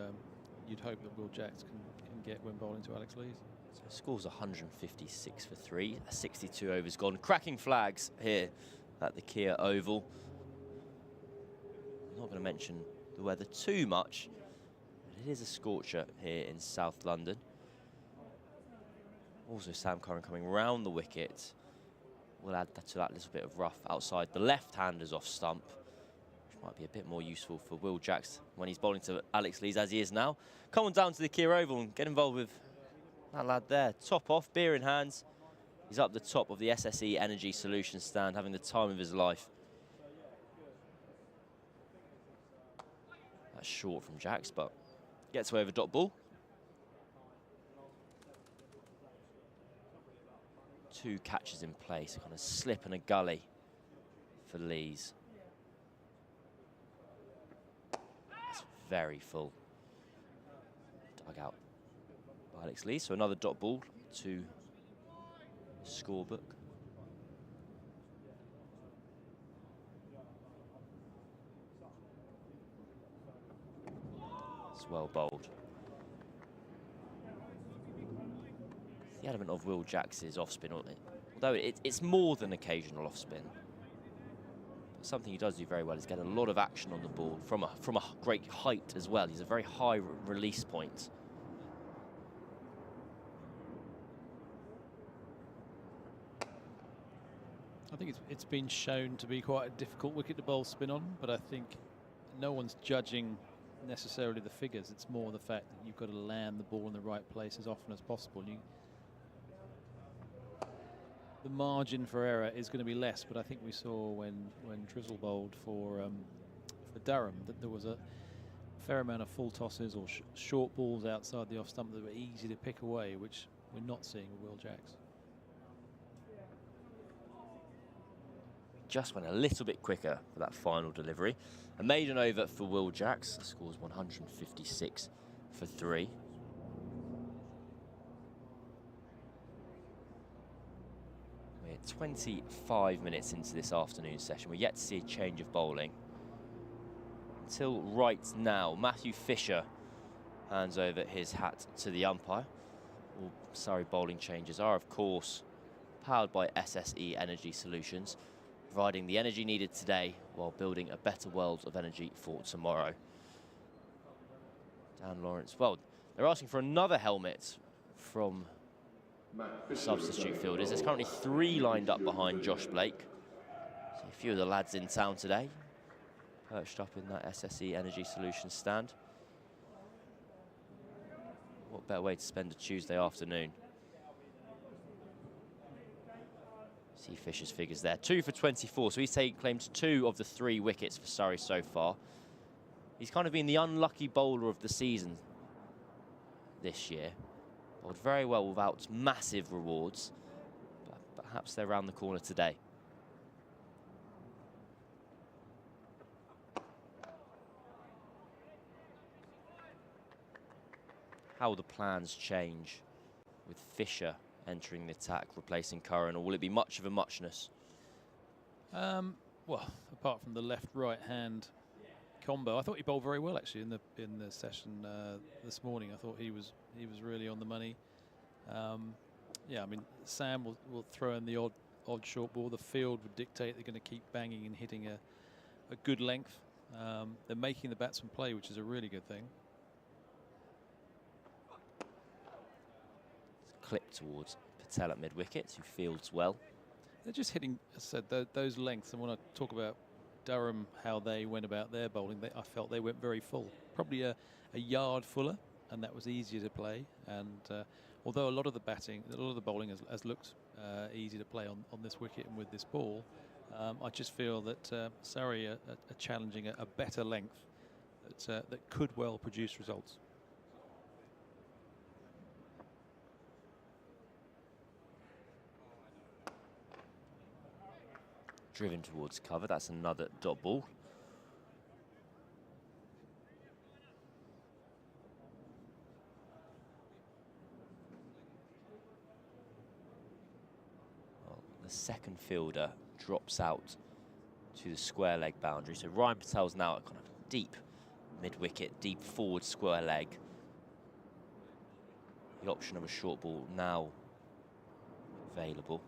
you'd hope that Will Jacks can get when bowling to Alex Lees. So scores 156 for 3, 62 overs gone. Cracking flags here at the Kia Oval. I'm not going to mention the weather too much, but it is a scorcher here in South London. Also, Sam Curran coming round the wicket will add to that little bit of rough outside the left-handers off stump, which might be a bit more useful for Will Jacks when he's bowling to Alex Lees, as he is now. Come on down to the Kia Oval and get involved with That lad there, top off, beer in hands. He's up the top of the SSE Energy Solutions stand, having the time of his life. That's short from Jacks, but gets away with a dot ball. 2 catches in place, a kind of slip and a gully for Lees. That's very full. Dug out by Alex Lees, so another dot ball to scorebook. It's well bowled. The element of Will Jacks' off-spin, although it's more than occasional off-spin. Something he does do very well is get a lot of action on the ball from a great height as well. He's a very high release point. I think it's been shown to be quite a difficult wicket to bowl spin on, but I think no one's judging necessarily the figures. It's more the fact that you've got to land the ball in the right place as often as possible. The margin for error is going to be less, but I think we saw when Drizzle bowled for Durham that there was a fair amount of full tosses or short balls outside the off stump that were easy to pick away, which we're not seeing with Will Jacks. Just went a little bit quicker for that final delivery. A maiden over for Will Jacks. Scores 156 for 3. We're 25 minutes into this afternoon session. We're yet to see a change of bowling. Until right now, Matthew Fisher hands over his hat to the umpire. All Surrey bowling changes are, of course, powered by SSE Energy Solutions, providing the energy needed today while building a better world of energy for tomorrow. Dan Lawrence, well, they're asking for another helmet from substitute fielders. There's currently 3 lined up behind Josh Blake. So a few of the lads in town today, perched up in that SSE Energy Solutions stand. What better way to spend a Tuesday afternoon? See Fisher's figures there. 2 for 24, so he's claimed 2 of the 3 wickets for Surrey so far. He's kind of been the unlucky bowler of the season this year. Bowled very well without massive rewards, but perhaps they're round the corner today. How will the plans change with Fisher entering the attack, replacing Curran, or will it be much of a muchness? Well, apart from the left-right hand combo, I thought he bowled very well actually in the session this morning. I thought he was really on the money. Yeah, I mean Sam will throw in the odd short ball. The field would dictate they're going to keep banging and hitting a good length. They're making the batsman play, which is a really good thing. Clip towards Patel at mid-wicket, who fields well. They're just hitting, as I said, those lengths. And when I talk about Durham, how they went about their bowling, I felt they went very full. Probably a yard fuller, and that was easier to play. And although a lot of the bowling has looked easy to play on this wicket and with this ball, I just feel that Surrey are challenging a better length that could well produce results. Driven towards cover, that's another dot ball. Well, the second fielder drops out to the square leg boundary. So Ryan Patel's now at kind of deep mid-wicket, deep forward square leg. The option of a short ball now available.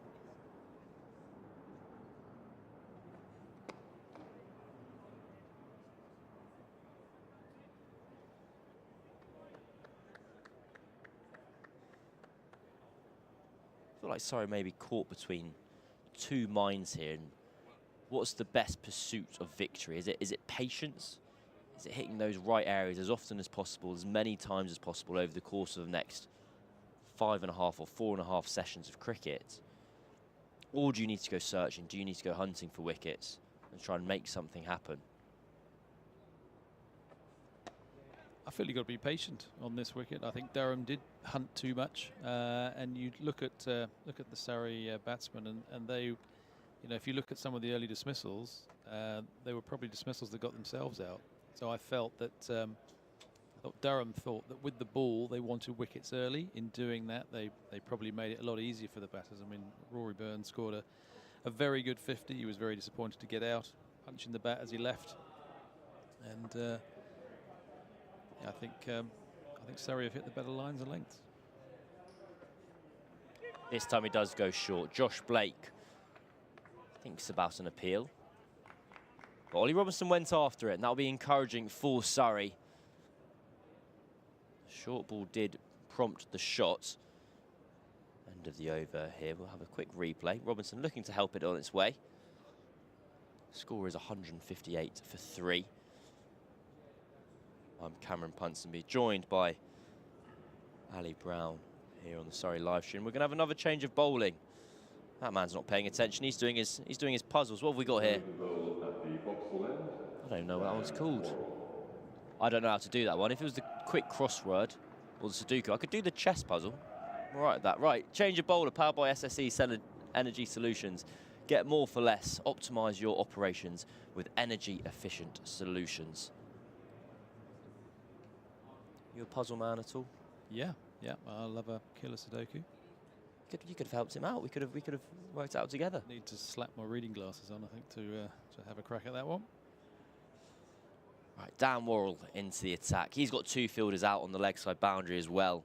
I feel like Surrey may be caught between 2 minds here. And what's the best pursuit of victory? Is it patience? Is it hitting those right areas as often as possible, as many times as possible over the course of the next 5.5 or 4.5 sessions of cricket? Or do you need to go searching? Do you need to go hunting for wickets and try and make something happen? I feel you've got to be patient on this wicket. I think Durham did hunt too much, and you look at the Surrey batsmen, and they, you know, if you look at some of the early dismissals, they were probably dismissals that got themselves out. So I felt that Durham thought that with the ball they wanted wickets early. In doing that, they probably made it a lot easier for the batters. I mean, Rory Byrne scored a very good 50. He was very disappointed to get out, punching the bat as he left, and. Yeah, I think Surrey have hit the better lines and lengths. This time he does go short. Josh Blake thinks about an appeal. But Ollie Robinson went after it, and that'll be encouraging for Surrey. Short ball did prompt the shot. End of the over here. We'll have a quick replay. Robinson looking to help it on its way. Score is 158 for 3. I'm Cameron Ponsonby, joined by Ali Brown here on the Surrey live stream. We're going to have another change of bowling. That man's not paying attention. He's doing his puzzles. What have we got here? I don't know what that one's called. I don't know how to do that one. If it was the quick crossword or the Sudoku, I could do the chess puzzle. All right, that right. Change of bowler, powered by SSE Energy Solutions. Get more for less. Optimize your operations with energy-efficient solutions. You a puzzle man at all? Yeah, I love a killer Sudoku. You could have helped him out. We could have worked it out together. Need to slap my reading glasses on, I think, to have a crack at that one. Right, Dan Worrell into the attack. He's got 2 fielders out on the leg side boundary as well.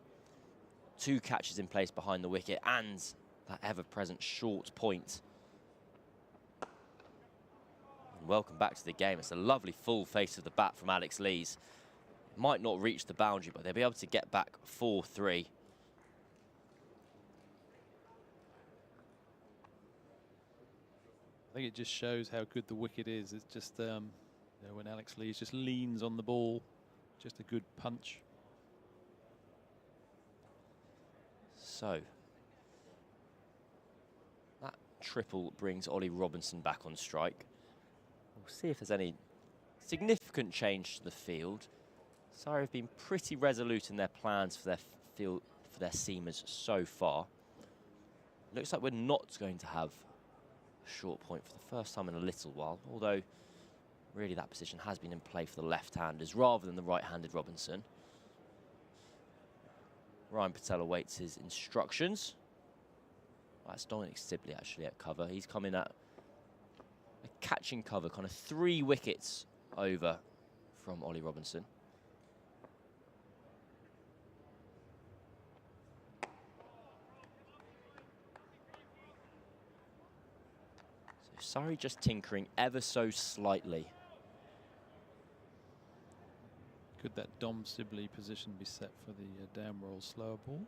2 catches in place behind the wicket and that ever-present short point. And welcome back to the game. It's a lovely full face of the bat from Alex Lees. Might not reach the boundary, but they'll be able to get back 4-3. I think it just shows how good the wicket is. It's just, you know, when Alex Lees just leans on the ball, just a good punch. So, that triple brings Ollie Robinson back on strike. We'll see if there's any significant change to the field. Surrey have been pretty resolute in their plans for their seamers so far. Looks like we're not going to have a short point for the first time in a little while, although really that position has been in play for the left-handers rather than the right-handed Robinson. Ryan Patel awaits his instructions. That's Dominic Sibley actually at cover. He's coming at a catching cover, kind of 3 wickets over from Ollie Robinson. Surrey just tinkering ever so slightly. Could that Dom Sibley position be set for the Dan Worrell slower ball?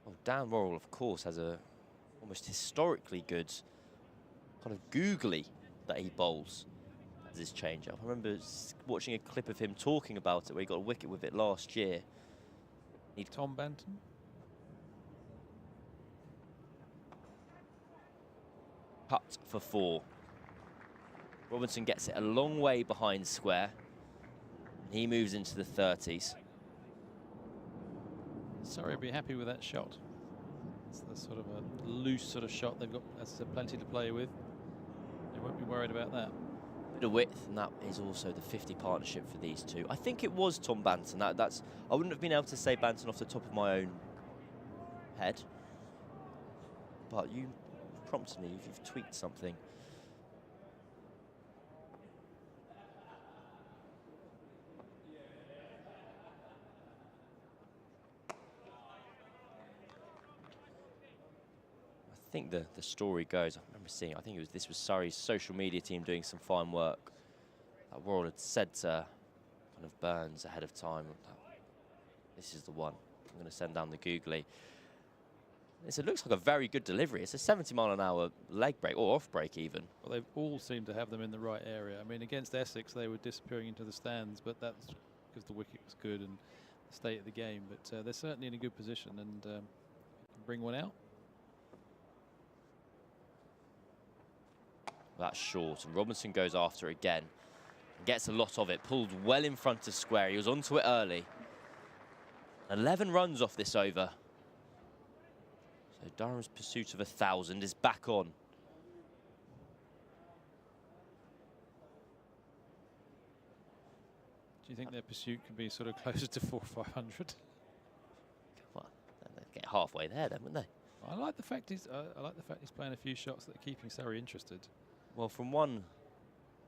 Well, Dan Worrell, of course, has a almost historically good kind of googly that he bowls as his change-up. I remember watching a clip of him talking about it where he got a wicket with it last year. Tom Banton? Cut for 4. Robinson gets it a long way behind square. He moves into the 30s. Sorry, I'd be happy with that shot. It's the sort of a loose sort of shot. They've got plenty to play with. They won't be worried about that. Bit of width, and that is also the 50 partnership for these two. I think it was Tom Banton. That's I wouldn't have been able to say Banton off the top of my own head, but you prompted me. You've tweaked something. I think the story goes, I remember seeing, I think this was Surrey's social media team doing some fine work. That Worrell had said to kind of Burns ahead of time, this is the one. I'm going to send down the googly. It looks like a very good delivery. It's a 70-mile-an-hour leg break, or off break even. Well, they've all seemed to have them in the right area. I mean, against Essex, they were disappearing into the stands, but that's because the wicket was good and state of the game, but they're certainly in a good position and can bring one out. That's short, and Robinson goes after again. Gets a lot of it, pulled well in front of square. He was onto it early. 11 runs off this over. So Durham's pursuit of 1,000 is back on. Do you think their pursuit could be sort of closer to 400 or 500? Well, they'd get halfway there then, wouldn't they? I like the fact he's playing a few shots that are keeping Surrey interested. Well, from one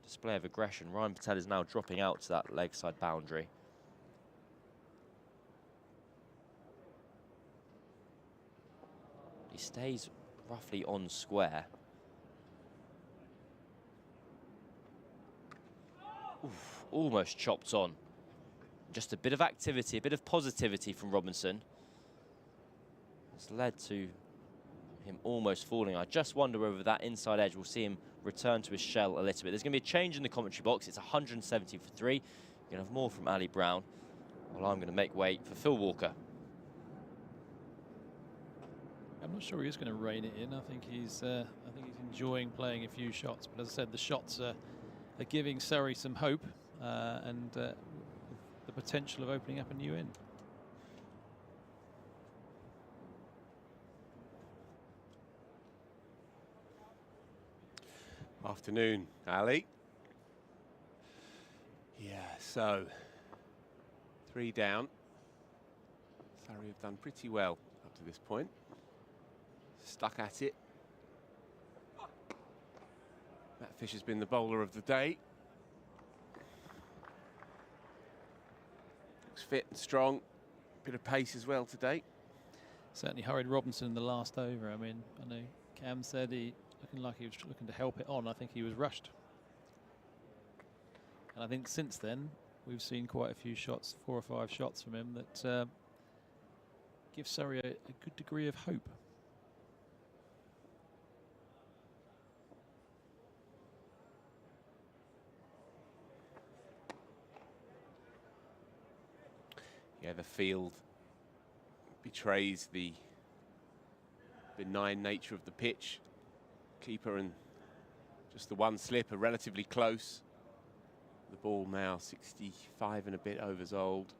display of aggression, Ryan Patel is now dropping out to that leg side boundary. He stays roughly on square. Oof, almost chopped on. Just a bit of activity, a bit of positivity from Robinson. It's led to him almost falling. I just wonder whether that inside edge will see him return to his shell a little bit. There's going to be a change in the commentary box. It's 170 for 3. You're going to have more from Ali Brown, while I'm going to make way for Phil Walker. I'm not sure he is going to rein it in. I think he's enjoying playing a few shots. But as I said, the shots are giving Surrey some hope and the potential of opening up a new end. Afternoon, Ali. Yeah, so 3 down. Surrey have done pretty well up to this point. Stuck at it. Matt Fisher's been the bowler of the day. Looks fit and strong. Bit of pace as well today. Certainly hurried Robinson in the last over. I mean, I know Cam said he looking like he was looking to help it on. I think he was rushed. And I think since then, we've seen quite a few shots, 4 or 5 shots from him that give Surrey a good degree of hope. Yeah, the field betrays the benign nature of the pitch. Keeper and just the one slip are relatively close. The ball now 65 and a bit overs old.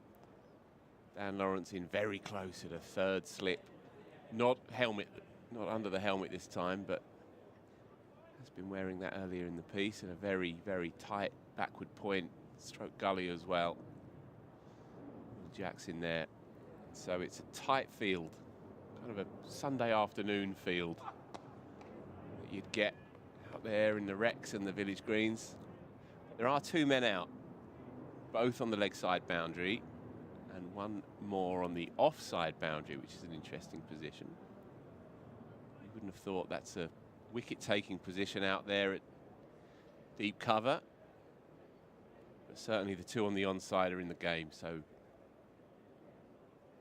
Dan Lawrence in very close at a 3rd slip. Not under the helmet this time, but has been wearing that earlier in the piece, and a very, very tight backward point, stroke gully as well. Jack's in there. So it's a tight field, kind of a Sunday afternoon field that you'd get out there in the Rex and the Village Greens. There are 2 men out, both on the leg side boundary, and one more on the offside boundary, which is an interesting position. You wouldn't have thought that's a wicket-taking position out there at deep cover, but certainly the 2 on the onside are in the game, so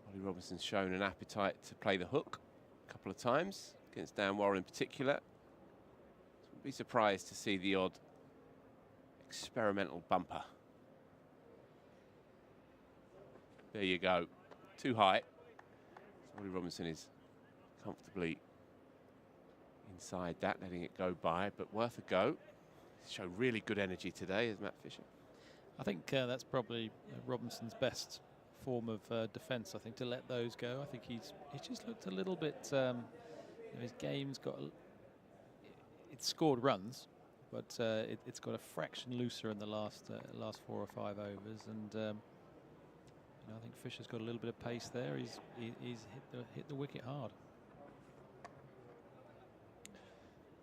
Ollie Robinson's shown an appetite to play the hook a couple of times, against Dan Warren in particular. So wouldn't be surprised to see the odd experimental bumper. There you go. Too high. So Ollie Robinson is comfortably inside that, letting it go by, but worth a go. Show really good energy today, as Matt Fisher. I think that's probably Robinson's best form of defence. I think to let those go. I think he's just looked a little bit. His game's got. It's scored runs, but it's got a fraction looser in the last 4 or 5 overs, and I think Fisher's got a little bit of pace there. He's hit the wicket hard.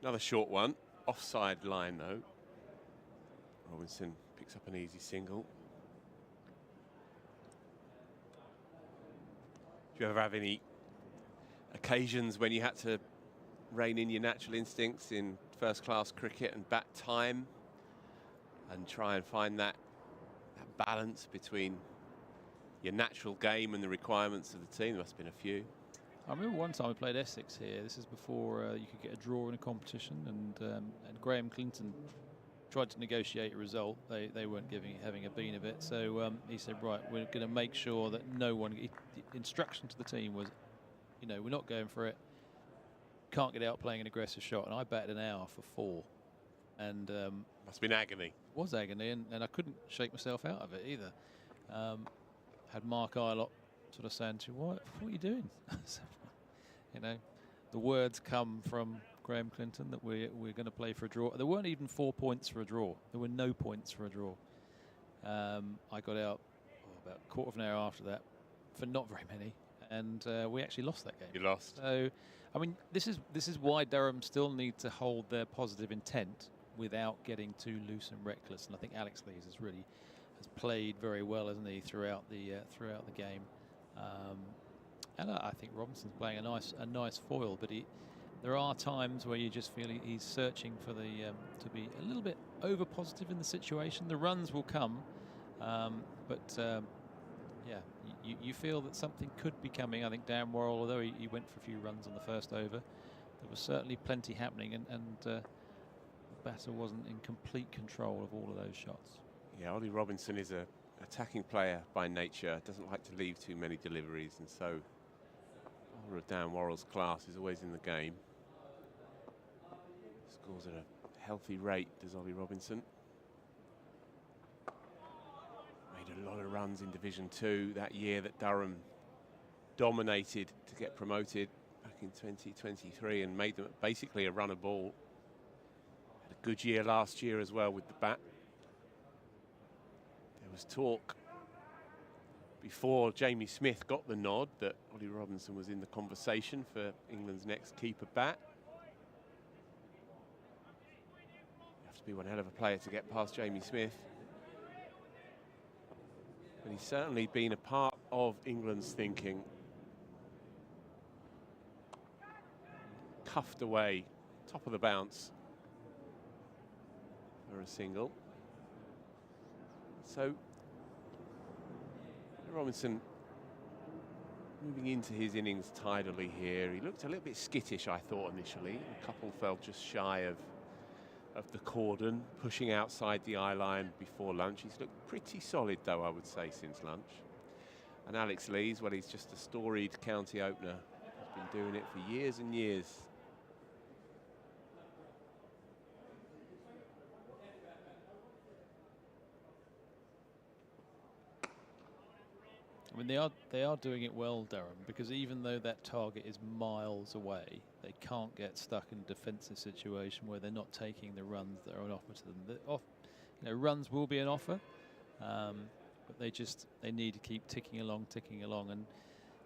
Another short one, offside line though. Robinson picks up an easy single. Do you ever have any occasions when you had to rein in your natural instincts in first-class cricket and bat time and try and find that balance between your natural game and the requirements of the team? There must have been a few. I remember one time we played Essex here. This is before you could get a draw in a competition, and Graham Clinton tried to negotiate a result. They weren't having a bean of it. So he said, right, we're going to make sure that no one. Instruction to the team was, we're not going for it. Can't get out playing an aggressive shot. And I batted an hour for 4. And must have been agony. Was agony, and I couldn't shake myself out of it either. Had Mark Ilott sort of saying to me, what are you doing? So, the words come from Graham Clinton that we're going to play for a draw. There weren't even 4 points for a draw. There were no points for a draw. I got out about a quarter of an hour after that for not very many, and we actually lost that game. You lost. So, I mean, this is why Durham still need to hold their positive intent without getting too loose and reckless. And I think Alex Lees has played very well, hasn't he, throughout the game. And I think Robinson's playing a nice foil, but there are times where you just feel he's searching for to be a little bit over positive in the situation. The runs will come, but you feel that something could be coming. I think Dan Worrell, although he went for a few runs on the first over, there was certainly plenty happening, and the batter wasn't in complete control of all of those shots. Yeah, Ollie Robinson is a attacking player by nature, doesn't like to leave too many deliveries, and so all of Dan Worrell's class is always in the game. Scores at a healthy rate, does Ollie Robinson. Made a lot of runs in Division 2 that year that Durham dominated to get promoted back in 2023 and made them basically a runner ball. Had a good year last year as well with the bat. There was talk before Jamie Smith got the nod that Ollie Robinson was in the conversation for England's next keeper bat. You have to be one hell of a player to get past Jamie Smith. But he's certainly been a part of England's thinking. Cuffed away, top of the bounce for a single. So Robinson moving into his innings tidily here. He looked a little bit skittish, I thought, initially. A couple fell just shy of the cordon, pushing outside the eye line before lunch. He's looked pretty solid, though, I would say, since lunch. And Alex Lees, well, he's just a storied county opener. He's been doing it for years and years. I mean, they are doing it well, Durham, because even though that target is miles away, they can't get stuck in a defensive situation where they're not taking the runs that are on offer to them. Runs will be an offer, but they need to keep ticking along, and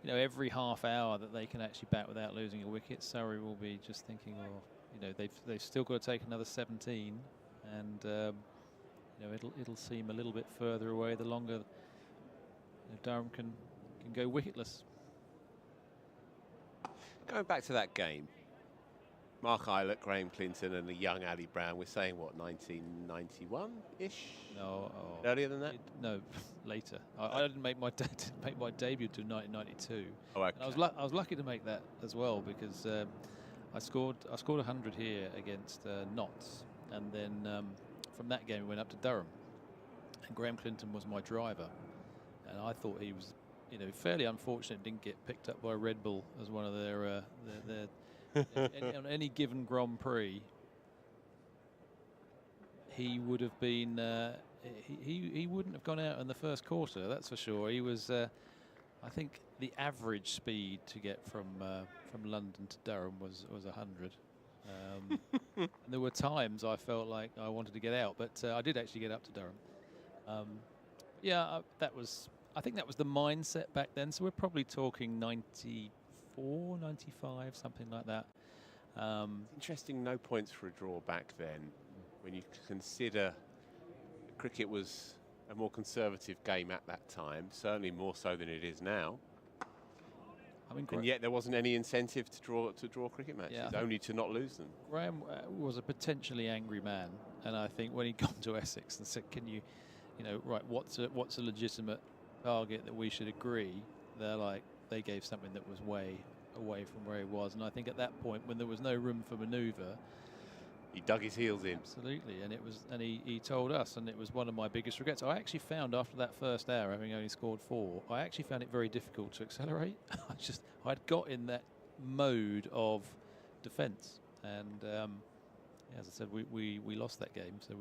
every half hour that they can actually bat without losing a wicket, Surrey will be just thinking, they've still got to take another 17, and it'll seem a little bit further away the longer Durham can go wicketless. Going back to that game, Mark Ilott, Graham Clinton and the young Ali Brown, we're saying what, 1991-ish? No. Earlier than that? No, later. I didn't make my debut until 1992. Oh, okay. And I was lucky to make that as well, because I scored 100 here against Notts, and then from that game we went up to Durham, and Graham Clinton was my driver. And I thought he was, fairly unfortunate, didn't get picked up by Red Bull as one of their on any given Grand Prix. He would have been, he wouldn't have gone out in the first quarter, that's for sure. He was, I think, the average speed to get from London to Durham was 100. And there were times I felt like I wanted to get out, but I did actually get up to Durham. I think that was the mindset back then. So we're probably talking 94, 95, something like that. Interesting, no points for a draw back then. When you consider cricket was a more conservative game at that time, certainly more so than it is now. I mean, and yet there wasn't any incentive to draw cricket matches, only to not lose them. Graham was a potentially angry man, and I think when he got to Essex and said, "Can you, right? What's a legitimate target that we should agree?" They gave something that was way away from where he was, and I think at that point, when there was no room for manoeuvre, He dug his heels in. Absolutely, and he told us, and it was one of my biggest regrets. I actually found after that first hour, having only scored 4, I actually found it very difficult to accelerate. I'd got in that mode of defence, and as I said, we lost that game. So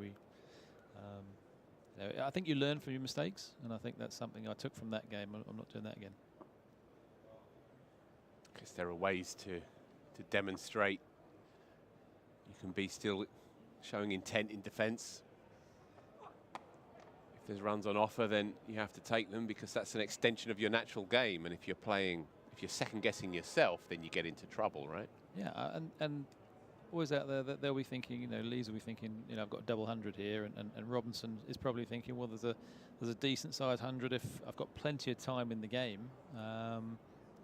I think you learn from your mistakes, and I think that's something I took from that game. I'm not doing that again. Because there are ways to demonstrate you can be still showing intent in defence. If there's runs on offer, then you have to take them, because that's an extension of your natural game. And if you're second guessing yourself, then you get into trouble, right? Yeah, and always out there that they'll be thinking, Lees will be thinking, I've got a double 100 here, and Robinson is probably thinking, well, there's a decent sized 100 if I've got plenty of time in the game.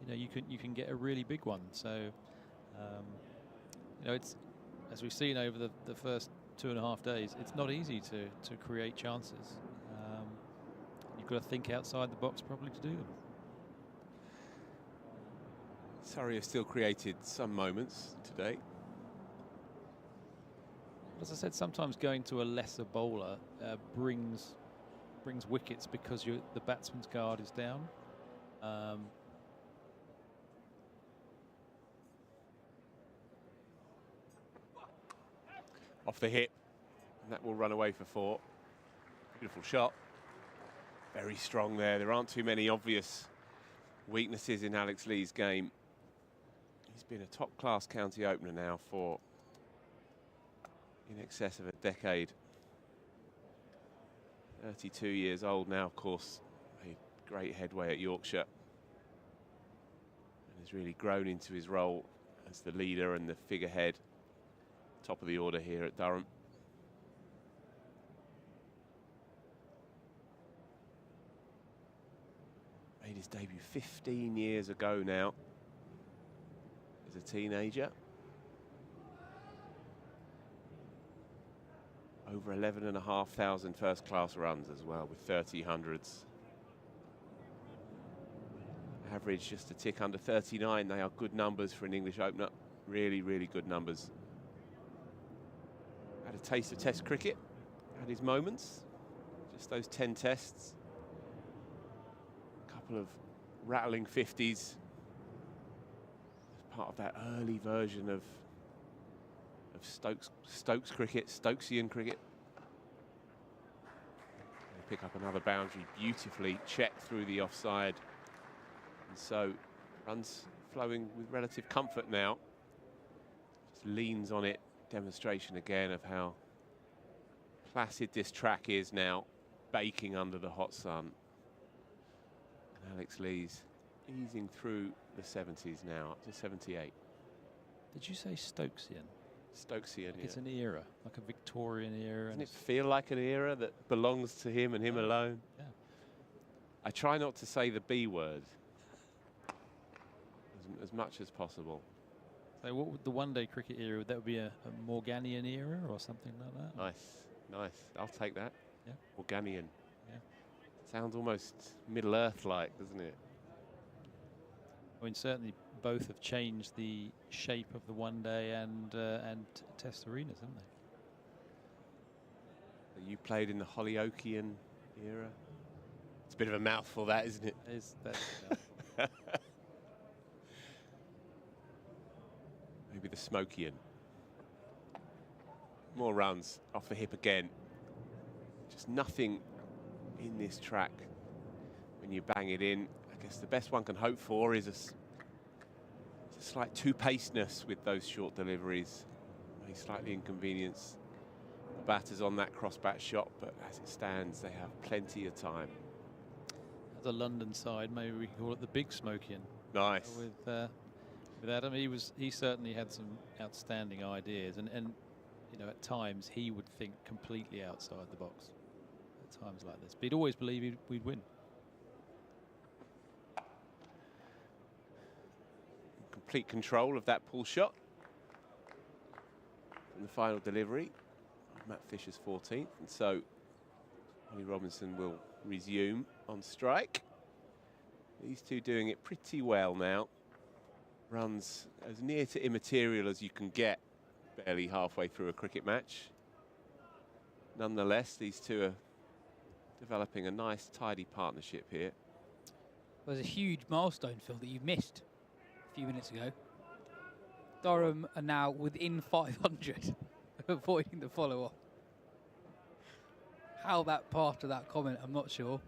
You can get a really big one. So, it's, as we've seen over the first 2.5 days, it's not easy to create chances. You've got to think outside the box probably to do them. Surrey have still created some moments today. As I said, sometimes going to a lesser bowler brings wickets because the batsman's guard is down. Off the hip, and that will run away for 4. Beautiful shot. Very strong there. There aren't too many obvious weaknesses in Alex Lee's game. He's been a top-class county opener now for in excess of a decade. 32 years old now, of course. Made great headway at Yorkshire. And has really grown into his role as the leader and the figurehead. Top of the order here at Durham. Made his debut 15 years ago now as a teenager. Over 11,500 first-class runs as well, with 30 hundreds. Average just a tick under 39. They are good numbers for an English opener. Really, really good numbers. Had a taste of Test cricket, had his moments, just those 10 tests. A couple of rattling 50s as part of that early version of Stokes cricket, Stokesian cricket. They pick up another boundary, beautifully checked through the offside. And so runs flowing with relative comfort now. Just leans on it. Demonstration again of how placid this track is now, baking under the hot sun. And Alex Lee's easing through the 70s now, up to 78. Did you say Stokesian? Stokesian, like yeah. It's an era, like a Victorian era. Doesn't it feel like an era that belongs to him and him alone? Yeah. I try not to say the B word as much as possible. So what would the one-day cricket era, would that be a Morganian era or something like that? Nice, nice. I'll take that. Yeah. Morganian. Yeah. Sounds almost Middle-earth-like, doesn't it? I mean, certainly both have changed the shape of the one-day and Test arenas, haven't they? You played in the Hollyoakian era. It's a bit of a mouthful, that, isn't it? It is. That's Maybe the Smokian. More runs off the hip again. Just nothing in this track when you bang it in. I guess the best one can hope for is a slight two-paceness with those short deliveries. May slightly inconvenience the batters on that cross-bat shot, but as it stands, they have plenty of time. As a London side, maybe we can call it the Big Smokian. Nice. With Adam, he certainly had some outstanding ideas, and at times he would think completely outside the box at times like this, but he'd always believe we'd win. Complete control of that pull shot from the final delivery of Matt Fisher's 14th, and so Ollie Robinson will resume on strike. These two doing it pretty well now. Runs as near to immaterial as you can get barely halfway through a cricket match. Nonetheless, these two are developing a nice, tidy partnership here. There's a huge milestone, Phil, that you missed a few minutes ago. Durham are now within 500 of avoiding the follow-up. How that part of that comment, I'm not sure.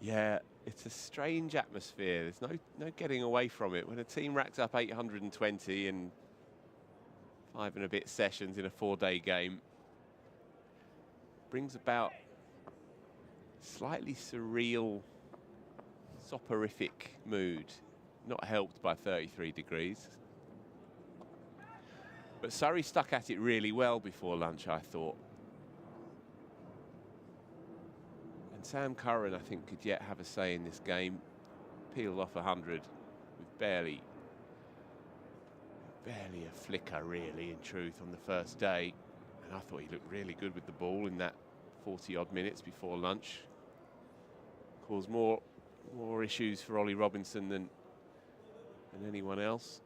Yeah, it's a strange atmosphere. There's no getting away from it. When a team racks up 820 in 5 and a bit sessions in a 4-day game, brings about slightly surreal, soporific mood, not helped by 33 degrees. But Surrey stuck at it really well before lunch, I thought. And Sam Curran, I think, could yet have a say in this game. Peeled off 100 with barely a flicker, really, in truth, on the first day. And I thought he looked really good with the ball in that 40-odd minutes before lunch. Caused more issues for Ollie Robinson than anyone else.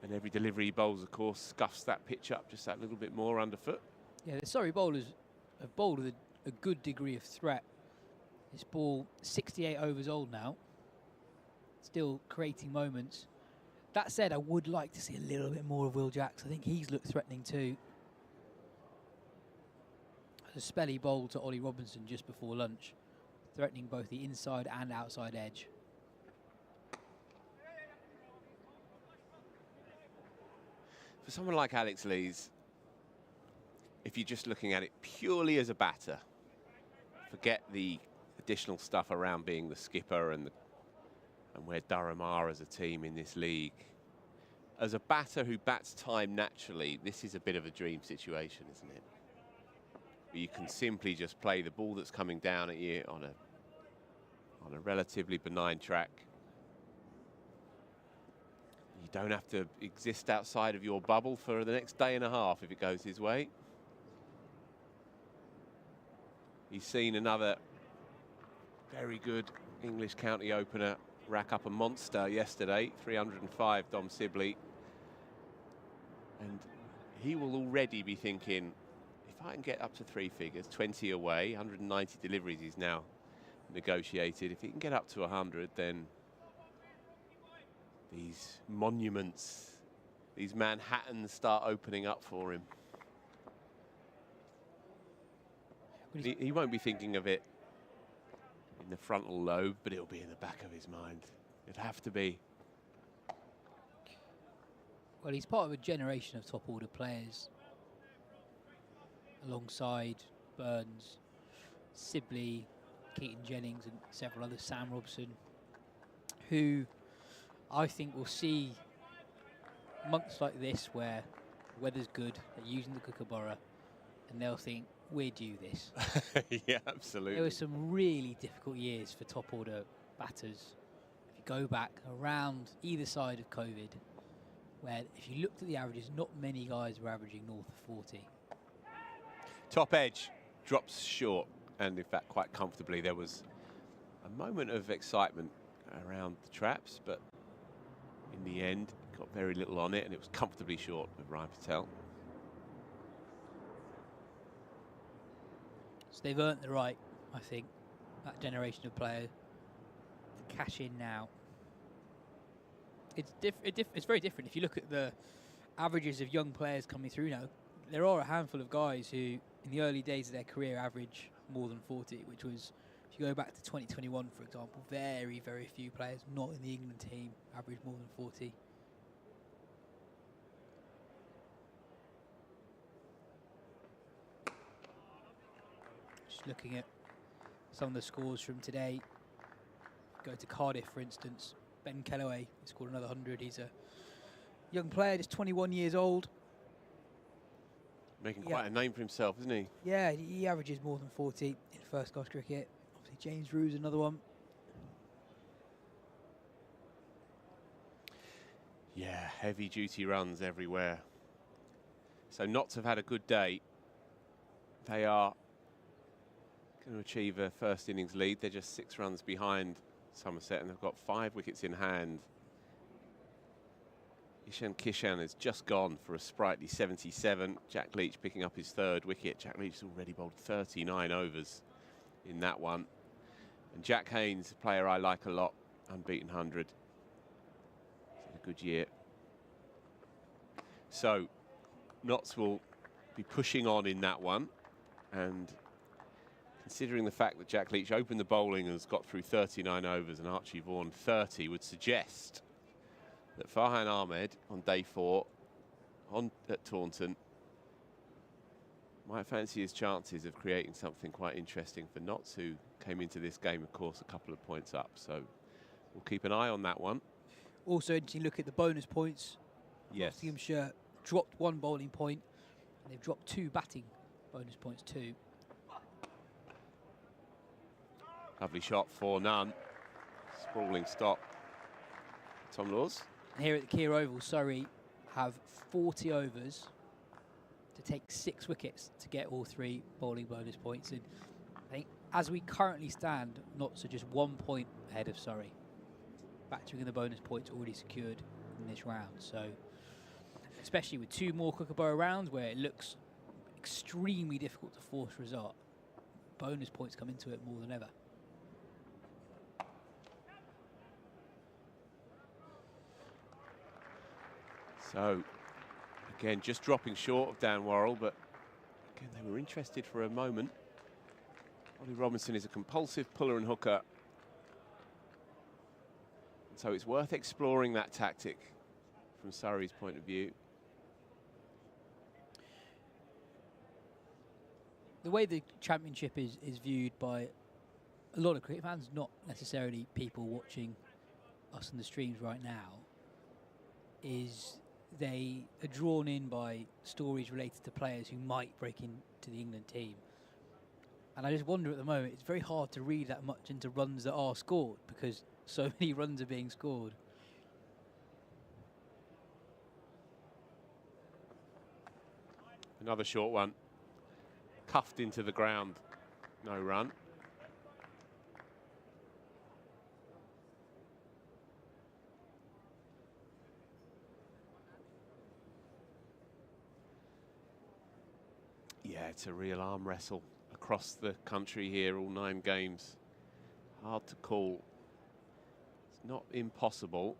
And every delivery he bowls, of course, scuffs that pitch up just that little bit more underfoot. Yeah, the Surrey bowlers have bowled with a good degree of threat. This ball, 68 overs old now, still creating moments. That said, I would like to see a little bit more of Will Jacks. I think he's looked threatening too. A spell he bowled to Ollie Robinson just before lunch, threatening both the inside and outside edge. For someone like Alex Lees, if you're just looking at it purely as a batter, forget the additional stuff around being the skipper and where Durham are as a team in this league. As a batter who bats time naturally, this is a bit of a dream situation, isn't it? Where you can simply just play the ball that's coming down at you on a relatively benign track. You don't have to exist outside of your bubble for the next day and a half if it goes his way. He's seen another very good English county opener rack up a monster yesterday, 305, Dom Sibley. And he will already be thinking, if I can get up to 3 figures, 20 away, 190 deliveries he's now negotiated. If he can get up to 100, then these monuments, these Manhattans start opening up for him. He won't be thinking of it in the frontal lobe, but it'll be in the back of his mind. It'd have to be. Well, he's part of a generation of top-order players, alongside Burns, Sibley, Keaton Jennings and several others, Sam Robson, who I think will see months like this where the weather's good, they're using the Kookaburra, and they'll think, we're due this. Yeah, absolutely. There were some really difficult years for top-order batters. If you go back around either side of COVID, where if you looked at the averages, not many guys were averaging north of 40. Top edge drops short, and in fact quite comfortably. There was a moment of excitement around the traps, but in the end got very little on it, and it was comfortably short with Ryan Patel. So they've earned the right, I think, that generation of player to cash in now. It's very different. If you look at the averages of young players coming through now, there are a handful of guys who, in the early days of their career, average more than 40, which was, if you go back to 2021, for example, very, very few players not in the England team average more than 40. Just looking at some of the scores from today. Go to Cardiff, for instance. Ben Kellaway scored another 100. He's a young player, just 21 years old. Making quite a name for himself, isn't he? Yeah, he averages more than 40 in first-class cricket. Obviously, James Ruse, another one. Yeah, heavy-duty runs everywhere. So not to have had a good day, they are going to achieve a first innings lead. They're just 6 runs behind Somerset, and they've got 5 wickets in hand. Ishan Kishan has just gone for a sprightly 77. Jack Leach picking up his 3rd wicket. Jack Leach's already bowled 39 overs in that one. And Jack Haynes, a player I like a lot, unbeaten 100. It's had a good year. So, Notts will be pushing on in that one. And considering the fact that Jack Leach opened the bowling and has got through 39 overs and Archie Vaughan 30, would suggest that Farhan Ahmed on day 4 at Taunton might fancy his chances of creating something quite interesting for Notts, who came into this game, of course, a couple of points up. So we'll keep an eye on that one. Also interesting look at the bonus points. Yes. Nottinghamshire dropped 1 bowling point, and they've dropped 2 batting bonus points too. Lovely shot for none. Sprawling stop. Tom Laws. And here at the Kia Oval, Surrey have 40 overs to take 6 wickets to get all 3 bowling bonus points. And I think as we currently stand, Notts are just 1 point ahead of Surrey, factoring in the bonus points already secured in this round. So, especially with 2 more Kookaburra rounds where it looks extremely difficult to force result, bonus points come into it more than ever. So, again, just dropping short of Dan Worrell, but again, they were interested for a moment. Ollie Robinson is a compulsive puller and hooker. And so it's worth exploring that tactic from Surrey's point of view. The way the championship is viewed by a lot of cricket fans, not necessarily people watching us on the streams right now, is they are drawn in by stories related to players who might break into the England team. And I just wonder at the moment, it's very hard to read that much into runs that are scored because so many runs are being scored. Another short one. Cuffed into the ground. No run. Yeah, it's a real arm wrestle across the country here, all 9 games. Hard to call. It's not impossible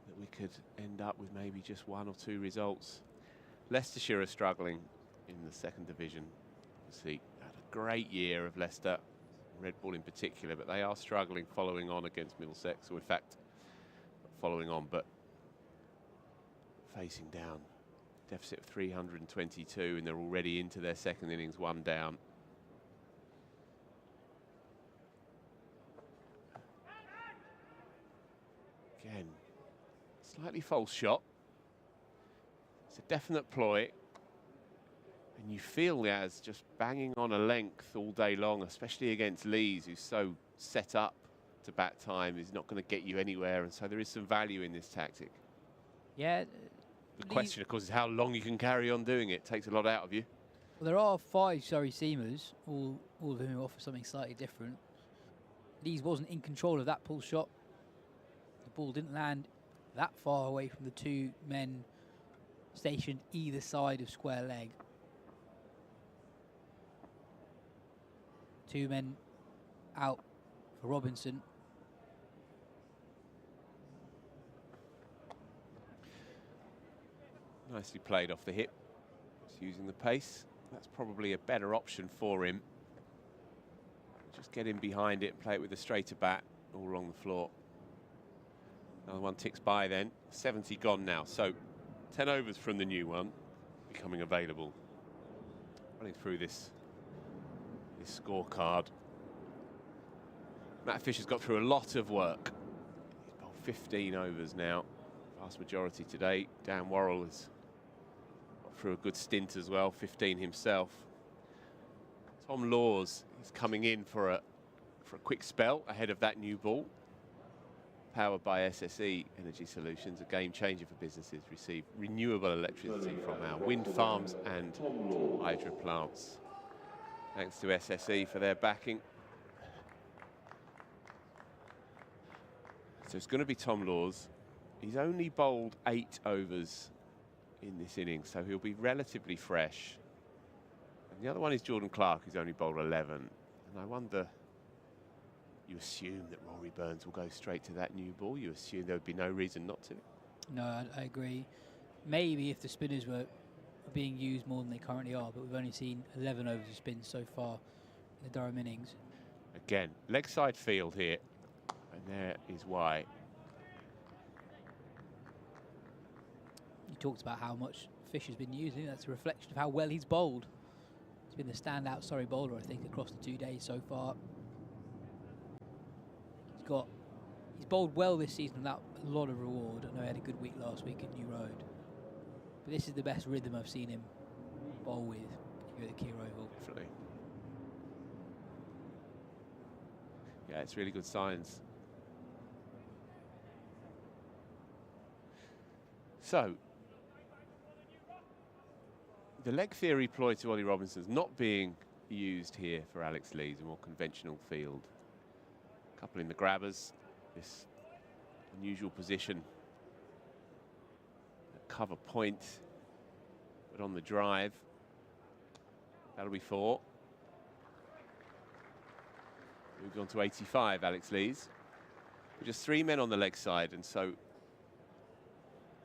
that we could end up with maybe just 1 or 2 results. Leicestershire are struggling in the 2nd division. Obviously, had a great year of Leicester, Red Bull in particular, but they are struggling following on against Middlesex, or in fact, not following on, but facing down. Deficit of 322, and they're already into their 2nd innings, 1 down. Again, slightly false shot. It's a definite ploy. And you feel Yaz just banging on a length all day long, especially against Lees, who's so set up to bat time, is not going to get you anywhere. And so there is some value in this tactic. Yeah. The question, of course, is how long you can carry on doing it. Takes a lot out of you. Well, there are 5 Surrey seamers, all of whom offer something slightly different. Lees wasn't in control of that pull shot. The ball didn't land that far away from the 2 men stationed either side of square leg. 2 men out for Robinson. Nicely played off the hip. Just using the pace. That's probably a better option for him. Just get in behind it and play it with a straighter bat all along the floor. Another one ticks by then. 70 gone now. So 10 overs from the new one becoming available. Running through this scorecard. Matt Fisher's got through a lot of work. He's bowled 15 overs now. Vast majority today. Dan Worrell has got through a good stint as well, 15 himself. Tom Laws is coming in for a quick spell ahead of that new ball. Powered by SSE Energy Solutions, a game changer for businesses. Receive renewable electricity from our wind farms and hydro plants. Thanks to SSE for their backing. So it's going to be Tom Laws. He's only bowled 8 overs in this innings, so he'll be relatively fresh. And the other one is Jordan Clark, who's only bowled 11. And I wonder, you assume that Rory Burns will go straight to that new ball. You assume there would be no reason not to. No, I agree. Maybe if the spinners were being used more than they currently are, but we've only seen 11 overs of spins so far in the Durham innings. Again, leg side field here, and there is why. You talked about how much Fish has been using. That's a reflection of how well he's bowled. He's been the standout Surrey bowler, I think, across the 2 days so far. He's bowled well this season without a lot of reward. I know he had a good week last week at New Road. But this is the best rhythm I've seen him bowl with here at the Keir Oval. Definitely. Yeah, it's really good signs. So, the leg theory ploy to Ollie Robinson's not being used here for Alex Lees, a more conventional field. A couple in the grabbers, this unusual position. A cover point, but on the drive. That'll be 4. Moved on to 85, Alex Lees. Just 3 men on the leg side, and so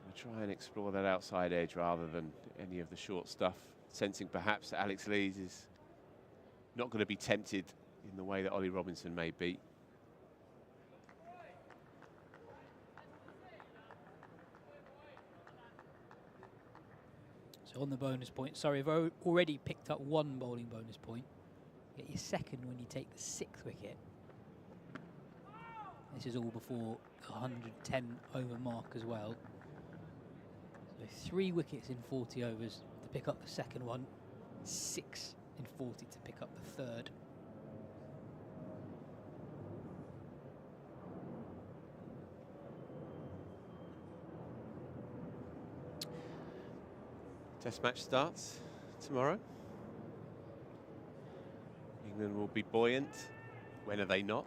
we'll try and explore that outside edge rather than any of the short stuff, sensing perhaps that Alex Lees is not going to be tempted in the way that Ollie Robinson may be. So on the bonus point, sorry, I've already picked up 1 bowling bonus point. Get your second when you take the 6th wicket. This is all before the 110 over mark as well. So 3 wickets in 40 overs to pick up the second one, 6 in 40 to pick up the third. Test match starts tomorrow. England will be buoyant. When are they not?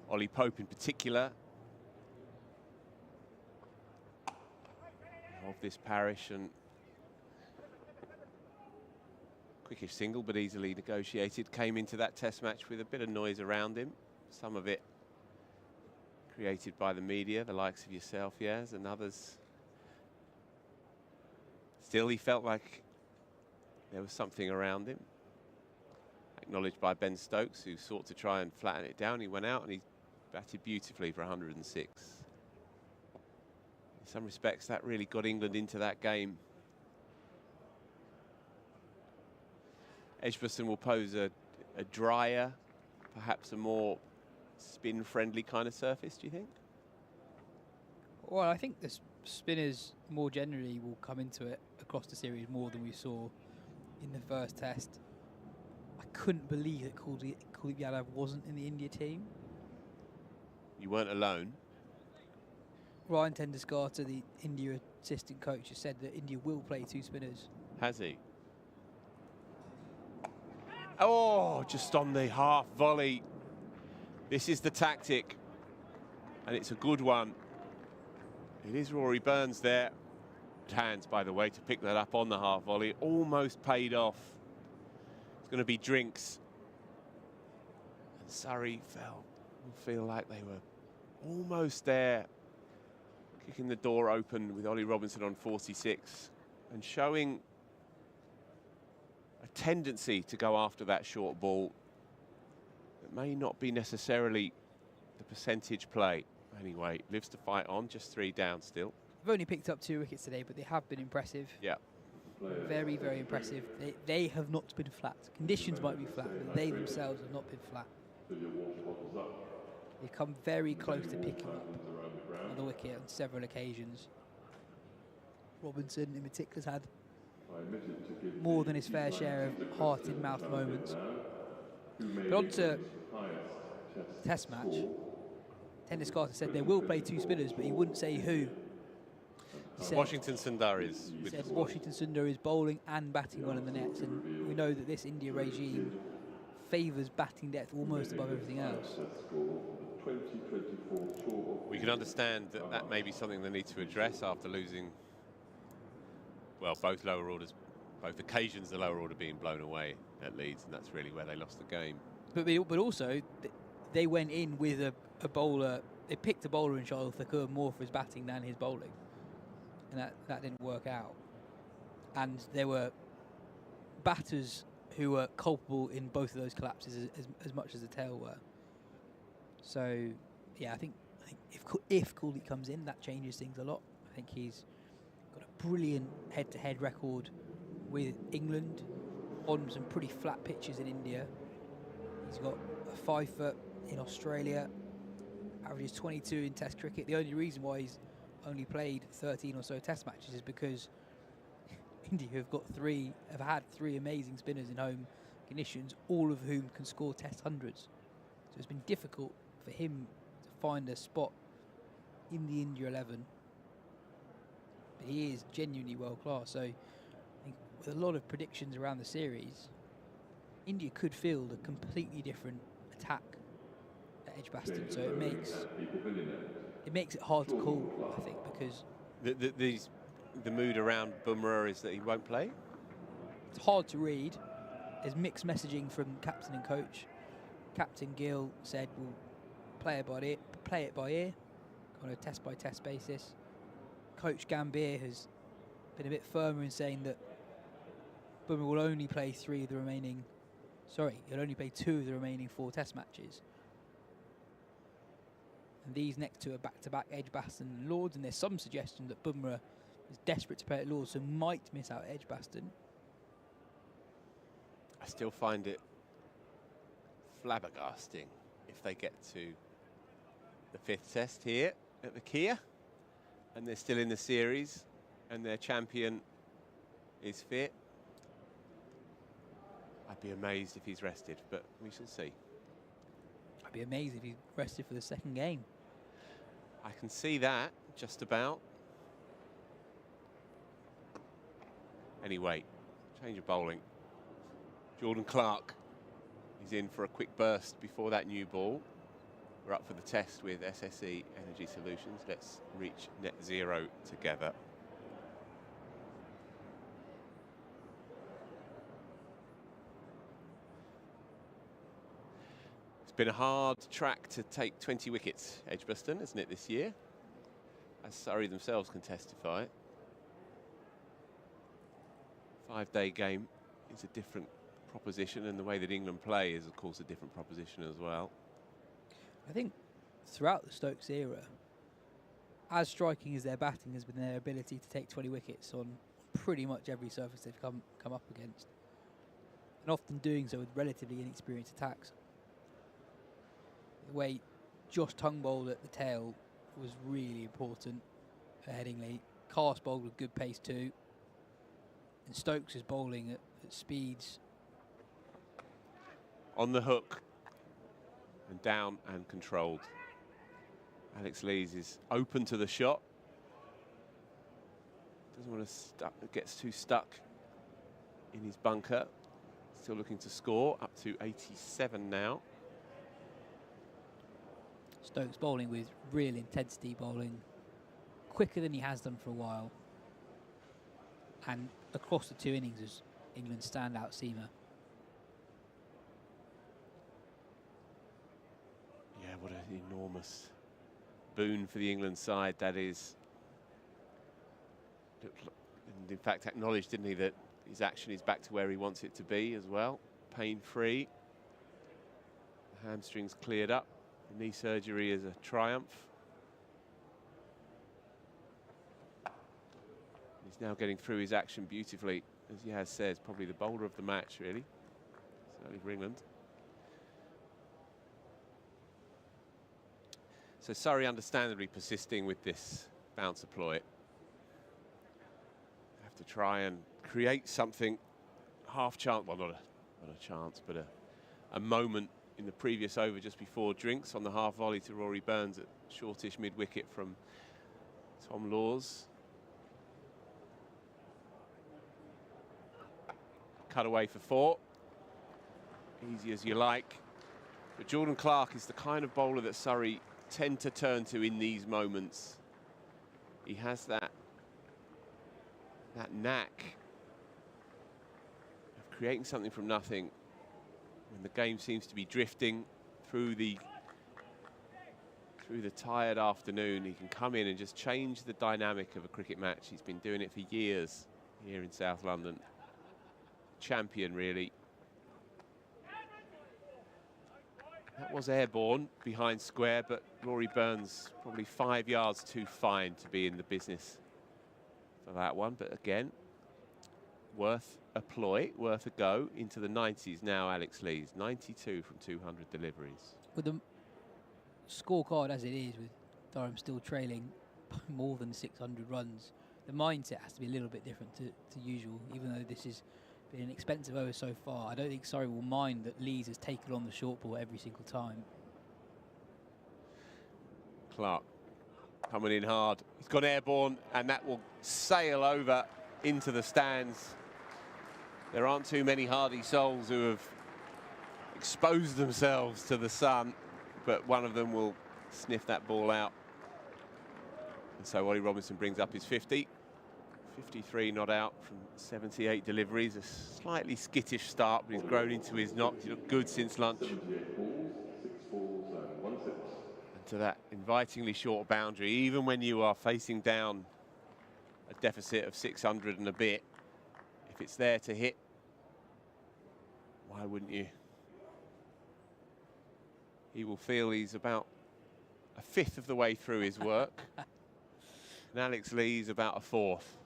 Ollie Pope in particular. Of this parish, and quickish single but easily negotiated. Came into that test match with a bit of noise around him. Some of it created by the media, the likes of yourself, Yaz, and others. Still, he felt like there was something around him. Acknowledged by Ben Stokes, who sought to try and flatten it down. He went out and he batted beautifully for 106. In some respects, that really got England into that game. Edgbaston will pose a drier, perhaps a more spin-friendly kind of surface, do you think? Well, I think the spinners more generally will come into it across the series more than we saw in the first test. I couldn't believe that Kuldeep Yadav wasn't in the India team. You weren't alone. Ryan Tenduskarta, the India assistant coach, has said that India will play 2 spinners. Has he? Oh, just on the half volley. This is the tactic, and it's a good one. It is Rory Burns there. Hands, by the way, to pick that up on the half volley. Almost paid off. It's going to be drinks. And Surrey will feel like they were almost there, kicking the door open with Ollie Robinson on 46 and showing a tendency to go after that short ball that may not be necessarily the percentage play. Anyway, lives to fight on, just 3 down still. They've only picked up 2 wickets today, but they have been impressive. Yeah. Very, very impressive. They have not been flat. Conditions might be flat, but they themselves have not been flat. They've come very close to picking up on the wicket on several occasions. Robinson in particular has had more than his fair share of heart-in-mouth moments. But on to Test match. Tenduskarta said they will play 2 spinners, but he wouldn't say who. He said Washington Sundar is. He said Washington Sundar is bowling and batting well in the nets, and we know that this India regime favours batting depth almost above everything else. 2024 Tour of We can understand that that may be something they need to address after losing, well, both lower orders, both occasions the lower order being blown away at Leeds, and that's really where they lost the game. But also, they went in with a bowler. They picked a bowler in Charles Thakur more for his batting than his bowling, and that didn't work out. And there were batters who were culpable in both of those collapses as much as the tail were. So, yeah, I think if Cooley comes in, that changes things a lot. I think he's got a brilliant head-to-head record with England on some pretty flat pitches in India. He's got a 5 foot in Australia, averages 22 in Test cricket. The only reason why he's only played 13 or so Test matches is because India have had three amazing spinners in home conditions, all of whom can score Test hundreds. So it's been difficult for him to find a spot in the India 11. But he is genuinely world class. So I think with a lot of predictions around the series, India could field a completely different attack at Edgbaston. So it makes it hard to call, I think, because the mood around Bumrah is that he won't play. It's hard to read. There's mixed messaging from captain and coach. Captain Gill said we'll play it by ear, on a test by test basis. Coach Gambier has been a bit firmer in saying that Bumrah will only play he'll only play 2 of the remaining 4 Test matches. And these next 2 are back-to-back Edgbaston and Lords, and there's some suggestion that Bumrah is desperate to play at Lords, so might miss out at Edgbaston. I still find it flabbergasting if they get to the 5th Test here at the Kia, and they're still in the series, and their champion is fit. I'd be amazed if he's rested, but we shall see. I'd be amazed if he's rested for the second game. I can see that, just about. Anyway, change of bowling. Jordan Clark is in for a quick burst before that new ball. We're up for the test with SSE Energy Solutions. Let's reach net zero together. It's been a hard track to take 20 wickets, Edgbaston, isn't it, this year? As Surrey themselves can testify. 5-day game is a different proposition, and the way that England play is, of course, a different proposition as well. I think throughout the Stokes era, as striking as their batting has been their ability to take 20 wickets on pretty much every surface they've come up against, and often doing so with relatively inexperienced attacks. The way Josh Tongue bowled at the tail was really important for Headingley. Cast bowled with good pace too, and Stokes is bowling at speeds. On the hook and down and controlled. Alex Lees is open to the shot. Doesn't want to gets too stuck in his bunker. Still looking to score, up to 87 now. Stokes bowling with real intensity, bowling quicker than he has done for a while. And across the 2 innings is England's standout seamer. Yeah, what an enormous boon for the England side that is. And in fact, acknowledged, didn't he, that his action is back to where he wants it to be as well. Pain-free. The hamstrings cleared up. The knee surgery is a triumph. He's now getting through his action beautifully. As Yaz says, probably the bowler of the match, really. Certainly for England. So Surrey understandably persisting with this bouncer ploy. Have to try and create something half chance, well, not a chance, but a moment in the previous over just before drinks on the half volley to Rory Burns at shortish mid-wicket from Tom Laws. Cut away for 4. Easy as you like. But Jordan Clark is the kind of bowler that Surrey tend to turn to in these moments. He has that knack of creating something from nothing when the game seems to be drifting through the tired afternoon. He can come in and just change the dynamic of a cricket match. He's been doing it for years here in South London. Champion, really. That was airborne behind square, but Rory Burns probably 5 yards too fine to be in the business for that one. But again, worth a ploy, worth a go. Into the 90s now, Alex Lees. 92 from 200 deliveries. With the scorecard as it is, with Durham still trailing more than 600 runs, the mindset has to be a little bit different to usual, even though this has been an expensive over so far. I don't think Surrey will mind that Lees has taken on the short ball every single time. Clark coming in hard. He's gone airborne, and that will sail over into the stands. There aren't too many hardy souls who have exposed themselves to the sun, but one of them will sniff that ball out. And so Ollie Robinson brings up his 50. 53 not out from 78 deliveries. A slightly skittish start, but he's grown into his knock. He looked good since lunch. 78 balls, 6 balls and 1 6. And to that invitingly short boundary, even when you are facing down a deficit of 600 and a bit, if it's there to hit, why wouldn't you? He will feel he's about a fifth of the way through his work. And Alex Lee's about a fourth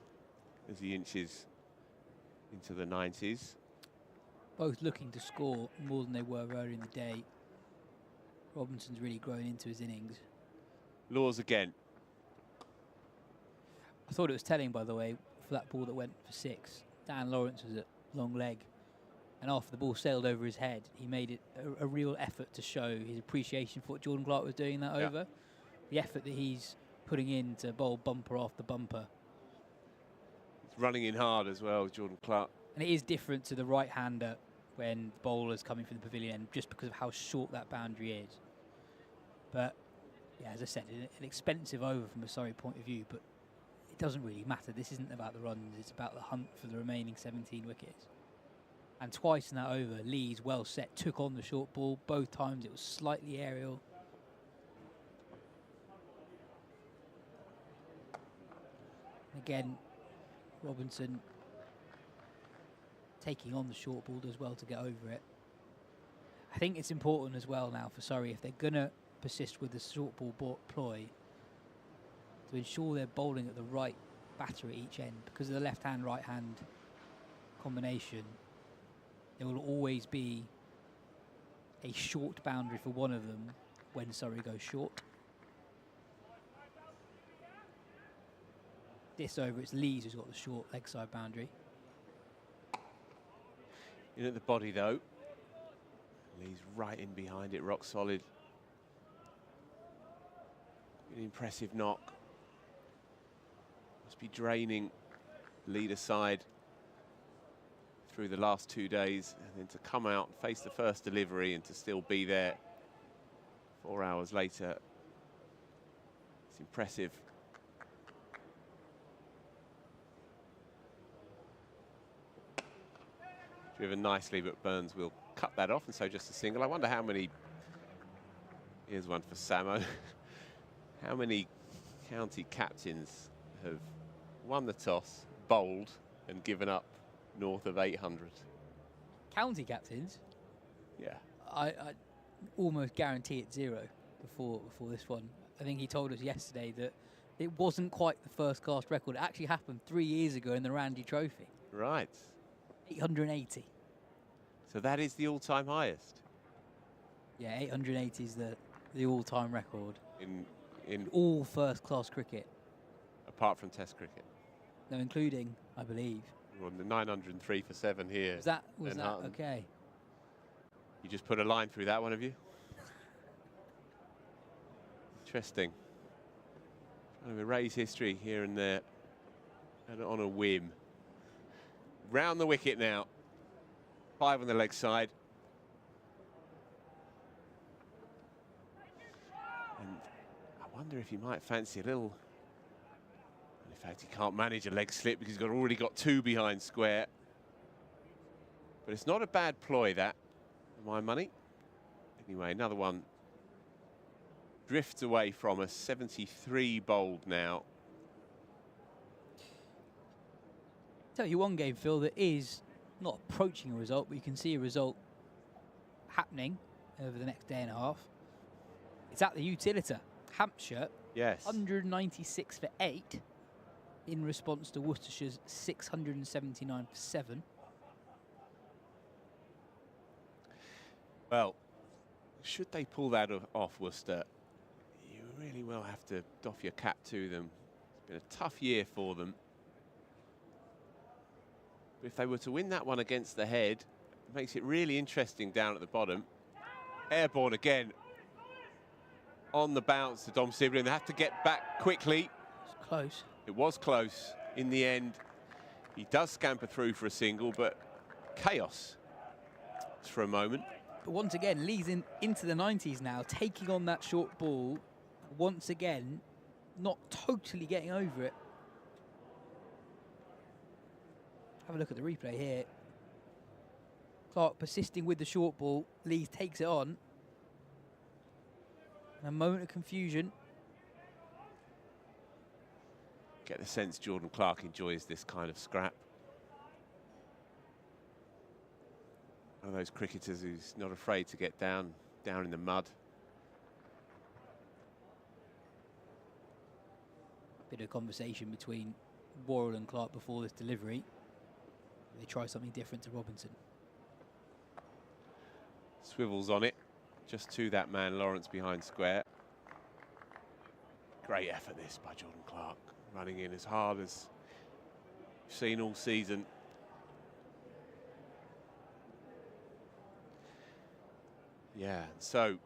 as he inches into the 90s. Both looking to score more than they were earlier in the day. Robinson's really grown into his innings. Laws again. I thought it was telling, by the way, for that ball that went for 6. Dan Lawrence was at long leg, and after the ball sailed over his head, he made it a real effort to show his appreciation for what Jordan Clark was doing that over. The effort that he's putting in to bowl bumper after bumper. He's running in hard as well, Jordan Clark. And it is different to the right-hander when the bowler's coming from the pavilion, just because of how short that boundary is. But, yeah, as I said, an expensive over from a Surrey point of view, but it doesn't really matter. This isn't about the runs, it's about the hunt for the remaining 17 wickets. And twice in that over, Lees, well set, took on the short ball. Both times it was slightly aerial. Again, Robinson taking on the short ball does well to get over it. I think it's important as well now for Surrey, if they're going to persist with the short ball ploy, to ensure they're bowling at the right batter at each end. Because of the left-hand, right-hand combination, there will always be a short boundary for one of them when Surrey goes short. This over, it's Lees who's got the short leg side boundary. In at the body though. Lees right in behind it, rock solid. An impressive knock. Must be draining leader side through the last 2 days, and then to come out and face the first delivery and to still be there 4 hours later. It's impressive. Driven nicely, but Burns will cut that off, and so just a single. I wonder how many, here's one for Samo, how many county captains have won the toss, bowled, and given up north of 800? County captains? Yeah. I almost guarantee it's 0 before this one. I think he told us yesterday that it wasn't quite the first class record. It actually happened 3 years ago in the Randy Trophy. Right. 880. So that is the all-time highest? Yeah, 880 is the all-time record. In all first-class cricket. Apart from Test cricket? No, including, I believe. Well, the 903 for 7 here. Was that okay? You just put a line through that one, have you? Interesting. Trying to erase history here and there, and on a whim. Round the wicket now. 5 on the leg side. wonder if he might fancy a little... In fact, he can't manage a leg slip because he's already got 2 behind square. But it's not a bad ploy, that, for my money. Anyway, another one drifts away from us. 73 bowled now. Tell you one game, Phil, that is not approaching a result, but you can see a result happening over the next day and a half. It's at the Utilita. Hampshire, yes, 196 for 8 in response to Worcestershire's 679 for 7. Well, should they pull that off, Worcester, you really will have to doff your cap to them. It's been a tough year for them. But if they were to win that one against the head, it makes it really interesting down at the bottom. Airborne again. On the bounce to Dom Sibley. They have to get back quickly. It's close. It was close in the end. He does scamper through for a single, but chaos for a moment. But once again, Lee's into the 90s now, taking on that short ball. Once again, not totally getting over it. Have a look at the replay here. Clark persisting with the short ball. Lee takes it on. A moment of confusion. Get the sense Jordan Clark enjoys this kind of scrap. One of those cricketers who's not afraid to get down in the mud. Bit of conversation between Worrell and Clark before this delivery. They try something different to Robinson. Swivels on it, just to that man Lawrence behind square. Great effort this by Jordan Clark, running in as hard as you've seen all season. Yeah, so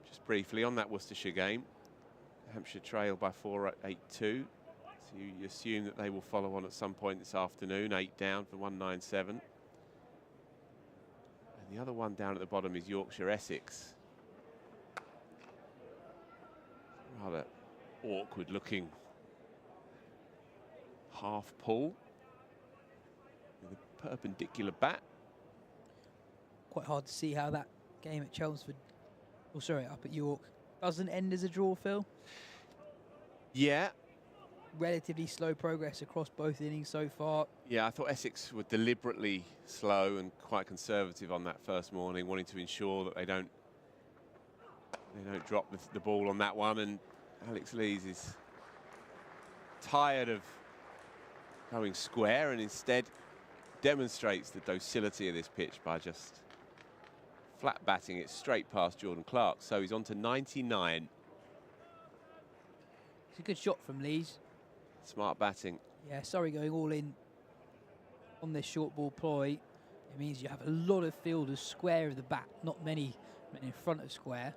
just briefly on that Worcestershire game, Hampshire trail by 4 at 8-2. So you assume that they will follow on at some point this afternoon, 8 down for 197. And the other one down at the bottom is Yorkshire-Essex. Rather awkward looking half pull with a perpendicular bat. Quite hard to see how that game at Chelmsford, oh sorry, up at York, doesn't end as a draw, Phil. Yeah. Relatively slow progress across both innings so far. Yeah, I thought Essex were deliberately slow and quite conservative on that first morning, wanting to ensure that they don't drop the ball on that one. And Alex Lees is tired of going square and instead demonstrates the docility of this pitch by just flat batting it straight past Jordan Clark. So he's on to 99. It's a good shot from Lees. Smart batting. Yeah, Surrey going all in on this short ball ploy. It means you have a lot of fielders square of the bat, not many in front of square.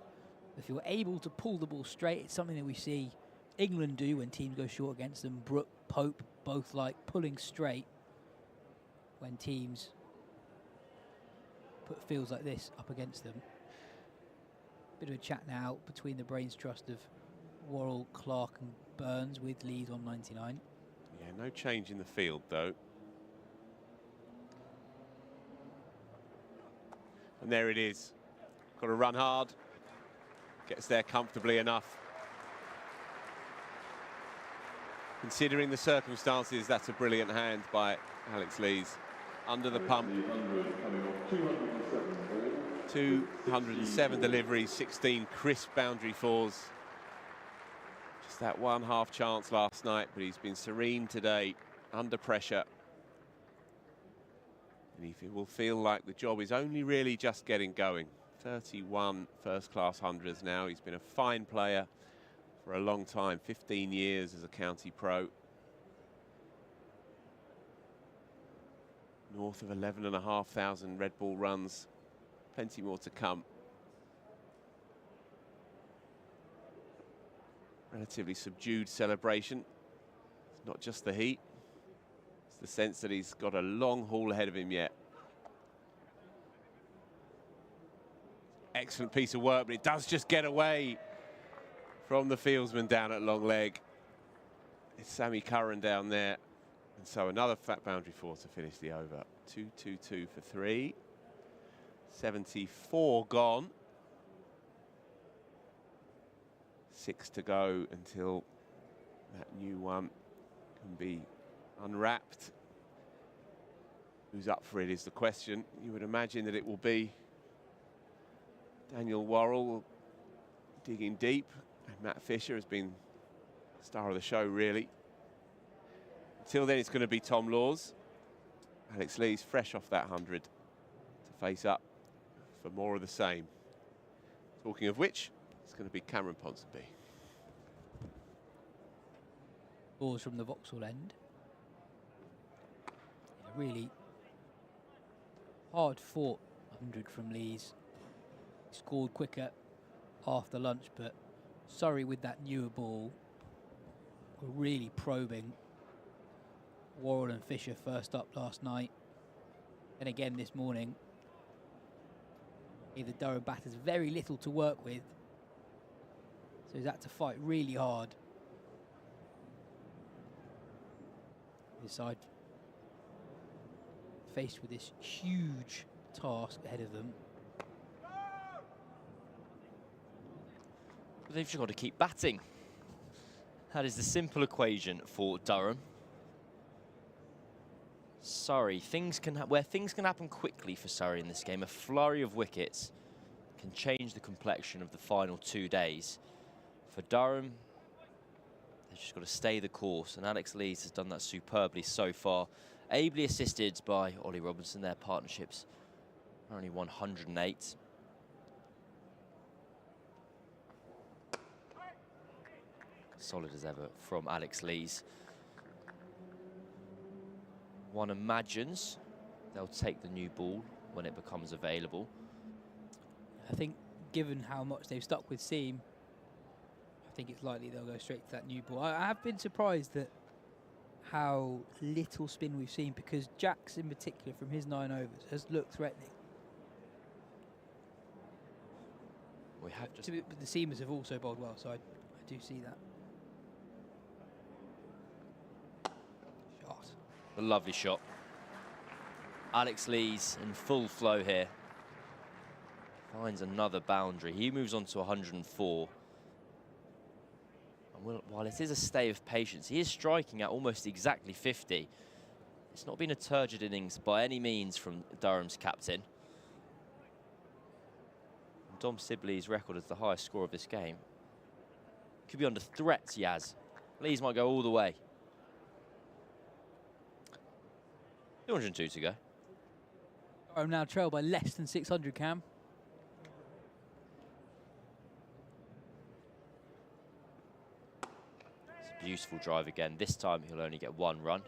If you're able to pull the ball straight, it's something that we see England do when teams go short against them. Brooke, Pope, both like pulling straight when teams put fields like this up against them. Bit of a chat now between the brains trust of Worrell, Clark and Burns with Lees on 99. Yeah, no change in the field though. And there it is. Got to run hard. Gets there comfortably enough. Considering the circumstances, that's a brilliant hand by Alex Lees. Under the pump. 207 deliveries, 16 crisp boundary fours. Just that one half chance last night, but he's been serene today, under pressure. And he will feel like the job is only really just getting going. 31 first-class hundreds now. He's been a fine player for a long time, 15 years as a county pro. North of 11,500 red ball runs. Plenty more to come. Relatively subdued celebration. It's not just the heat. It's the sense that he's got a long haul ahead of him yet. Excellent piece of work, but it does just get away from the fieldsman down at long leg. It's Sammy Curran down there. And so another fat boundary 4 to finish the over. 2-2-2 for 3. 74 gone. 6 to go until that new one can be unwrapped. Who's up for it is the question. You would imagine that it will be Daniel Worrell digging deep, and Matt Fisher has been star of the show, really. Until then, it's going to be Tom Laws. Alex Lees fresh off that 100 to face up for more of the same. Talking of which, it's going to be Cameron Ponsonby. Balls from the Vauxhall end. Yeah, really hard fought 100 from Lees. Scored quicker after lunch, but Surrey with that newer ball were really probing Worrell and Fisher first up last night and again this morning. Either Durham batters very little to work with, so he's had to fight really hard. This side faced with this huge task ahead of them. They've just got to keep batting. That is the simple equation for Durham. Surrey, where things can happen quickly for Surrey in this game. A flurry of wickets can change the complexion of the final 2 days. For Durham, they've just got to stay the course, and Alex Lees has done that superbly so far. Ably assisted by Ollie Robinson. Their partnerships are only 108. Solid as ever from Alex Lees. One imagines they'll take the new ball when it becomes available. I think given how much they've stuck with seam, I think it's likely they'll go straight to that new ball. I have been surprised at how little spin we've seen, because Jack's in particular from his 9 overs has looked threatening. We have just... But the seamers have also bowled well, so I do see that. Shot. A lovely shot. Alex Lees in full flow here. Finds another boundary. He moves on to 104. And while it is a stay of patience, he is striking at almost exactly 50. It's not been a turgid innings by any means from Durham's captain. And Dom Sibley's record as the highest scorer of this game could be under threat, Yaz. Lees might go all the way. 202 to go. I'm now trailed by less than 600, Cam. It's a beautiful drive again. This time he'll only get 1 run.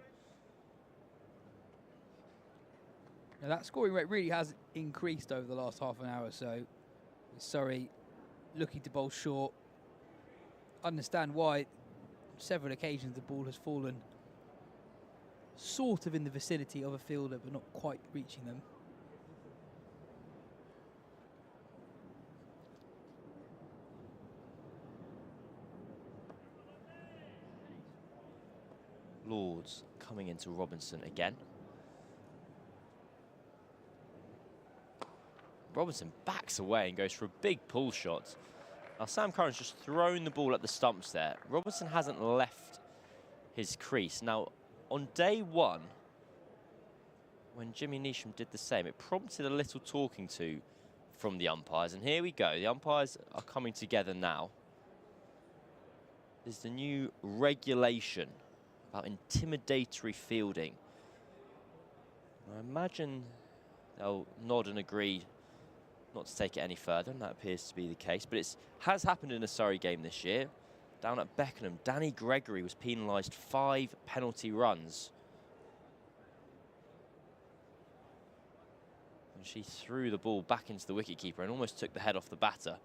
Now that scoring rate really has increased over the last half an hour or so. Surrey looking to bowl short. Understand why on several occasions the ball has fallen sort of in the vicinity of a fielder but not quite reaching them. Lords coming into Robinson again. Robinson backs away and goes for a big pull shot. Now Sam Curran's just thrown the ball at the stumps there. Robinson hasn't left his crease. Now on day 1, when Jimmy Neesham did the same, it prompted a little talking to from the umpires. And here we go. The umpires are coming together now. There's the new regulation about intimidatory fielding. I imagine they'll nod and agree not to take it any further, and that appears to be the case. But it has happened in a Surrey game this year. Down at Beckenham, Danny Gregory was penalised 5 penalty runs. And she threw the ball back into the wicketkeeper and almost took the head off the batter.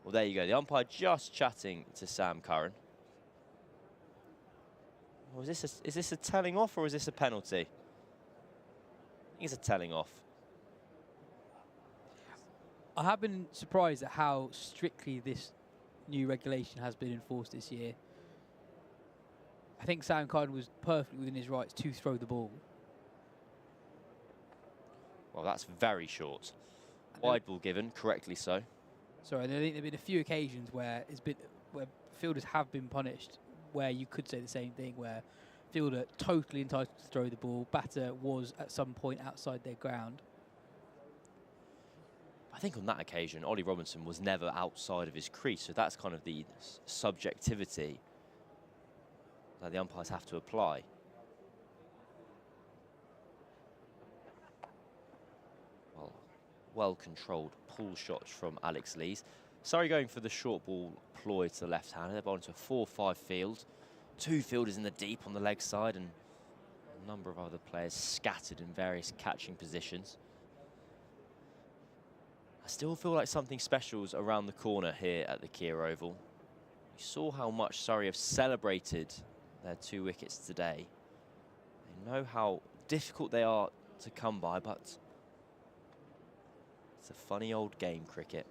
Well, there you go. The umpire just chatting to Sam Curran. Oh, is this a telling off or is this a penalty? I think it's a telling off. I have been surprised at how strictly this new regulation has been enforced this year. I think Sam Carden was perfectly within his rights to throw the ball. Well, that's very short. Wide ball given, correctly so. Sorry, I think there have been a few occasions where fielders have been punished, where you could say the same thing, where fielder totally entitled to throw the ball, batter was at some point outside their ground. I think on that occasion, Ollie Robinson was never outside of his crease, so that's kind of the subjectivity that the umpires have to apply. Well-controlled pull shots from Alex Lees. Surrey going for the short ball ploy to the left-hander. They're bowling to a 4-5 field. 2 fielders in the deep on the leg side and a number of other players scattered in various catching positions. I still feel like something special is around the corner here at the Kia Oval. We saw how much Surrey have celebrated their 2 wickets today. They know how difficult they are to come by, but it's a funny old game, cricket.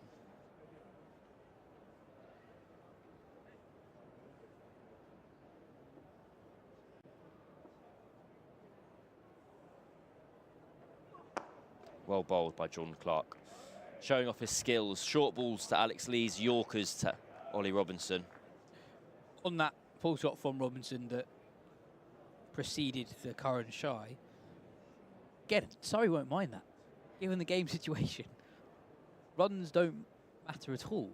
Well bowled by Jordan Clark. Showing off his skills. Short balls to Alex Lees, Yorkers to Ollie Robinson. On that pull shot from Robinson that preceded the current shy, again, Surrey won't mind that, given the game situation. Runs don't matter at all.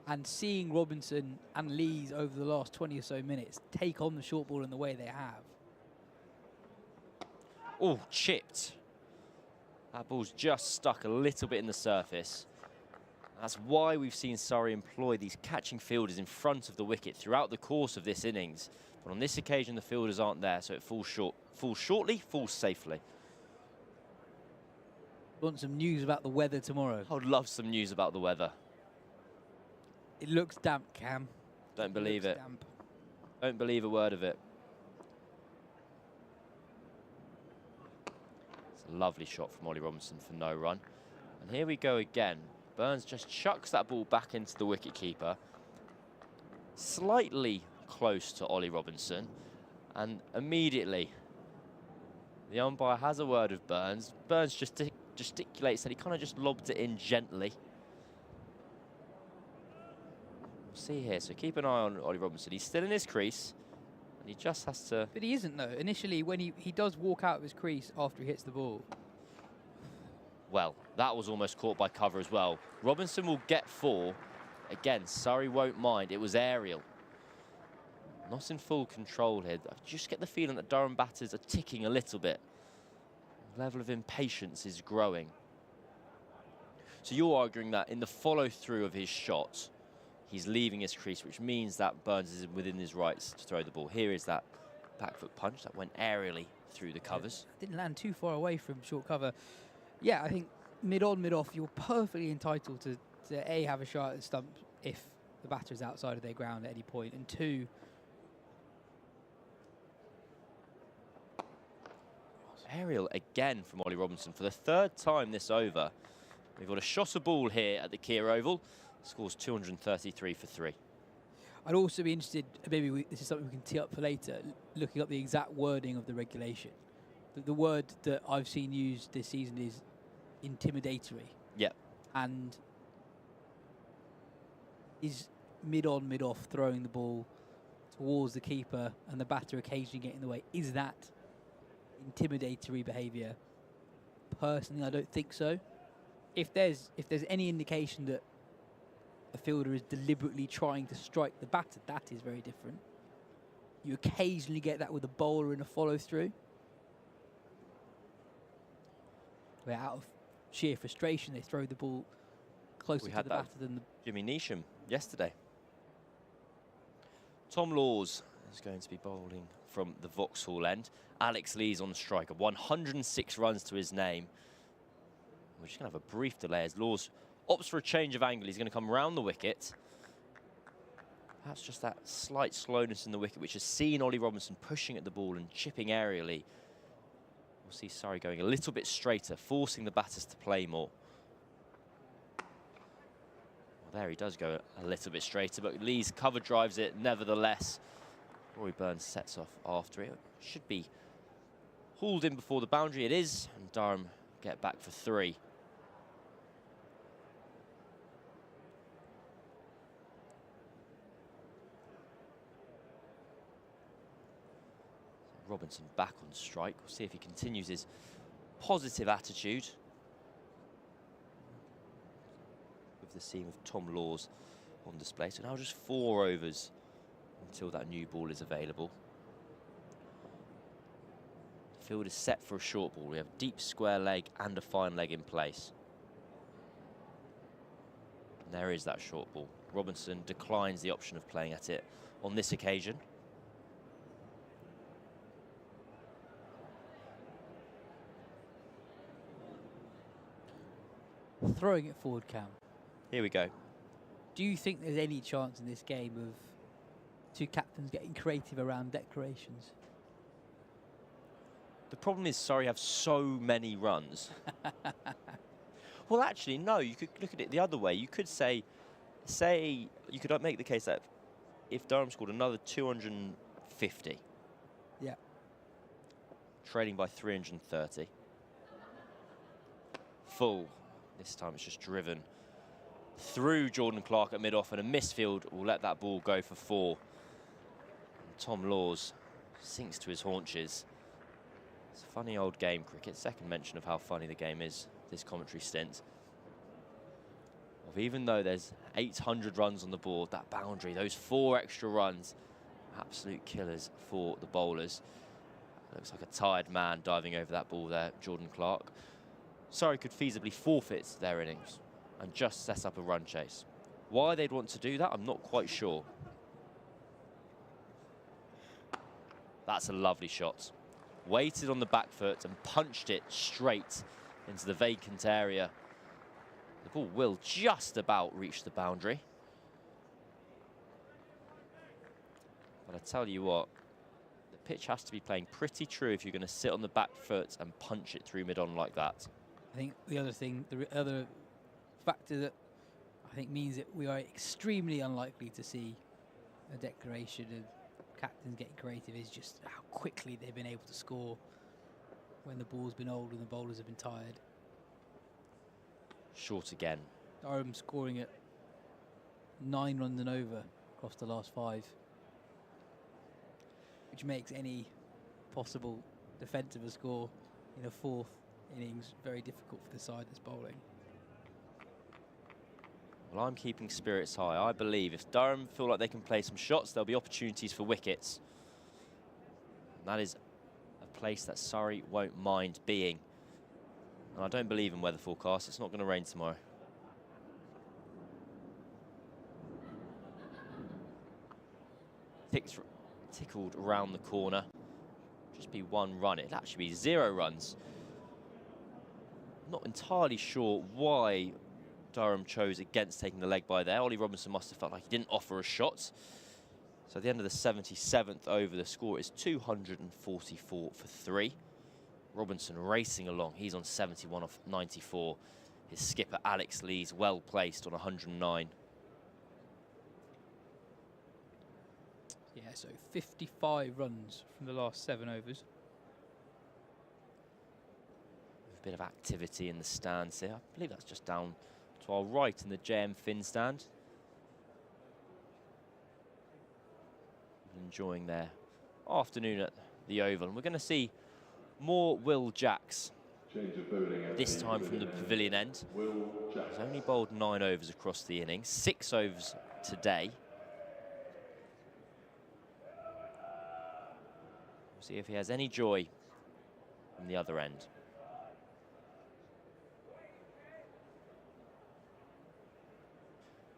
And seeing Robinson and Lees over the last 20 or so minutes take on the short ball in the way they have. Oh, chipped. That ball's just stuck a little bit in the surface. That's why we've seen Surrey employ these catching fielders in front of the wicket throughout the course of this innings. But on this occasion, the fielders aren't there, so it falls short. Falls shortly, falls safely. Want some news about the weather tomorrow? I would love some news about the weather. It looks damp, Cam. Don't believe it. Damp. Don't believe a word of it. It's a lovely shot from Ollie Robinson for no run. And here we go again. Burns just chucks that ball back into the wicketkeeper. Slightly close to Ollie Robinson. And immediately, the umpire has a word of Burns. Burns just gesticulates that he kind of just lobbed it in gently. We'll see here, so keep an eye on Ollie Robinson. He's still in his crease, and he just has to... But he isn't, though. Initially, when he does walk out of his crease after he hits the ball. Well, that was almost caught by cover as well. Robinson will get 4. Again, Surrey won't mind. It was aerial. Not in full control here. I just get the feeling that Durham batters are ticking a little bit. The level of impatience is growing. So you're arguing that in the follow-through of his shot, he's leaving his crease, which means that Burns is within his rights to throw the ball. Here is that back foot punch that went aerially through the covers. Yeah, didn't land too far away from short cover. Yeah, I think mid-on, mid-off, you're perfectly entitled to A, have a shot at the stump if the batter is outside of their ground at any point, and 2, aerial again from Ollie Robinson for the 3rd time this over. We've got a shot of ball here at the Kia Oval. Scores 233 for 3. I'd also be interested, maybe this is something we can tee up for later, looking up the exact wording of the regulation. The word that I've seen used this season is intimidatory. Yep. And is mid-on, mid-off throwing the ball towards the keeper and the batter occasionally getting in the way, is that intimidatory behaviour? Personally, I don't think so. If there's any indication that a fielder is deliberately trying to strike the batter, that is very different. You occasionally get that with a bowler in a follow-through, where out of sheer frustration they throw the ball closer to the batter than the... Jimmy Neesham yesterday. Tom Laws is going to be bowling from the Vauxhall end. Alex Lees on strike, 106 runs to his name. We're just going to have a brief delay as Laws opts for a change of angle. He's going to come round the wicket. Perhaps just that slight slowness in the wicket, which has seen Ollie Robinson pushing at the ball and chipping aerially. We'll see Surrey going a little bit straighter, forcing the batters to play more. Well, there he does go a little bit straighter, but Lee's cover drives it nevertheless. Rory Burns sets off after it. Should be hauled in before the boundary. It is, and Durham get back for 3. Robinson back on strike. We'll see if he continues his positive attitude. With the seam of Tom Laws on display. So now just 4 overs until that new ball is available. The field is set for a short ball. We have deep square leg and a fine leg in place. And there is that short ball. Robinson declines the option of playing at it on this occasion. Throwing it forward, Cam. Here we go. Do you think there's any chance in this game of 2 captains getting creative around declarations? The problem is Surrey have so many runs. Well, actually, no. You could look at it the other way. You could say you could make the case that if Durham scored another 250, yeah, trailing by 330, full. This time it's just driven through Jordan Clark at mid-off, and a misfield will let that ball go for 4. And Tom Laws sinks to his haunches. It's a funny old game, cricket. Second mention of how funny the game is, this commentary stint. Of even though there's 800 runs on the board, that boundary, those 4 extra runs, absolute killers for the bowlers. Looks like a tired man diving over that ball there, Jordan Clark. Surrey could feasibly forfeit their innings and just set up a run chase. Why they'd want to do that, I'm not quite sure. That's a lovely shot. Waited on the back foot and punched it straight into the vacant area. The ball will just about reach the boundary. But I tell you what, the pitch has to be playing pretty true if you're going to sit on the back foot and punch it through mid-on like that. I think the other thing, the other factor that I think means that we are extremely unlikely to see a declaration of captains getting creative is just how quickly they've been able to score when the ball's been old and the bowlers have been tired. Short again. Durham scoring at 9 runs and over across the last 5, which makes any possible defence of a score in a 4th innings very difficult for the side that's bowling. Well, I'm keeping spirits high. I believe if Durham feel like they can play some shots, there'll be opportunities for wickets. And that is a place that Surrey won't mind being. And I don't believe in weather forecasts. It's not going to rain tomorrow. Tickled around the corner. Just be 1 run. It'll actually be 0 runs. Not entirely sure why Durham chose against taking the leg by there. Ollie Robinson must have felt like he didn't offer a shot. So at the end of the 77th over, the score is 244 for 3. Robinson racing along. He's on 71 off 94. His skipper, Alex Lee's well placed on 109. Yeah, so 55 runs from the last 7 overs. Bit of activity in the stands here. I believe that's just down to our right in the JM Finn stand. Enjoying their afternoon at the Oval. And we're going to see more Will Jacks. This time from the pavilion end. He's only bowled 9 overs across the innings, 6 overs today. We'll see if he has any joy from the other end.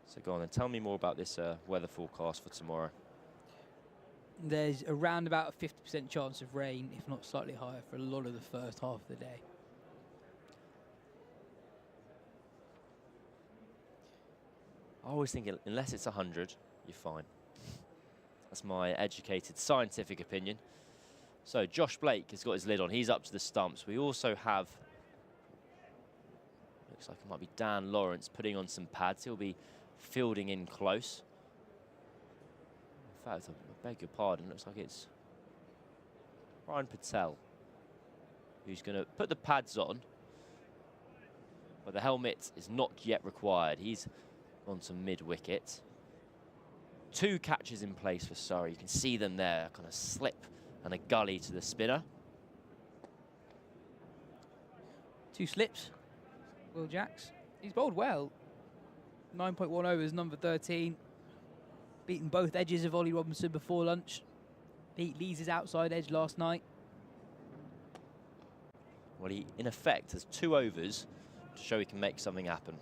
So go on and tell me more about this weather forecast for tomorrow. There's around about a 50% chance of rain, if not slightly higher, for a lot of the first half of the day. I always think unless it's 100, you're fine. That's my educated scientific opinion. So Josh Blake has got his lid on. He's up to the stumps. We also have, looks like it might be Dan Lawrence putting on some pads. He'll be fielding in close. In fact, I beg your pardon, looks like it's Ryan Patel who's going to put the pads on, but the helmet is not yet required. He's on to mid-wicket. 2 catches in place for Surrey. You can see them there, kind of slip and a gully to the spinner. 2 slips, Will Jacks. He's bowled well. 9.1 overs, number 13. Beaten both edges of Ollie Robinson before lunch. Beat Lees' outside edge last night. Well, he, in effect, has 2 overs to show he can make something happen.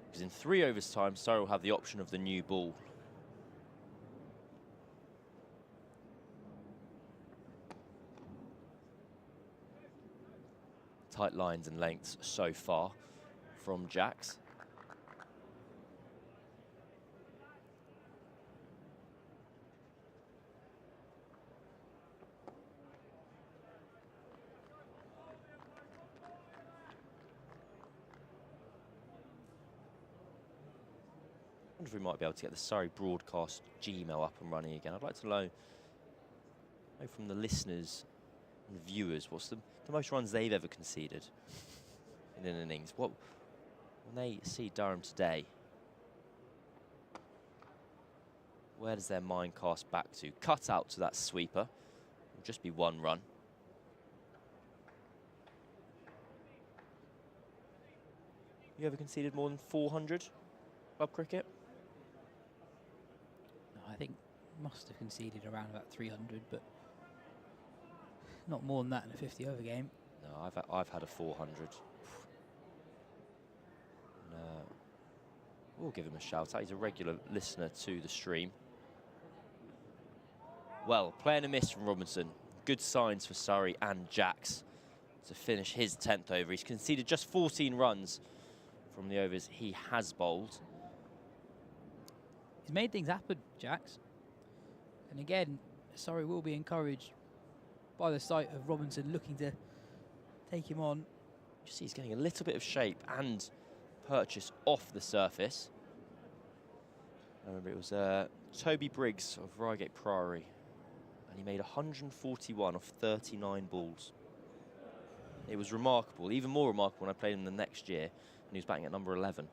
Because in 3 overs' time, Surrey will have the option of the new ball. Tight lines and lengths so far from Jacks. I wonder if we might be able to get the Surrey broadcast Gmail up and running again. I'd like to know from the listeners and viewers what's the most runs they've ever conceded in an innings. What, when they see Durham today, where does their mind cast back to? Cut out to that sweeper. It'll just be 1 run. You ever conceded more than 400 club cricket? I think must have conceded around about 300, but not more than that in a 50-over game. No, I've had a 400. We'll give him a shout out. He's a regular listener to the stream. Well, playing a miss from Robinson. Good signs for Surrey and Jacks to finish his 10th over. He's conceded just 14 runs from the overs he has bowled. He's made things happen, Jacks. And again, Surrey will be encouraged by the sight of Robinson looking to take him on. You see he's getting a little bit of shape and purchase off the surface. I remember it was Toby Briggs of Reigate Priory, and he made 141 off 39 balls. It was remarkable, even more remarkable when I played him the next year, and he was batting at number 11.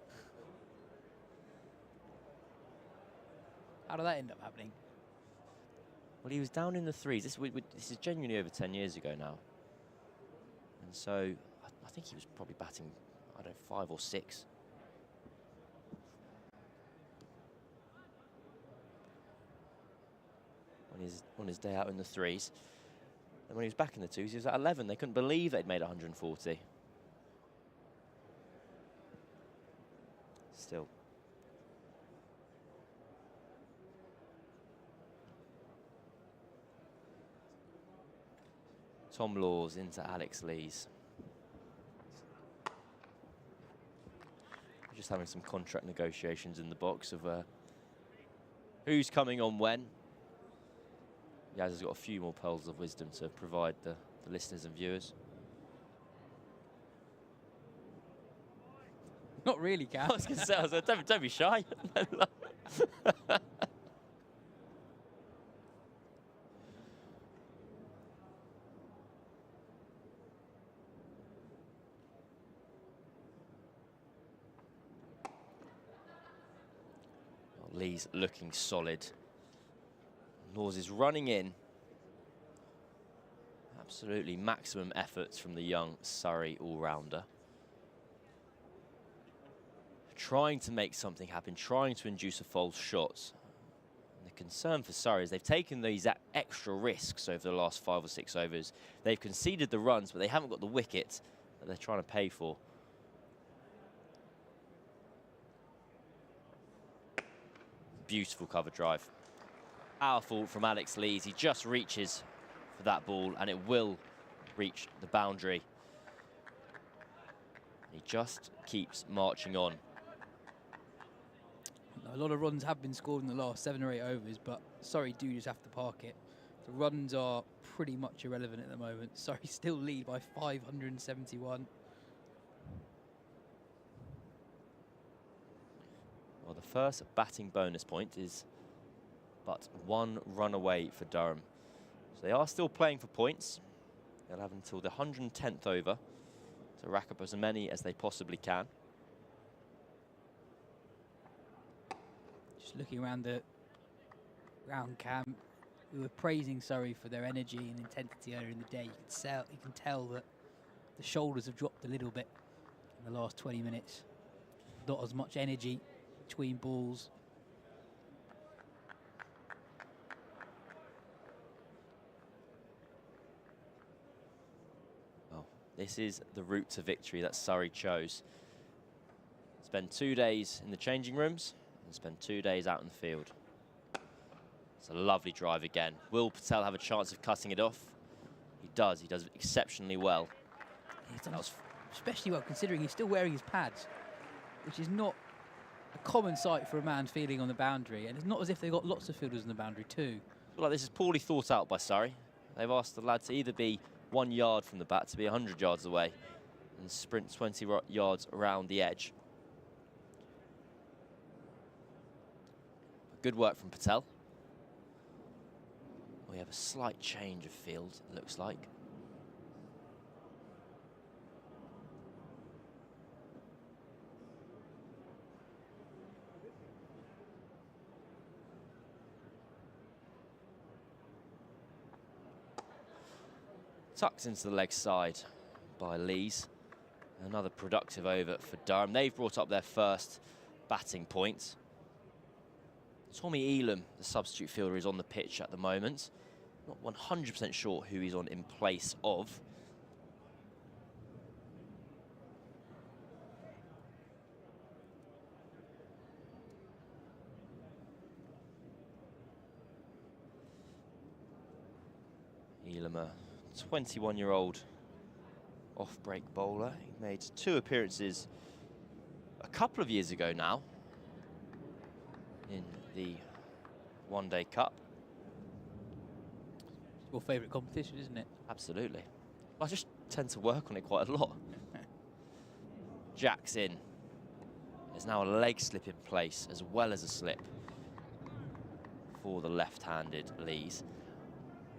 How did that end up happening? Well, he was down in the 3s. This is genuinely over 10 years ago now. And so I think he was probably batting, I don't know, 5 or 6. On his day out in the 3s. And when he was back in the 2s, he was at 11. They couldn't believe they'd made 140. Still. Tom Laws into Alex Lees. We're just having some contract negotiations in the box of who's coming on when. Yaz has got a few more pearls of wisdom to provide the listeners and viewers. Not really, Gav. I was going to say, don't be shy. Lee's looking solid. Laws is running in. Absolutely maximum efforts from the young Surrey all-rounder. Trying to make something happen, trying to induce a false shot. And the concern for Surrey is they've taken these extra risks over the last 5 or 6 overs. They've conceded the runs, but they haven't got the wicket that they're trying to pay for. Beautiful cover drive. Powerful from Alex Lees. He just reaches for that ball and it will reach the boundary. He just keeps marching on. A lot of runs have been scored in the last 7 or 8 overs, but Surrey do just have to park it. The runs are pretty much irrelevant at the moment. Surrey still lead by 571. first batting bonus point is but 1 run away for Durham. So they are still playing for points. They'll have until the 110th over to rack up as many as they possibly can. Just looking around the ground camp, we were praising Surrey for their energy and intensity earlier in the day. You can tell that the shoulders have dropped a little bit in the last 20 minutes. Not as much energy between balls. Well, this is the route to victory that Surrey chose. Spend 2 days in the changing rooms and spend 2 days out in the field. It's a lovely drive again. Will Patel have a chance of cutting it off? He does exceptionally well. He's done especially well considering he's still wearing his pads, which is not a common sight for a man fielding on the boundary, and it's not as if they've got lots of fielders on the boundary too. Well, like, this is poorly thought out by Surrey. They've asked the lad to either be 1 yard from the bat, to be 100 yards away, and sprint 20 yards around the edge. Good work from Patel. We have a slight change of field, it looks like. Tucked into the leg side by Lees. Another productive over for Durham. They've brought up their first batting point. Tommy Elam, the substitute fielder, is on the pitch at the moment. Not 100% sure who he's on in place of. Elam, a 21-year-old off-break bowler. He made 2 appearances a couple of years ago now in the One-Day Cup. Your favourite competition, isn't it? Absolutely. I just tend to work on it quite a lot. Jack's in. There's now a leg slip in place as well as a slip for the left-handed Lees.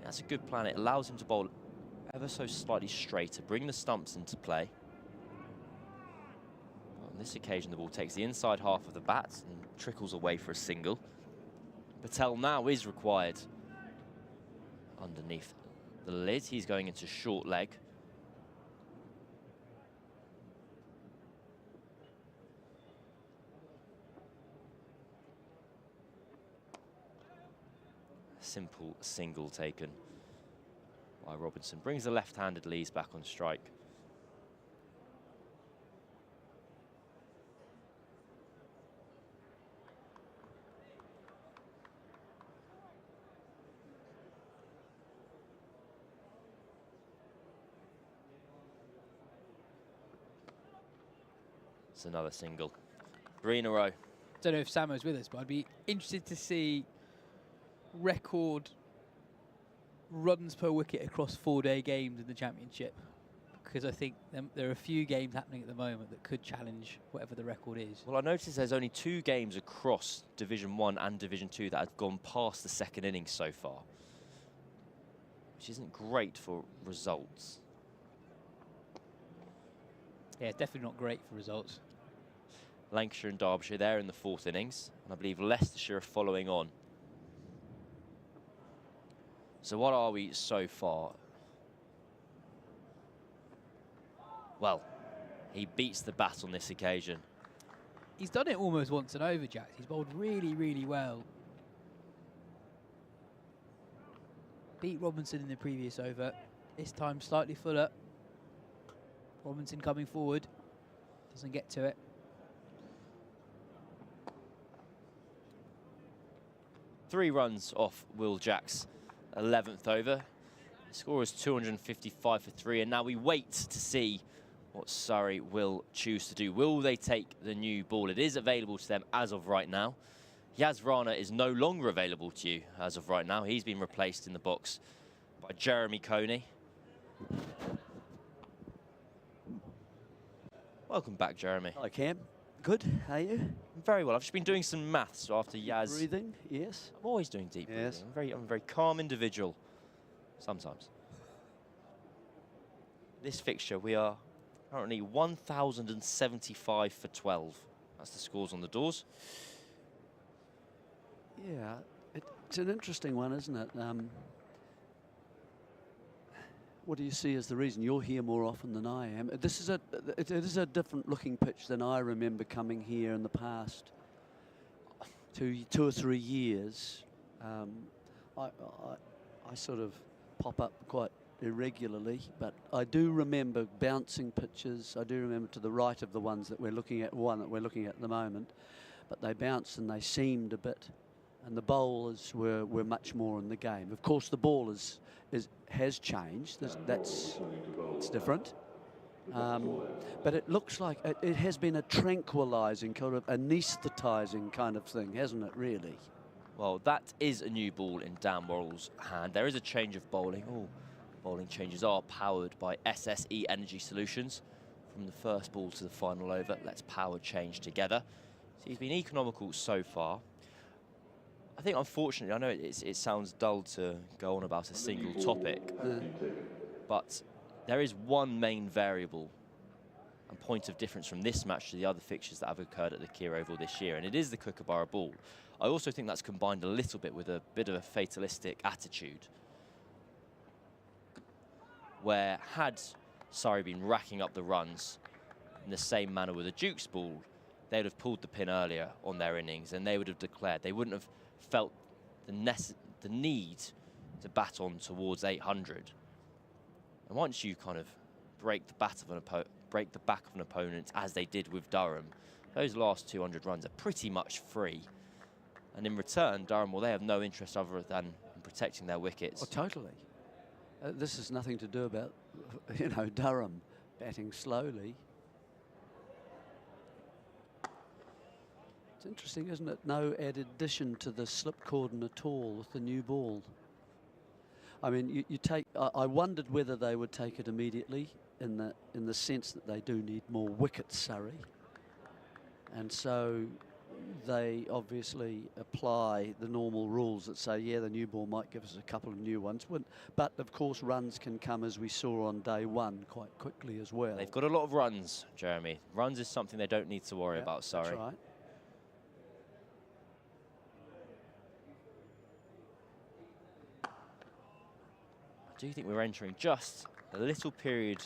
That's a good plan. It allows him to bowl ever so slightly straighter, bring the stumps into play. On this occasion, the ball takes the inside half of the bat and trickles away for a single. Patel now is required underneath the lid. He's going into short leg. Simple single taken by Robinson. Brings the left-handed Lees back on strike. It's another single. 3 in a row. Don't know if Samo's with us, but I'd be interested to see record runs per wicket across 4-day games in the Championship, because I think there are a few games happening at the moment that could challenge whatever the record is. Well, I noticed there's only 2 games across Division 1 and Division 2 that have gone past the second innings so far, which isn't great for results. Yeah, definitely not great for results. Lancashire and Derbyshire, they're in the 4th innings, and I believe Leicestershire are following on. So what are we so far? Well, he beats the bat on this occasion. He's done it almost once and over, Jack. He's bowled really, really well. Beat Robinson in the previous over. This time slightly fuller. Robinson coming forward. Doesn't get to it. Three runs off Will Jack's 11th over. The score is 255 for 3, and now we wait to see what Surrey will choose to do. Will they take the new ball? It is available to them as of right now. Yaz Rana is no longer available to you as of right now. He's been replaced in the box by Jeremy Coney. Welcome back, Jeremy. Hello, Cam. Good. How are you? Very well. I've just been doing some maths after Yaz. Breathing, yes. I'm always doing deep Yes. breathing. I'm a very calm individual. Sometimes. This fixture, we are currently 1,075 for 12. That's the scores on the doors. Yeah, it's an interesting one, isn't it? What do you see as the reason? You're here more often than I am. This is it is a different looking pitch than I remember coming here in the past 2 or 3 years. I sort of pop up quite irregularly, but I do remember bouncing pitches. I do remember to the right of the ones that we're looking at, one that we're looking at the moment, but they bounced and they seemed a bit, and the bowlers were much more in the game. Of course, the ball has changed. That's different. But it looks like it has been a tranquilizing, kind of anesthetizing kind of thing, hasn't it, really? Well, that is a new ball in Dan Worrell's hand. There is a change of bowling. Oh, bowling changes are powered by SSE Energy Solutions. From the first ball to the final over, let's power change together. So he's been economical so far. I think, unfortunately, I know it sounds dull to go on about a single topic, but there is one main variable and point of difference from this match to the other fixtures that have occurred at the Kia Oval this year, and it is the Kookaburra ball. I also think that's combined a little bit with a bit of a fatalistic attitude, where had Surrey been racking up the runs in the same manner with a Duke's ball, they would have pulled the pin earlier on their innings, and they would have declared. They wouldn't have felt the need to bat on towards 800. And once you kind of break the back of an opponent, as they did with Durham, those last 200 runs are pretty much free. And in return, Durham, well, they have no interest other than in protecting their wickets. Oh, totally. This has nothing to do about, Durham batting slowly. It's interesting, isn't it? No added addition to the slip cordon at all with the new ball. I mean, you take. I wondered whether they would take it immediately, in the sense that they do need more wickets, Surrey, and so they obviously apply the normal rules that say, yeah, the new ball might give us a couple of new ones, but of course runs can come, as we saw on day one, quite quickly as well. They've got a lot of runs, Jeremy. Runs is something they don't need to worry about, Surrey. That's right. I do think we're entering just a little period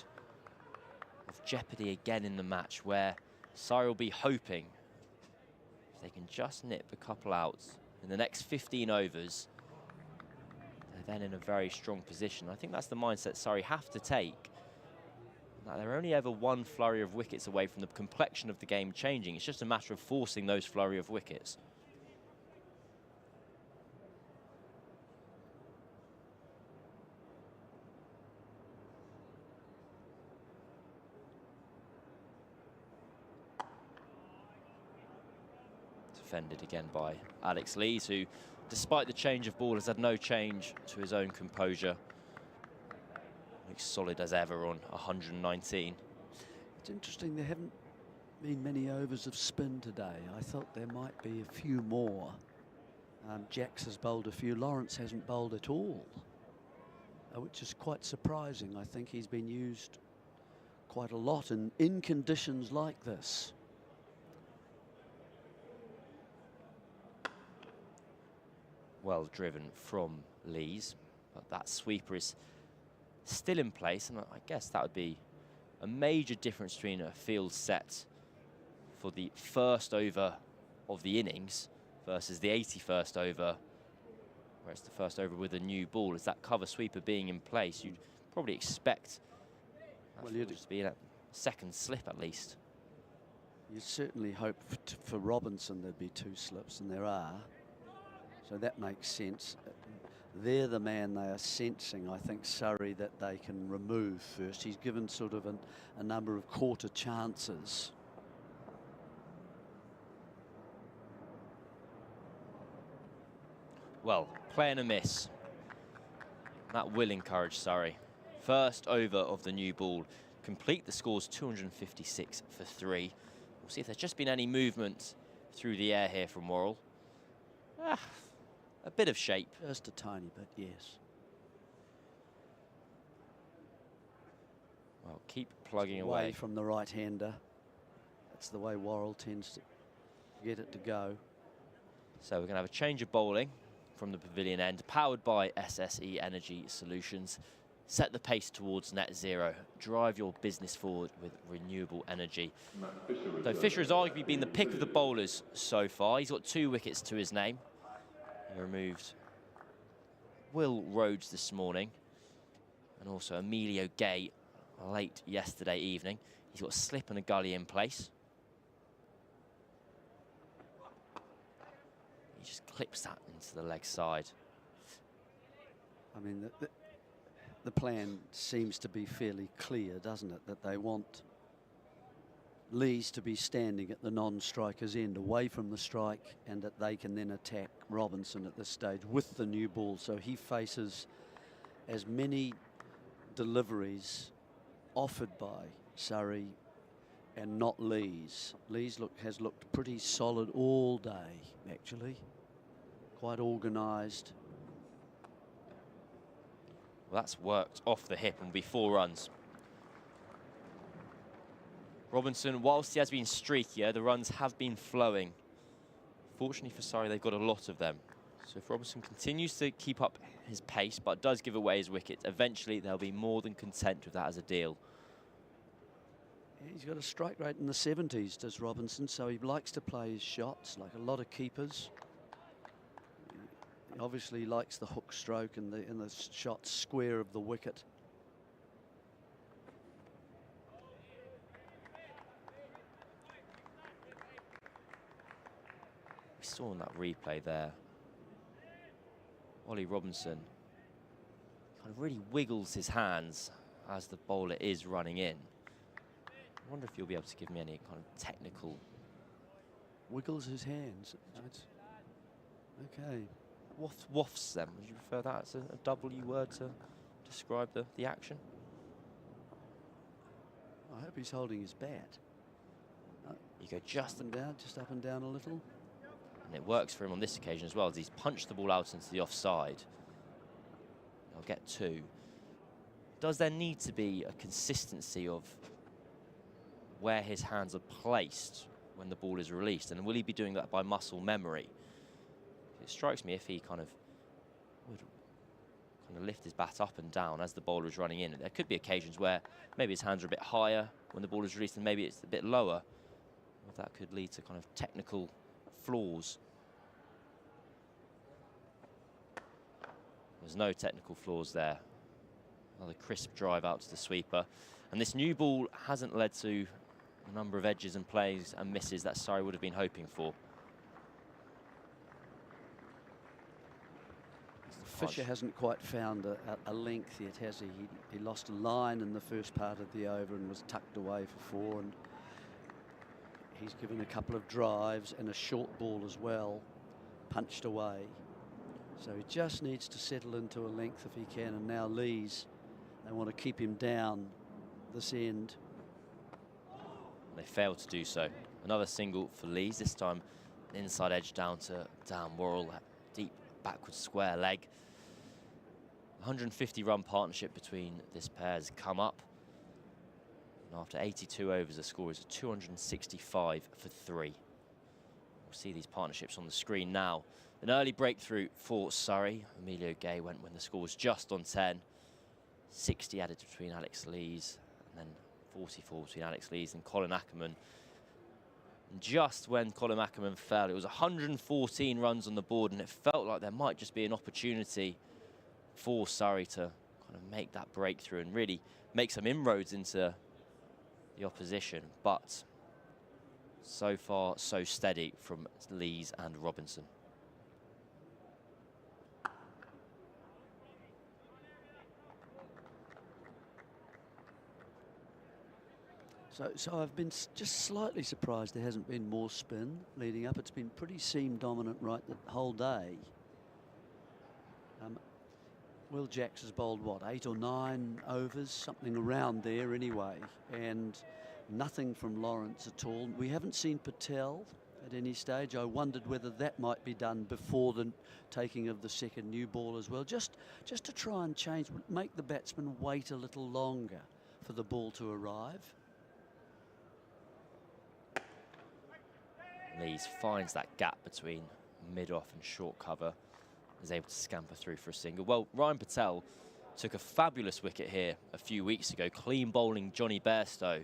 of jeopardy again in the match, where Surrey will be hoping if they can just nip a couple out in the next 15 overs, they're then in a very strong position. I think that's the mindset Surrey have to take. Now, they're only ever one flurry of wickets away from the complexion of the game changing. It's just a matter of forcing those flurry of wickets. Defended again by Alex Lees, who, despite the change of ball, has had no change to his own composure. Looks solid as ever on 119. It's interesting, there haven't been many overs of spin today. I thought there might be a few more. Jacks has bowled a few. Lawrence hasn't bowled at all, which is quite surprising. I think he's been used quite a lot in conditions like this. Well driven from Lees, but that sweeper is still in place, and I guess that would be a major difference between a field set for the first over of the innings versus the 81st over, where it's the first over with a new ball. Is that cover sweeper being in place, you'd probably expect that to be a second slip at least. You'd certainly hope for Robinson there'd be 2 slips, and there are. So that makes sense. They're the man they are sensing, I think, Surrey, that they can remove first. He's given sort of a number of quarter chances. Well, playing a miss. That will encourage Surrey. First over of the new ball. Complete the scores 256 for 3. We'll see if there's just been any movement through the air here from Worrell. A bit of shape. Just a tiny bit, yes. Well, keep plugging away away. From the right-hander. That's the way Worrell tends to get it to go. So we're going to have a change of bowling from the pavilion end, powered by SSE Energy Solutions. Set the pace towards net zero. Drive your business forward with renewable energy. So Fisher has arguably been the pick of the bowlers so far. He's got 2 wickets to his name. He removed Will Rhodes this morning, and also Emilio Gay late yesterday evening. He's got a slip and a gully in place. He just clips that into the leg side. I mean, the plan seems to be fairly clear, doesn't it? That they want Lees to be standing at the non-striker's end, away from the strike, and that they can then attack Robinson at this stage with the new ball. So he faces as many deliveries offered by Surrey and not Lees. Lees has looked pretty solid all day, actually. Quite organised. Well, that's worked off the hip and will be 4 runs. Robinson, whilst he has been streakier, the runs have been flowing. Fortunately for Surrey, they've got a lot of them. So if Robinson continues to keep up his pace, but does give away his wicket, eventually they'll be more than content with that as a deal. He's got a strike rate in the 70s, does Robinson, so he likes to play his shots like a lot of keepers. He obviously likes the hook stroke and the shot square of the wicket. We saw in that replay there, Ollie Robinson kind of really wiggles his hands as the bowler is running in. I wonder if you'll be able to give me any kind of technical... Wiggles his hands. Okay. Wafts them. Would you prefer that as a W word to describe the action? I hope he's holding his bat. You go just up and down a little. And it works for him on this occasion as well, as he's punched the ball out into the offside. I'll get 2. Does there need to be a consistency of where his hands are placed when the ball is released? And will he be doing that by muscle memory? It strikes me if he would kind of lift his bat up and down as the bowler is running in. There could be occasions where maybe his hands are a bit higher when the ball is released and maybe it's a bit lower. That could lead to kind of technical flaws. There's no technical flaws there. Another crisp drive out to the sweeper. And this new ball hasn't led to a number of edges and plays and misses that Surrey would have been hoping for. Fisher hasn't quite found a length yet, has he? He lost a line in the first part of the over and was tucked away for 4. And he's given a couple of drives and a short ball as well, punched away. So he just needs to settle into a length if he can. And now Lees, they want to keep him down this end. They failed to do so. Another single for Lees, this time inside edge down to Worrell, that deep backward square leg. 150-run partnership between this pair has come up. And after 82 overs, the score is 265 for 3. We'll see these partnerships on the screen now. An early breakthrough for Surrey. Emilio Gay went when the score was just on 10. 60 added between Alex Lees, and then 44 between Alex Lees and Colin Ackerman. And just when Colin Ackerman fell, it was 114 runs on the board, and it felt like there might just be an opportunity for Surrey to kind of make that breakthrough and really make some inroads into the opposition. But so far, so steady from Lees and Robinson. So I've been just slightly surprised there hasn't been more spin leading up. It's been pretty seam dominant right the whole day. Will Jacks has bowled, what, 8 or 9 overs, something around there anyway. And Nothing from Lawrence at all. We haven't seen Patel at any stage. I wondered whether that might be done before the taking of the second new ball as well, just to try and change, make the batsman wait a little longer for the ball to arrive. Lees finds that gap between mid-off and short cover, is able to scamper through for a single. Well, Ryan Patel took a fabulous wicket here a few weeks ago, clean bowling Johnny Bairstow.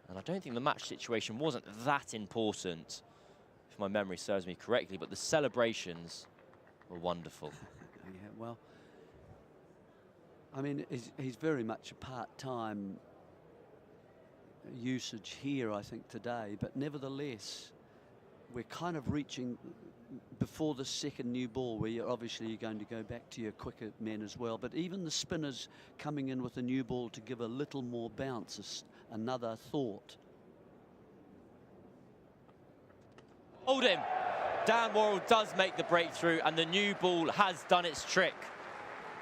And I don't think the match situation wasn't that important, if my memory serves me correctly, but the celebrations were wonderful. Yeah, well, I mean, he's very much a part-time usage here, I think, today, but nevertheless, we're kind of reaching before the second new ball, where you're obviously going to go back to your quicker men as well, but even the spinners coming in with a new ball to give a little more bounce is another thought. Hold him. Dan Worrell does make the breakthrough, and the new ball has done its trick.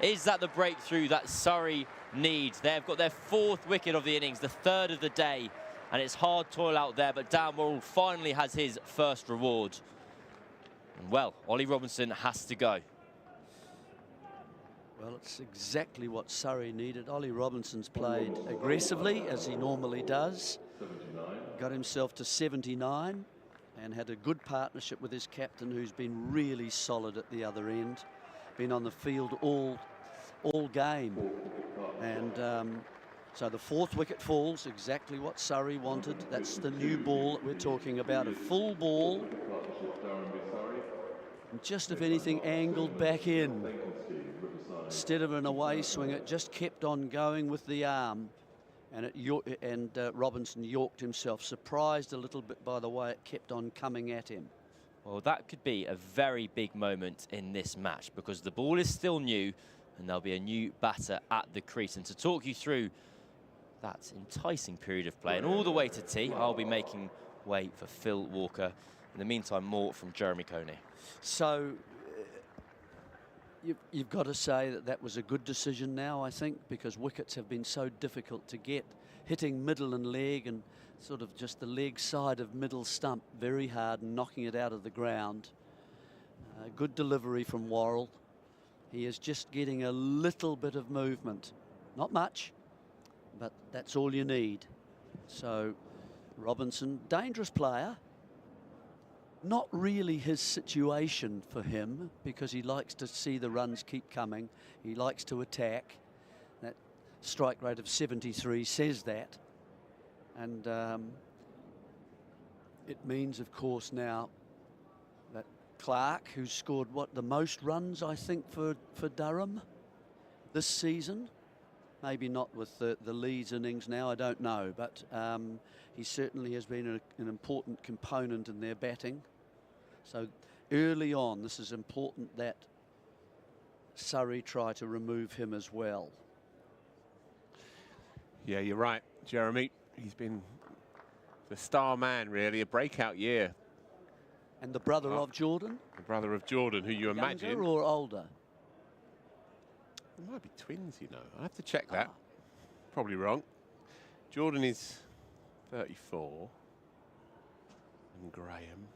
Is that the breakthrough that Surrey needs? They've got their 4th wicket of the innings, the 3rd of the day, and it's hard toil out there, but Dan Worrell finally has his first reward. And well, Ollie Robinson has to go. Well, it's exactly what Surrey needed. Ollie Robinson's played aggressively, as he normally does. Got himself to 79 and had a good partnership with his captain, who's been really solid at the other end. Been on the field all game. And so the 4th wicket falls, exactly what Surrey wanted. That's the new ball that we're talking about, a full ball. And just, if anything, angled back in. Instead of an away swing, it just kept on going with the arm. And Robinson yorked himself, surprised a little bit by the way it kept on coming at him. Well, that could be a very big moment in this match, because the ball is still new and there'll be a new batter at the crease. And to talk you through that enticing period of play and all the way to tea, I'll be making way for Phil Walker. In the meantime, more from Jeremy Coney. So you've got to say that was a good decision now, I think, because wickets have been so difficult to get. Hitting middle and leg, and sort of just the leg side of middle stump very hard, and knocking it out of the ground. Good delivery from Worrell. He is just getting a little bit of movement. Not much, but that's all you need. So Robinson, dangerous player. Not really his situation for him, because he likes to see the runs keep coming. He likes to attack. That strike rate of 73 says that. And it means, of course, now that Clark, who's scored, the most runs, I think, for Durham this season. Maybe not with the Leeds innings now, I don't know. But he certainly has been an important component in their batting. So early on, this is important that Surrey try to remove him as well. Yeah, you're right, Jeremy. He's been the star man, really, a breakout year. And the brother of Jordan? The brother of Jordan, who you imagine. Younger or older? It might be twins, you know. I have to check that. Probably wrong. Jordan is 34. And Graham.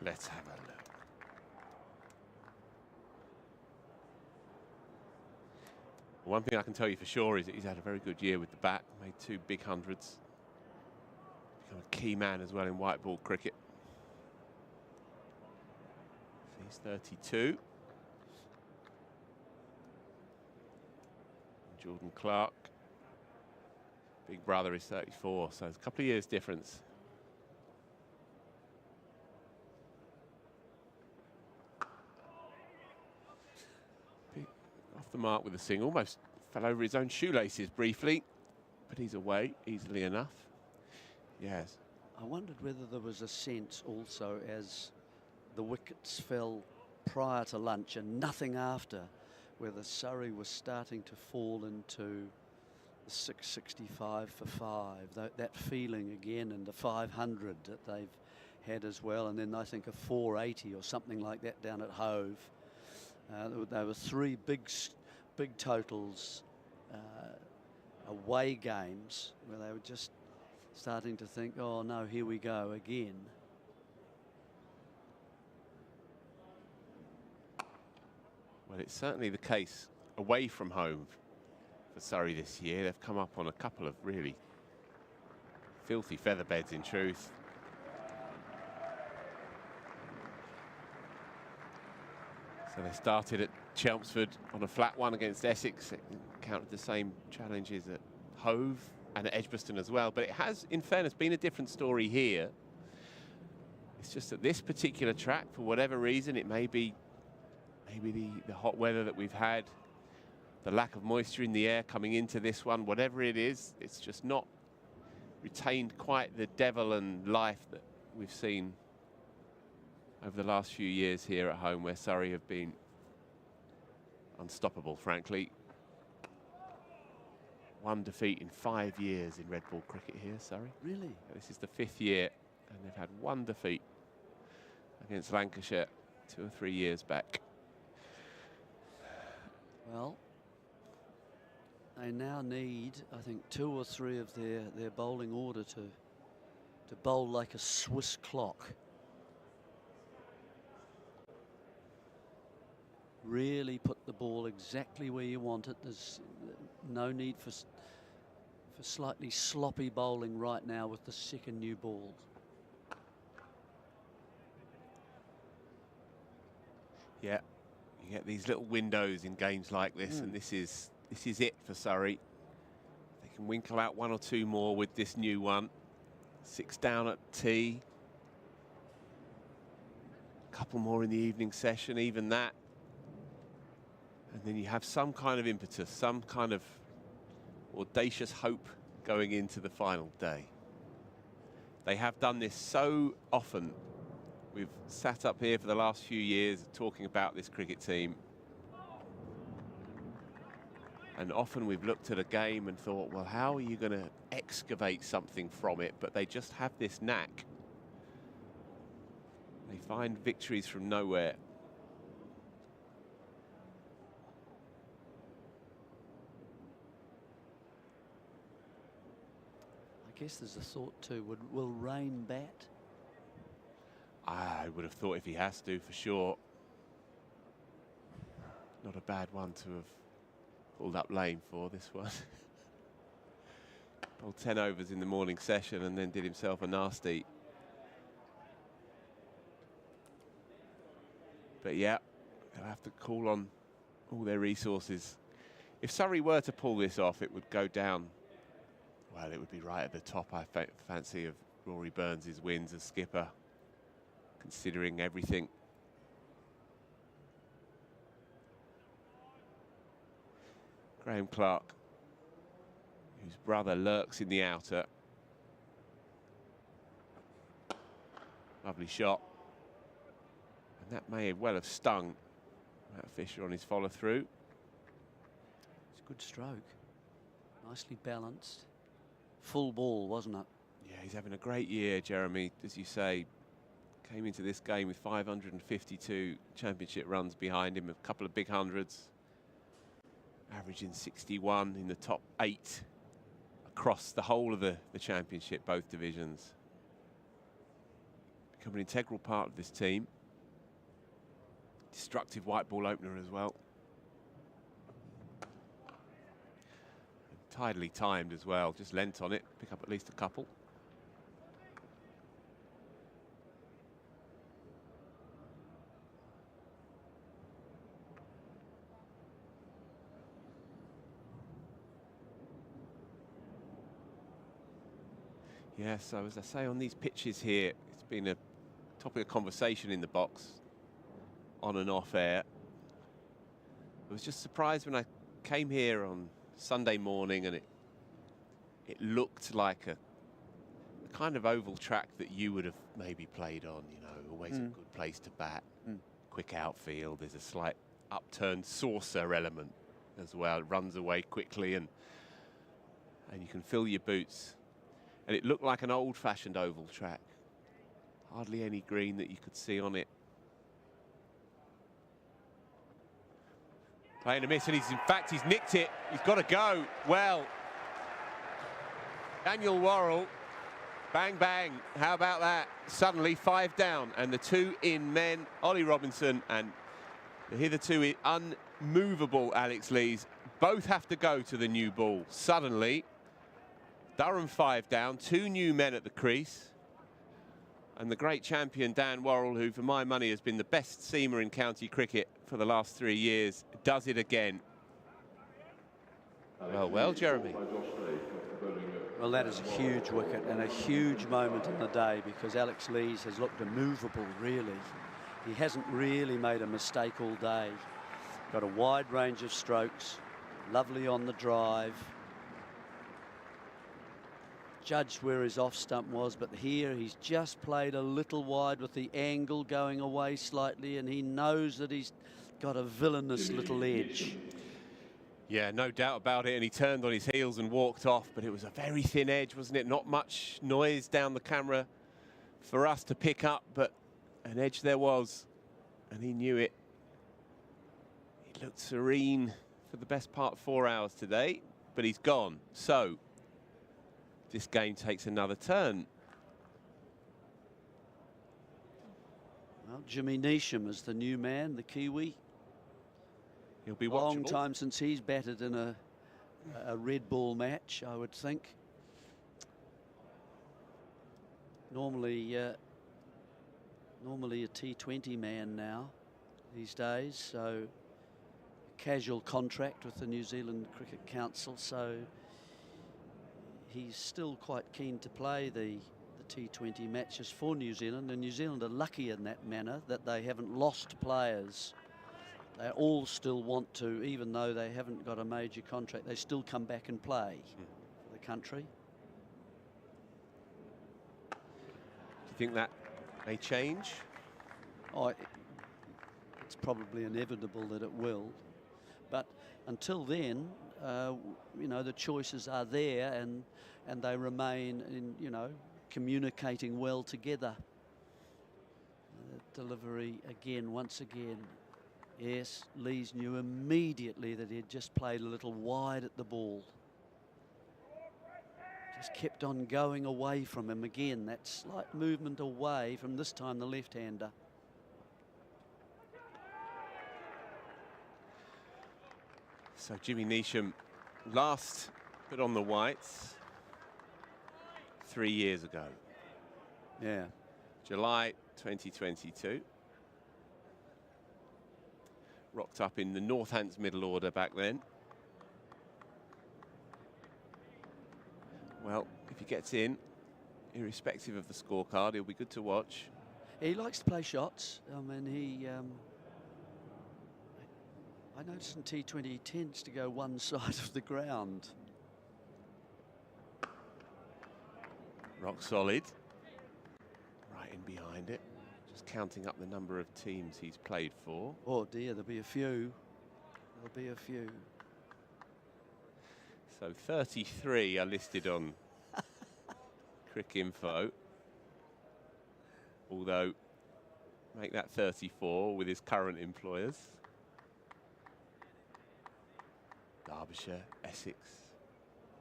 Let's have a look. One thing I can tell you for sure is that he's had a very good year with the bat. Made 2 big hundreds. Become a key man as well in white ball cricket. He's 32. Jordan Clark, big brother, is 34, so it's a couple of years difference. Off the mark with a single, almost fell over his own shoelaces briefly, but he's away easily enough. Yes. I wondered whether there was a sense also, as the wickets fell prior to lunch and nothing after, whether Surrey was starting to fall into the 665 for 5, that feeling again, and the 500 that they've had as well, and then I think a 480 or something like that down at Hove. There were 3 big totals away games where they were just starting to think, oh no, here we go again. Well, it's certainly the case away from home for Surrey this year. They've come up on a couple of really filthy featherbeds, in truth. So they started at Chelmsford on a flat one against Essex. It encountered the same challenges at Hove and at Edgbaston as well. But it has, in fairness, been a different story here. It's just that this particular track, for whatever reason, it may be the hot weather that we've had, the lack of moisture in the air coming into this one, whatever it is, it's just not retained quite the devil and life that we've seen over the last few years here at home, where Surrey have been unstoppable, frankly. One defeat in 5 years in red ball cricket here, Surrey. Really? This is the 5th year, and they've had one defeat against Lancashire 2 or 3 years back. Well, they now need, I think, 2 or 3 of their bowling order to bowl like a Swiss clock. Really put the ball exactly where you want it. There's no need for slightly sloppy bowling right now with the second new ball. Yeah, you get these little windows in games like this, and this is it for Surrey. They can winkle out 1 or 2 more with this new one. 6 down at tea. A couple more in the evening session, even that. And then you have some kind of impetus, some kind of audacious hope going into the final day. They have done this so often. We've sat up here for the last few years talking about this cricket team. And often we've looked at a game and thought, well, how are you going to excavate something from it? But they just have this knack. They find victories from nowhere. I guess there's a thought too, will Rain bat? I would have thought if he has to, for sure. Not a bad one to have pulled up lane for, this one. Bowled 10 overs in the morning session and then did himself a nasty. But yeah, they'll have to call on all their resources. If Surrey were to pull this off, it would go down, well, it would be right at the top, I fancy, of Rory Burns' wins as skipper, considering everything. Graham Clark, whose brother lurks in the outer. Lovely shot. And that may well have stung Matt Fisher on his follow through. It's a good stroke. Nicely balanced. Full ball, wasn't it? Yeah, he's having a great year, Jeremy, as you say. Came into this game with 552 championship runs behind him, a couple of big hundreds. Averaging 61 in the top 8 across the whole of the championship, both divisions. Become an integral part of this team. Destructive white ball opener as well. And tidily timed as well, just lent on it, pick up at least a couple. Yeah, so as I say, on these pitches here, it's been a topic of conversation in the box, on and off air. I was just surprised when I came here on Sunday morning and it looked like a kind of oval track that you would have maybe played on, you know, always a good place to bat. Quick outfield, there's a slight upturned saucer element as well. It runs away quickly and you can fill your boots. And it looked like an old-fashioned oval track. Hardly any green that you could see on it. Playing a miss, and in fact, he's nicked it. He's got to go. Well, Daniel Worrell, bang, bang. How about that? Suddenly 5 down, and the 2 in men, Ollie Robinson and the hitherto unmovable Alex Lees, both have to go to the new ball. Suddenly, Durham 5 down, 2 new men at the crease. And the great champion Dan Worrell, who for my money has been the best seamer in county cricket for the last 3 years, does it again. Well, Jeremy. Well, that is a huge wicket and a huge moment in the day, because Alex Lees has looked immovable, really. He hasn't really made a mistake all day. Got a wide range of strokes, lovely on the drive. Judged where his off stump was, but here he's just played a little wide with the angle going away slightly, and he knows that he's got a villainous little edge. Yeah, no doubt about it, and he turned on his heels and walked off, but it was a very thin edge, wasn't it? Not much noise down the camera for us to pick up, but an edge there was, and he knew it. He looked serene for the best part of 4 hours today, but he's gone. So this game takes another turn. Well, Jimmy Neesham is the new man, the Kiwi. He'll be long watchable. time since he's batted in a red ball match, I would think. Normally a T20 man now these days, so casual contract with the New Zealand Cricket Council, so he's still quite keen to play the T20 matches for New Zealand, and New Zealand are lucky in that manner that they haven't lost players. They all still want to, even though they haven't got a major contract, they still come back and play for the country. Do you think that may change? Oh, it's probably inevitable that it will. But until then, you know, the choices are there, and they remain in, you know, communicating well together. Delivery again, once again. Yes, Lees knew immediately that he had just played a little wide at the ball. Just kept on going away from him again. That slight movement away from, this time, the left-hander. So Jimmy Neesham last put on the whites 3 years ago. Yeah. July 2022. Rocked up in the Northants middle order back then. Well, if he gets in, irrespective of the scorecard, he'll be good to watch. He likes to play shots. I mean, I noticed in T20 he tends to go one side of the ground. Rock solid. Right in behind it. Just counting up the number of teams he's played for. Oh dear, there'll be a few. There'll be a few. So 33 are listed on Cricinfo. Although, make that 34 with his current employers. Derbyshire, Essex,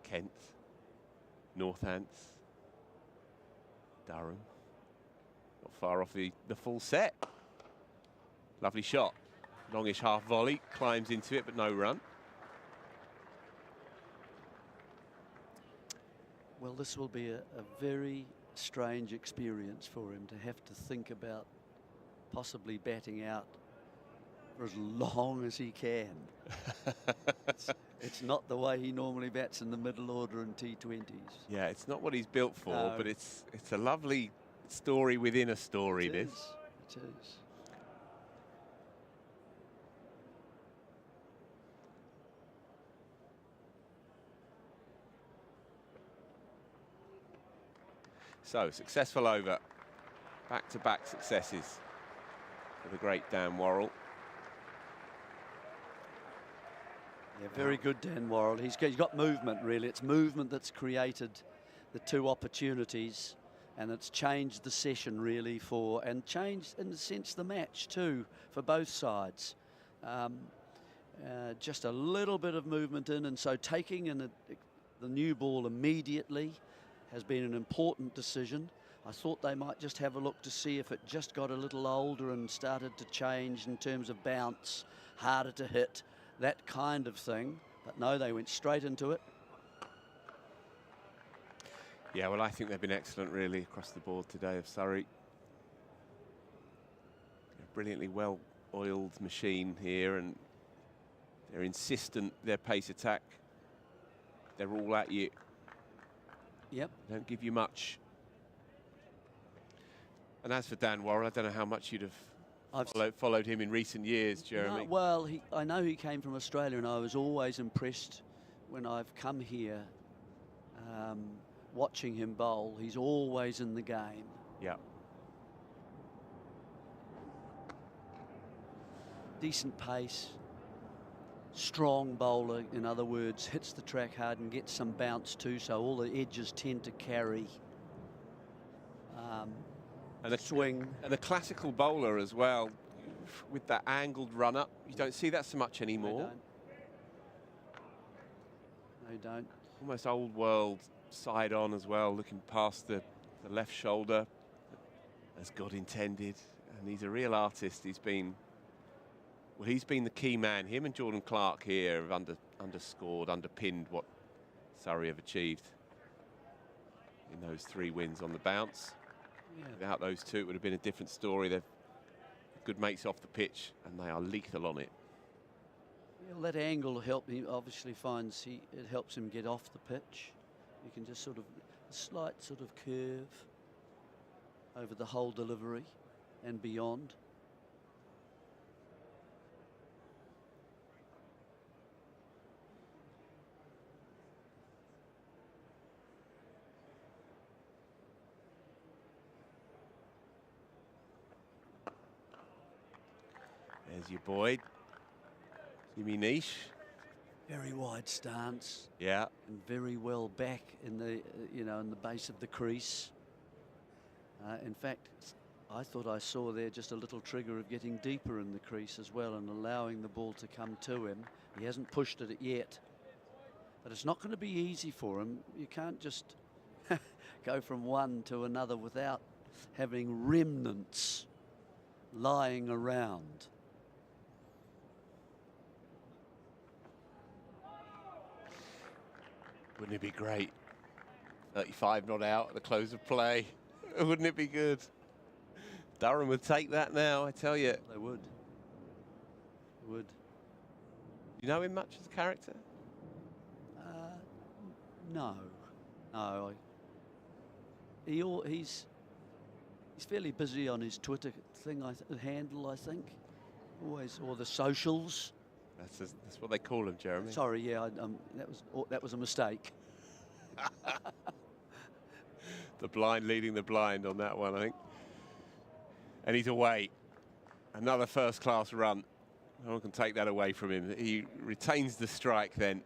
Kent, Northants, Durham. Not far off the full set. Lovely shot. Longish half volley, climbs into it, but no run. Well, this will be a very strange experience for him to have to think about possibly batting out for as long as he can. It's not the way he normally bats in the middle order in T20s. Yeah, it's not what he's built for, No. but it's a lovely story within a story, It this. is. It is. So, successful over. Back-to-back successes for the great Dan Worrell. Yeah, very good, Dan Worrell. He's got movement, really. It's movement that's created the two opportunities, and it's changed the session, really, and changed, in a sense, the match, too, for both sides. Just a little bit of movement in, and so taking an the new ball immediately has been an important decision. I thought they might just have a look to see if it just got a little older and started to change in terms of bounce, harder to hit, that kind of thing. But no, they went straight into it. Yeah, well, I think they've been excellent, really, across the board today of Surrey. A brilliantly well-oiled machine here, and they're insistent, their pace attack. They're all at you. Yep. Don't give you much. And as for Dan Worrell, I don't know how much you'd have followed him in recent years, Jeremy. No, well, I know he came from Australia, and I was always impressed when I've come here watching him bowl. He's always in the game. Yeah. Decent pace. Strong bowler, in other words, hits the track hard and gets some bounce too, so all the edges tend to carry. And the swing. And the classical bowler as well, with that angled run-up. You don't see that so much anymore. They don't. Almost old world side on as well, looking past the left shoulder, as God intended. And he's a real artist. He's been the key man. Him and Jordan Clark here have underscored, underpinned what Surrey have achieved in those 3 wins on the bounce. Yeah. Without those two, it would have been a different story. They're good mates off the pitch, and they are lethal on it. Well, that angle he obviously finds it helps him get off the pitch. You can just sort of a slight sort of curve over the whole delivery and beyond. There's your boy, Jimmy Niche. Very wide stance. Yeah. And very well back in the, in the base of the crease. In fact, I thought I saw there just a little trigger of getting deeper in the crease as well and allowing the ball to come to him. He hasn't pushed it yet, but it's not going to be easy for him. You can't just go from one to another without having remnants lying around. Wouldn't it be great? 35 not out at the close of play. Wouldn't it be good? Durham would take that now, I tell you. They would. They would. You know him much as a character? No. No. He's fairly busy on his Twitter thing, handle, I think. Always, or the socials. That's what they call him, Jeremy. Sorry, yeah, that was a mistake. The blind leading the blind on that one, I think. And he's away. Another first-class run. No one can take that away from him. He retains the strike then.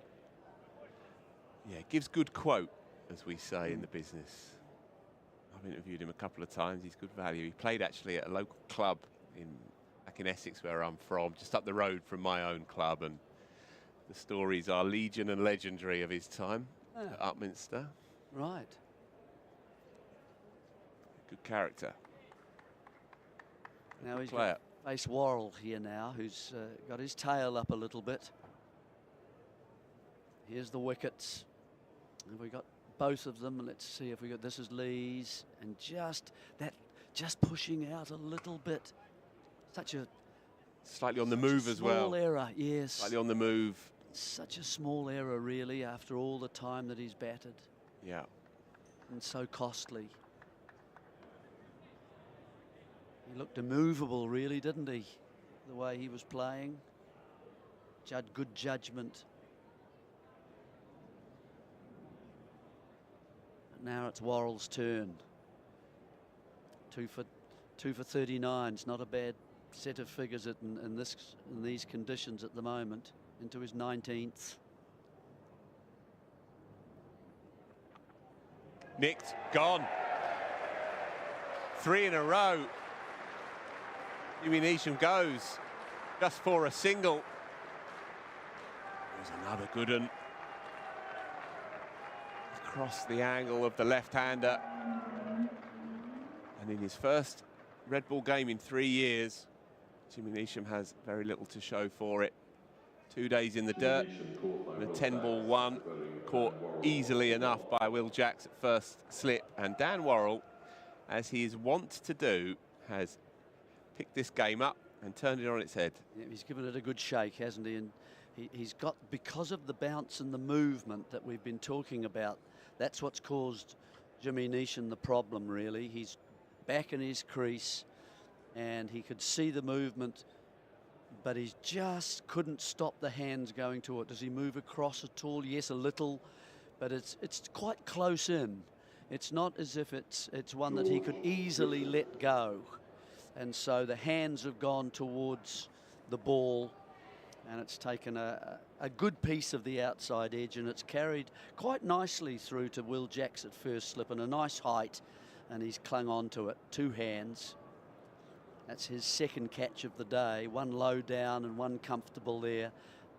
Yeah, gives good quote, as we say in the business. I've interviewed him a couple of times. He's good value. He played actually at a local club back in Essex, where I'm from, just up the road from my own club, and the stories are legion and legendary of his time at Upminster. Right. Good character. Now he's player. Face Worrell here now, who's got his tail up a little bit. Here's the wickets. And we got both of them. Let's see if we got, this is Lee's, and just pushing out a little bit. Such a slightly on the move as well. Small error, yes. Slightly on the move. Such a small error, really, after all the time that he's batted. Yeah. And so costly. He looked immovable, really, didn't he? The way he was playing. Good judgment. But now it's Worrell's turn. 2 for 39. It's not a bad set of figures in these conditions at the moment. Into his 19th. Nicked, gone. 3 in a row. Jimmy Neesham goes just for a single. There's another good one. across the angle of the left-hander. And in his first red ball game in 3 years, Jimmy Neesham has very little to show for it. 2 days in the dirt, and a 10-ball one, caught easily enough by Will Jacks at first slip. And Dan Worrell, as he is wont to do, has picked this game up and turned it on its head. Yeah, he's given it a good shake, hasn't he? And he's got, because of the bounce and the movement that we've been talking about, that's what's caused Jimmy Neesham the problem, really. He's back in his crease and he could see the movement, but he just couldn't stop the hands going to it. Does he move across at all? Yes, a little, but it's quite close in. It's not as if it's one that he could easily let go. And so the hands have gone towards the ball, and it's taken a good piece of the outside edge, and it's carried quite nicely through to Will Jacks at first slip, and a nice height, and he's clung on to it. 2 hands. That's his second catch of the day. One low down and one comfortable there,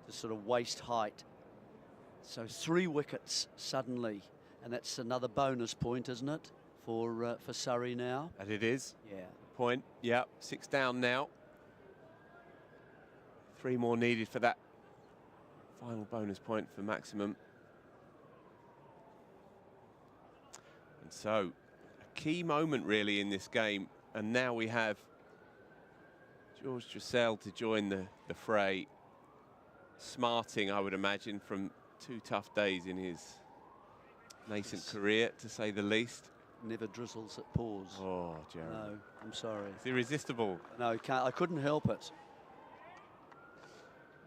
to sort of waist height. So 3 wickets suddenly, and that's another bonus point, isn't it, for Surrey now? And it is. Yeah. Point. Yep. 6 down now. 3 more needed for that final bonus point for maximum. And so, a key moment really in this game, and now we have George Dressel to join the fray, smarting, I would imagine, from 2 tough days in his nascent career, to say the least. Never drizzles at pause. Oh, Jeremy. No, I'm sorry. It's irresistible. No, I couldn't help it.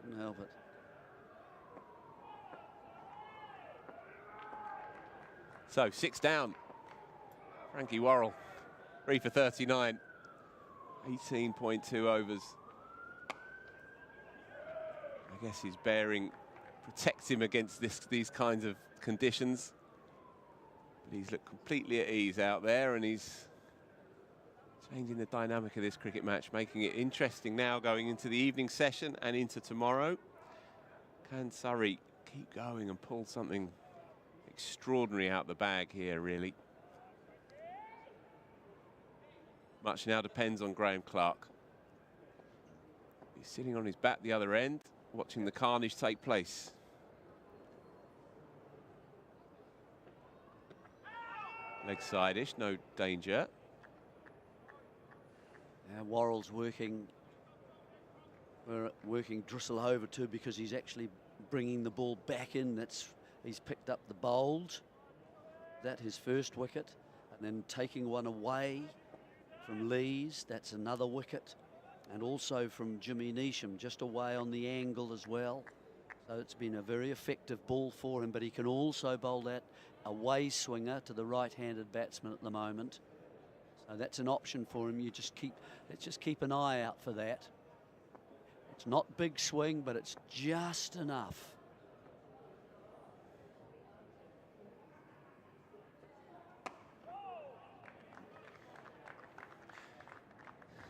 Couldn't help it. So 6 down. Frankie Worrell, 3 for 39. 18.2 overs. I guess his bearing protects him against these kinds of conditions. But he's looked completely at ease out there, and he's changing the dynamic of this cricket match, making it interesting now going into the evening session and into tomorrow. Can Surrey keep going and pull something extraordinary out the bag here, really? Much now depends on Graham Clark. He's sitting on his bat the other end, watching the carnage take place. Leg side-ish, no danger. Worrell's working Dressel over too, because he's actually bringing the ball back in. He's picked up the bowled. That his first wicket, and then taking one away from Lees. That's another wicket, and also from Jimmy Neesham, just away on the angle as well. So it's been a very effective ball for him, but he can also bowl that away swinger to the right-handed batsman at the moment. So that's an option for him. Let's just keep an eye out for that. It's not big swing, but it's just enough.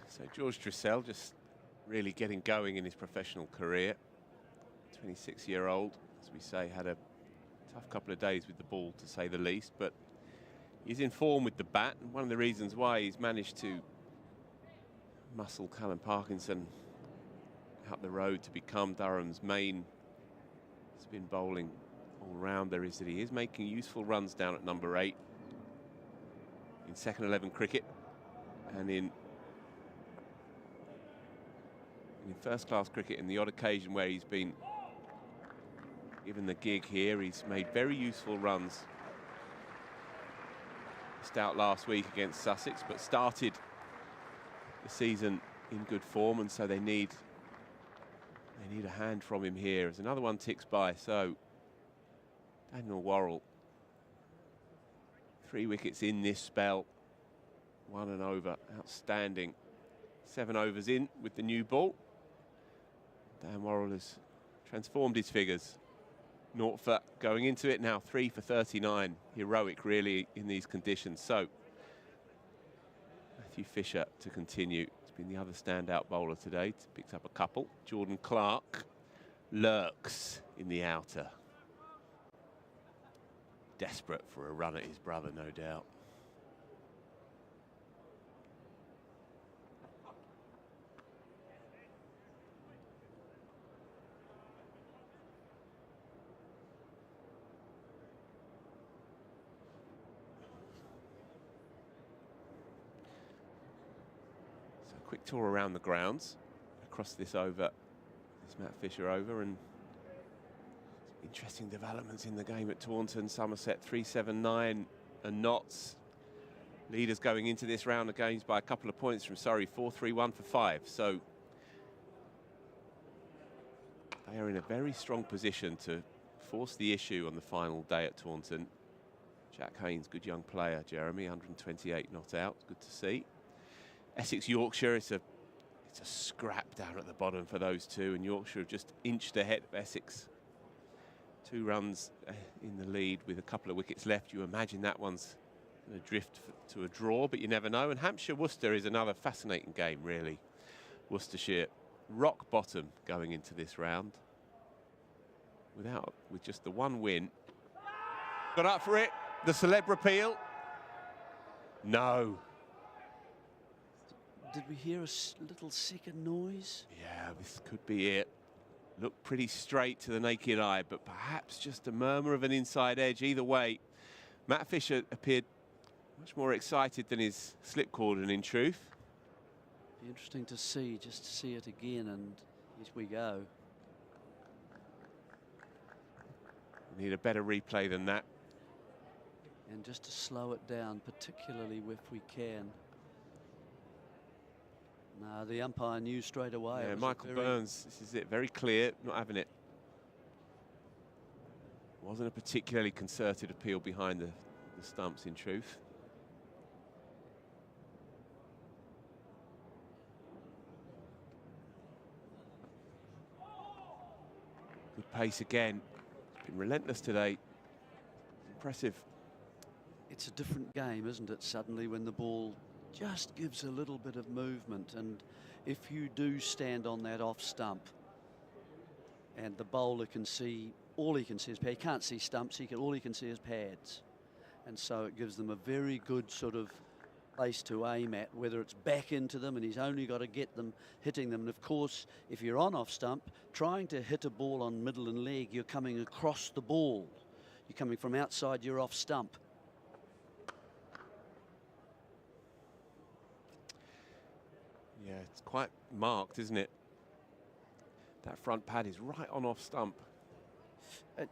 So George Dressel just really getting going in his professional career. 26-year-old, as we say, had a tough couple of days with the ball, to say the least, but he's in form with the bat, and one of the reasons why he's managed to muscle Callum Parkinson up the road to become Durham's main spin bowling all-rounder is that he is making useful runs down at number 8 in second 11 cricket, and in first-class cricket, in the odd occasion where he's been given the gig here, he's made very useful runs. Missed out last week against Sussex, but started the season in good form, and so they need a hand from him here as another one ticks by. So Daniel Worrell, 3 wickets in this spell, 1 and over, outstanding. 7 overs in with the new ball. Dan Worrell has transformed his figures. 0 for going into it now, 3 for 39. Heroic, really, in these conditions. So Matthew Fisher to continue. He's been the other standout bowler today. Picked up a couple. Jordan Clark lurks in the outer. desperate for a run at his brother, no doubt. So a quick tour around the grounds, across this over, this Matt Fisher over, and interesting developments in the game at Taunton. Somerset 3-7-9 and Notts. Leaders going into this round of games by a couple of points from Surrey, 4-3-1 for 5. So they are in a very strong position to force the issue on the final day at Taunton. Jack Haynes, good young player, Jeremy, 128 not out, good to see. Essex Yorkshire, it's a scrap down at the bottom for those two, and Yorkshire have just inched ahead of Essex. 2 runs in the lead with a couple of wickets left. You imagine that one's going to drift to a draw, but you never know. And Hampshire-Worcester is another fascinating game, really. Worcestershire rock bottom going into this round. With just the one win. Got up for it. The celeb repeal. No. Did we hear a little second noise? Yeah, this could be it. Looked pretty straight to the naked eye, but perhaps just a murmur of an inside edge. Either way, Matt Fisher appeared much more excited than his slip cordon, in truth. Be interesting to see, just to see it again, and here we go. We need a better replay than that. And just to slow it down, particularly if we can. No, the umpire knew straight away. Yeah, Michael Burns, this is it, very clear, not having it. Wasn't a particularly concerted appeal behind the stumps, in truth. Good pace again. It's been relentless today. Impressive. It's a different game, isn't it, suddenly, when the ball just gives a little bit of movement, and if you do stand on that off stump and the bowler can see, all he can see is pads. He can't see stumps, all he can see is pads, and so it gives them a very good sort of place to aim at, whether it's back into them, and he's only got to get them hitting them. And of course, if you're on off stump trying to hit a ball on middle and leg, you're coming across the ball, you're coming from outside your off stump. Yeah, it's quite marked, isn't it? That front pad is right on off stump.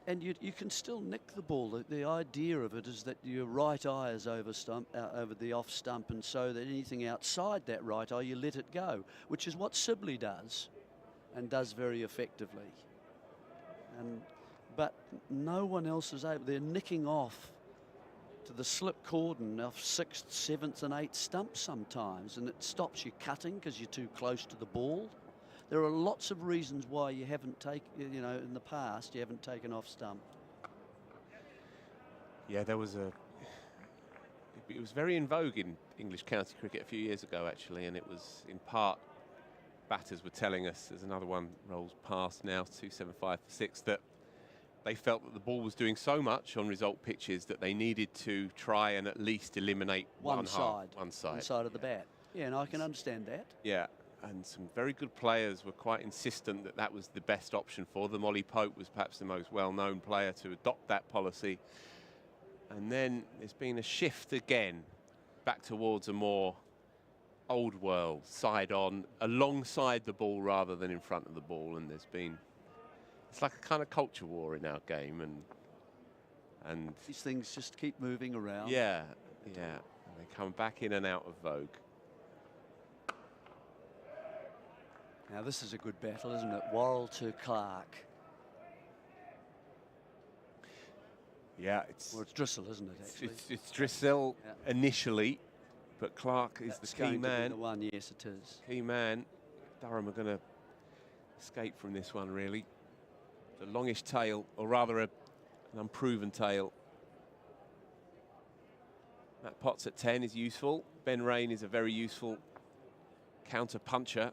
And you can still nick the ball. The idea of it is that your right eye is over the off stump, and so that anything outside that right eye, you let it go, which is what Sibley does, and does very effectively. But no one else is able. They're nicking off to the slip cordon off 6th, 7th and 8th stumps sometimes, and it stops you cutting because you're too close to the ball. There are lots of reasons why you haven't taken, you know, in the past you haven't taken off stump. Yeah, it was very in vogue in English county cricket a few years ago, actually, and it was in part, batters were telling us, there's another one rolls past now, 275 for 6, that they felt that the ball was doing so much on result pitches that they needed to try and at least eliminate one side of the bat. Yeah, and I can understand that. Yeah, and some very good players were quite insistent that that was the best option for them. Ollie Pope was perhaps the most well-known player to adopt that policy. And then there's been a shift again back towards a more old world, side on, alongside the ball rather than in front of the ball, and there's been, it's like a kind of culture war in our game, and these things just keep moving around. Yeah, yeah, and they come back in and out of vogue. Now this is a good battle, isn't it? Worrell to Clark. Yeah, it's Drissel, isn't it? Actually, it's Drissel initially, but Clark is That's the key going to be man. the one, yes, it is. Key man. Durham are going to escape from this one, really. The longish tail, or rather an unproven tail. Matt Potts at 10 is useful. Ben Rain is a very useful counter puncher.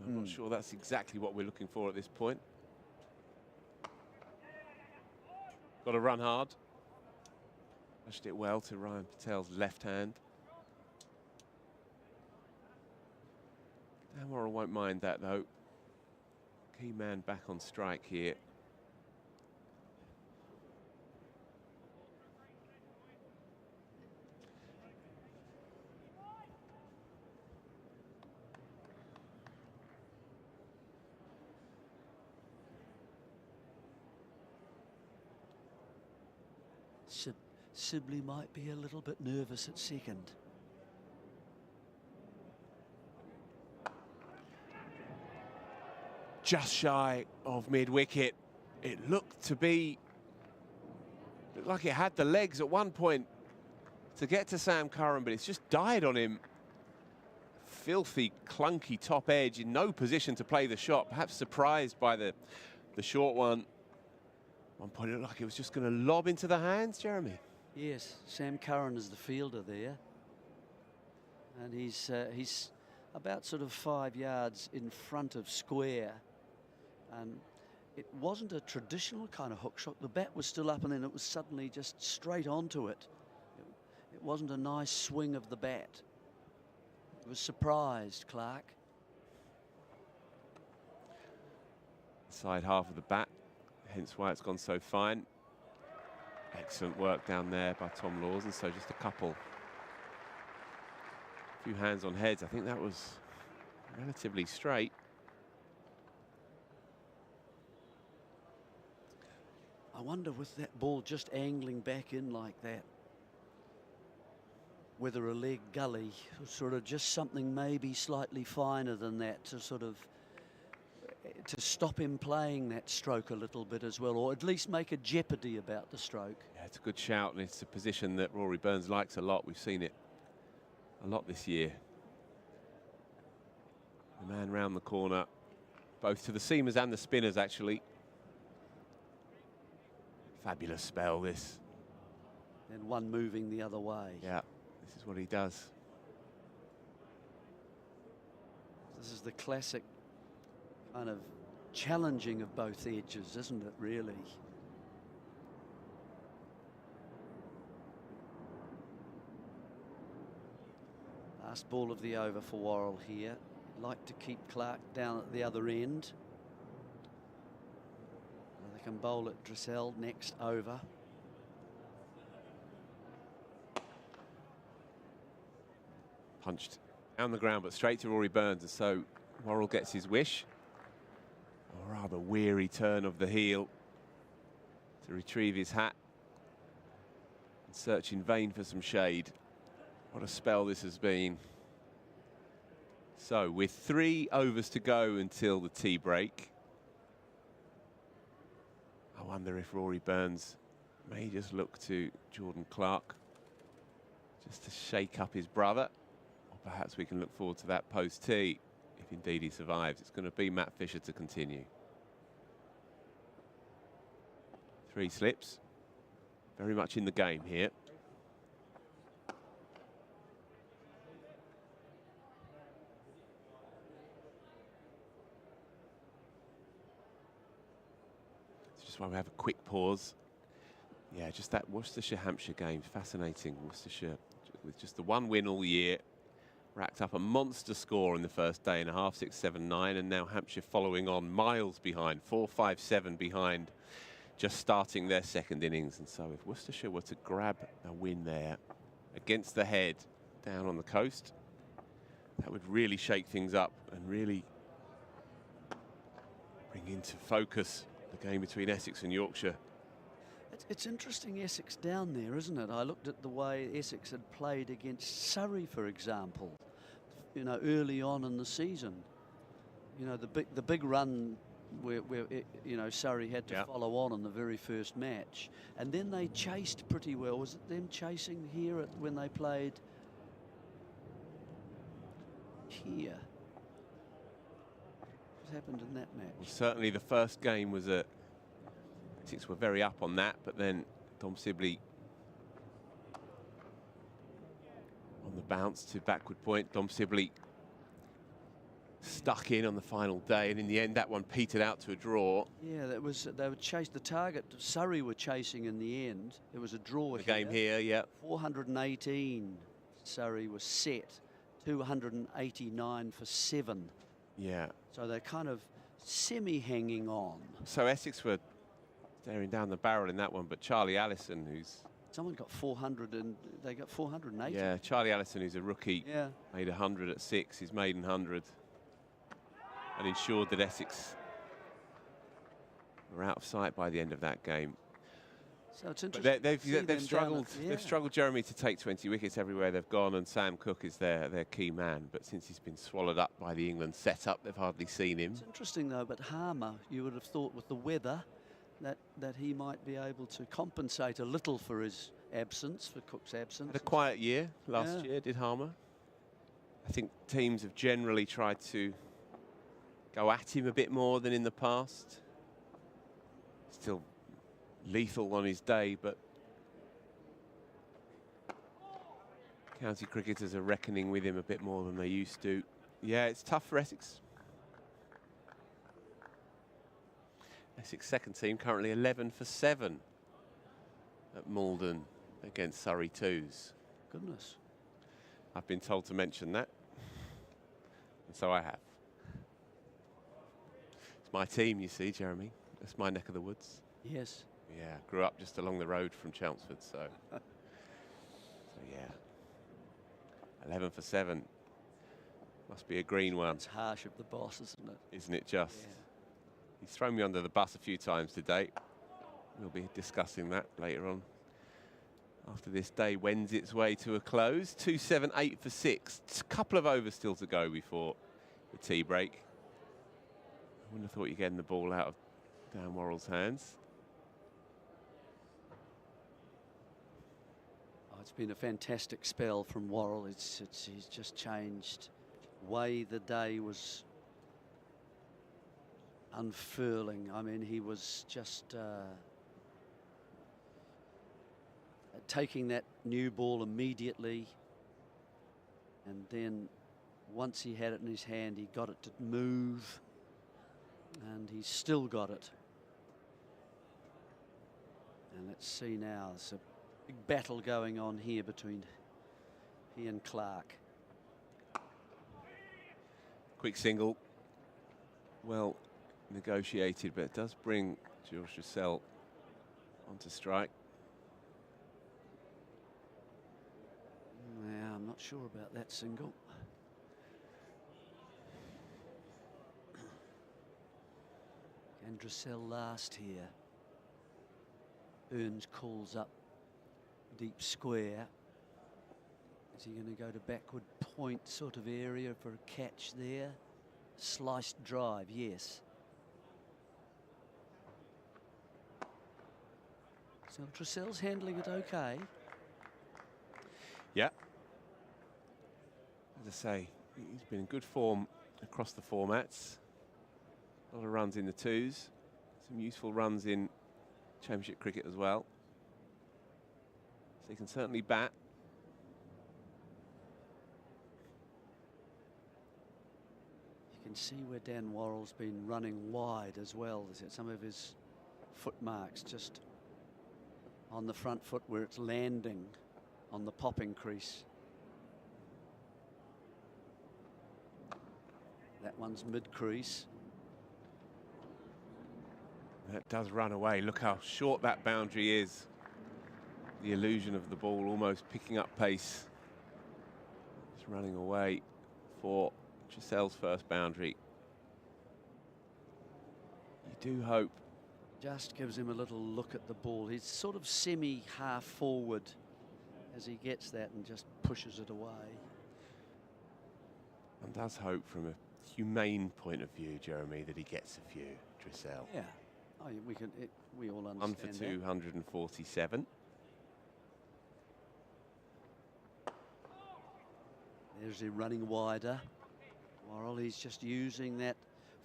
I'm not sure that's exactly what we're looking for at this point. Got to run hard. Pushed it well to Ryan Patel's left hand. Dan Worrell won't mind that though. Key man back on strike here. Sibley might be a little bit nervous at second. Just shy of mid-wicket. It looked like it had the legs at one point to get to Sam Curran, but it's just died on him. Filthy, clunky top edge, in no position to play the shot, perhaps surprised by the short one. At one point it looked like it was just going to lob into the hands, Jeremy. Yes, Sam Curran is the fielder there. And he's about sort of 5 yards in front of square. And it wasn't a traditional kind of hook shot. The bat was still up and then it was suddenly just straight onto it. It wasn't a nice swing of the bat. It was surprised, Clark. Side half of the bat, hence why it's gone so fine. Excellent work down there by Tom Lawson, so just a couple. A few hands on heads, I think that was relatively straight. I wonder with that ball just angling back in like that, whether a leg gully, sort of just something maybe slightly finer than that to sort of to stop him playing that stroke a little bit as well, or at least make a jeopardy about the stroke. Yeah, it's a good shout, and it's a position that Rory Burns likes a lot. We've seen it a lot this year. The man round the corner, both to the seamers and the spinners, actually. Fabulous spell, this. And one moving the other way. Yeah, this is what he does. This is the classic kind of challenging of both edges, isn't it, really? Last ball of the over for Worrell here. Like to keep Clark down at the other end. They can bowl at Dressel next over. Punched down the ground, but straight to Rory Burns, and so Worrell gets his wish. A rather weary turn of the heel to retrieve his hat and search in vain for some shade. What a spell this has been. So with 3 overs to go until the tea break, I wonder if Rory Burns may just look to Jordan Clark just to shake up his brother. Or perhaps we can look forward to that post-tea, if indeed he survives. It's going to be Matt Fisher to continue. 3 slips. Very much in the game here. Why we have a quick pause. Yeah, just that Worcestershire-Hampshire game, fascinating. Worcestershire with just the 1 win all year, racked up a monster score in the first day and a half, 6-7-9, and now Hampshire following on miles behind, 4-5-7 behind, just starting their second innings. And so if Worcestershire were to grab a win there against the head down on the coast, that would really shake things up and really bring into focus the game between Essex and Yorkshire. It's interesting, Essex down there, isn't it? I looked at the way Essex had played against Surrey, for example, you know, early on in the season. You know, the big run where you know, Surrey had to follow on in the very first match, and then they chased pretty well. Was it them chasing here when they played here? Happened in that match? Well, certainly the first game was Essex were very up on that, but then Dom Sibley on the bounce to backward point. Dom Sibley stuck in on the final day, and in the end that one petered out to a draw. Yeah, they were chased the target. Surrey were chasing in the end. It was a draw. The game here, yeah. 418. Surrey was set. 289 for 7. Yeah. So they're kind of semi-hanging on. So Essex were staring down the barrel in that one, but Charlie Allison, who's... Someone got 400 and they got 480. Yeah, Charlie Allison, who's a rookie, yeah, made 100 at 6, his maiden 100, and ensured that Essex were out of sight by the end of that game. So it's interesting. They've struggled. They've struggled, Jeremy, to take 20 wickets everywhere they've gone, and Sam Cook is their key man. But since he's been swallowed up by the England setup, they've hardly seen him. It's interesting though. But Harmer, you would have thought with the weather that he might be able to compensate a little for his absence, for Cook's absence. Had a quiet year last year, did Harmer. I think teams have generally tried to go at him a bit more than in the past. Still lethal on his day, but county cricketers are reckoning with him a bit more than they used to. Yeah, it's tough for Essex. Essex second team currently 11 for 7 at Malden against Surrey 2s. Goodness. I've been told to mention that, and so I have. It's my team, you see, Jeremy. That's my neck of the woods. Yes. Yeah, grew up just along the road from Chelmsford, so yeah. 11 for 7. Must be a green one. It's harsh of the boss, isn't it? Isn't it just? Yeah. He's thrown me under the bus a few times today. We'll be discussing that later on. After this day wends its way to a close. 2-7, 8 for 6. Just a couple of overs still to go before the tea break. I wouldn't have thought you're getting the ball out of Dan Worrell's hands. Oh, it's been a fantastic spell from Worrell. He's just changed the way the day was unfurling. I mean, he was just taking that new ball immediately, and then once he had it in his hand, he got it to move, and he's still got it. And let's see now, there's a big battle going on here between he and Clark. Quick single. Well negotiated, but it does bring George Russell onto strike. Yeah, I'm not sure about that single. And Russell last here. Burns calls up deep square. Is he going to go to backward point sort of area for a catch there? Sliced drive, yes. So Russell's handling it okay. Yeah. As I say, he's been in good form across the formats. A lot of runs in the 2s. Some useful runs in Championship cricket as well. So he can certainly bat. You can see where Dan Worrell's been running wide as well. Some of his foot marks just on the front foot where it's landing on the popping crease. That one's mid-crease. That does run away. Look how short that boundary is. The illusion of the ball almost picking up pace. It's running away for Gisele's first boundary. You do hope. Just gives him a little look at the ball. He's sort of semi-half forward as he gets that and just pushes it away. And does hope from a humane point of view, Jeremy, that he gets a few, Dressel. Yeah, we all understand. 1 for 247. There's him running wider. Worrell, he's just using that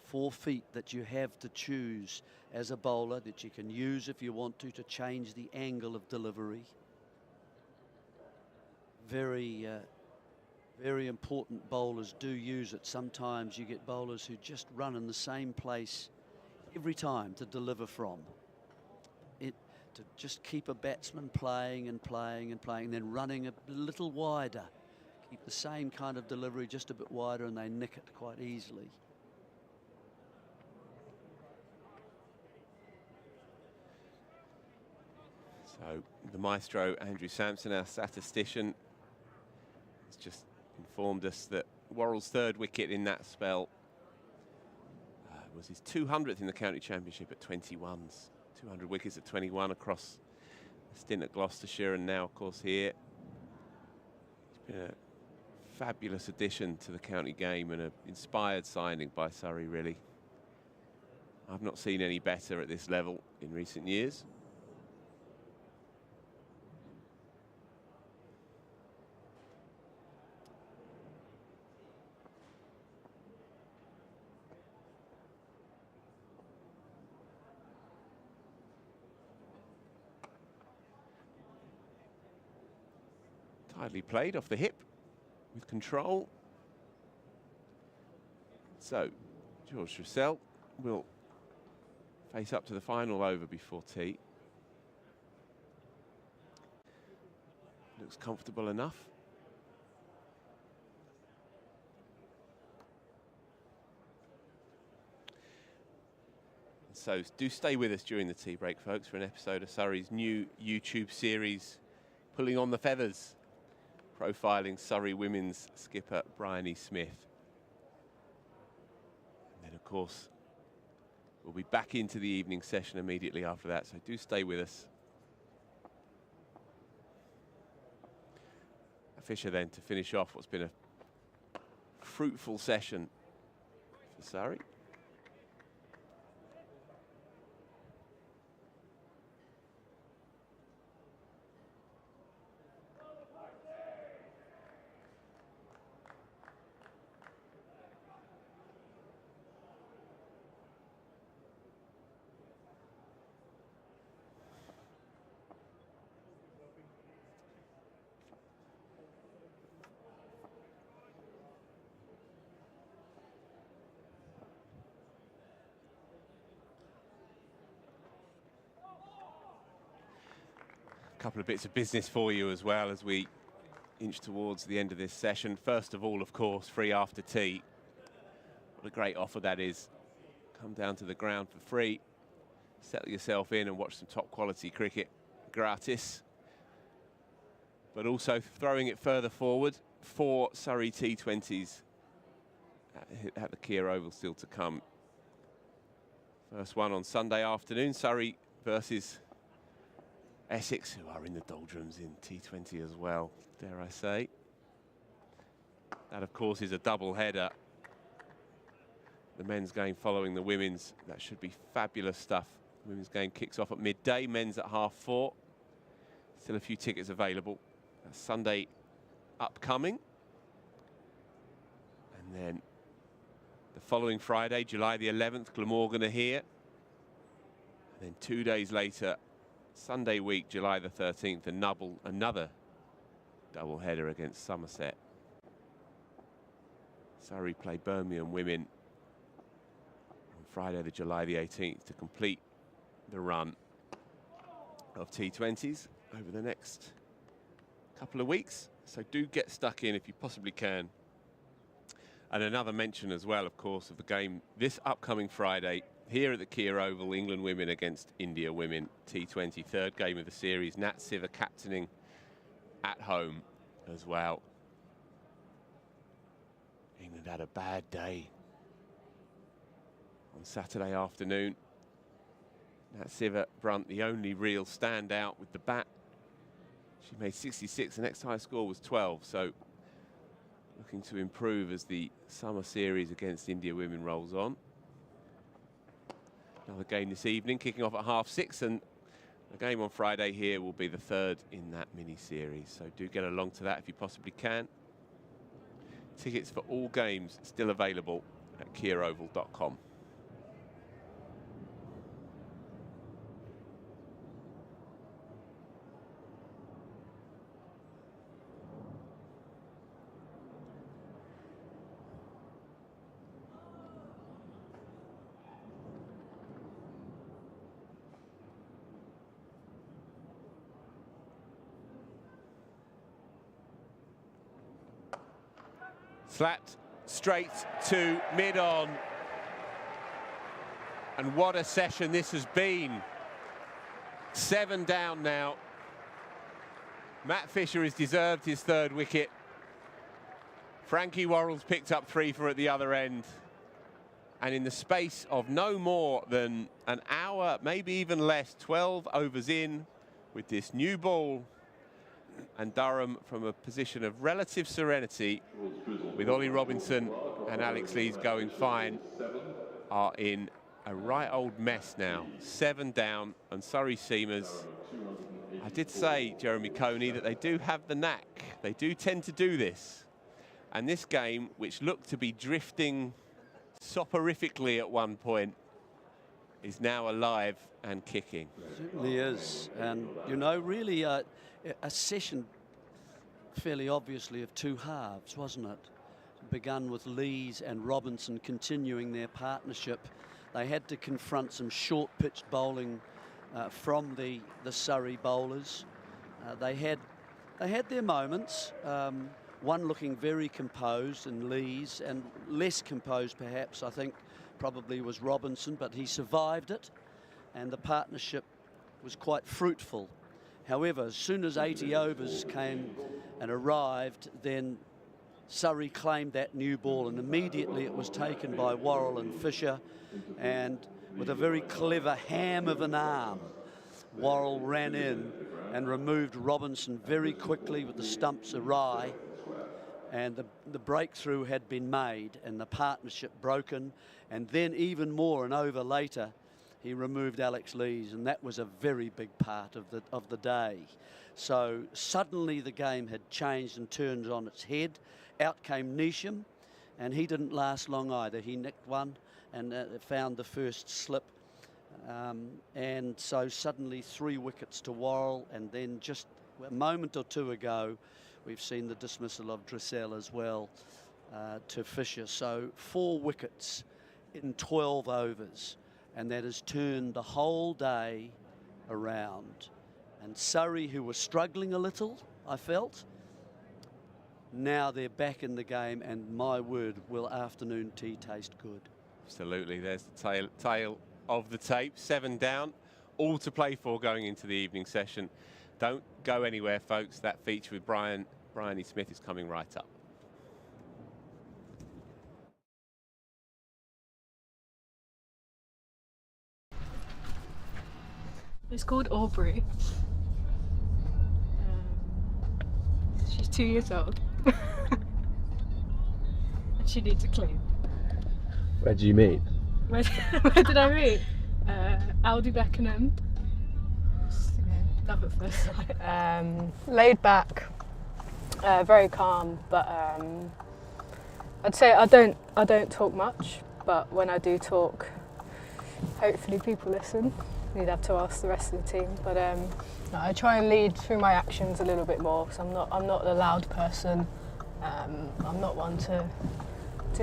4 feet that you have to choose as a bowler, that you can use if you want to change the angle of delivery. Very very important bowlers do use it. Sometimes you get bowlers who just run in the same place every time to deliver from. To just keep a batsman playing and playing and playing, and then running a little wider. Keep the same kind of delivery just a bit wider, and they nick it quite easily. So the maestro, Andrew Sampson, our statistician, has just informed us that Worrell's third wicket in that spell was his 200th in the county championship at 21s. 200 wickets at 21 across the stint at Gloucestershire, and now, of course, here. It's been a fabulous addition to the county game and an inspired signing by Surrey, really. I've not seen any better at this level in recent years. Tidely played off the hip with control. So George Russell will face up to the final over before tea. Looks comfortable enough. So do stay with us during the tea break, folks, for an episode of Surrey's new YouTube series, Pulling on the Feathers, profiling Surrey women's skipper Bryony Smith. And then, of course, we'll be back into the evening session immediately after that, so do stay with us. Fisher then to finish off what's been a fruitful session for Surrey. Couple of bits of business for you as well as we inch towards the end of this session. First of all, of course, free after tea. What a great offer that is. Come down to the ground for free, settle yourself in and watch some top quality cricket gratis. But also throwing it further forward, 4 Surrey T20s at the Kia Oval still to come. First one on Sunday afternoon, Surrey versus Essex, who are in the doldrums in T20 as well, dare I say. That, of course, is a double header. The men's game following the women's. That should be fabulous stuff. Women's game kicks off at midday, men's at 4:30. Still a few tickets available. That's Sunday upcoming. And then the following Friday, July the 11th, Glamorgan are here. And then 2 days later, Sunday week, July the 13th, another double header against Somerset. Surrey play Birmingham women on Friday, the July the 18th, to complete the run of T20s over the next couple of weeks. So do get stuck in if you possibly can. And another mention as well, of course, of the game this upcoming Friday, here at the Kia Oval, England women against India women, T20, third game of the series. Nat Siver captaining at home as well. England had a bad day on Saturday afternoon. Nat Siver Brunt, the only real standout with the bat. She made 66, the next highest score was 12, so looking to improve as the summer series against India women rolls on. Another game this evening, kicking off at 6:30, and the game on Friday here will be the third in that mini-series. So do get along to that if you possibly can. Tickets for all games still available at kiaoval.com. Slapped straight to mid-on. And what a session this has been. 7 down now. Matt Fisher has deserved his 3rd wicket. Frankie Worrell's picked up 3 for at the other end. And in the space of no more than an hour, maybe even less, 12 overs in with this new ball. And Durham, from a position of relative serenity, with Ollie Robinson and Alex Lees going fine, are in a right old mess now. 7 down, and Surrey Seamers. I did say, Jeremy Coney, that they do have the knack. They do tend to do this. And this game, which looked to be drifting soporifically at one point, is now alive and kicking. Certainly is. And, you know, really a session fairly obviously of 2 halves, wasn't it? Begun with Lees and Robinson continuing their partnership. They had to confront some short-pitched bowling from the Surrey bowlers. They had their moments. One looking very composed in Lees, and less composed perhaps, I think, probably was Robinson, but he survived it, and the partnership was quite fruitful. However, as soon as 80 overs came and arrived, then Surrey claimed that new ball, and immediately it was taken by Worrell and Fisher, and with a very clever ham of an arm, Worrell ran in and removed Robinson very quickly with the stumps awry, and the breakthrough had been made and the partnership broken. And then even more, an over later, he removed Alex Lees, and that was a very big part of the day. So suddenly the game had changed and turned on its head. Out came Neesham, and he didn't last long either. He nicked one and found the first slip. And so suddenly 3 wickets to Worrell, and then just a moment or 2 ago, we've seen the dismissal of Dressel as well to Fisher. So 4 wickets in 12 overs, and that has turned the whole day around. And Surrey, who were struggling a little, I felt, now they're back in the game, and my word, will afternoon tea taste good. Absolutely, there's the tail of the tape. 7 down, all to play for going into the evening session. Don't go anywhere, folks. That feature with Brian E. Smith is coming right up. It's called Aubrey. She's 2 years old. And she needs a clean. Where did you meet? Where did I meet? Aldi Beckenham. Love at first sight. Laid back, very calm, but I'd say I don't talk much, but when I do talk, hopefully people listen. You'd have to ask the rest of the team, but I try and lead through my actions a little bit more, because I'm not a loud person. I'm not one to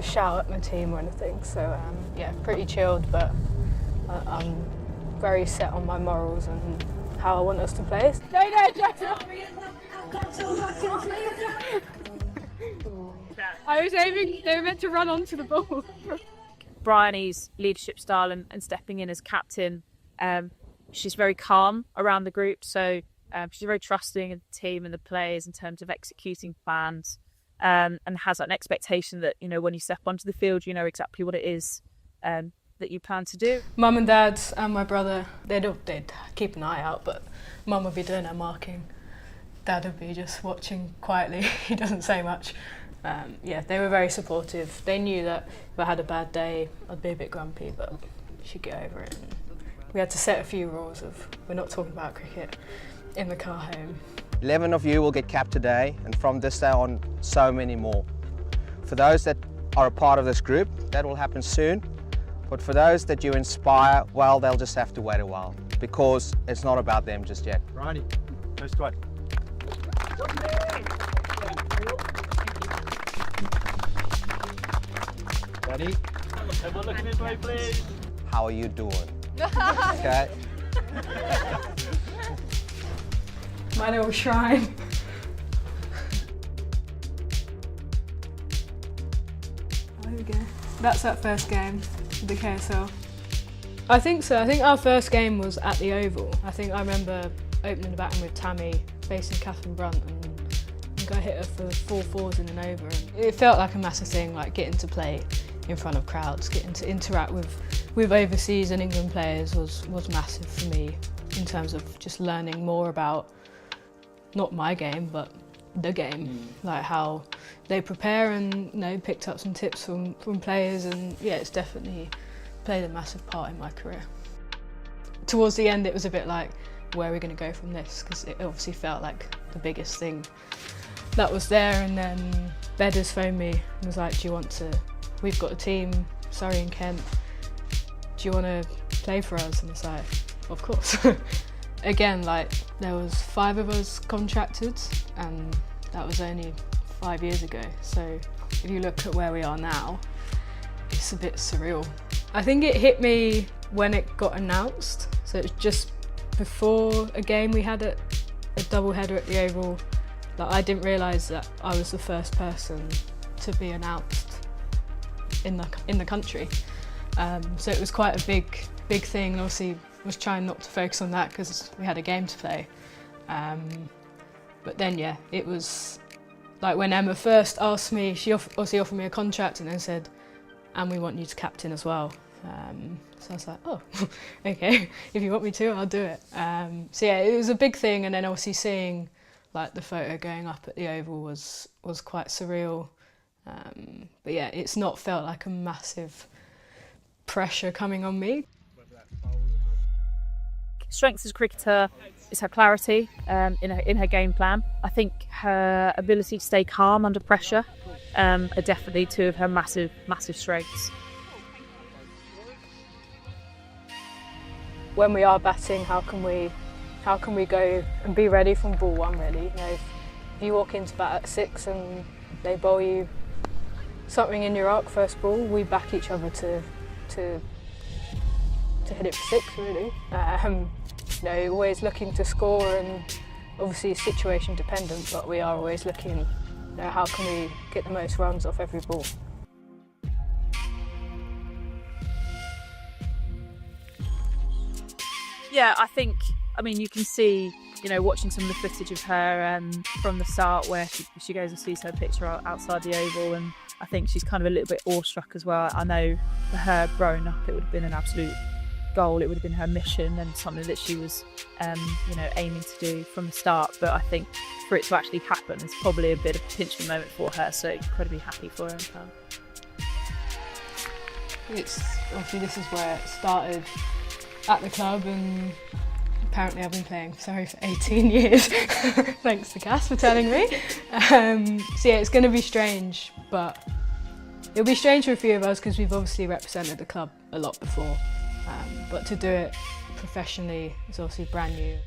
shout at my team or anything. So yeah, pretty chilled, but I'm very set on my morals and how I want us to play. No, Jackson! I was aiming, they were meant to run onto the ball. Bryony's leadership style and stepping in as captain, she's very calm around the group, so she's very trusting of the team and the players in terms of executing plans, and has an expectation that, you know, when you step onto the field, you know exactly what it is that you plan to do. Mum and Dad and my brother, they'd keep an eye out, but Mum would be doing her marking. Dad would be just watching quietly. He doesn't say much. Yeah, they were very supportive. They knew that if I had a bad day, I'd be a bit grumpy, but she'd get over it. And we had to set a few rules of, we're not talking about cricket in the car home. 11 of you will get capped today, and from this day on, so many more. For those that are a part of this group, that will happen soon. But for those that you inspire, well, they'll just have to wait a while, because it's not about them just yet. Righty, go squad. Ready? Everyone look at this way, please. How are you doing? Okay. My little shrine. we go. That's that first game, the KSL. I think so. I think our first game was at the Oval. I think I remember opening the batting with Tammy facing Catherine Brunt, and I think I hit her for 4 fours in an over. And it felt like a massive thing, like getting to play in front of crowds, getting to interact with overseas and England players was massive for me in terms of just learning more about not my game but the game, like how they prepare, and picked up some tips from players, and yeah, it's definitely played a massive part in my career. Towards the end it was a bit like, where are we going to go from this, because it obviously felt like the biggest thing that was there. And then Bedders phoned me and was like, we've got a team, Surrey and Kent, do you want to play for us? And it's like, of course. Again, like, there was 5 of us contracted, and that was only 5 years ago. So if you look at where we are now, it's a bit surreal. I think it hit me when it got announced. So it's just before a game we had a double header at the Oval, that I didn't realise that I was the first person to be announced in the country. So it was quite a big thing, and obviously was trying not to focus on that because we had a game to play. But then yeah, it was like when Emma first asked me, she obviously offered me a contract and then said, and we want you to captain as well. So I was like, oh, okay, if you want me to, I'll do it. So yeah, it was a big thing, and then obviously seeing like the photo going up at the Oval was quite surreal. But yeah, it's not felt like a massive pressure coming on me. Strength as a cricketer is her clarity in her game plan. I think her ability to stay calm under pressure are definitely 2 of her massive strengths. When we are batting, how can we go and be ready from ball 1 really? If you walk into bat at 6 and they bowl you something in your arc first ball, we back each other to hit it for 6 really. Always looking to score, and obviously situation dependent, but we are always looking, how can we get the most runs off every ball. Yeah, I mean, you can see, watching some of the footage of her from the start, where she goes and sees her picture outside the Oval, and I think she's kind of a little bit awestruck as well. I know for her growing up, it would have been an absolute goal. It would have been her mission and something that she was, aiming to do from the start. But I think for it to actually happen, it's probably a bit of a pinch moment for her. So incredibly happy for her. It's obviously, this is where it started at the club, and apparently I've been playing for Surrey for 18 years. Thanks to Cass for telling me. So yeah, it's going to be strange, but it'll be strange for a few of us because we've obviously represented the club a lot before. But to do it professionally is obviously brand new.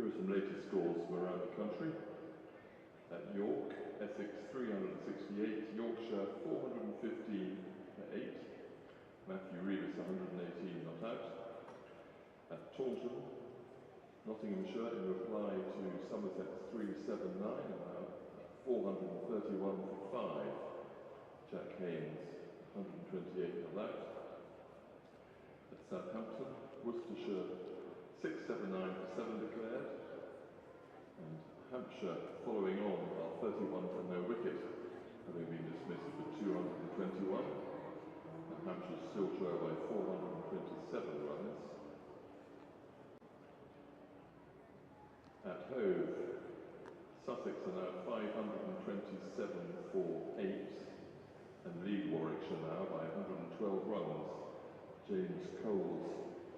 Here are some latest scores from around the country. At York, Essex 368, Yorkshire 415 for 8. Matthew Reeves 118 not out. At Taunton, Nottinghamshire in reply to Somerset's 379 about 431 for 5. Jack Haynes 128 not out. At Southampton, Worcestershire 679 for 7 declared. And Hampshire following on are 31 for no wicket, having been dismissed for 221. And Hampshire still trail by 427 runs. At Hove, Sussex are now 527 for 8 and lead Warwickshire now by 112 runs. James Coles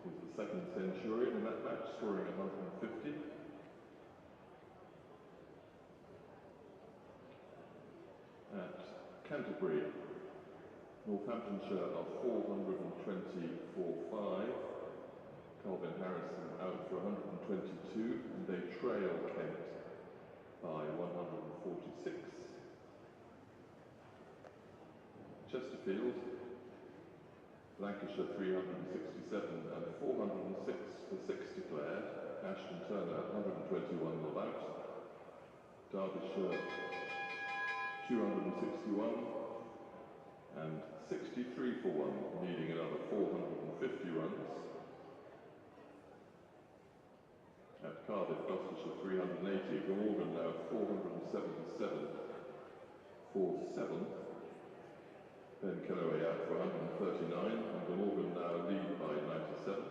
is the second centurion in that match, scoring 150. At Canterbury, Northamptonshire are 420 for 5. Calvin Harrison out for 122, and they trail Kent by 146. Chesterfield, Lancashire 367 and 406 for 6 declared. Ashton Turner 121 not out. Derbyshire 261 and 63 for 1, needing another 450 runs. At Cardiff, Gloucestershire 380, Glamorgan now 477 for 7. Ben Kellaway out for 139, and Glamorgan now lead by 97.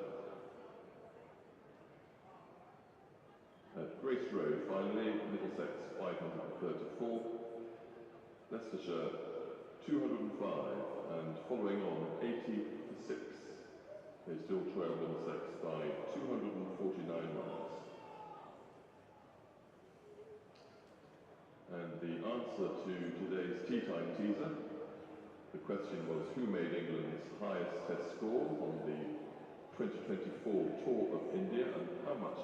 At Grace Road, finally, Middlesex 534, Leicestershire 205, and following on 80 for 6. They still trail Middlesex by 249 runs. And the answer to today's tea time teaser, the question was who made England's highest test score on the 2024 Tour of India and how much?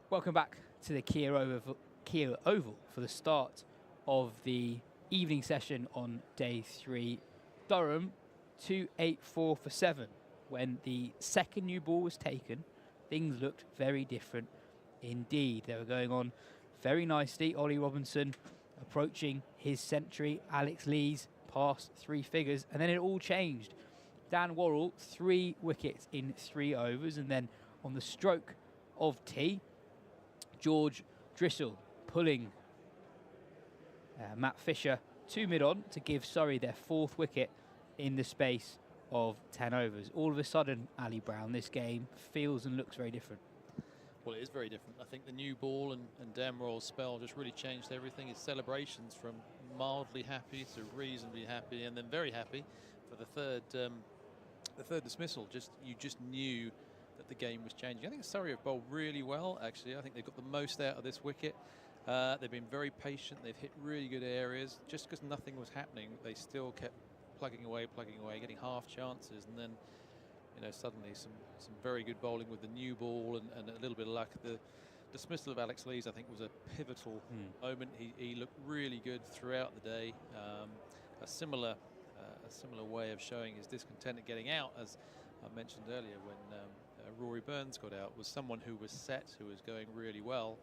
Welcome back to the Kia Oval for the start of the evening session on day 3. Durham 284 for 7. When the second new ball was taken, things looked very different indeed. They were going on very nicely. Ollie Robinson approaching his century. Alex Lees past 3 figures, and then it all changed. Dan Worrell 3 wickets in 3 overs, and then on the stroke of tea, George Drissel pulling Matt Fisher to mid-on to give Surrey their 4th wicket in the space of 10 overs. All of a sudden, Ali Brown, this game feels and looks very different. Well, it is very different. I think the new ball and Dan Worrell's spell just really changed everything. His celebrations from mildly happy to reasonably happy and then very happy for the third dismissal. You just knew that the game was changing. I think Surrey have bowled really well, actually. I think they've got the most out of this wicket. They've been very patient. They've hit really good areas. Just because nothing was happening, they still kept plugging away, getting half chances. And then suddenly some very good bowling with the new ball and a little bit of luck. The dismissal of Alex Lees, I think, was a pivotal moment. He looked really good throughout the day. A similar way of showing his discontent at getting out, as I mentioned earlier, when Rory Burns got out, was someone who was set, who was going really well,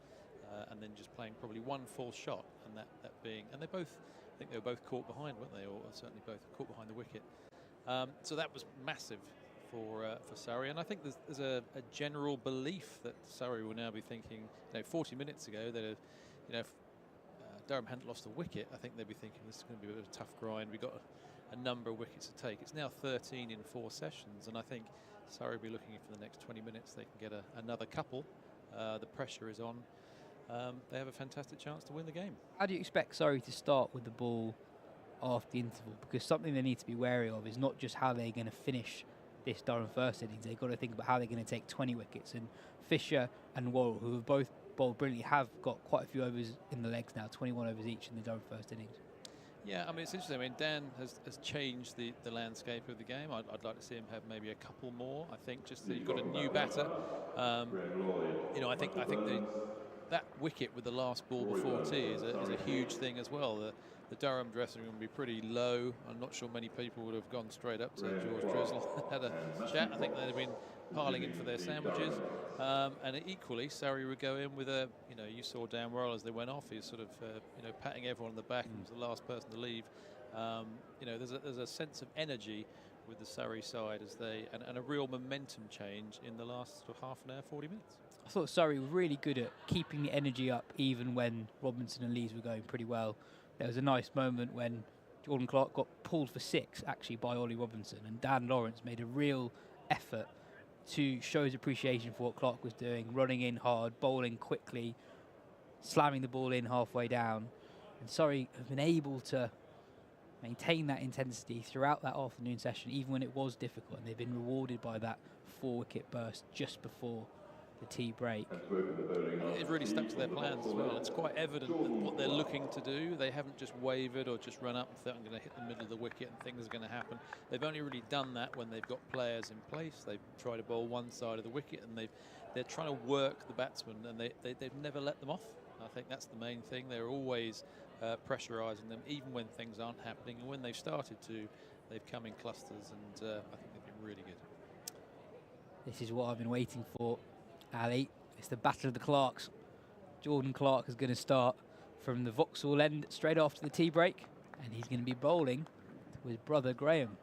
and then just playing probably one false shot, and that being, and I think they were both caught behind, weren't they, or certainly both caught behind the wicket. So that was massive for Surrey, and I think there's a general belief that Surrey will now be thinking, 40 minutes ago that if Durham hadn't lost a wicket, I think they'd be thinking this is going to be a bit of a tough grind. We've got a number of wickets to take. It's now 13 in 4 sessions, and I think Surrey will be looking for the next 20 minutes. They can get another couple. The pressure is on. They have a fantastic chance to win the game. How do you expect Surrey to start with the ball after the interval? Because something they need to be wary of is not just how they're going to finish this Durham first innings. They've got to think about how they're going to take 20 wickets. And Fisher and Worrell, who have both bowled brilliantly, have got quite a few overs in the legs now, 21 overs each in the Durham first innings. Yeah, I mean, it's interesting. I mean, Dan has changed the landscape of the game. I'd like to see him have maybe a couple more. I think just that you've got a new batter. I think that wicket with the last ball before tea is a huge thing as well. The Durham dressing room will be pretty low. I'm not sure many people would have gone straight up to George Drizzle had a chat. I think they'd have been piling in for their sandwiches. And equally, Surrey would go in with you saw Dan Worrell as they went off. He was sort of, patting everyone on the back. He was the last person to leave. There's a sense of energy with the Surrey side as and a real momentum change in the last sort of half an hour, 40 minutes. I thought Surrey were really good at keeping the energy up even when Robinson and Lees were going pretty well. There was a nice moment when Jordan Clark got pulled for 6 actually by Ollie Robinson, and Dan Lawrence made a real effort to show his appreciation for what Clark was doing, running in hard, bowling quickly, slamming the ball in halfway down. And Surrey have been able to maintain that intensity throughout that afternoon session, even when it was difficult, and they've been rewarded by that 4-wicket burst just before the tea break. It really stuck to their plans as well. It's quite evident that what they're looking to do, they haven't just wavered or just run up and thought, I'm going to hit the middle of the wicket and things are going to happen. They've only really done that when they've got players in place. They've tried to bowl one side of the wicket, and they're trying to work the batsmen, and they've never let them off. I think that's the main thing. They're always pressurising them, even when things aren't happening. And when they've started to, they've come in clusters, and I think they've been really good. This is what I've been waiting for, Ali. It's the battle of the Clarks. Jordan Clark is going to start from the Vauxhall end straight after the tea break, and he's going to be bowling to his brother Graham.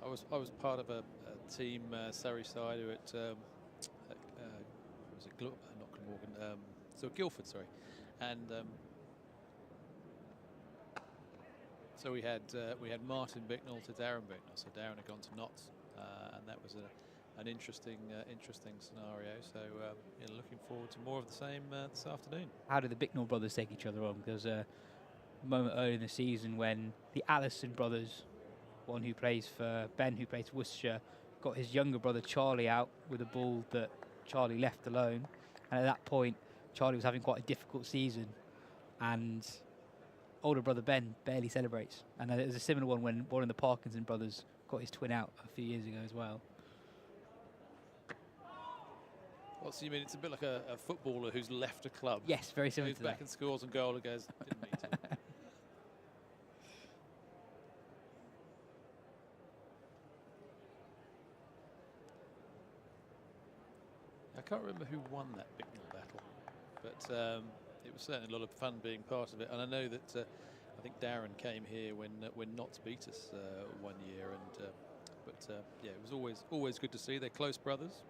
I was part of a team Surrey side who was it not Glamorgan, so Guildford, sorry, and so we had Martin Bicknell to Darren Bicknell. So Darren had gone to Notts, and that was an interesting scenario. So looking forward to more of the same this afternoon. How did the Bicknell brothers take each other on? There was a moment early in the season when the Allison brothers, one who plays for Ben, who plays for Worcestershire, got his younger brother Charlie out with a ball that Charlie left alone. And at that point, Charlie was having quite a difficult season, and older brother Ben barely celebrates. And there was a similar one when one of the Parkinson brothers got his twin out a few years ago as well. Well, so you mean it's a bit like a footballer who's left a club? Yes, very similar who's to back that. and scores and goal and goes, didn't mean to. I can't remember who won that Bicknell battle, but it was certainly a lot of fun being part of it. And I know that I think Darren came here when Notts beat us one year, and yeah, it was always good to see. They're close brothers.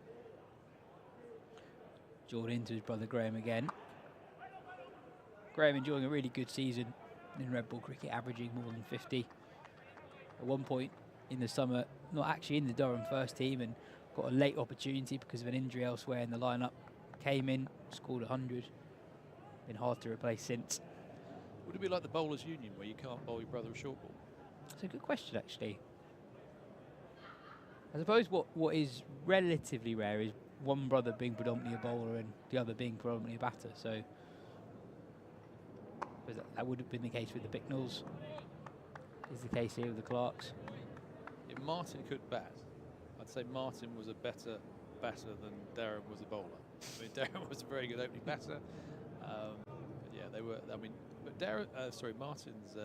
Jordan to his brother Graham again. Graham enjoying a really good season in red ball cricket, averaging more than 50. At one point in the summer, not actually in the Durham first team, and got a late opportunity because of an injury elsewhere in the lineup. Came in, scored 100. Been hard to replace since. Would it be like the bowlers' union where you can't bowl your brother a short ball? That's a good question, actually. I suppose what is relatively rare is one brother being predominantly a bowler and the other being predominantly a batter. So that would have been the case with the Bicknells. Is the case here with the Clarks. If Martin could bat, I I'd say Martin was a better batter than Durham was a bowler. I mean, Durham was a very good opening batter. But yeah, they were. I mean, but Martin's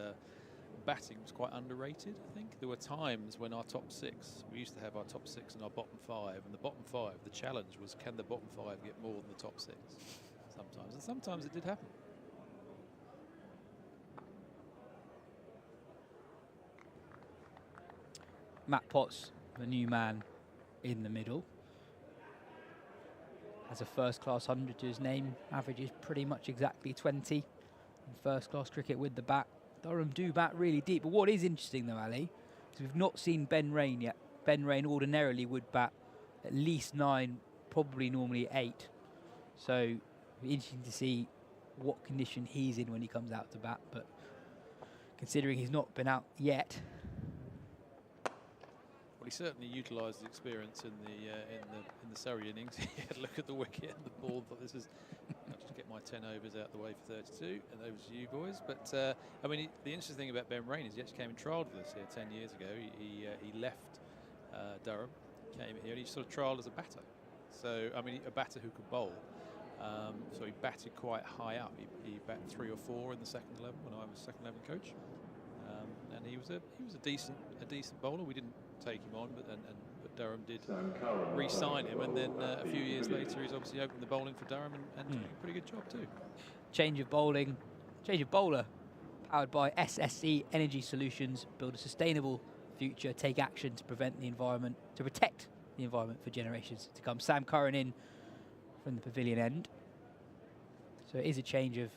batting was quite underrated. I think there were times when our top six, we used to have our top six and our bottom five, and the bottom five, the challenge was, can the bottom five get more than the top six? Sometimes, and sometimes it did happen. Matt Potts, the new man in the middle, has a first-class 100 to his name, averages pretty much exactly 20 in first-class cricket with the bat. Durham do bat really deep, but what is interesting though, Ali, is we've not seen Ben Rain yet. Ben Rain ordinarily would bat at least 9, probably normally 8. So it'll be interesting to see what condition he's in when he comes out to bat, but considering he's not been out yet. Well, he certainly utilised the experience in the Surrey innings. He had a look at the wicket and the ball. Thought, this is, I'll just get my 10 overs out the way for 32, and over to you boys. But I mean, the interesting thing about Ben Rain is he actually came and trialled with us here 10 years ago. He left Durham, came here, and he sort of trialled as a batter. So I mean, a batter who could bowl. So he batted quite high up. He batted 3 or 4 in the second 11 when I was second 11 coach, and he was a decent bowler. We didn't take him on, but Durham did re-sign him, and then a few years later he's obviously opened the bowling for Durham and doing a pretty good job too. Change of bowler, powered by SSE Energy Solutions. Build a sustainable future. Take action to protect the environment for generations to come. Sam Curran in from the pavilion end. So it is a change of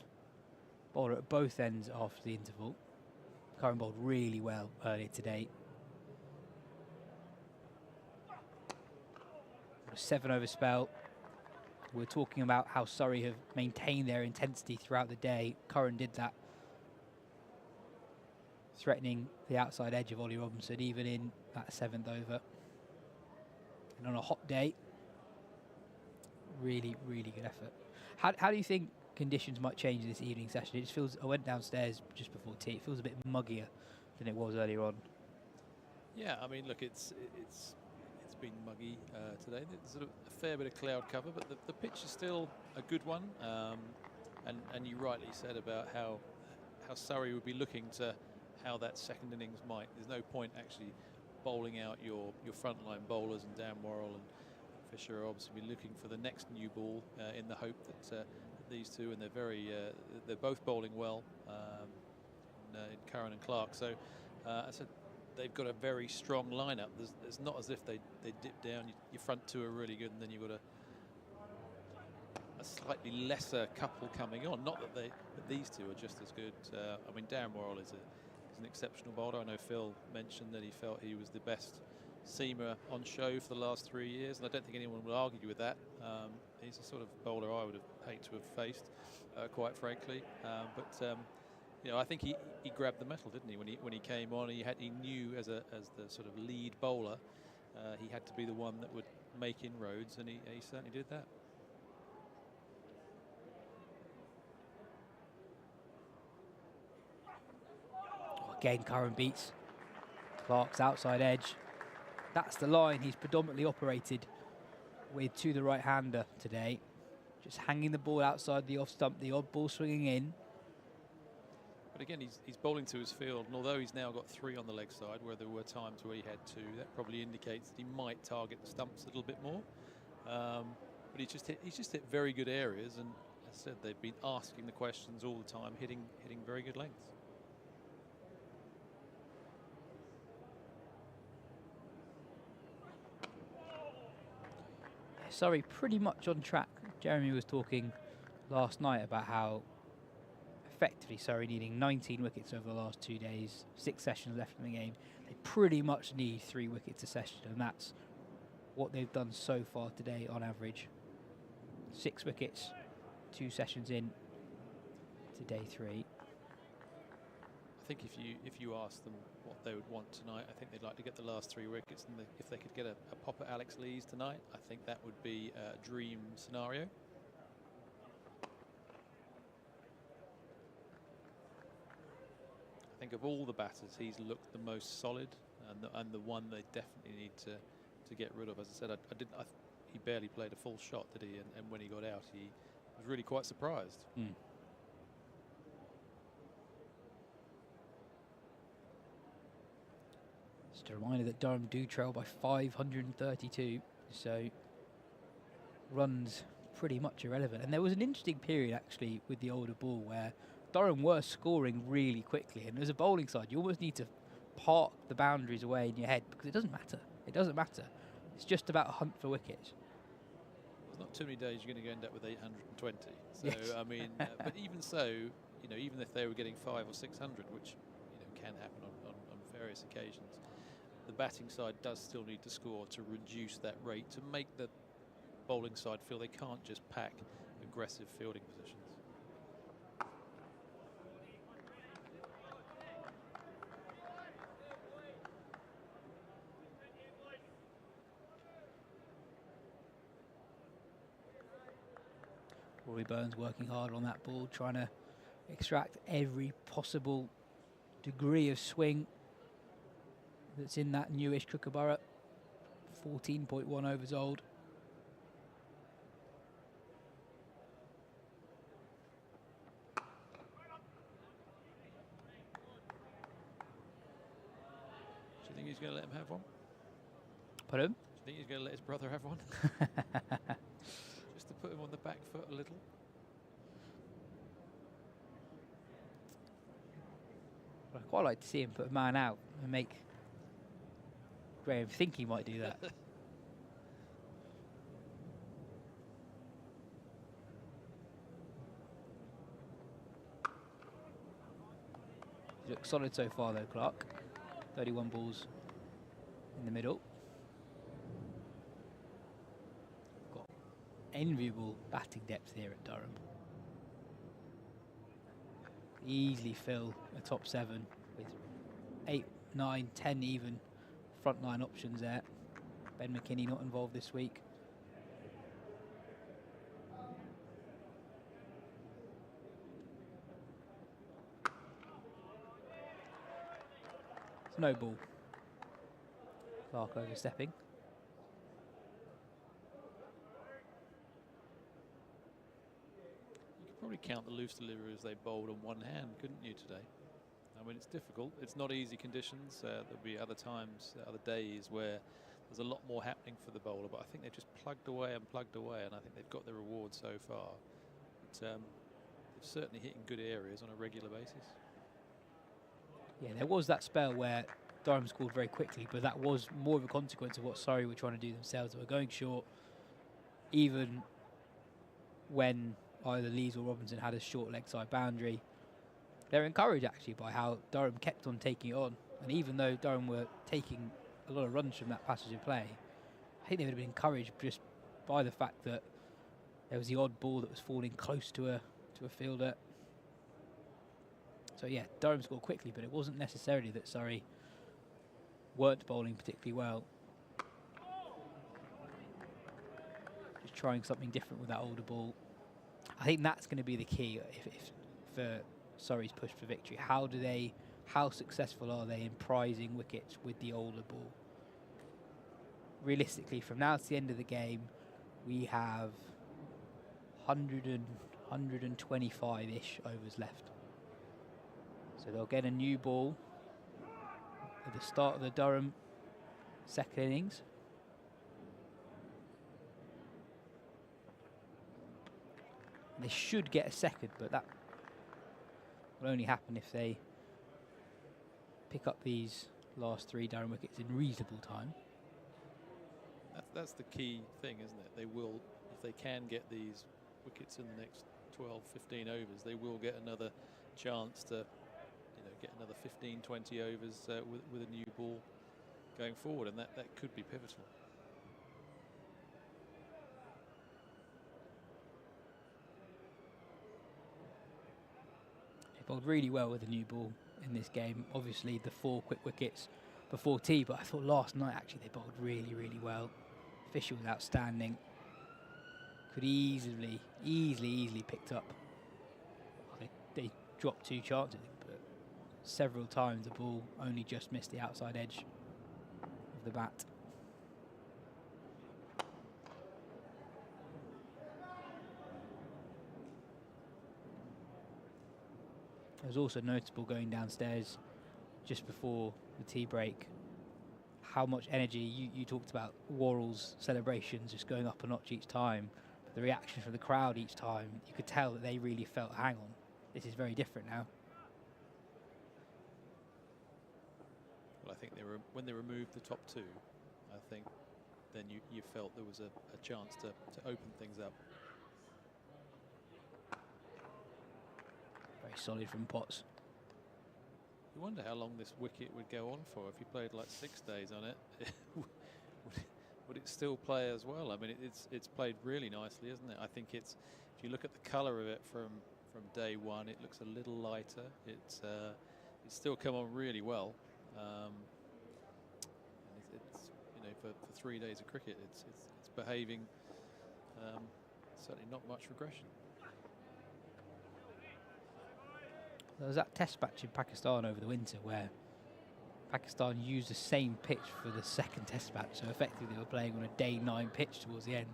bowler at both ends after the interval. Curran bowled really well earlier today. A 7-over spell. We're talking about how Surrey have maintained their intensity throughout the day. Curran did that, threatening the outside edge of Ollie Robinson even in that 7th over. And on a hot day, really, really good effort. How do you think conditions might change in this evening session? It just feels, I went downstairs just before tea, it feels a bit muggier than it was earlier on. Yeah, I mean, look, it's been muggy today. There's sort of a fair bit of cloud cover, but the pitch is still a good one. And you rightly said about how Surrey would be looking to how that second innings might. There's no point actually bowling out your frontline bowlers, and Dan Worrell and Fisher are obviously looking for the next new ball in the hope that these two, and they're both bowling well in Curran and Clark. So I said, they've got a very strong lineup. It's not as if they dip down. Your front two are really good, and then you've got a slightly lesser couple coming on. Not that these two are just as good. I mean, Darren Worrell is an exceptional bowler. I know Phil mentioned that he felt he was the best seamer on show for the last 3 years, and I don't think anyone will argue with that. He's the sort of bowler I would have hated to have faced, quite frankly. But you know, I think he grabbed the metal, didn't he? When he came on, he knew as the sort of lead bowler, he had to be the one that would make inroads, and he certainly did that. Again, Curran beats Clark's outside edge. That's the line he's predominantly operated with to the right-hander today. Just hanging the ball outside the off stump, the odd ball swinging in. But again, he's bowling to his field, and although he's now got 3 on the leg side, where there were times where he had 2, that probably indicates that he might target the stumps a little bit more. But he's just hit very good areas, and as I said, they've been asking the questions all the time, hitting very good lengths. Sorry, pretty much on track. Jeremy was talking last night about how effectively Surrey needing 19 wickets over the last 2 days, 6 sessions left in the game. They pretty much need 3 wickets a session, and that's what they've done so far today on average. 6 wickets, 2 sessions in to day 3. I think if you ask them what they would want tonight, I think they'd like to get the last 3 wickets, and if they could get a pop at Alex Lees tonight, I think that would be a dream scenario. I think of all the batters, he's looked the most solid, and the one they definitely need to to get rid of. As I said, he barely played a full shot, did he? And when he got out, he was really quite surprised. Just a reminder that Durham do trail by 532, so runs pretty much irrelevant. And there was an interesting period actually with the older ball where Durham were scoring really quickly, and as a bowling side you almost need to park the boundaries away in your head because it doesn't matter. It doesn't matter. It's just about a hunt for wickets. There's not too many days you're going to end up with 820. So Yes. I mean, but even so, you know, even if they were getting 500 or 600, which can happen on various occasions, the batting side does still need to score to reduce that rate, to make the bowling side feel they can't just pack aggressive fielding positions. Rory Burns working hard on that ball, trying to extract every possible degree of swing that's in that newish Kookaburra. 14.1 overs old. Do you think he's going to let him have one? Pardon? Do you think he's going to let his brother have one? Just to put him on the back foot a little. I'd quite like to see him put a man out and make Graham think he might do that. He looks solid so far though, Clark. 31 balls in the middle. Got enviable batting depth here at Durham. Easily fill a top 7 with 8, 9, 10 even frontline options there. Ben McKinney not involved this week. It's no ball. Clark overstepping. You could probably count the loose deliveries they bowled on one hand, couldn't you, today? I mean, it's difficult. It's not easy conditions. There'll be other times, other days where there's a lot more happening for the bowler, but I think they've just plugged away, and I think they've got their reward so far. But they're certainly hitting good areas on a regular basis. Yeah, there was that spell where Durham scored very quickly, but that was more of a consequence of what Surrey were trying to do themselves. They were going short, even when either Lees or Robinson had a short leg side boundary. They're encouraged actually by how Durham kept on taking it on, and even though Durham were taking a lot of runs from that passage of play, I think they would have been encouraged just by the fact that there was the odd ball that was falling close to a fielder. So yeah, Durham scored quickly, but it wasn't necessarily that Surrey weren't bowling particularly well. Just trying something different with that older ball. I think that's going to be the key if for Surrey's push for victory. How successful are they in prizing wickets with the older ball? Realistically, from now to the end of the game, we have 125-ish overs left. So they'll get a new ball at the start of the Durham second innings. They should get a second, but that will only happen if they pick up these last 3 Durham wickets in reasonable time. That's the key thing, isn't it? They will, if they can get these wickets in the next 12, 15 overs, they will get another chance to get another 15, 20 overs with a new ball going forward, and that could be pivotal. They bowled really well with the new ball in this game. Obviously the 4 quick wickets before tea, but I thought last night actually they bowled really, really well. Fisher was outstanding. Could easily picked up. They dropped 2 chances, but several times the ball only just missed the outside edge of the bat. It was also notable going downstairs just before the tea break how much energy you talked about. Worrell's celebrations just going up a notch each time. The reaction from the crowd each time, you could tell that they really felt, hang on, this is very different now. Well, I think when they removed the top two, I think then you felt there was a chance to open things up. Very solid from Potts. You wonder how long this wicket would go on for. If you played like 6 days on it, would it still play as well? I mean, it's played really nicely, isn't it? I think if you look at the colour of it from day one, it looks a little lighter. It's still come on really well. It's for 3 days of cricket, it's behaving. Certainly not much regression. There was that test match in Pakistan over the winter where Pakistan used the same pitch for the second test match, so effectively they were playing on a day 9 pitch towards the end.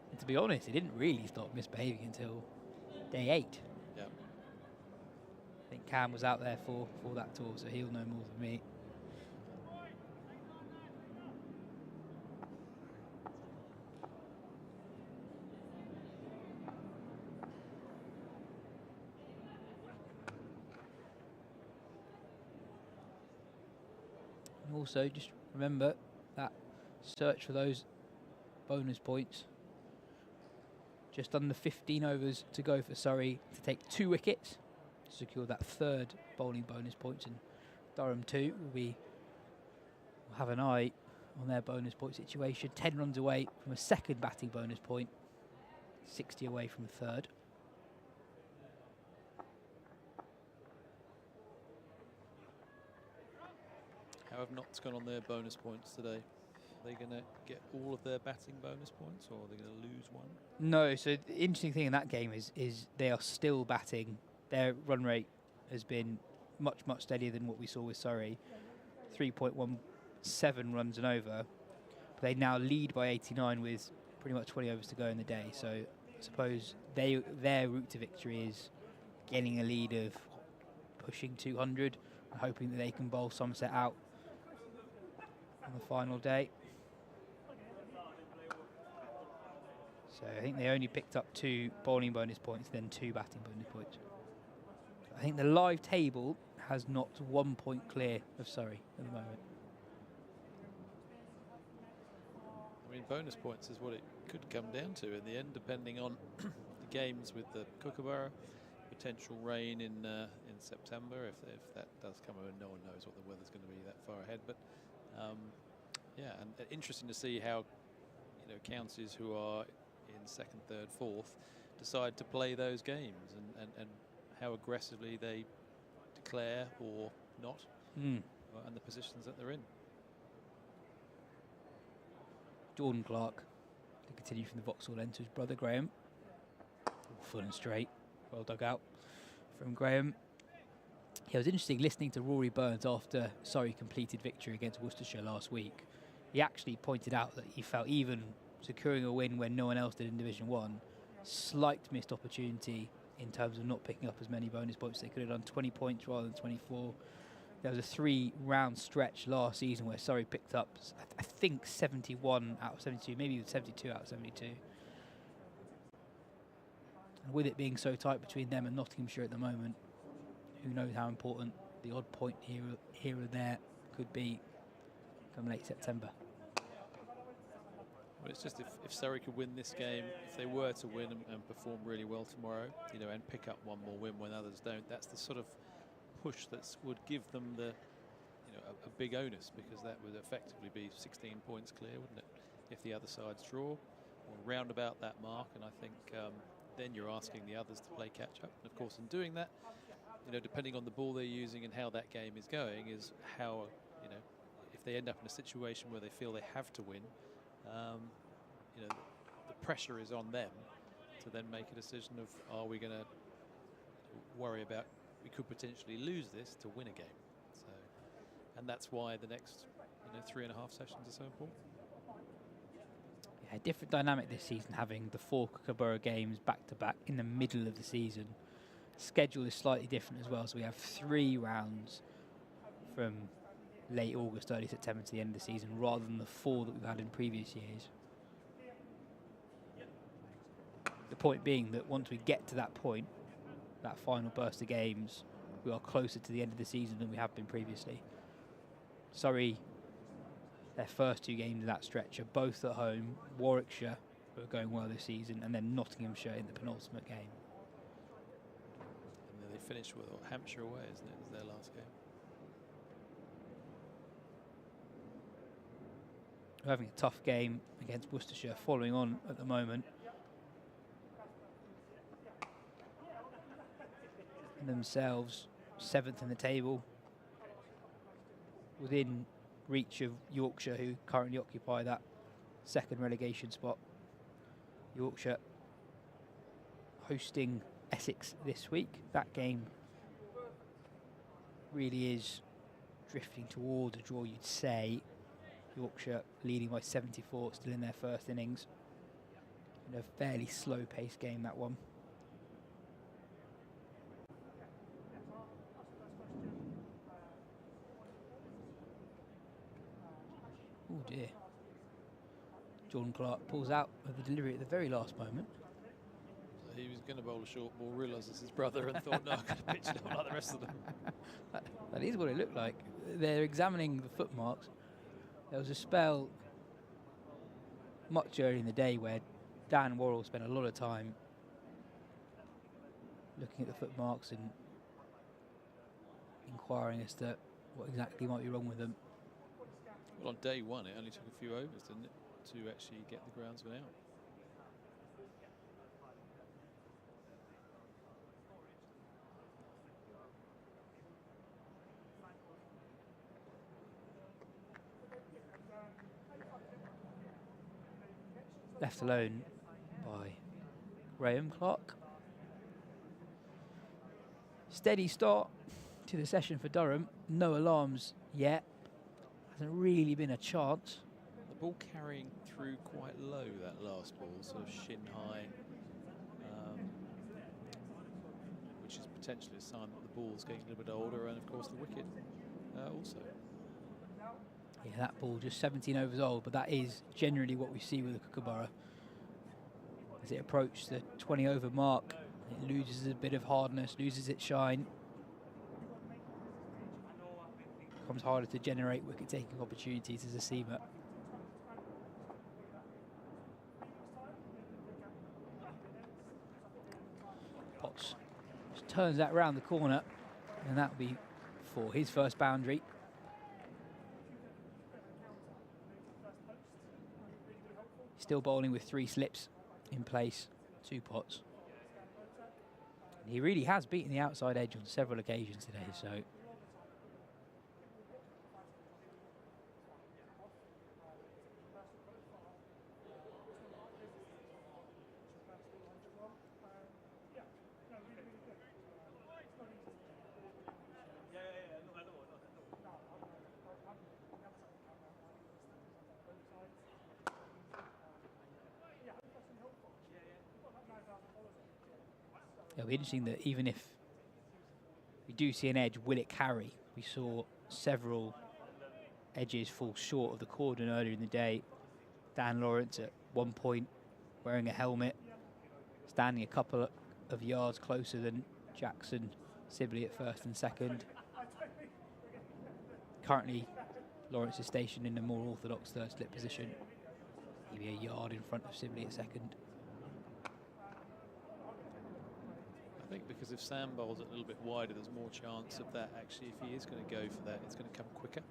And to be honest, it didn't really start misbehaving until day 8. Yeah. I think Cam was out there for that tour, so he'll know more than me. Also, just remember that search for those bonus points. Just under 15 overs to go for Surrey to take 2 wickets to secure that 3rd bowling bonus points. And Durham 2 will have an eye on their bonus point situation. 10 runs away from a 2nd batting bonus point, 60 away from a 3rd. How have Notts gone on their bonus points today? Are they going to get all of their batting bonus points, or are they going to lose one? No, so the interesting thing in that game is they are still batting. Their run rate has been much steadier than what we saw with Surrey. 3.17 runs and over. But they now lead by 89 with pretty much 20 overs to go in the day. So I suppose their route to victory is getting a lead of pushing 200 and hoping that they can bowl Somerset out on the final day. So I think they only picked up 2 bowling bonus points, then 2 batting bonus points. I think the live table has not 1 point clear of Surrey at the moment. I mean, bonus points is what it could come down to in the end, depending on the games with the Kookaburra, potential rain in September, if that does come over. No one knows what the weather's going to be that far ahead, but yeah, and interesting to see how counties who are in 2nd, 3rd, 4th decide to play those games and how aggressively they declare or not, and the positions that they're in. Jordan Clark to continue from the Vauxhall end to his brother Graham. Full and straight, well dug out from Graham. Yeah, it was interesting listening to Rory Burns after Surrey completed victory against Worcestershire last week. He actually pointed out that he felt even securing a win when no one else did in Division 1, slight missed opportunity in terms of not picking up as many bonus points. They could have done 20 points rather than 24. There was a 3-round stretch last season where Surrey picked up, I think, 71 out of 72, maybe even 72 out of 72. And with it being so tight between them and Nottinghamshire at the moment, who knows how important the odd point here or there could be come late September. Well, it's just if Surrey could win this game, if they were to win and perform really well tomorrow, and pick up one more win when others don't, that's the sort of push that would give them the, a big onus, because that would effectively be 16 points clear, wouldn't it? If the other sides draw, or round about that mark, and I think then you're asking the others to play catch up. And of course, in doing that, depending on the ball they're using and how that game is going, is how, if they end up in a situation where they feel they have to win, the pressure is on them to then make a decision of, are we going to worry about, we could potentially lose this to win a game. So, and that's why the next 3.5 sessions are so important. Yeah, different dynamic this season, having the 4 Kookaburra games back to back in the middle of the season. schedule is slightly different as well, so we have 3 rounds from late August, early September to the end of the season, rather than the 4 that we've had in previous years. The point being that once we get to that point, that final burst of games, we are closer to the end of the season than we have been previously. Surrey, their first 2 games of that stretch are both at home. Warwickshire, who are going well this season, and then Nottinghamshire in the penultimate game. And then they finished with Hampshire away, isn't it? It was their last game. We're having a tough game against Worcestershire, following on at the moment. And themselves 7th in the table, within reach of Yorkshire, who currently occupy that 2nd relegation spot. Yorkshire hosting Essex this week. That game really is drifting towards a draw, you'd say. Yorkshire leading by 74, still in their first innings. In a fairly slow-paced game, that one. Oh dear. Jordan Clark pulls out of the delivery at the very last moment. So he was going to bowl a short ball, realised it's his brother, and thought, no, I'm going to pitch it like the rest of them. That is what it looked like. They're examining the footmarks. There was a spell much earlier in the day where Dan Worrell spent a lot of time looking at the footmarks and inquiring as to what exactly might be wrong with them. Well, on day 1, it only took a few overs, didn't it, to actually get the groundsman out. Left alone by Graham Clark. Steady start to the session for Durham. No alarms yet. Hasn't really been a chance. The ball carrying through quite low, that last ball, sort of shin high, which is potentially a sign that the ball's getting a little bit older, and of course the wicket also. Yeah, that ball just 17 overs old, but that is generally what we see with the Kookaburra. As it approaches the 20 over mark, it loses a bit of hardness, loses its shine. Becomes harder to generate wicket-taking opportunities as a seamer. Potts just turns that round the corner, and that'll be for his first boundary. Still bowling with 3 slips in place, 2 Potts. And he really has beaten the outside edge on several occasions today, so. It'll be interesting that even if we do see an edge, will it carry? We saw several edges fall short of the cordon earlier in the day. Dan Lawrence at one point wearing a helmet, standing a couple of yards closer than Jackson Sibley at first and second. Currently, Lawrence is stationed in a more orthodox third slip position. Maybe a yard in front of Sibley at second. I think because if Sam bowls it a little bit wider, there's more chance of that actually. If he is going to go for that, it's going to come quicker.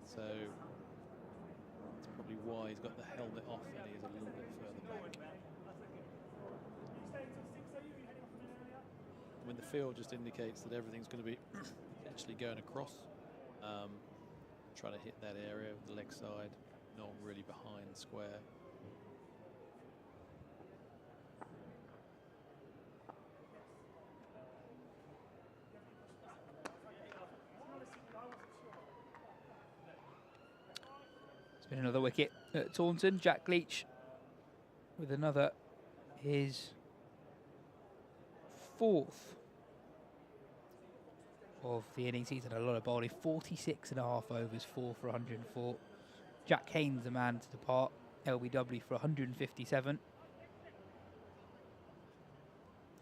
So that's probably why he's got the helmet off and he's a little bit further back. I mean, the field just indicates that everything's going to be actually going across. Trying to hit that area with the leg side, not really behind square. It's been another wicket at Taunton. Jack Leach with another, his 4th of the innings. He's had a lot of bowling. 46.5 overs, 4 for 104. Jack Haynes, the man to depart. LBW for 157.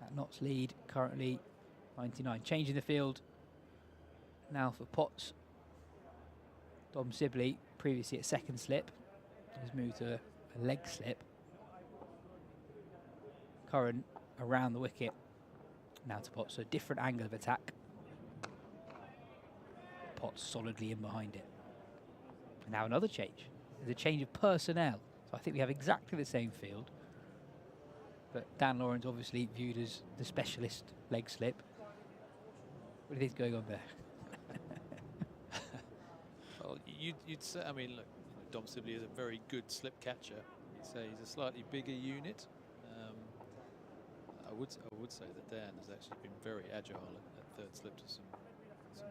At Knott's lead, currently 99. Changing the field now for Potts. Dom Sibley, previously at second slip, has moved to a leg slip. Curran around the wicket, now to Potts, so different angle of attack. Potts solidly in behind it. And now another change. There's a change of personnel. So I think we have exactly the same field. But Dan Lawrence obviously viewed as the specialist leg slip. What do you think's going on there? Well, you'd say, I mean, look, Dom Sibley is a very good slip catcher. You'd say he's a slightly bigger unit. I would say that Dan has actually been very agile at third slip to some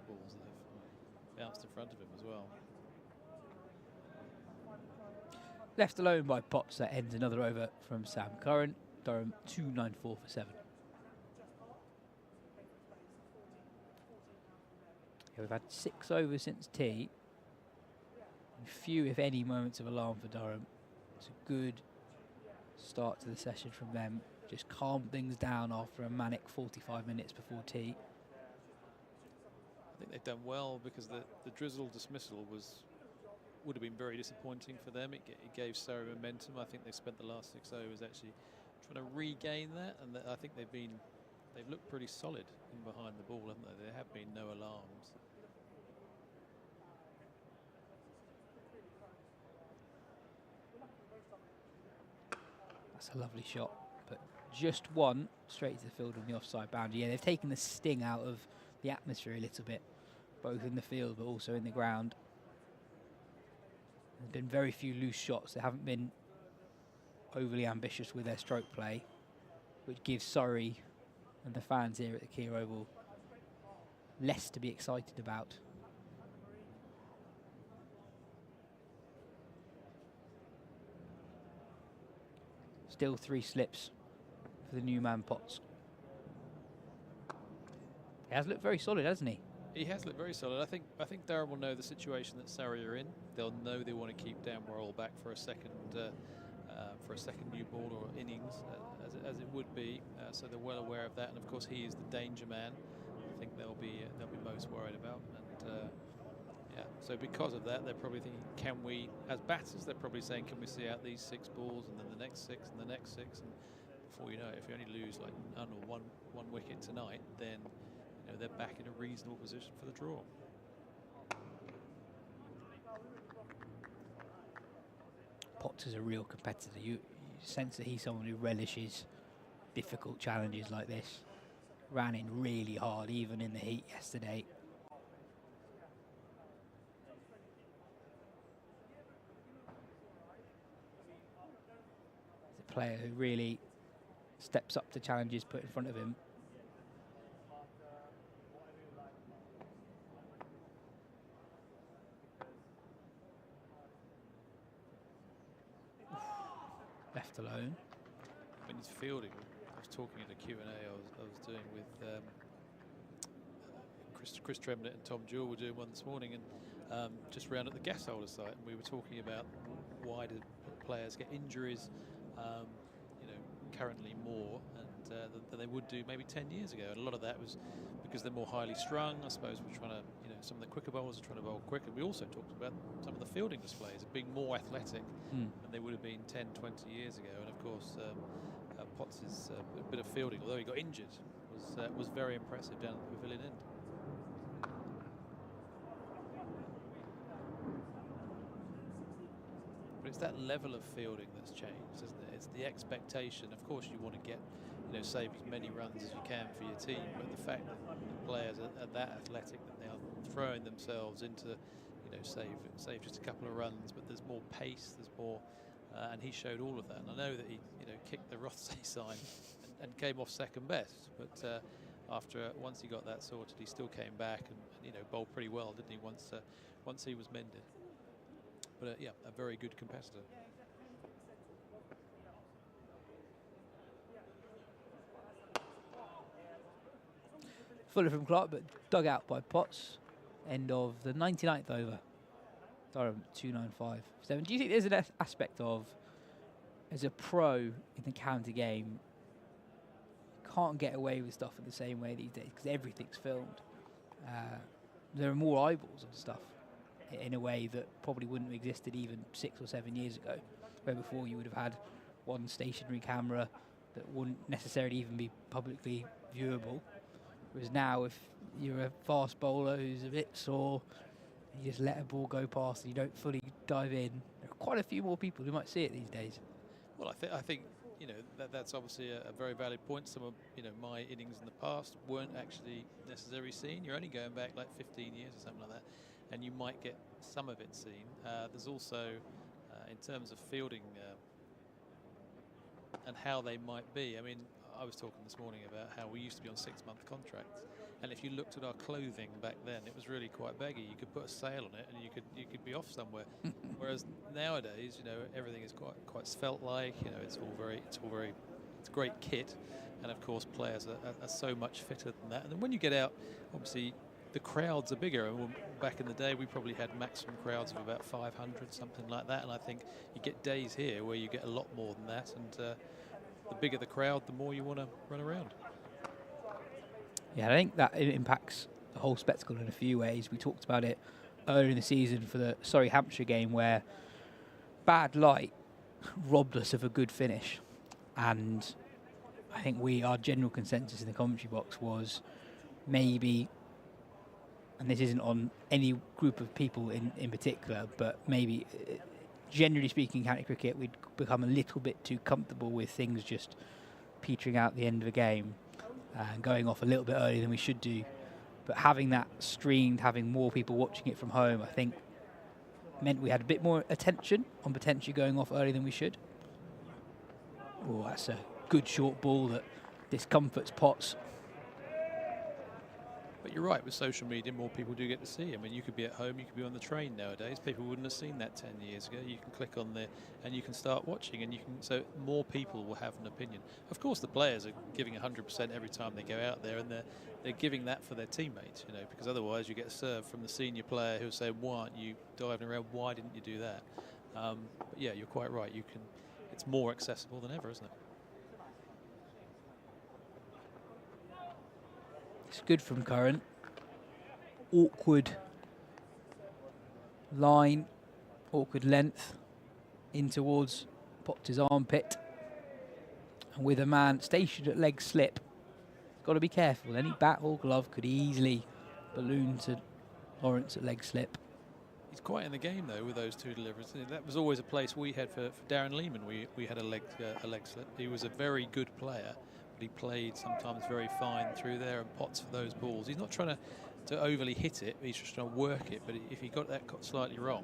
balls that have bounced in front of him as well. Left alone by Potts, that ends another over from Sam Curran. Durham 294 for 7. Yeah, we've had 6 overs since tea. Few, if any, moments of alarm for Durham. It's a good start to the session from them. Just calm things down after a manic 45 minutes before tea. I think they've done well because the drizzle dismissal would have been very disappointing for them. It gave Surrey momentum. I think they've spent the last 6 overs actually trying to regain that, and I think they've looked pretty solid in behind the ball, haven't they? There have been no alarms. That's a lovely shot, but just one straight to the field on the offside boundary. Yeah, they've taken the sting out of the atmosphere a little bit, both in the field but also in the ground. There's been very few loose shots. They haven't been overly ambitious with their stroke play, which gives Surrey and the fans here at the Kia Oval less to be excited about. Still 3 slips for the new man Potts. He has looked very solid, hasn't he? He has looked very solid. I think Durham will know the situation that Surrey are in. They'll know they want to keep Dan Worrell back for a second new ball or innings, as it would be. So they're well aware of that, and of course he is the danger man. I think they'll be most worried about. And yeah, so because of that, they're probably thinking, can we, as batters, they're probably saying, can we see out these 6 balls and then the next 6 and the next 6, and before you know it, if you only lose like none or one wicket tonight, then they're back in a reasonable position for the draw. Potts is a real competitor. You sense that he's someone who relishes difficult challenges like this. Ran in really hard, even in the heat yesterday. He's a player who really steps up to challenges put in front of him. Left alone. When he's fielding, I was talking in the Q&A I was doing with Chris Tremlett and Tom Jewell were doing one this morning, and just round at the gas holder site, and we were talking about why do players get injuries, currently more than they would do maybe 10 years ago, and a lot of that was because they're more highly strung. I suppose we're trying to, some of the quicker bowlers are trying to bowl quicker. We also talked about some of the fielding displays of being more athletic than they would have been 10, 20 years ago, and of course Potts' bit of fielding, although he got injured, was very impressive down at the pavilion end. But it's that level of fielding that's changed, isn't it? It's the expectation. Of course, you want to get, save as many runs as you can for your team, but the fact that players are that athletic that they are throwing themselves into, save just a couple of runs, but there's more pace, there's more, and he showed all of that. And I know that he, kicked the Rothesay sign and came off second best, but once he got that sorted, he still came back and bowled pretty well, didn't he? Once he was mended. But yeah, a very good competitor. Fuller from Clark, but dug out by Potts. End of the 99th over. Durham 295.7. Do you think there's an aspect of, as a pro in the county game, you can't get away with stuff in the same way these days because everything's filmed? There are more eyeballs on stuff in a way that probably wouldn't have existed even 6 or 7 years ago, where before you would have had one stationary camera that wouldn't necessarily even be publicly viewable. Whereas now, if you're a fast bowler who's a bit sore, you just let a ball go past and you don't fully dive in, there are quite a few more people who might see it these days. Well, I think you know that's obviously a very valid point. Some of my innings in the past weren't actually necessarily seen. You're only going back like 15 years or something like that, and you might get some of it seen. There's also, in terms of fielding and how they might be. I mean, I was talking this morning about how we used to be on 6-month contracts, and if you looked at our clothing back then, it was really quite baggy. You could put a sail on it, and you could be off somewhere. Whereas nowadays, everything is quite svelte-like. It's great kit, and of course, players are so much fitter than that. And then when you get out, obviously, the crowds are bigger. And back in the day, we probably had maximum crowds of about 500, something like that. And I think you get days here where you get a lot more than that. And the bigger the crowd, the more you want to run around. Yeah, I think that impacts the whole spectacle in a few ways. We talked about it earlier in the season for the Surrey-Hampshire game, where bad light robbed us of a good finish. And I think our general consensus in the commentary box was maybe, and this isn't on any group of people in particular, but maybe, generally speaking, county cricket, we'd become a little bit too comfortable with things just petering out the end of a game and going off a little bit earlier than we should do. But having that streamed, having more people watching it from home, I think meant we had a bit more attention on potentially going off earlier than we should. Oh, that's a good short ball that discomforts Potts. But you're right, with social media, more people do get to see. I mean, you could be at home, you could be on the train nowadays. People wouldn't have seen that 10 years ago. You can click on there and you can start watching, and so more people will have an opinion. Of course, the players are giving 100% every time they go out there, and they're giving that for their teammates, because otherwise you get served from the senior player who'll say, "Why aren't you diving around? Why didn't you do that?" But yeah, you're quite right. It's more accessible than ever, isn't it? It's good from Curran. Awkward line, awkward length in towards Potts' armpit. And with a man stationed at leg slip, got to be careful. Any bat or glove could easily balloon to Lawrence at leg slip. He's quite in the game, though, with those two deliveries. That was always a place we had for Darren Lehman. We had a leg slip. He was a very good player, but he played sometimes very fine through there, and Potts for those balls. He's not trying to overly hit it, he's just trying to work it. But if he got that slightly wrong,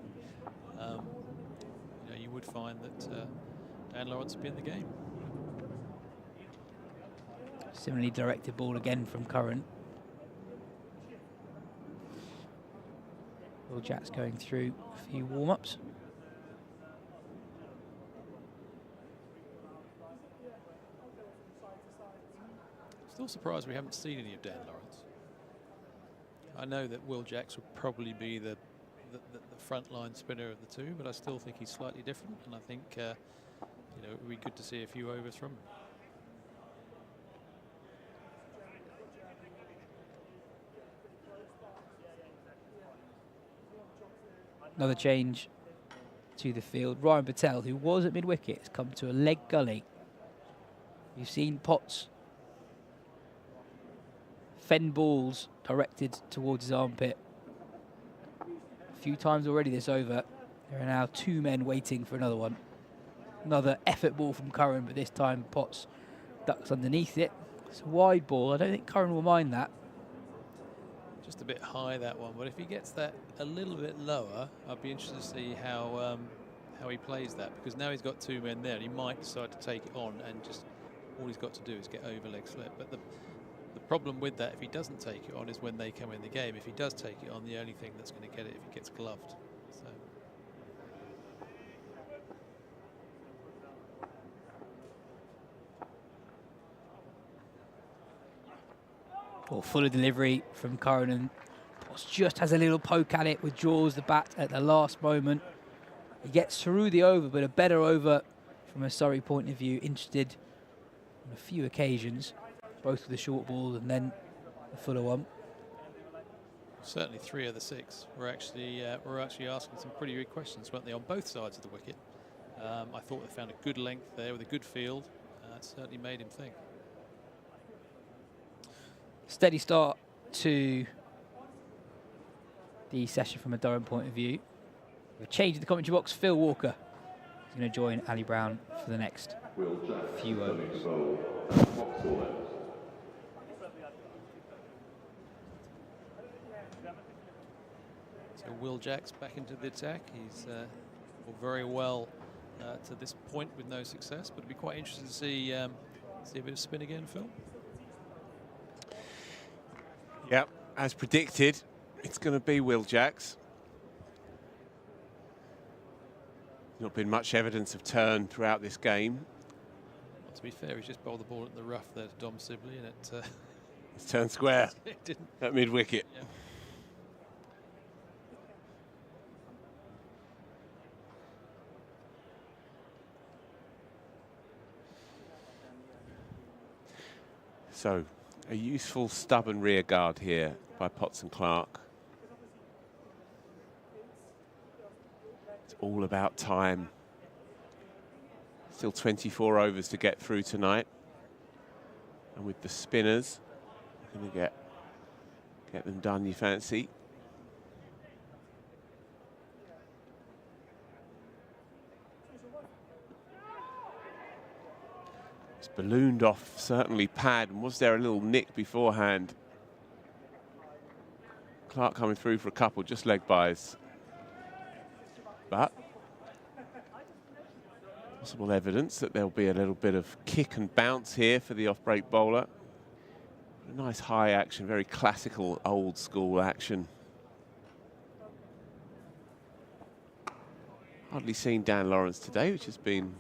you would find that Dan Lawrence would be in the game. Similarly directed ball again from Curran. Will Jack's going through a few warm-ups. Still surprised we haven't seen any of Dan Lawrence. I know that Will Jacks would probably be the frontline spinner of the two, but I still think he's slightly different, and I think it would be good to see a few overs from him. Another change to the field. Ryan Patel, who was at mid-wicket, has come to a leg gully. You've seen Potts fend balls directed towards his armpit a few times already this over. There are now two men waiting for another one. Another effort ball from Curran, but this time Potts ducks underneath it. It's a wide ball. I don't think Curran will mind that. Just a bit high, that one, but if he gets that a little bit lower, I'd be interested to see how he plays that, because now he's got two men there and he might decide to take it on, and just all he's got to do is get over leg slip. But the problem with that, if he doesn't take it on, is when they come in the game. If he does take it on, the only thing that's going to get it if he gets gloved. So Or fuller delivery from Conan. Potts just has a little poke at it, withdraws the bat at the last moment. He gets through the over, but a better over from a Surrey point of view, interested on a few occasions, both with the short ball and then the fuller one. Certainly 3 of the 6 were actually asking some pretty good questions, weren't they, on both sides of the wicket. I thought they found a good length there with a good field. It certainly made him think. Steady start to the session from a Durham point of view. We've changed the commentary box. Phil Walker is going to join Ali Brown for the next few overs. So Will Jacks back into the attack. He's done very well to this point with no success, but it'd be quite interesting to see a bit of spin again, Phil. Yep, as predicted, it's going to be Will Jacks. Not been much evidence of turn throughout this game. Well, to be fair, he's just bowled the ball at the rough there to Dom Sibley, and it it's turned square it didn't. At mid-wicket. Yeah. So, a useful stubborn rear guard here by Potts and Clark. It's all about time. Still 24 overs to get through tonight. And with the spinners, we're going to get them done, you fancy. Ballooned off, certainly pad, and was there a little nick beforehand? Clark coming through for a couple, just leg bys. But possible evidence that there'll be a little bit of kick and bounce here for the off-break bowler. A nice high action, very classical, old school action. Hardly seen Dan Lawrence today, which has been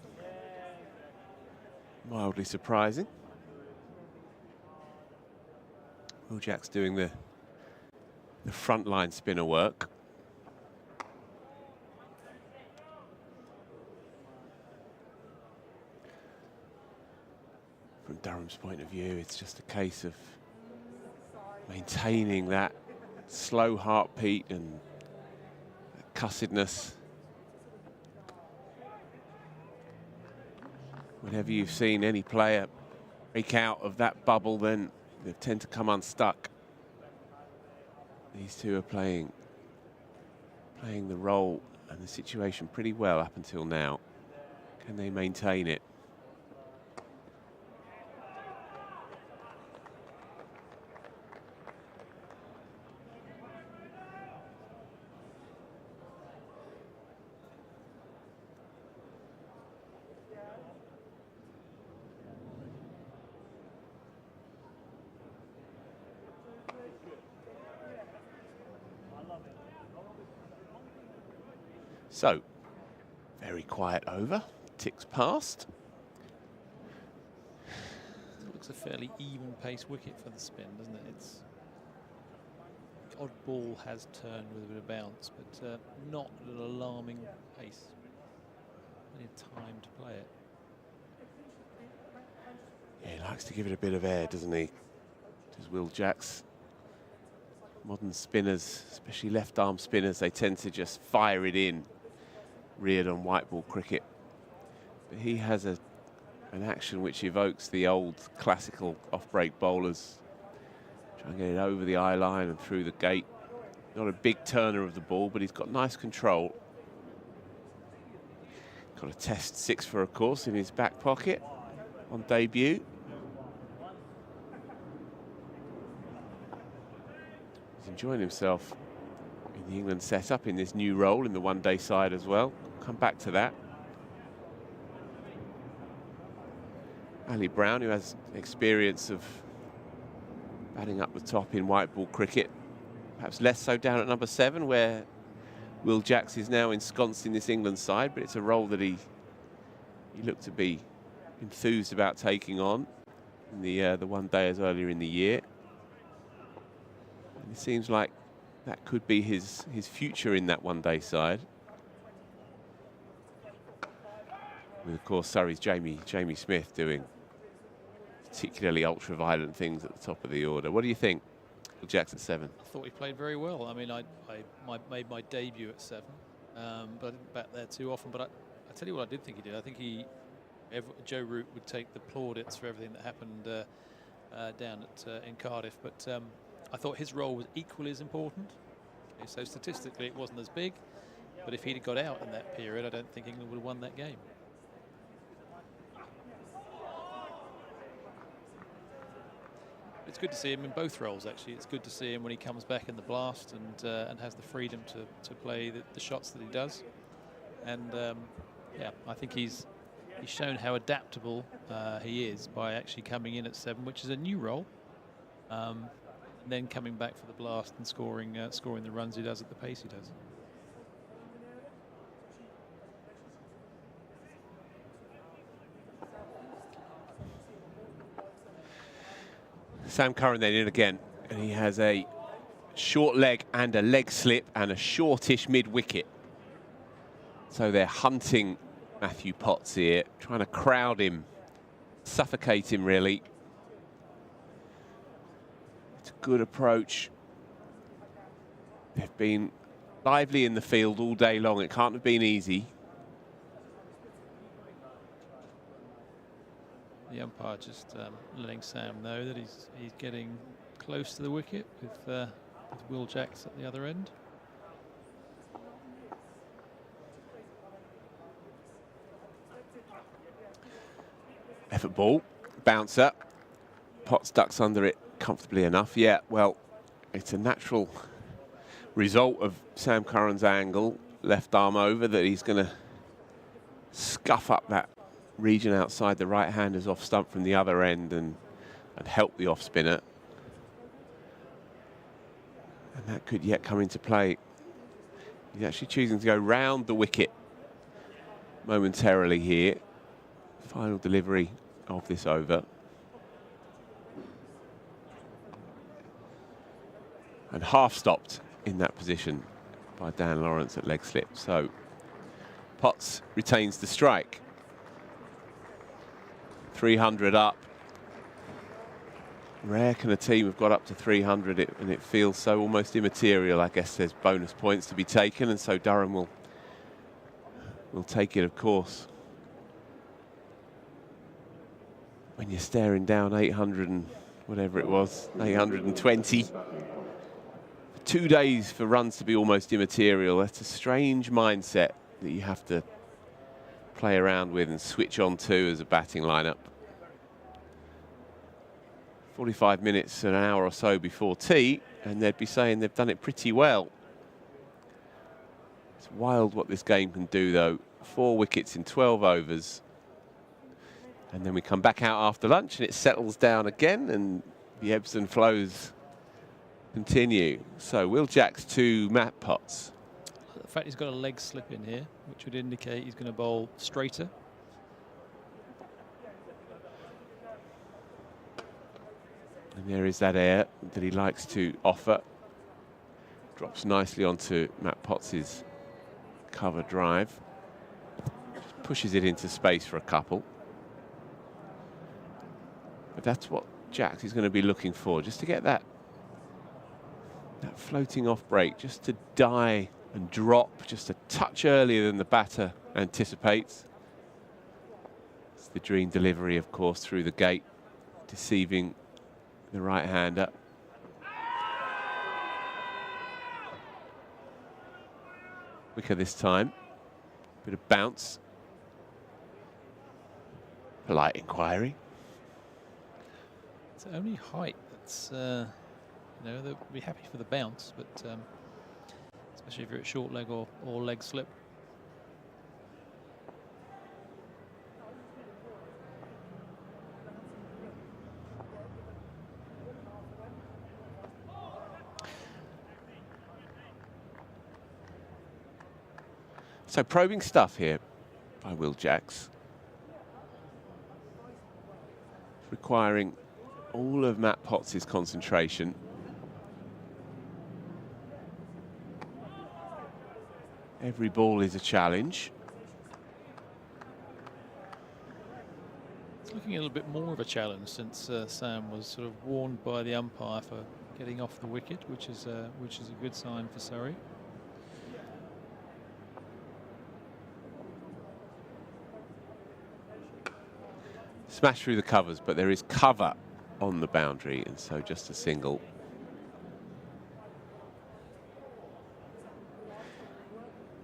mildly surprising. Will Jacks doing the frontline spinner work. From Durham's point of view, it's just a case of maintaining that slow heartbeat and cussedness. Whenever you've seen any player break out of that bubble, then they tend to come unstuck. These two are playing the role and the situation pretty well up until now. Can they maintain it? So, very quiet over, ticks past. It looks a fairly even pace wicket for the spin, doesn't it? It's odd ball has turned with a bit of bounce, but not at an alarming pace. Plenty of time to play it. Yeah, he likes to give it a bit of air, doesn't he? Does Will Jacks. Modern spinners, especially left-arm spinners, they tend to just fire it in, reared on white ball cricket. But he has an action which evokes the old classical off-break bowlers. Try and get it over the eye line and through the gate. Not a big turner of the ball, but he's got nice control. Got a test 6 for, of course, in his back pocket on debut. He's enjoying himself in the England setup in this new role in the one-day side as well. Come back to that. Ali Brown, who has experience of batting up the top in white ball cricket, perhaps less so down at number 7, where Will Jacks is now ensconced in this England side, but it's a role that he looked to be enthused about taking on in the one-dayers earlier in the year. seems like that could be his future in that one-day side. With, of course, Surrey's Jamie Smith doing particularly ultra-violent things at the top of the order. What do you think? Will Jacks at 7. I thought he played very well. I mean, I made my debut at 7, but I didn't bat there too often. But I tell you what I did think he did. I think Joe Root would take the plaudits for everything that happened down in Cardiff. But I thought his role was equally as important. Okay, so statistically, it wasn't as big. But if he'd have got out in that period, I don't think England would have won that game. It's good to see him in both roles, actually. It's good to see him when he comes back in the Blast and has the freedom to play the shots that he does. And yeah, I think he's shown how adaptable he is by actually coming in at 7, which is a new role, and then coming back for the Blast and scoring the runs he does at the pace he does. Sam Curran then in again, and he has a short leg and a leg slip and a shortish mid-wicket. So they're hunting Matthew Potts here, trying to crowd him, suffocate him really. It's a good approach. They've been lively in the field all day long. It can't have been easy. The umpire just letting Sam know that he's getting close to the wicket with Will Jacks at the other end. Effort ball, bouncer. Potts ducks under it comfortably enough. Yeah, well, it's a natural result of Sam Curran's angle, left arm over, that he's going to scuff up that region outside the right-handers off stump from the other end and help the off spinner. And that could yet come into play. He's actually choosing to go round the wicket momentarily here. Final delivery of this over. And half stopped in that position by Dan Lawrence at leg slip. So Potts retains the strike. 300 up. Rare can a team have got up to 300 and it feels so almost immaterial. I guess there's bonus points to be taken, and so Durham will take it, of course. When you're staring down 800 and whatever it was, 820. 2 days for runs to be almost immaterial. That's a strange mindset that you have to play around with and switch on to as a batting lineup. 45 minutes, an hour or so before tea, and they'd be saying they've done it pretty well. It's wild what this game can do, though. 4 wickets in 12 overs. And then we come back out after lunch and it settles down again and the ebbs and flows continue. So Will Jacks to Matt Potts. The fact he's got a leg slip in here, which would indicate he's going to bowl straighter. And there is that air that he likes to offer. Drops nicely onto Matt Potts's cover drive. Just pushes it into space for a couple. But that's what Jacks is going to be looking for, just to get that floating off break, just to die and drop just a touch earlier than the batter anticipates. It's the dream delivery, of course, through the gate, deceiving the right-hander. Quicker this time. Bit of bounce. Polite inquiry. It's only height that's, you know, they'll be happy for the bounce, but especially if you're at short leg or leg slip. So probing stuff here by Will Jacks, requiring all of Matt Potts' concentration. Every ball is a challenge. It's looking a little bit more of a challenge since Sam was sort of warned by the umpire for getting off the wicket, which is a good sign for Surrey. Smash through the covers, but there is cover on the boundary, and so just a single.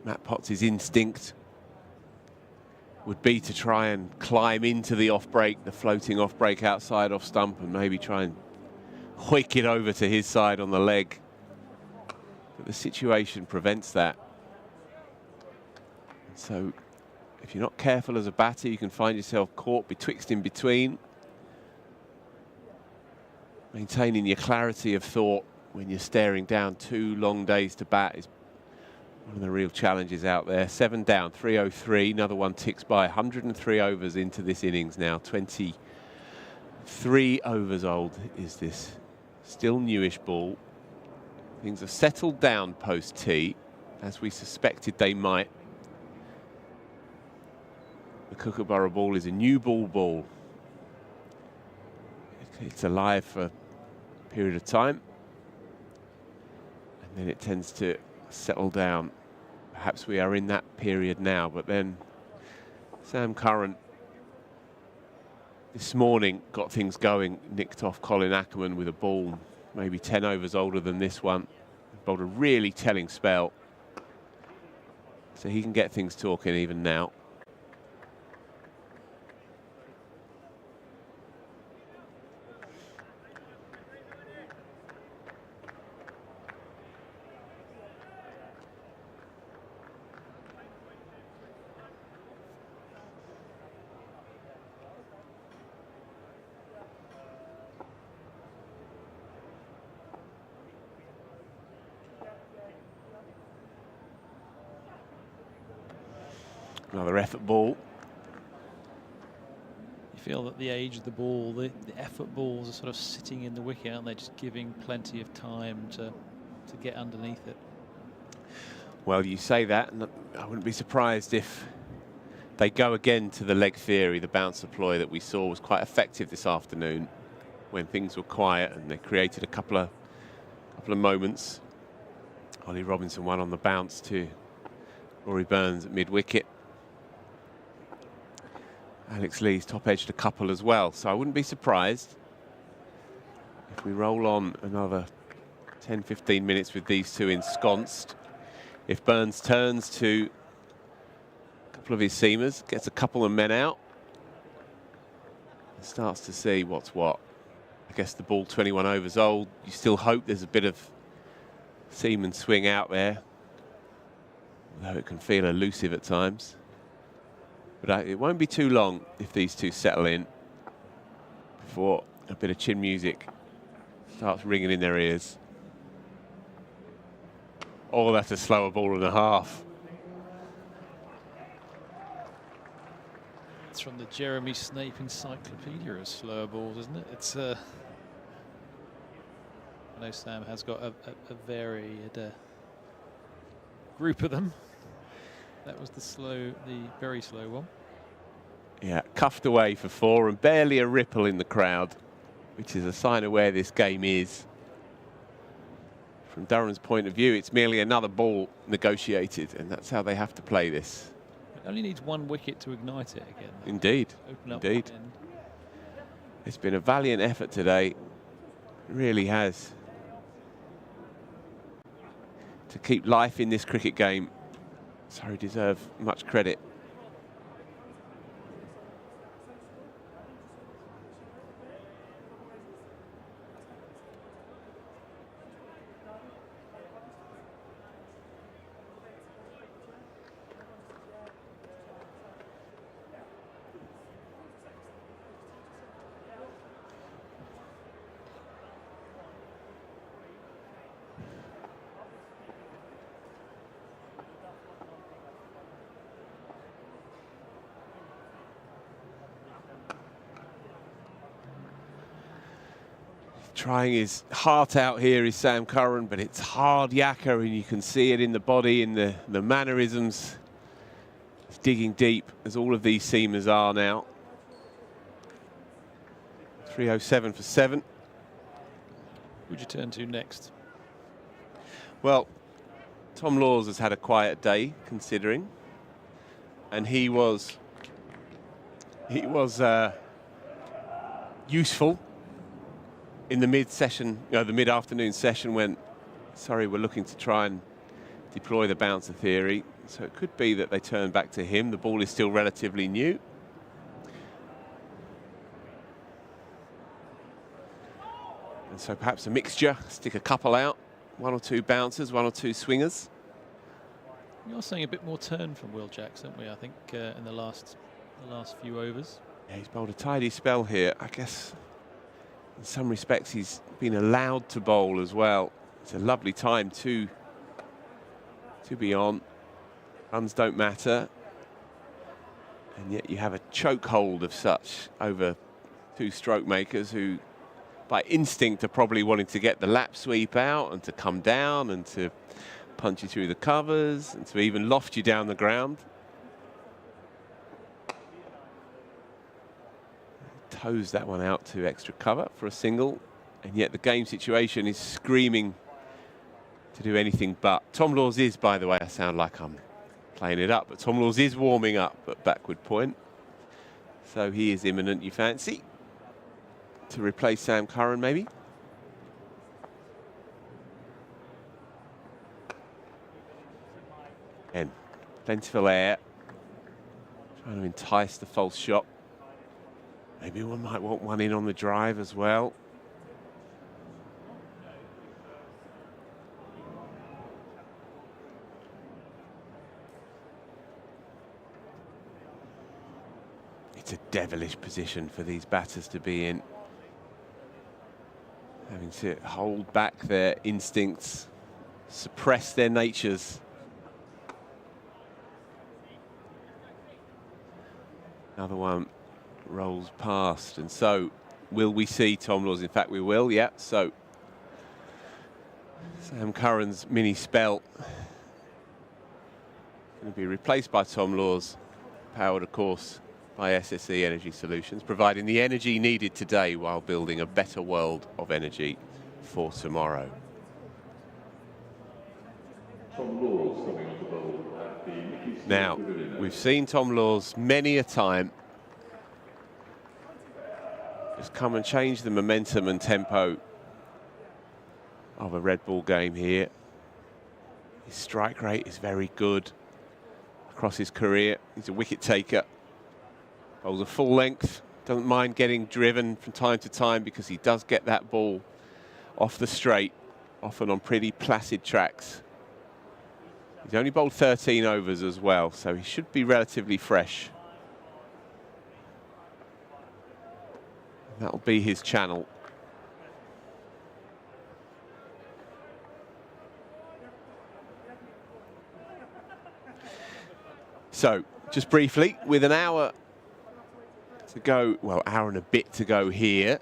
Matt Potts' instinct would be to try and climb into the off break, the floating off break outside off stump, and maybe try and hoik it over to his side on the leg. But the situation prevents that. So if you're not careful as a batter, you can find yourself caught betwixt in between. Maintaining your clarity of thought when you're staring down 2 long days to bat is one of the real challenges out there. 7 down, 303, another one ticks by. 103 overs into this innings now. 23 overs old is this still newish ball. Things have settled down post-tea, as we suspected they might. The Kookaburra ball is a new ball. It's alive for a period of time, and then it tends to settle down. Perhaps we are in that period now, but then Sam Curran this morning got things going, nicked off Colin Ackerman with a ball maybe 10 overs older than this one. Bowled a really telling spell, so he can get things talking even now. Another effort ball. You feel that the age of the ball, the effort balls are sort of sitting in the wicket, aren't they? Just giving plenty of time to get underneath it. Well, you say that, and I wouldn't be surprised if they go again to the leg theory. The bouncer ploy that we saw was quite effective this afternoon when things were quiet, and they created a couple of moments. Ollie Robinson won on the bounce to Rory Burns at mid-wicket. Alex Lee's top-edged a couple as well, so I wouldn't be surprised if we roll on another 10-15 minutes with these two ensconced. If Burns turns to a couple of his seamers, gets a couple of men out, and starts to see what's what. I guess the ball 21 overs old, you still hope there's a bit of seam and swing out there, although it can feel elusive at times. But it won't be too long if these two settle in before a bit of chin music starts ringing in their ears. Oh, that's a slower ball and a half. It's from the Jeremy Snape Encyclopedia of slower balls, isn't it? It's I know Sam has got a varied group of them. That was the very slow one. Yeah, cuffed away for 4 and barely a ripple in the crowd, which is a sign of where this game is. From Durham's point of view, it's merely another ball negotiated, and that's how they have to play this. It only needs 1 wicket to ignite it again. Indeed, Open up indeed. It's been a valiant effort today. It really has. To keep life in this cricket game. Surrey deserve much credit. Trying his heart out here is Sam Curran, but it's hard yakka, and you can see it in the body, in the mannerisms. He's digging deep, as all of these seamers are now. 307 for 7. Who'd you turn to next? Well, Tom Laws has had a quiet day, considering, and he was useful in the mid-session, the mid-afternoon session when Surrey were looking to try and deploy the bouncer theory. So it could be that they turn back to him. The ball is still relatively new. And so perhaps a mixture, stick a couple out, 1 or 2 bouncers, 1 or 2 swingers. We are seeing a bit more turn from Will Jacks, aren't we? I think in the last few overs. Yeah, he's bowled a tidy spell here. I guess in some respects he's been allowed to bowl as well. It's a lovely time to be on. Runs don't matter. And yet you have a chokehold of such over 2 stroke makers who by instinct are probably wanting to get the lap sweep out and to come down and to punch you through the covers and to even loft you down the ground. Toes that one out to extra cover for a single, and yet the game situation is screaming to do anything but. Tom Laws is, by the way, I sound like I'm playing it up, but Tom Laws is warming up at backward point. So he is imminent, you fancy, to replace Sam Curran, maybe. And plentiful air, trying to entice the false shot. Maybe one might want one in on the drive as well. It's a devilish position for these batters to be in. Having to hold back their instincts, suppress their natures. Another one rolls past, and so will we see Tom Laws? In fact, we will, yeah. So Sam Curran's mini spell going to be replaced by Tom Laws, powered, of course, by SSE Energy Solutions, providing the energy needed today while building a better world of energy for tomorrow. Tom Laws coming on the bowl at the Now, we've seen Tom Laws many a time just come and change the momentum and tempo of a red ball game here. His strike rate is very good across his career. He's a wicket taker. Bowls a full length, doesn't mind getting driven from time to time because he does get that ball off the straight, often on pretty placid tracks. He's only bowled 13 overs as well, so he should be relatively fresh. That'll be his channel. So, just briefly, with an hour to go, well, hour and a bit to go here,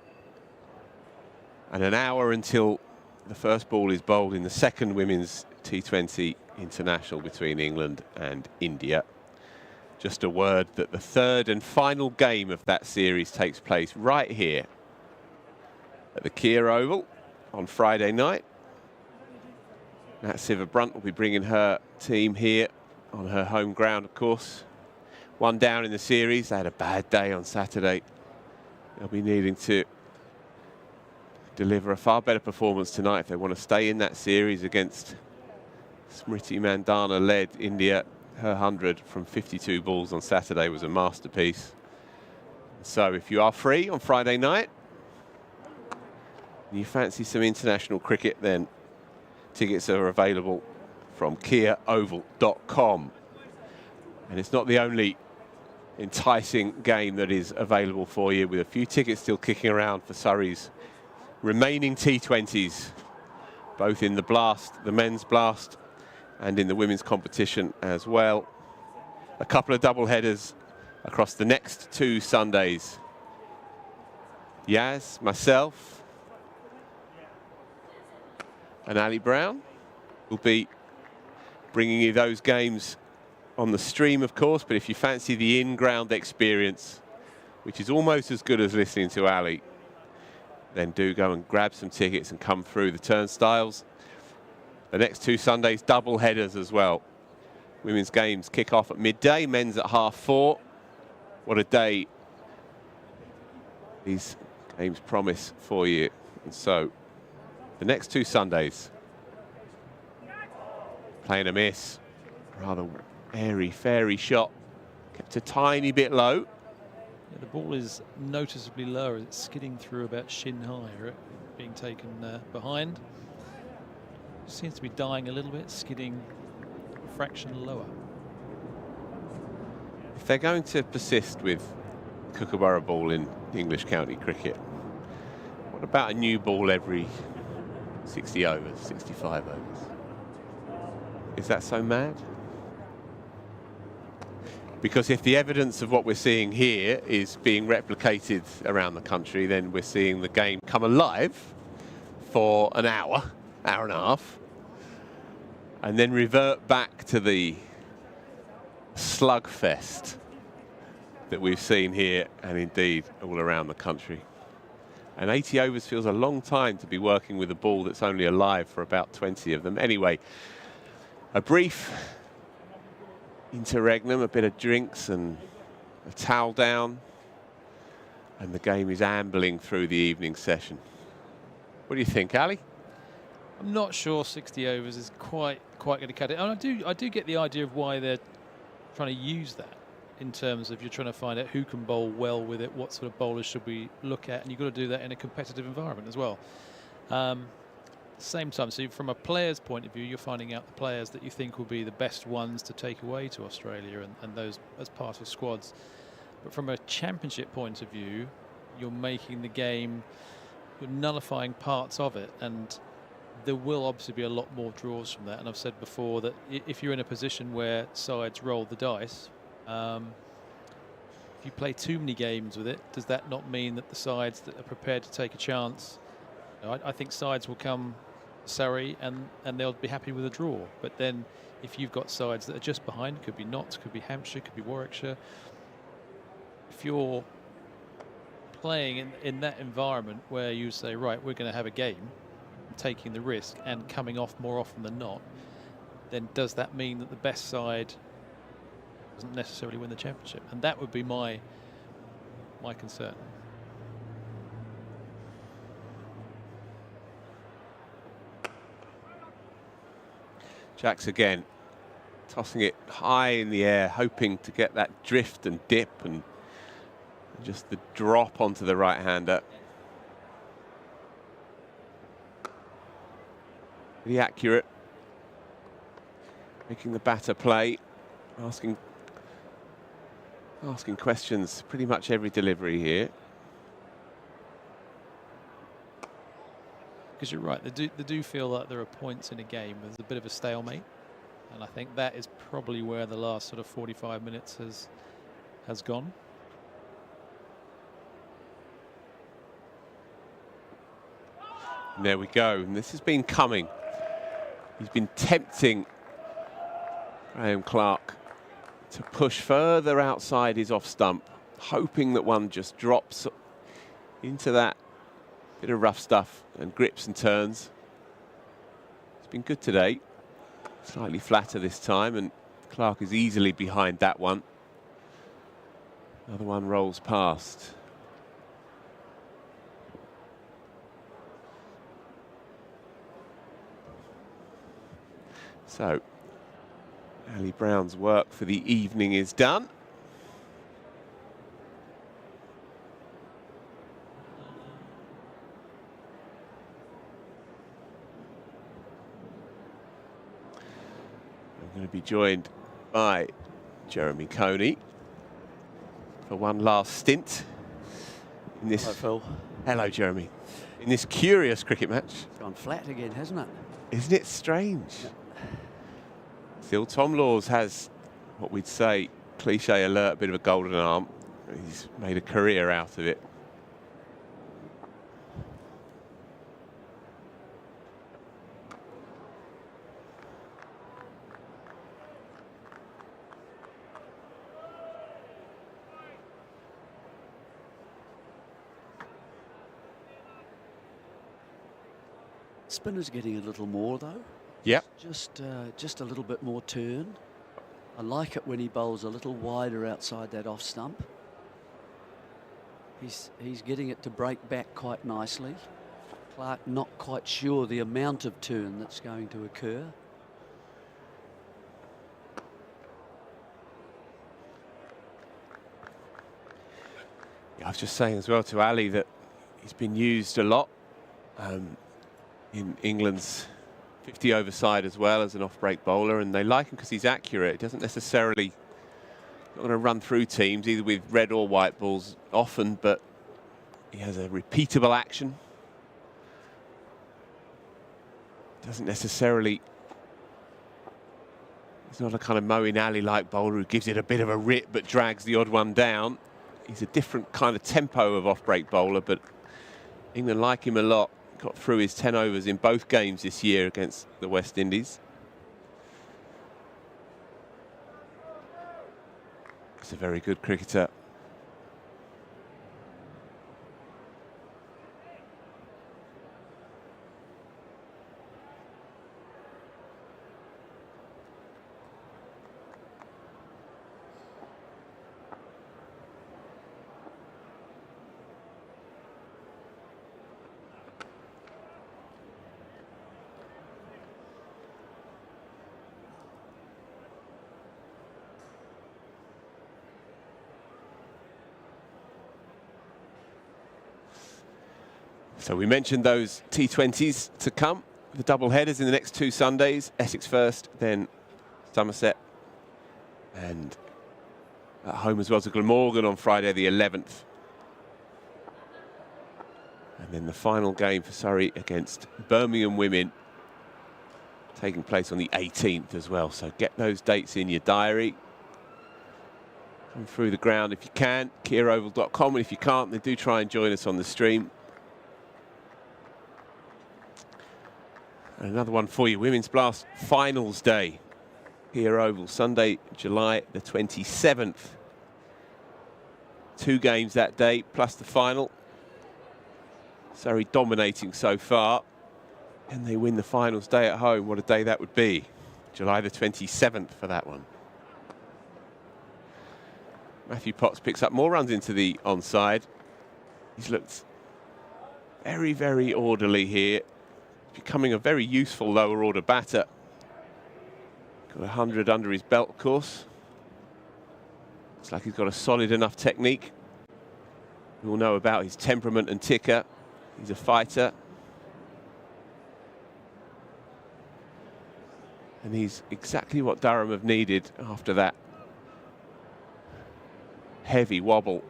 and an hour until the first ball is bowled in the second Women's T20 International between England and India. Just a word that the third and final game of that series takes place right here at the Kia Oval on Friday night. Nat Siva Brunt will be bringing her team here on her home ground, of course. 1 down in the series. They had a bad day on Saturday. They'll be needing to deliver a far better performance tonight if they want to stay in that series against Smriti Mandana-led India. Her 100 from 52 balls on Saturday was a masterpiece. So if you are free on Friday night and you fancy some international cricket, then tickets are available from kiaoval.com. And it's not the only enticing game that is available for you, with a few tickets still kicking around for Surrey's remaining T20s, both in the Blast, the men's Blast, and in the women's competition as well. A couple of double headers across the next 2 Sundays. Yaz, myself, And Ali Brown will be bringing you those games on the stream, of course, but if you fancy the in-ground experience, which is almost as good as listening to Ali, then do go and grab some tickets and come through the turnstiles. The next 2 Sundays, double headers as well. Women's games kick off at midday, men's at 4:30. What a day these games promise for you. And so, the next 2 Sundays, playing a miss, rather airy, fairy shot, kept a tiny bit low. Yeah, the ball is noticeably lower as it's skidding through about shin high, being taken behind. Seems to be dying a little bit, skidding a fraction lower. If they're going to persist with Kookaburra ball in English county cricket, what about a new ball every 60 overs, 65 overs? Is that so mad? Because if the evidence of what we're seeing here is being replicated around the country, then we're seeing the game come alive for an hour, hour and a half, and then revert back to the slugfest that we've seen here and indeed all around the country. And 80 overs feels a long time to be working with a ball that's only alive for about 20 of them. Anyway, a brief interregnum, a bit of drinks and a towel down, and the game is ambling through the evening session. What do you think, Ali? I'm not sure 60 overs is quite going to cut it. And I do get the idea of why they're trying to use that, in terms of you're trying to find out who can bowl well with it, what sort of bowlers should we look at, and you've got to do that in a competitive environment as well. Same time, so from a player's point of view, you're finding out the players that you think will be the best ones to take away to Australia and those as part of squads. But from a championship point of view, you're making the game, you're nullifying parts of it, and there will obviously be a lot more draws from that. And I've said before that if you're in a position where sides roll the dice, if you play too many games with it, does that not mean that the sides that are prepared to take a chance, I think sides will come Surrey and they'll be happy with a draw. But then if you've got sides that are just behind, could be Notts, could be Hampshire, could be Warwickshire, if you're playing in that environment where you say, right, we're going to have a game, taking the risk and coming off more often than not, then does that mean that the best side doesn't necessarily win the championship? And that would be my concern. Jacks again, tossing it high in the air, hoping to get that drift and dip and just the drop onto the right-hander. Pretty accurate, making the batter play, asking questions pretty much every delivery here. Because you're right, they do feel like there are points in a game where there's a bit of a stalemate, and I think that is probably where the last sort of 45 minutes has gone. And there we go, and this has been coming. He's been tempting Graham Clark to push further outside his off stump, hoping that one just drops into that bit of rough stuff and grips and turns. It's been good today. Slightly flatter this time, and Clark is easily behind that one. Another one rolls past. So, Ali Brown's work for the evening is done. I'm going to be joined by Jeremy Coney for one last stint in this. Hello, Phil. Hello, Jeremy. In this curious cricket match. It's gone flat again, hasn't it? Isn't it strange? Yeah. Still, Tom Laws has what we'd say, cliche alert, a bit of a golden arm. He's made a career out of it. Spinner's getting a little more though. Yep. Just a little bit more turn. I like it when he bowls a little wider outside that off stump. He's getting it to break back quite nicely. Clark not quite sure the amount of turn that's going to occur. I was just saying as well to Ali that he's been used a lot in England's 50 over side as well as an off-break bowler, and they like him because he's accurate. He doesn't necessarily not going to run through teams either with red or white balls often, but he has a repeatable action. Doesn't necessarily. He's not a kind of Moeen Ali-like bowler who gives it a bit of a rip but drags the odd one down. He's a different kind of tempo of off-break bowler, but England like him a lot. Got through his 10 overs in both games this year against the West Indies. He's a very good cricketer. So we mentioned those T20s to come, the double headers in the next 2 Sundays, Essex first, then Somerset, and at home as well to Glamorgan on Friday the 11th. And then the final game for Surrey against Birmingham Women taking place on the 18th as well. So get those dates in your diary. Come through the ground if you can, kiaoval.com, and if you can't, then do try and join us on the stream. And another one for you, Women's Blast Finals Day, here Oval, Sunday, July the 27th. 2 games that day, plus the final. Surrey dominating so far. And they win the finals day at home. What a day that would be. July the 27th for that one. Matthew Potts picks up more runs into the onside. He's looked very, very orderly here. Becoming a very useful lower order batter. Got 100 under his belt, of course. Looks like he's got a solid enough technique. We all know about his temperament and ticker. He's a fighter. And he's exactly what Durham have needed after that heavy wobble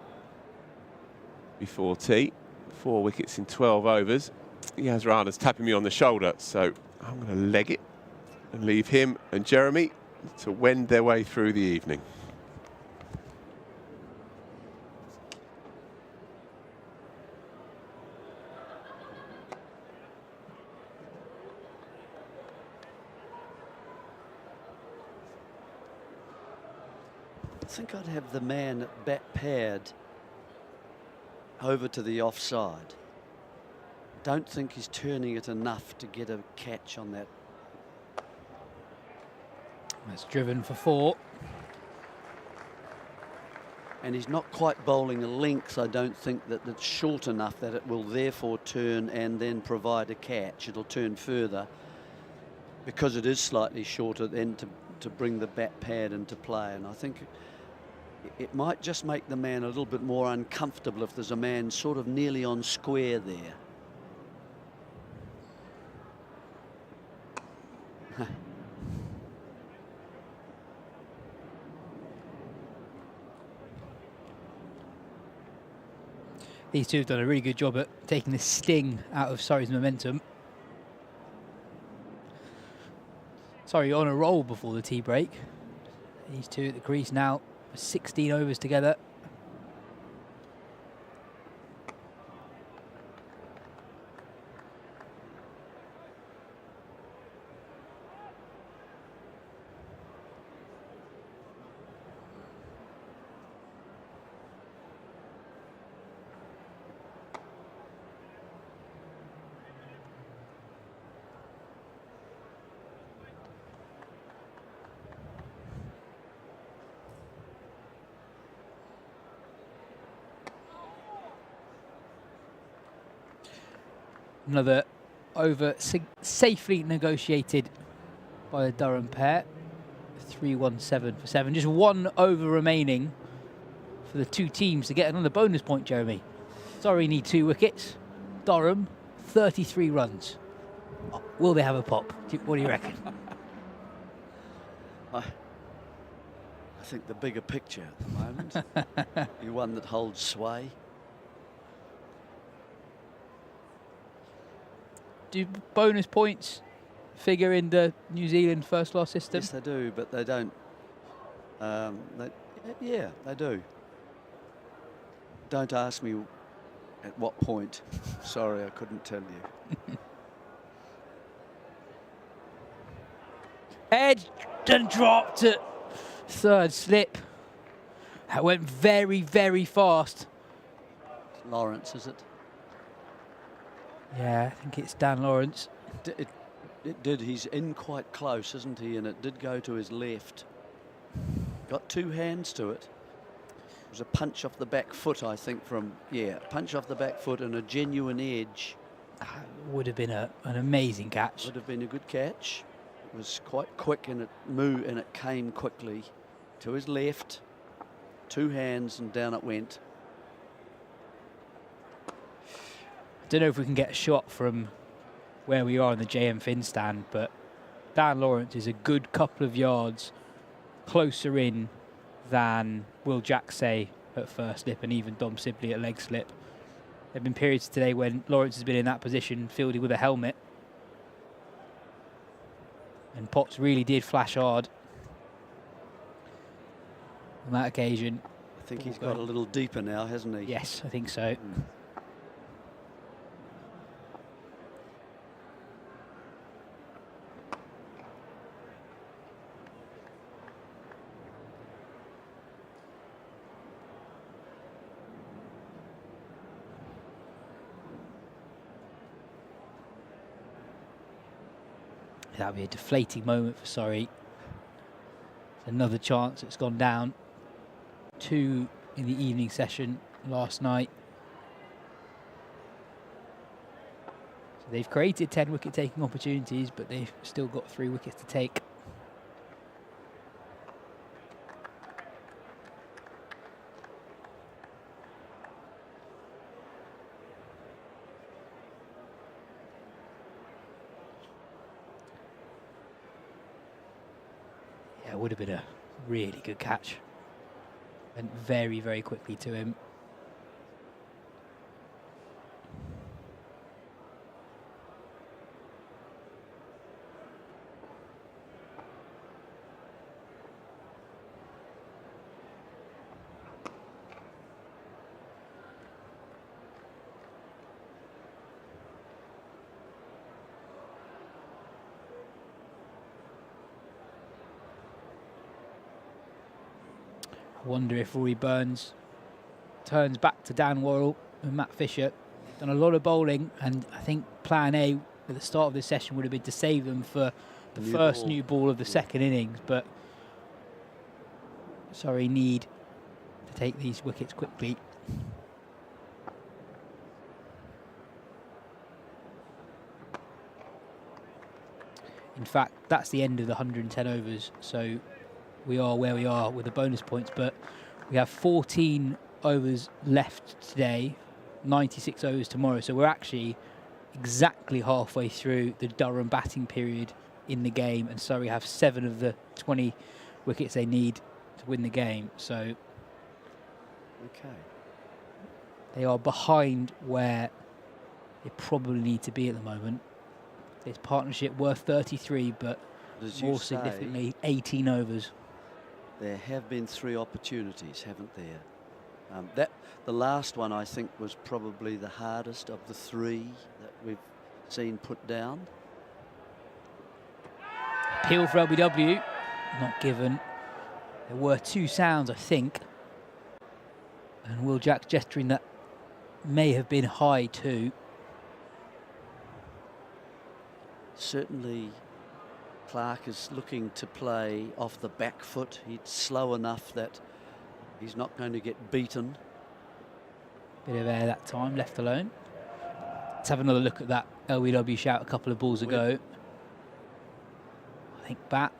before tea. 4 wickets in 12 overs. Yaz Rana's tapping me on the shoulder, so I'm going to leg it and leave him and Jeremy to wend their way through the evening. I think I'd have the man at bat pad over to the offside. Don't think he's turning it enough to get a catch on that. That's driven for 4. And he's not quite bowling a length. I don't think that it's short enough that it will therefore turn and then provide a catch. It'll turn further because it is slightly shorter then to bring the bat pad into play. And I think it might just make the man a little bit more uncomfortable if there's a man sort of nearly on square there. These two have done a really good job at taking the sting out of Surrey's momentum. Surrey on a roll before the tea break. These two at the crease now, 16 overs together. Another over safely negotiated by the Durham pair. 3-1-7 for 7. Just 1 over remaining for the two teams to get another bonus point, Jeremy. Surrey need 2 wickets. Durham, 33 runs. Will they have a pop? What do you reckon? I think the bigger picture at the moment, the one that holds sway. Do bonus points figure in the New Zealand first class system? Yes, they do, but they don't. Yeah, they do. Don't ask me at what point. Sorry, I couldn't tell you. Edged and dropped at third slip. That went very, very fast. Lawrence, is it? Yeah, I think it's Dan Lawrence. It did. He's in quite close, isn't he? And it did go to his left. Got 2 hands to it. It was a punch off the back foot, I think, punch off the back foot and a genuine edge. Would have been an amazing catch. Would have been a good catch. It was quite quick and it moved and it came quickly to his left. 2 hands and down it went. I don't know if we can get a shot from where we are in the JM Fin stand, but Dan Lawrence is a good couple of yards closer in than Will Jacksay at first slip and even Dom Sibley at leg slip. There have been periods today when Lawrence has been in that position, fielding with a helmet. And Potts really did flash hard on that occasion. I think he's got a little deeper now, hasn't he? Yes, I think so. That'll be a deflating moment for Surrey. Another chance that's gone down. 2 in the evening session last night. So they've created 10 wicket taking opportunities, but they've still got 3 wickets to take. It would have been a really good catch. Went very, very quickly to him. I wonder if Rory Burns turns back to Dan Worrell and Matt Fisher. They've done a lot of bowling, and I think plan A at the start of this session would have been to save them for the first new ball of the second innings, but Surrey need to take these wickets quickly. In fact, that's the end of the 110 overs, so we are where we are with the bonus points, but we have 14 overs left today, 96 overs tomorrow, so we're actually exactly halfway through the Durham batting period in the game, and Surrey have 7 of the 20 wickets they need to win the game, so okay, they are behind where they probably need to be at the moment. This partnership worth 33, but more significantly 18 overs. There have been 3 opportunities, haven't there? The last one, I think, was probably the hardest of the 3 that we've seen put down. Appeal for LBW, not given. There were 2 sounds, I think. And Will Jack gesturing that may have been high too. Certainly Clark is looking to play off the back foot. He's slow enough that he's not going to get beaten. Bit of air that time, left alone. Let's have another look at that LBW shout a couple of balls ago. I think bat,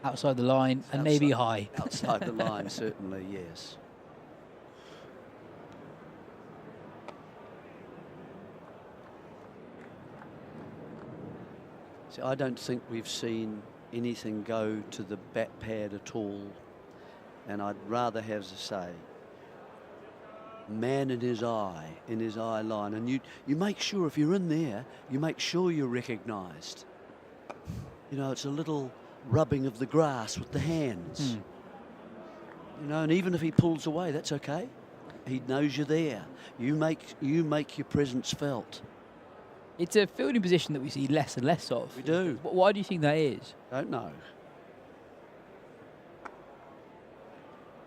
outside the line, and maybe high. Outside the line, certainly, yes. See, I don't think we've seen anything go to the bat pad at all. And I'd rather have, as I say, man in his eye line. And you make sure, if you're in there, you make sure you're recognised. You know, it's a little rubbing of the grass with the hands. You know, and even if he pulls away, that's okay. He knows you're there. You make your presence felt. It's a fielding position that we see less and less of. We do. Why do you think that is? Don't know.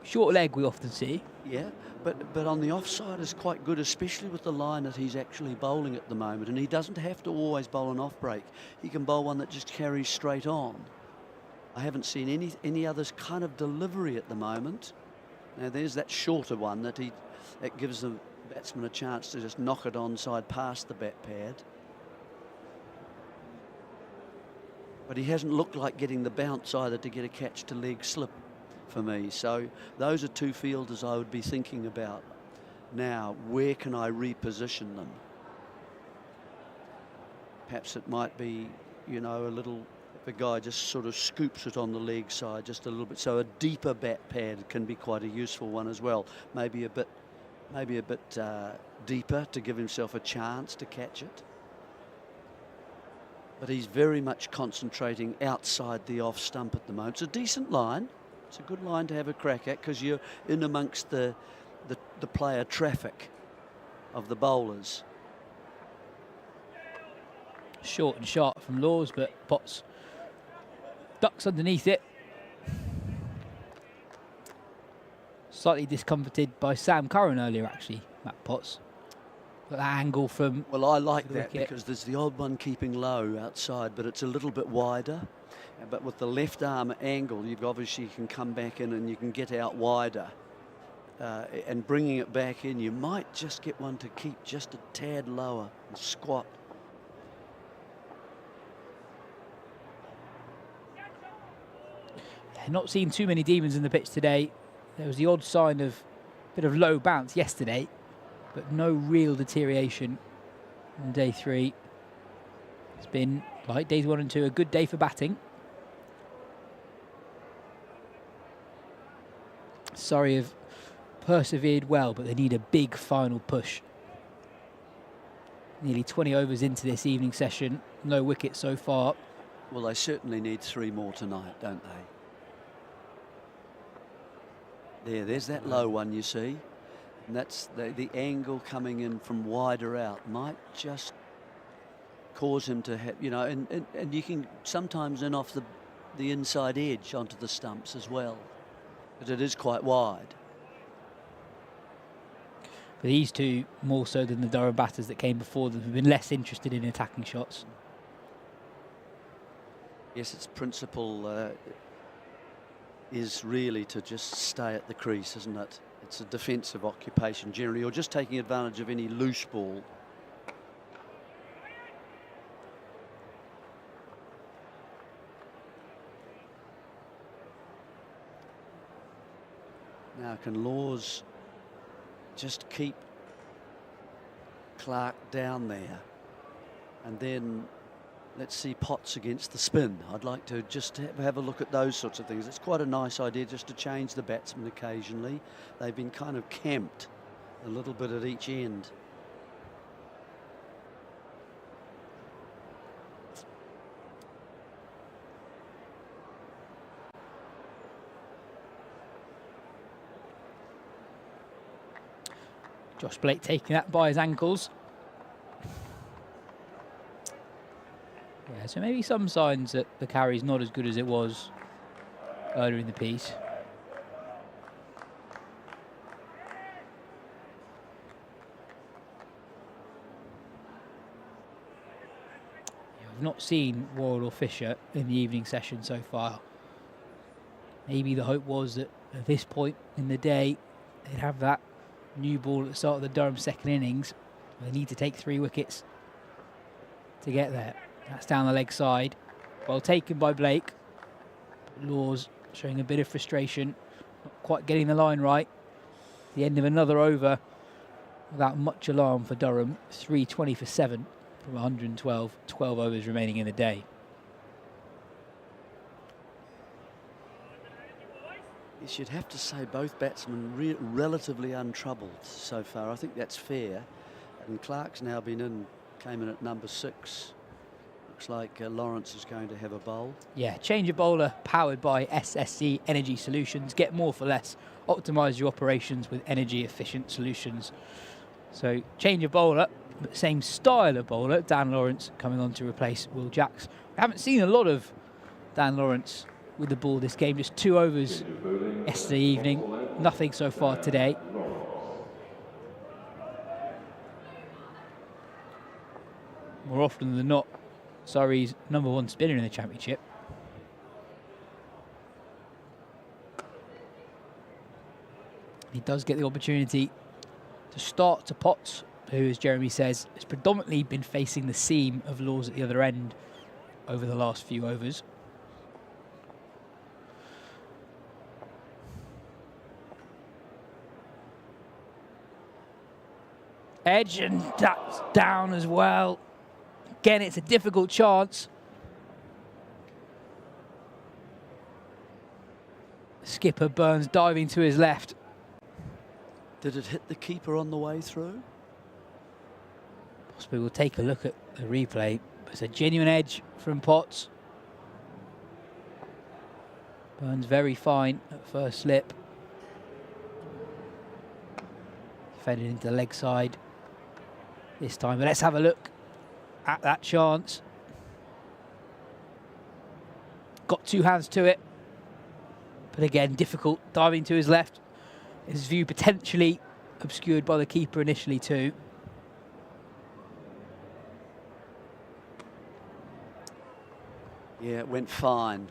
Short leg we often see. Yeah, but on the offside is quite good, especially with the line that he's actually bowling at the moment. And he doesn't have to always bowl an off break. He can bowl one that just carries straight on. I haven't seen any others kind of delivery at the moment. Now there's that shorter one that gives the batsman a chance to just knock it onside past the bat pad. But he hasn't looked like getting the bounce either to get a catch to leg slip for me. So those are two fielders I would be thinking about. Now, where can I reposition them? Perhaps it might be, you know, a little, if a guy just sort of scoops it on the leg side just a little bit. So a deeper bat pad can be quite a useful one as well. Maybe a bit deeper to give himself a chance to catch it. But he's very much concentrating outside the off stump at the moment. It's a decent line. It's a good line to have a crack at because you're in amongst the player traffic of the bowlers. Short and sharp from Laws, but Potts ducks underneath it. Slightly discomforted by Sam Curran earlier, actually, Matt Potts. But that angle from... Well, I like that because there's the odd one keeping low outside, but it's a little bit wider. But with the left arm angle, you can come back in and you can get out wider. And bringing it back in, you might just get one to keep just a tad lower and squat. Not seen too many demons in the pitch today. There was the odd sign of a bit of low bounce yesterday, but no real deterioration on day 3. It's been, like days 1 and 2, a good day for batting. Surrey have persevered well, but they need a big final push. Nearly 20 overs into this evening session, no wicket so far. Well, they certainly need 3 more tonight, don't they? There's that low one you see. And that's the angle coming in from wider out might just cause him to have, you know, and you can sometimes in off the inside edge onto the stumps as well. But it is quite wide. For these two, more so than the Durham batters that came before them, have been less interested in attacking shots. Yes, its principle is really to just stay at the crease, isn't it? It's a defensive occupation generally, or just taking advantage of any loose ball. Now, can Laws just keep Clark down there? And then let's see Potts against the spin. I'd like to just have a look at those sorts of things. It's quite a nice idea just to change the batsman occasionally. They've been kind of camped a little bit at each end. Josh Blake taking that by his ankles. Yeah, so maybe some signs that the carry's not as good as it was earlier in the piece. Yeah, we've not seen Worrell or Fisher in the evening session so far. Maybe the hope was that at this point in the day they'd have that new ball at the start of the Durham second innings. They need to take 3 wickets. to get there. That's down the leg side. Well taken by Blake. Laws showing a bit of frustration. Not quite getting the line right. The end of another over without much alarm for Durham. 320 for 7 from 112. 12 overs remaining in the day. You'd have to say both batsmen relatively untroubled so far. I think that's fair. And Clark's now came in at number 6. Looks like Lawrence is going to have a bowl. Yeah, change of bowler powered by SSC Energy Solutions. Get more for less. Optimise your operations with energy efficient solutions. So change of bowler, but same style of bowler. Dan Lawrence coming on to replace Will Jacks. We haven't seen a lot of Dan Lawrence with the ball this game. Just 2 overs yesterday evening. Nothing so far today. More often than not, Surrey's #1 spinner in the championship. He does get the opportunity to start to Potts, who, as Jeremy says, has predominantly been facing the seam of Laws at the other end over the last few overs. Edge, and that's down as well. Again, it's a difficult chance. Skipper Burns diving to his left. Did it hit the keeper on the way through? Possibly we'll take a look at the replay. It's a genuine edge from Potts. Burns very fine at first slip. Defended into the leg side this time. But let's have a look at that chance. Got 2 hands to it. But again, difficult. Diving to his left. His view potentially obscured by the keeper initially too. Yeah, it went fine.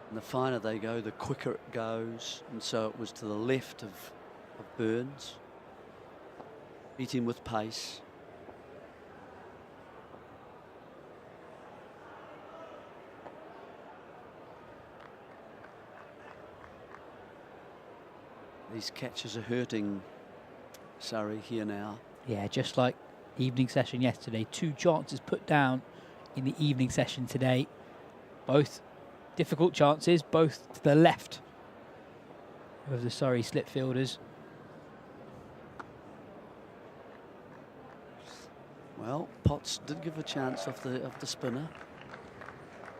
And the finer they go, the quicker it goes. And so it was to the left of Burns. Beat him with pace. These catches are hurting Surrey here now. Yeah, just like the evening session yesterday. 2 chances put down in the evening session today. Both difficult chances, both to the left of the Surrey slip fielders. Well, Potts did give a chance off the spinner.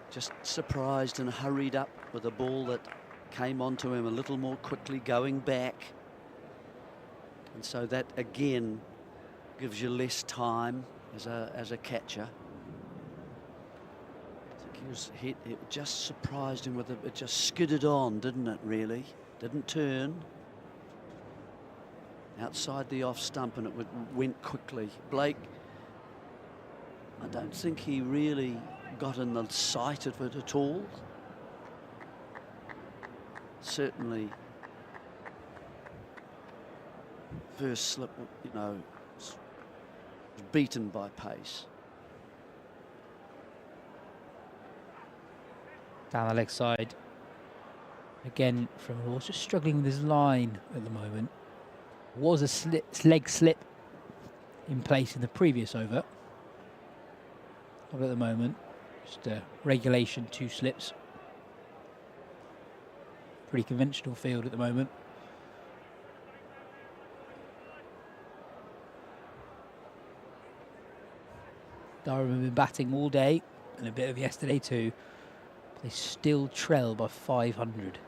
Just surprised and hurried up with a ball that came onto him a little more quickly, going back. And so that again gives you less time as a catcher. I think he was hit. It just surprised him with it just skidded on, didn't it? Really didn't turn outside the off stump, and it went quickly. Blake, I don't think he really got in the sight of it at all. Certainly first slip, you know, was beaten by pace. Down the leg side again from Laws, just struggling with his line at the moment. Was a leg slip in place in the previous over, but at the moment just a regulation 2 slips. Pretty conventional field at the moment. Durham have been batting all day and a bit of yesterday too. But they still trail by 500.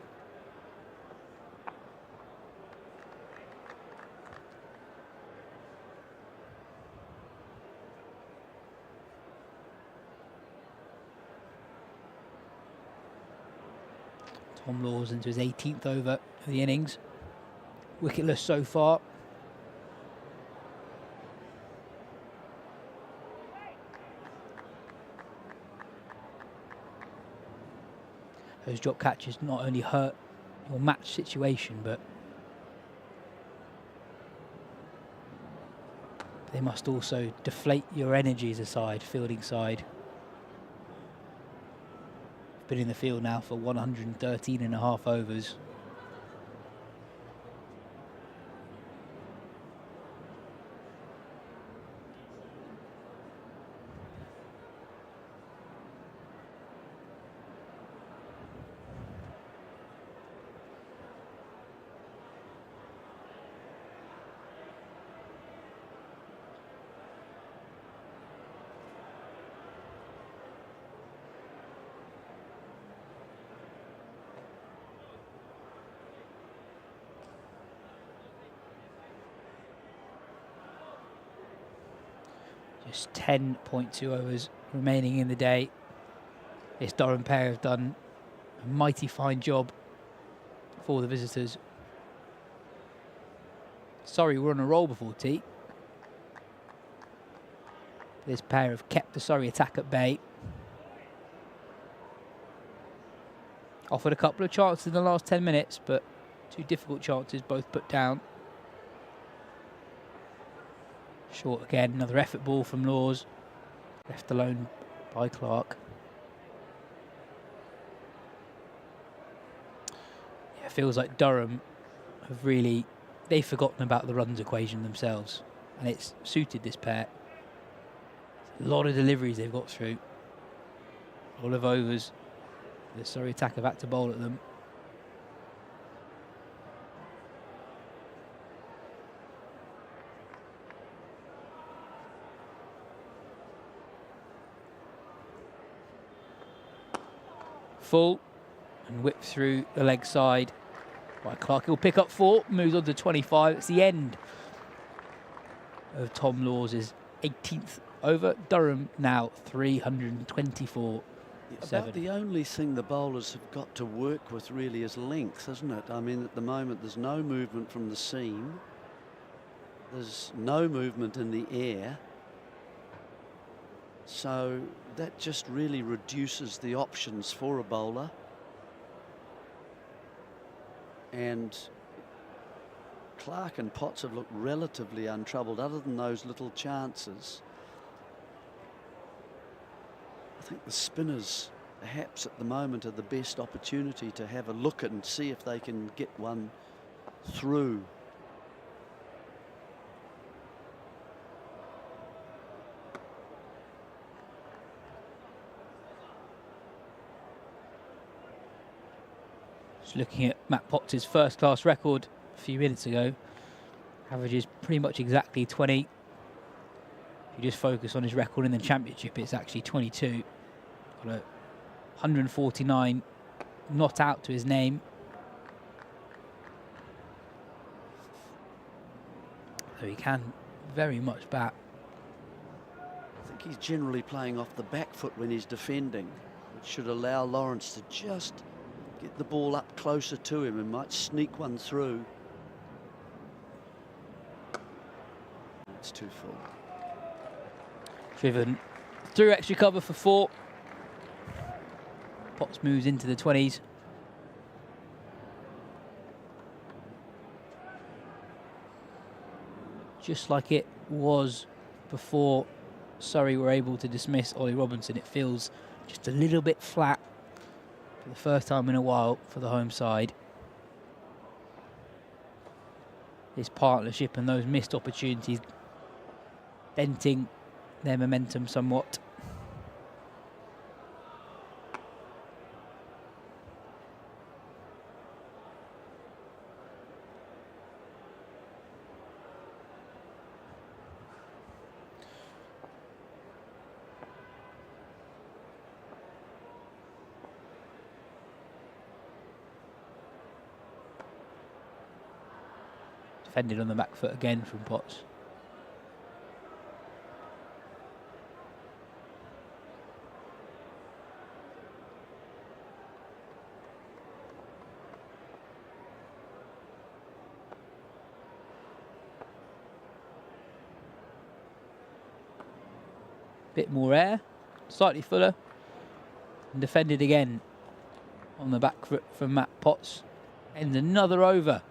Tom Laws into his 18th over of the innings. Wicketless so far. Those drop catches not only hurt or match situation, but they must also deflate your energies aside, fielding side. Been in the field now for 113.5 overs. Just 10.2 overs remaining in the day. This Durham pair have done a mighty fine job for the visitors. Surrey were on a roll before tea. This pair have kept the Surrey attack at bay. Offered a couple of chances in the last 10 minutes, but 2 difficult chances, both put down. Short again, another effort ball from Laws. Left alone by Clark. Yeah, it feels like Durham have really, they've forgotten about the runs equation themselves. And it's suited this pair. A lot of deliveries they've got through. A lot of overs. The Surrey attack have had to bowl at them. Full and whipped through the leg side by Clark. He'll pick up 4, moves on to 25. It's the end of Tom Laws' 18th over. Durham now 324. About the only thing the bowlers have got to work with really is length, isn't it? I mean, at the moment there's no movement from the seam. There's no movement in the air. So that just really reduces the options for a bowler. And Clark and Potts have looked relatively untroubled, other than those little chances. I think the spinners, perhaps at the moment, are the best opportunity to have a look at and see if they can get one through. Just looking at Matt Potts' first-class record a few minutes ago, averages pretty much exactly 20. If you just focus on his record in the championship, it's actually 22. Got a 149 not out to his name. So he can very much bat. I think he's generally playing off the back foot when he's defending, which should allow Lawrence to just get the ball up closer to him and might sneak one through. It's too full. Driven through extra cover for 4. Potts moves into the 20s. Just like it was before Surrey were able to dismiss Ollie Robinson, it feels just a little bit flat for the first time in a while for the home side. This partnership and those missed opportunities denting their momentum somewhat. Defended on the back foot again from Potts. Bit more air, slightly fuller, and defended again on the back foot from Matt Potts. ends another over.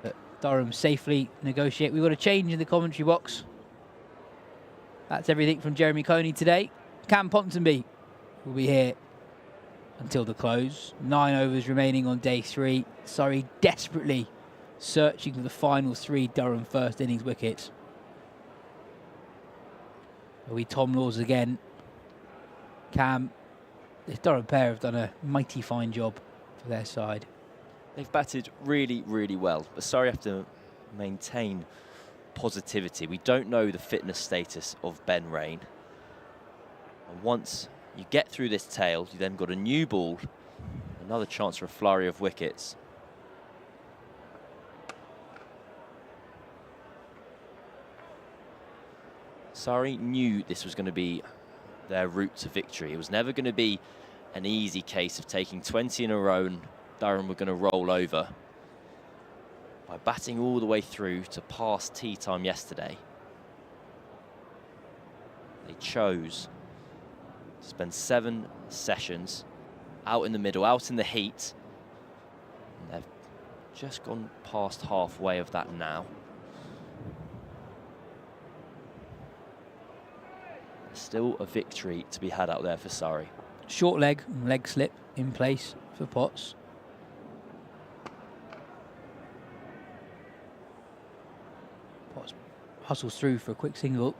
But Durham safely negotiate. We've got a change in the commentary box. That's everything from Jeremy Coney today. Cam Ponsonby will be here until the close. 9 overs remaining on day 3. Surrey desperately searching for the final 3 Durham first innings wickets. It'll be Tom Laws again. Cam, this Durham pair have done a mighty fine job for their side. They've batted really, really well, but Surrey have to maintain positivity. We don't know the fitness status of Ben Rain. And once you get through this tail, you then got a new ball, another chance for a flurry of wickets. Surrey knew this was going to be their route to victory. It was never going to be an easy case of taking 20 in a row and Durham were going to roll over. By batting all the way through to past tea time yesterday, they chose to spend 7 sessions out in the middle, out in the heat. And they've just gone past halfway of that now. Still a victory to be had out there for Surrey. Short leg and leg slip in place for Potts. Potts hustles through for a quick single.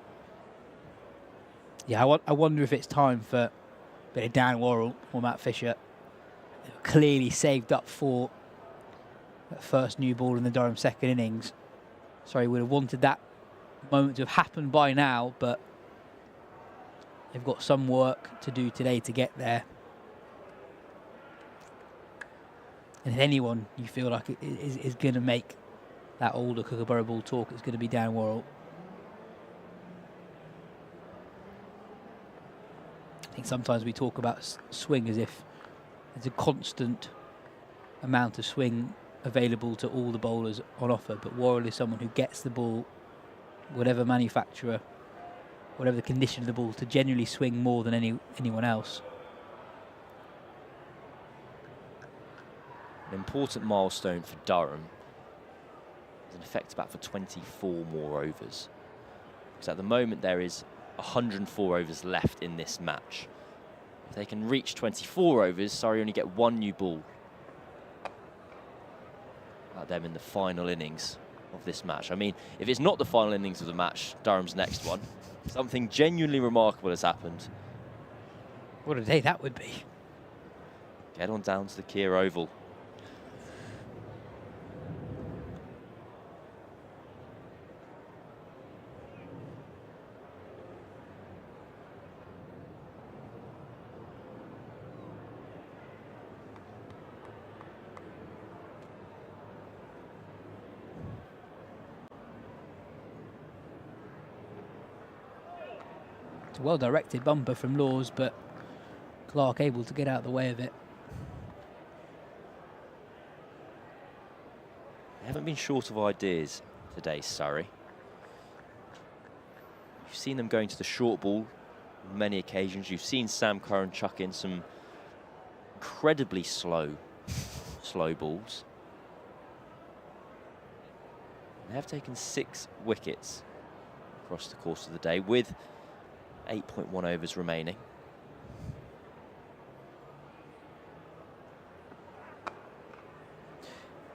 Yeah, I wonder if it's time for a bit of Dan Worrell or Matt Fisher. They're clearly saved up for that first new ball in the Durham second innings. Sorry, would have wanted that moment to have happened by now, but they've got some work to do today to get there. And if anyone you feel like is going to make that older Kookaburra ball talk, it's going to be Dan Worrell. I think sometimes we talk about swing as if there's a constant amount of swing available to all the bowlers on offer, but Worrell is someone who gets the ball, whatever manufacturer, whatever the condition of the ball, to genuinely swing more than anyone else. An important milestone for Durham is in effect about for 24 more overs. Because at the moment there is 104 overs left in this match. If they can reach 24 overs, Surrey only get 1 new ball at them in the final innings of this match. I mean, if it's not the final innings of the match, Durham's next one, something genuinely remarkable has happened. What a day that would be. Get on down to the Kia Oval. It's a well-directed bumper from Laws, but Clark able to get out of the way of it. They haven't been short of ideas today, Surrey. You've seen them going to the short ball on many occasions. You've seen Sam Curran chuck in some incredibly slow balls. They have taken 6 wickets across the course of the day with 8.1 overs remaining.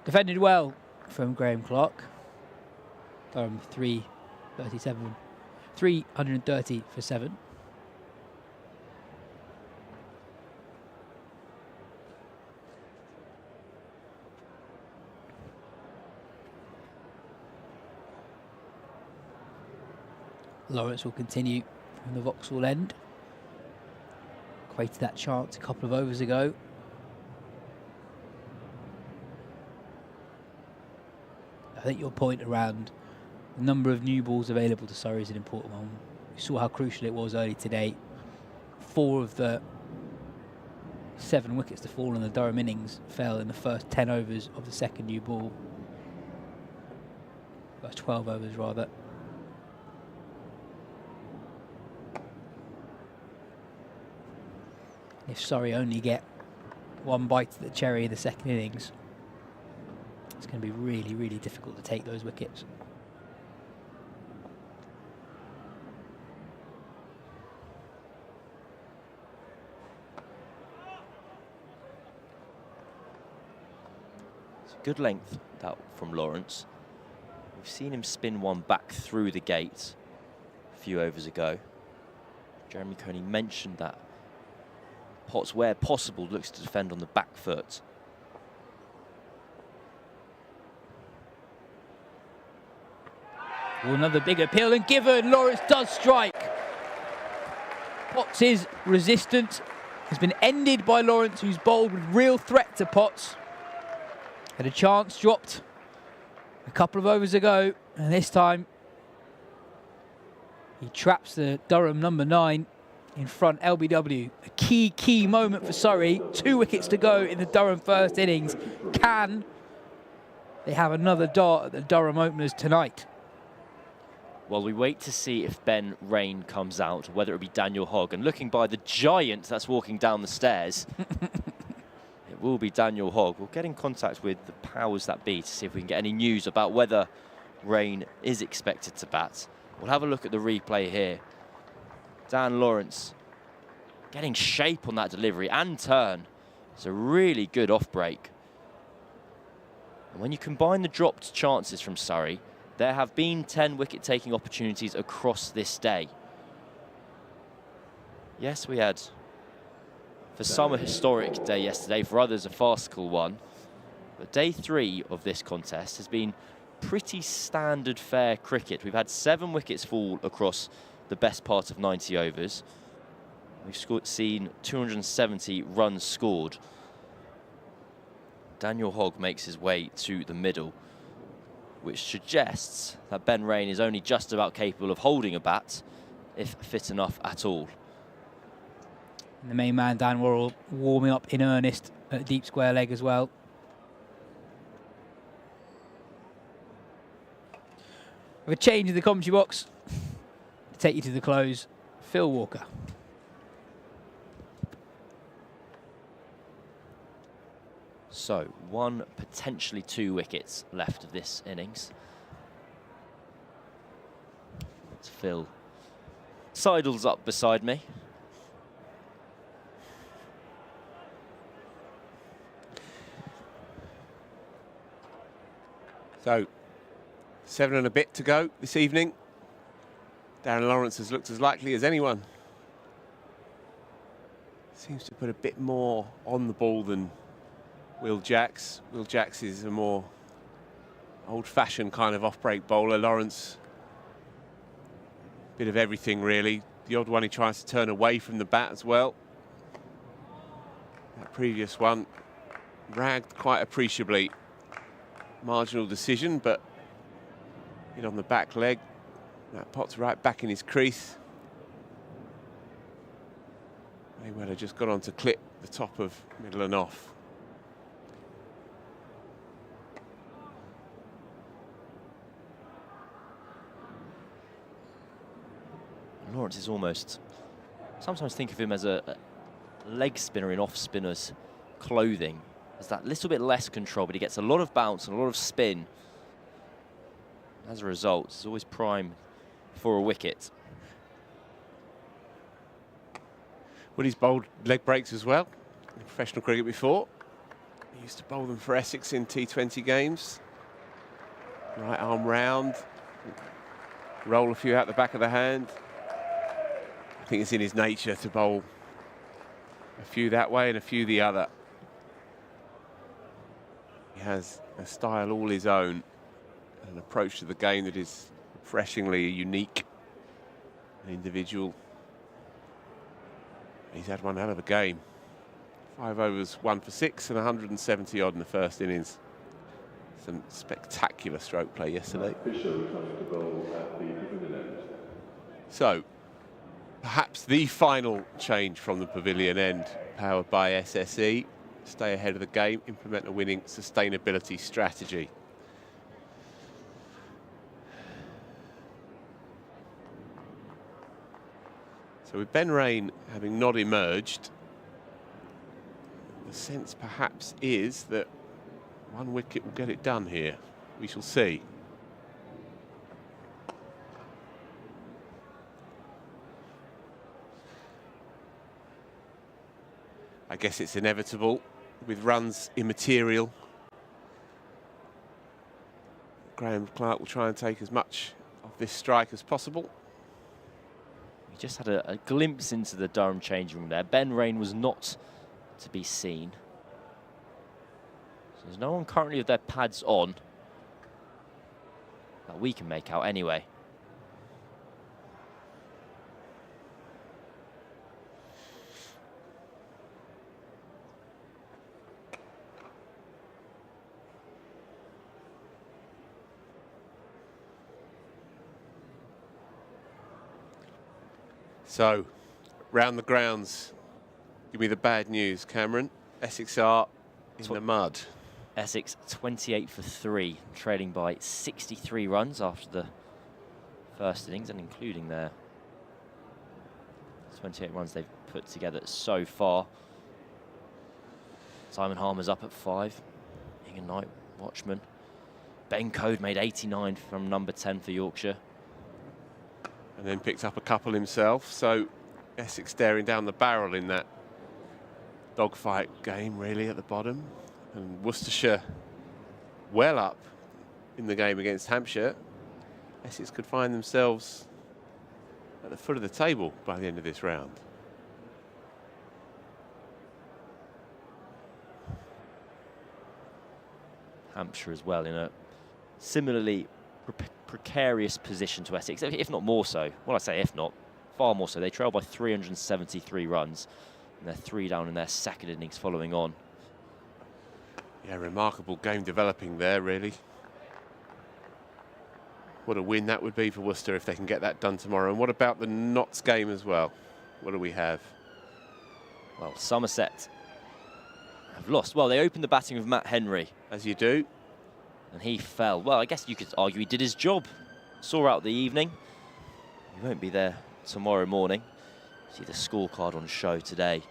Defended well from Graham Clark. 330 for 7. Lawrence will continue from the Vauxhall end. Created that chance a couple of overs ago. I think your point around the number of new balls available to Surrey is an important one. We saw how crucial it was early today. 4 of the 7 wickets to fall in the Durham innings fell in the first 10 overs of the second new ball. First 12 overs rather. If Surrey only get one bite at the cherry in the second innings. It's going to be really, really difficult to take those wickets. It's a good length, that from Lawrence. We've seen him spin one back through the gate a few overs ago. Jeremy Coney mentioned that Potts, where possible, looks to defend on the back foot. Well, another big appeal and given. Lawrence does strike. Potts' resistance has been ended by Lawrence, who's bowled with real threat to Potts. Had a chance dropped a couple of overs ago, and this time he traps the Durham number 9 in front LBW. A key moment for Surrey. 2 wickets to go in the Durham first innings. Can they have another dart at the Durham openers tonight? Well, we wait to see if Ben Rain comes out, whether it be Daniel Hogg. And looking by the giant that's walking down the stairs, it will be Daniel Hogg. We'll get in contact with the powers that be to see if we can get any news about whether Rain is expected to bat. We'll have a look at the replay here. Dan Lawrence getting shape on that delivery and turn. It's a really good off break. And when you combine the dropped chances from Surrey, there have been 10 wicket-taking opportunities across this day. Yes, we had, for some, a historic day yesterday, for others a farcical one. But day 3 of this contest has been pretty standard fare cricket. We've had 7 wickets fall across the best part of 90 overs. We've seen 270 runs scored. Daniel Hogg makes his way to the middle, which suggests that Ben Rain is only just about capable of holding a bat, if fit enough at all. And the main man, Dan Worrell, warming up in earnest at deep square leg as well. With a change in the commentary box to take you to the close, Phil Walker. So, 1, potentially 2 wickets left of this innings. It's Phil sidles up beside me. So, 7 and a bit to go this evening. Darren Lawrence has looked as likely as anyone. Seems to put a bit more on the ball than Will Jacks. Will Jacks is a more old-fashioned kind of off-break bowler. Lawrence, bit of everything really. The odd one he tries to turn away from the bat as well. That previous one ragged quite appreciably. Marginal decision, but hit on the back leg. That Potts right back in his crease. Mayweather just got on to clip the top of middle and off. Lawrence is almost, sometimes think of him as a leg spinner in off spinners' clothing. There's that little bit less control, but he gets a lot of bounce and a lot of spin. As a result, it's always prime for a wicket. Well, he's bowled leg breaks as well in professional cricket before. He used to bowl them for Essex in T20 games. Right arm round, roll a few out the back of the hand. I think it's in his nature to bowl a few that way and a few the other. He has a style all his own, an approach to the game that is refreshingly unique and individual. He's had one hell of a game. 5 overs, 1 for 6 and 170 odd in the first innings. Some spectacular stroke play yesterday. So, perhaps the final change from the pavilion end, powered by SSE. Stay ahead of the game, implement a winning sustainability strategy. So with Ben Rain having not emerged, the the sense perhaps is that one wicket will get it done here. We shall see. I guess it's inevitable with runs immaterial. Graham Clark will try and take as much of this strike as possible. We just had a glimpse into the Durham changing room there. Ben Rain was not to be seen. So there's no one currently with their pads on that we can make out anyway. So, round the grounds, give me the bad news, Cameron. Essex are in the mud. Essex 28 for 3, trailing by 63 runs after the first innings, and including their 28 runs they've put together so far. Simon Harmer's up at 5. Ingan Knight, watchman. Ben Code made 89 from number 10 for Yorkshire. And then picked up a couple himself. So Essex staring down the barrel in that dogfight game, really, at the bottom. And Worcestershire well up in the game against Hampshire. Essex could find themselves at the foot of the table by the end of this round. Hampshire as well in a similarly precarious position to Essex, if not more so. Well, I say if not, far more so. They trail by 373 runs, and they're 3 down in their second innings following on. Yeah, remarkable game developing there, really. What a win that would be for Worcester if they can get that done tomorrow. And what about the Notts game as well? What do we have? Well, Somerset have lost. Well, they opened the batting with Matt Henry. As you do. And he fell. Well, I guess you could argue he did his job. Saw out the evening. He won't be there tomorrow morning. See the scorecard on show today.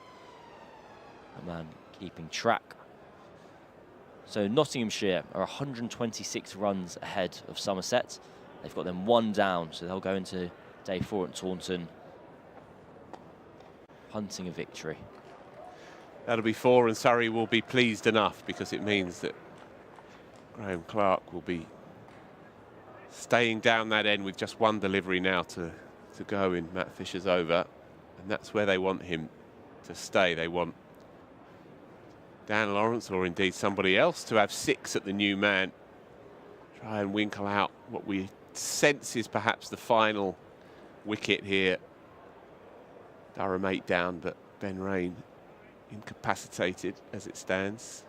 A man keeping track. So Nottinghamshire are 126 runs ahead of Somerset. They've got them 1 down, so they'll go into day 4 at Taunton hunting a victory. That'll be 4, and Surrey will be pleased enough because it means that Graham Clark will be staying down that end with just 1 delivery now to go in Matt Fisher's over. And that's where they want him to stay. They want Dan Lawrence, or indeed somebody else, to have 6 at the new man. Try and winkle out what we sense is perhaps the final wicket here. Durham 8 down, but Ben Rain incapacitated as it stands.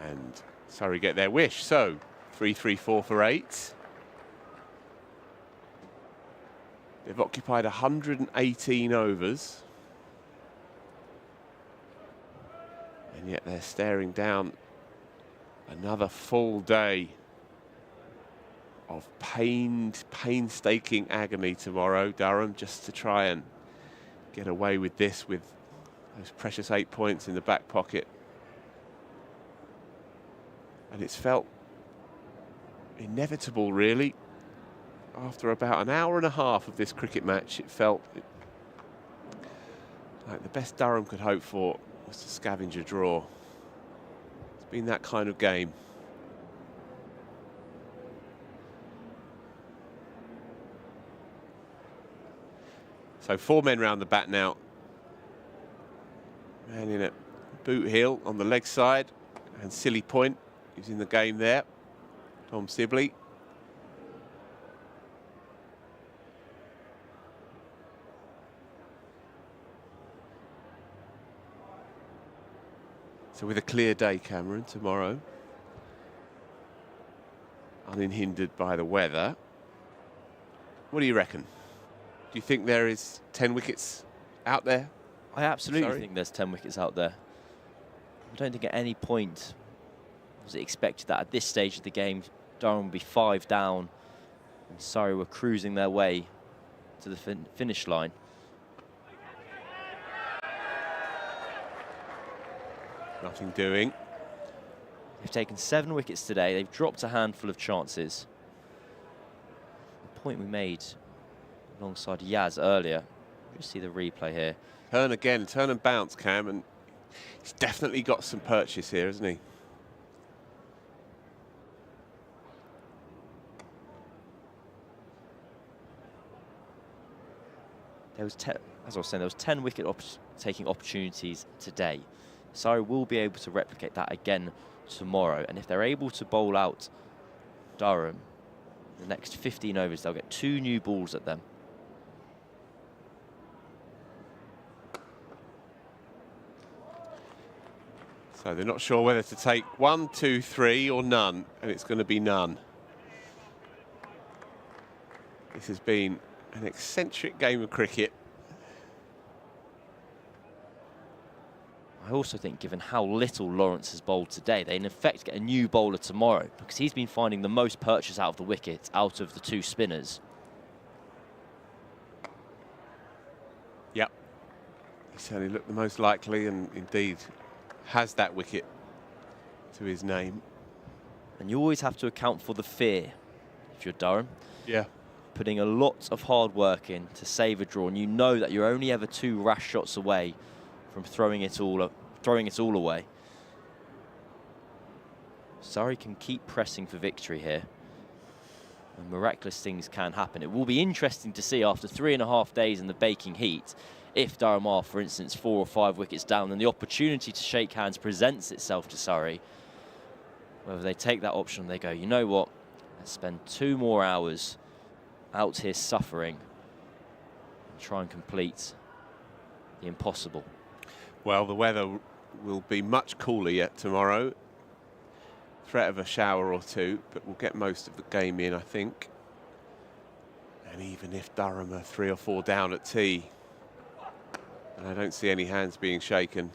And Surrey get their wish. So 3-3-4 for 8. They've occupied 118 overs. And yet they're staring down another full day of painstaking agony tomorrow, Durham, just to try and get away with this with those precious 8 points in the back pocket. And it's felt inevitable, really. After about an hour and a half of this cricket match, it felt like the best Durham could hope for was to scavenge a draw. It's been that kind of game. So 4 men round the bat now. Man in at boot heel on the leg side, and Silly Point is in the game there. Tom Sibley. So with a clear day, Cameron, tomorrow, unhindered by the weather, what do you reckon? Do you think there is 10 wickets out there? I absolutely think there's 10 wickets out there. I don't think at any point was it expected that at this stage of the game, Durham would be 5 down and Surrey were cruising their way to the finish line. Nothing doing. They've taken 7 wickets today. They've dropped a handful of chances. The point we made alongside Yaz earlier. Just see the replay here. Turn again, turn and bounce, Cam, and he's definitely got some purchase here, hasn't he? There was as I was saying, there was 10 wicket taking opportunities today. Surrey will be able to replicate that again tomorrow, and if they're able to bowl out Durham the next 15 overs, they'll get 2 new balls at them. So they're not sure whether to take 1, 2, 3 or none, and it's going to be none. This has been an eccentric game of cricket. I also think, given how little Lawrence has bowled today, they in effect get a new bowler tomorrow, because he's been finding the most purchase out of the wicket, out of the 2 spinners. Yep. He certainly looked the most likely, and indeed has that wicket to his name. And you always have to account for the fear if you're Durham. Yeah. Putting a lot of hard work in to save a draw, and you know that you're only ever 2 rash shots away from throwing it all away. Surrey can keep pressing for victory here, and miraculous things can happen. It will be interesting to see after 3.5 days in the baking heat, if Durham are, for instance, 4 or 5 wickets down, and the opportunity to shake hands presents itself to Surrey, whether they take that option and they go, you know what, let's spend 2 more hours out here suffering and try and complete the impossible. Well, the weather will be much cooler yet tomorrow. Threat of a shower or 2, but we'll get most of the game in, I think. And even if Durham are 3 or 4 down at tea, and I don't see any hands being shaken,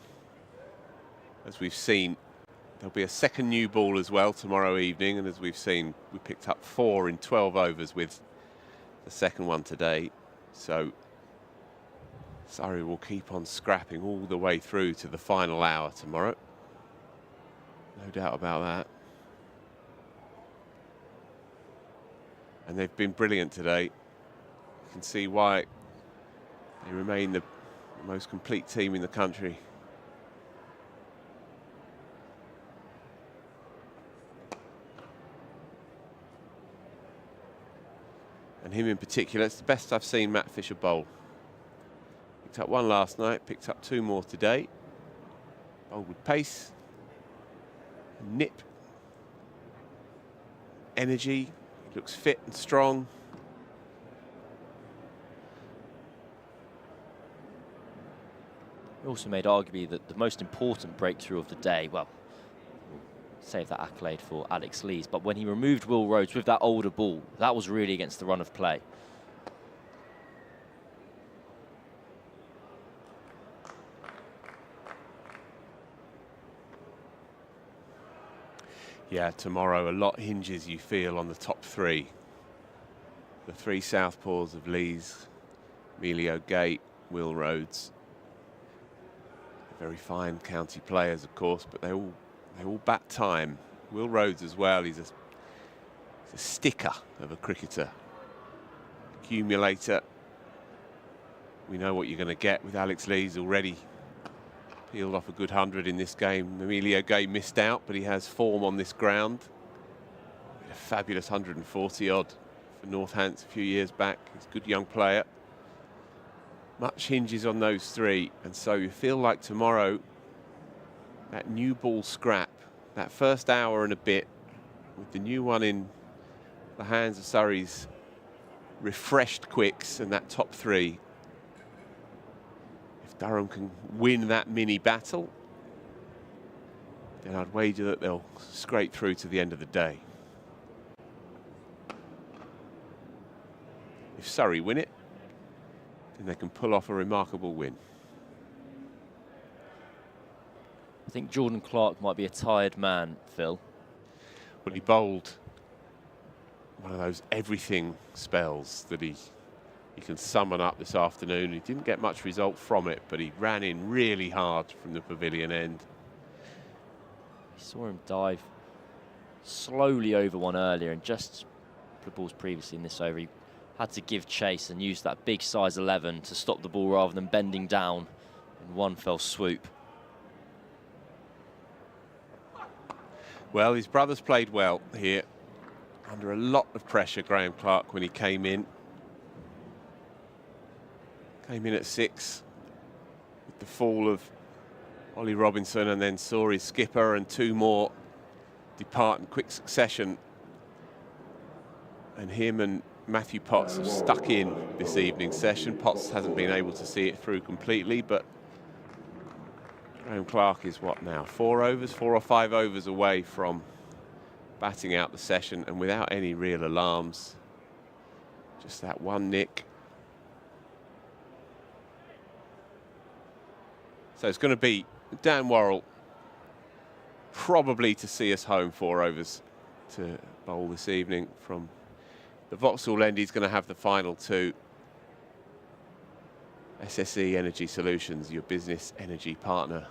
as we've seen, there'll be a second new ball as well tomorrow evening, and as we've seen, we picked up 4 in 12 overs with the second one today. So Surrey will keep on scrapping all the way through to the final hour tomorrow. No doubt about that. And they've been brilliant today. You can see why they remain the most complete team in the country. And him in particular, it's the best I've seen Matt Fisher bowl. Picked up 1 last night, picked up 2 more today. Bowled with pace, nip, energy. He looks fit and strong. He also made arguably the most important breakthrough of the day. Well, we'll save that accolade for Alex Lees, but when he removed Will Rhodes with that older ball, that was really against the run of play. Yeah, tomorrow a lot hinges, you feel, on the top 3. The 3 southpaws of Lees, Emilio Gate, Will Rhodes. Very fine county players, of course, but they all bat time. Will Rhodes as well, he's a sticker of a cricketer. Accumulator. We know what you're going to get with Alex Lees already. Peeled off a good 100 in this game. Emilio Gay missed out, but he has form on this ground. A fabulous 140 odd for Northants a few years back. He's a good young player. Much hinges on those 3, and so you feel like tomorrow, that new ball scrap, that first hour and a bit, with the new one in the hands of Surrey's refreshed quicks and that top 3, Durham can win that mini battle, then I'd wager that they'll scrape through to the end of the day. If Surrey win it, then they can pull off a remarkable win. I think Jordan Clark might be a tired man, Phil. Well, he bowled one of those everything spells that he can summon up this afternoon. He didn't get much result from it, but he ran in really hard from the pavilion end. saw him dive slowly over one earlier, and just a couple of balls previously in this over, he had to give chase and use that big size 11 to stop the ball rather than bending down in one fell swoop. Well, his brothers played well here. Under a lot of pressure, Graham Clark, when he came in. Came in at 6 with the fall of Ollie Robinson, and then saw his skipper and 2 more depart in quick succession. And him and Matthew Potts have stuck in this evening's session. Potts hasn't been able to see it through completely, but Graham Clark is what now? 4 or 5 overs away from batting out the session, and without any real alarms. Just that one nick. So it's going to be Dan Worrell probably to see us home 4 overs to bowl this evening from the Vauxhall end. He's going to have the final 2. SSE Energy Solutions, your business energy partner,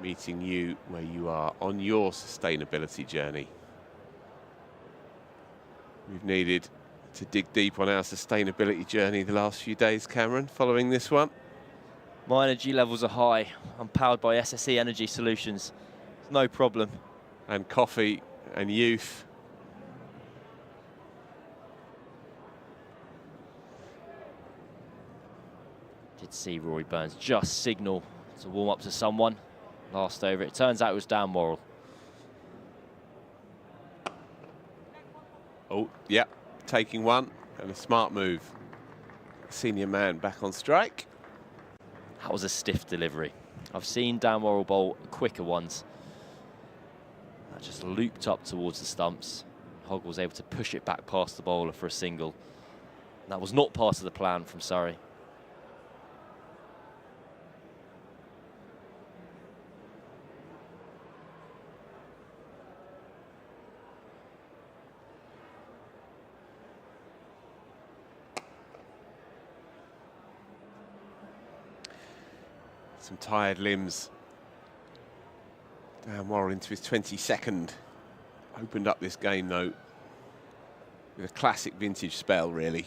meeting you where you are on your sustainability journey. We've needed to dig deep on our sustainability journey the last few days, Cameron, following this one. My energy levels are high. I'm powered by SSE Energy Solutions. It's no problem. And coffee and youth. Did see Rory Burns just signal to warm up to someone last over. It turns out it was Dan Worrell. Oh, yeah, taking one, and a smart move. Senior man back on strike. That was a stiff delivery. I've seen Dan Worrell bowl quicker ones. That just looped up towards the stumps. Hogg was able to push it back past the bowler for a single. And that was not part of the plan from Surrey. Some tired limbs. Dan Worrell into his 22nd. Opened up this game, though, with a classic vintage spell, really.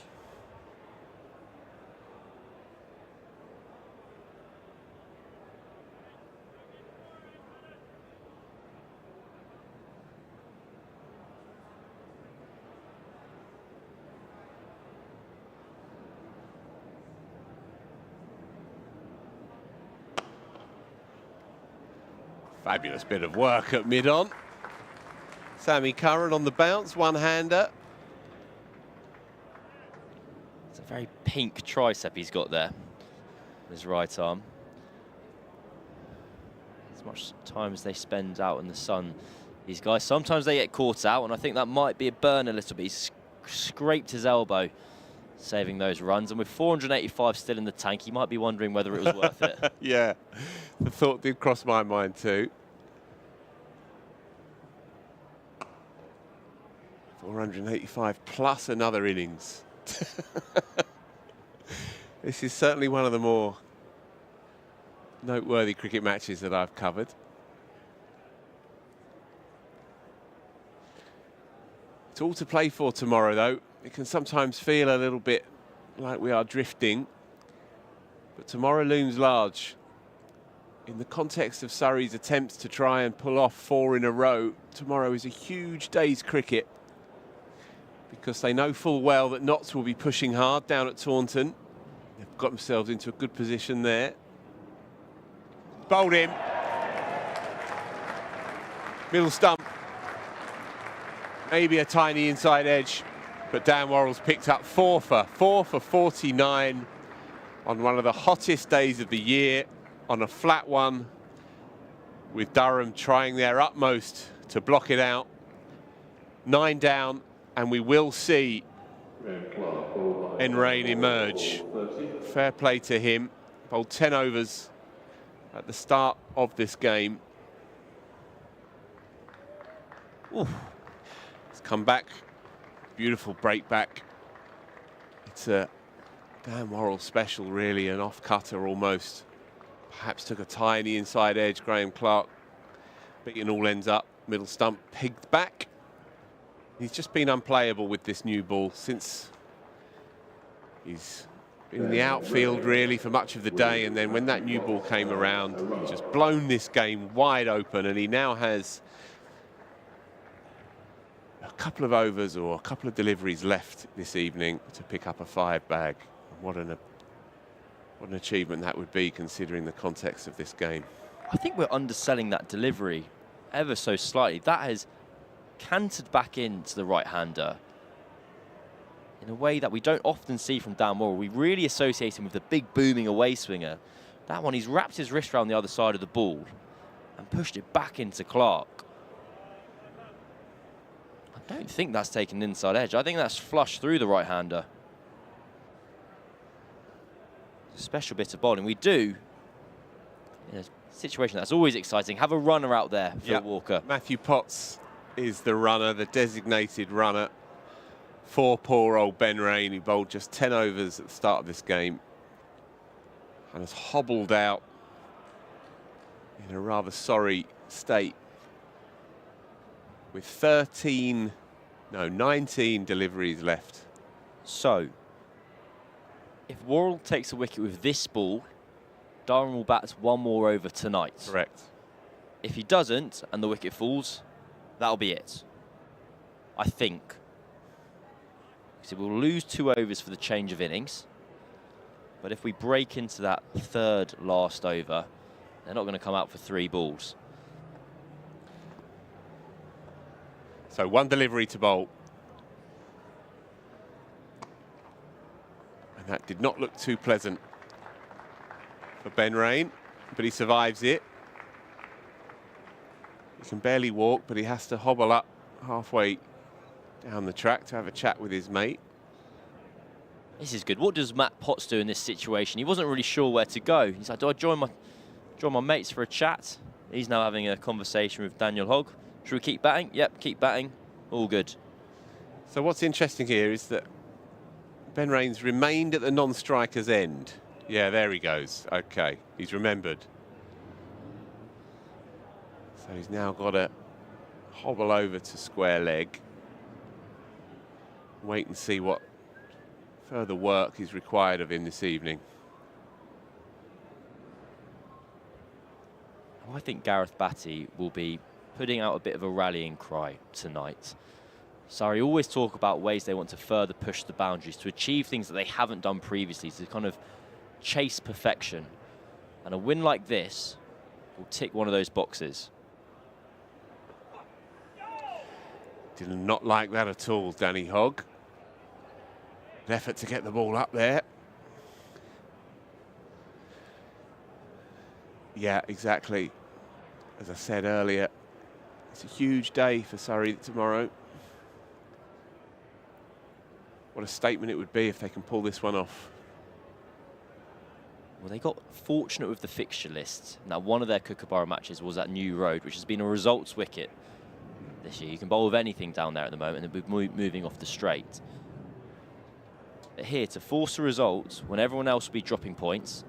Fabulous bit of work at mid-on. Sammy Curran on the bounce, one-hander. It's a very pink tricep he's got there, his right arm. As much time as they spend out in the sun, these guys, sometimes they get caught out, and I think that might be a burn a little bit. He's scraped his elbow, saving those runs, and with 485 still in the tank, he might be wondering whether it was worth it. Yeah, the thought did cross my mind too. 485 plus another innings. This is certainly one of the more noteworthy cricket matches that I've covered. It's all to play for tomorrow, though. It can sometimes feel a little bit like we are drifting, but tomorrow looms large. In the context of Surrey's attempts to try and pull off 4 in a row, tomorrow is a huge day's cricket, because they know full well that Notts will be pushing hard down at Taunton. They've got themselves into a good position there. Bowled him. Middle stump. Maybe a tiny inside edge, but Dan Worrell's picked up 4 for 49 on one of the hottest days of the year, on a flat one, with Durham trying their utmost to block it out. 9 down, and we will see Enrain emerge. Fair play to him. Bowled 10 overs at the start of this game. Ooh. It's come back. Beautiful break back. It's a Dan Worrell special, really, an off cutter almost. Perhaps took a tiny inside edge, Graham Clark. beaten all ends up, middle stump pigged back. He's just been unplayable with this new ball since he's been in the outfield really for much of the day, and then when that new ball came around, he's just blown this game wide open, and he now has a couple of overs or a couple of deliveries left this evening to pick up a 5 bag. What an achievement that would be, considering the context of this game. I think we're underselling that delivery ever so slightly. That has cantered back into the right-hander in a way that we don't often see from Dan Morrell. We really associate him with the big booming away swinger. That one, he's wrapped his wrist around the other side of the ball and pushed it back into Clark. I don't think that's taken an inside edge. I think that's flushed through the right-hander. A special bit of bowling. We do, in a situation that's always exciting, have a runner out there for Walker. Matthew Potts is the runner, the designated runner for poor old Ben Rain, who bowled just 10 overs at the start of this game and has hobbled out in a rather sorry state with 19 deliveries left. So, if Worrell takes a wicket with this ball, Durham will bat 1 more over tonight. Correct. If he doesn't and the wicket falls, that'll be it, I think. So we'll lose 2 overs for the change of innings. But if we break into that 3rd last over, they're not going to come out for 3 balls. So 1 delivery to bowl. And that did not look too pleasant for Ben Rain, but he survives it. He can barely walk, but he has to hobble up halfway down the track to have a chat with his mate. This is good. What does Matt Potts do in this situation? He wasn't really sure where to go. He's like, do I join my mates for a chat? He's now having a conversation with Daniel Hogg. Should we keep batting? Yep, keep batting. All good. So what's interesting here is that Ben Rain's remained at the non-striker's end. Yeah, there he goes. Okay, he's remembered. So he's now got to hobble over to square leg. Wait and see what further work is required of him this evening. I think Gareth Batty will be putting out a bit of a rallying cry tonight. Surrey always talk about ways they want to further push the boundaries, to achieve things that they haven't done previously, to kind of chase perfection. And a win like this will tick one of those boxes. Did not like that at all, Danny Hogg. An effort to get the ball up there. Yeah, exactly. As I said earlier, it's a huge day for Surrey tomorrow. What a statement it would be if they can pull this one off. Well, they got fortunate with the fixture list. Now, one of their Kookaburra matches was at New Road, which has been a results wicket this year. You can bowl with anything down there at the moment, and they'll be moving off the straight. But here, to force a result when everyone else will be dropping points,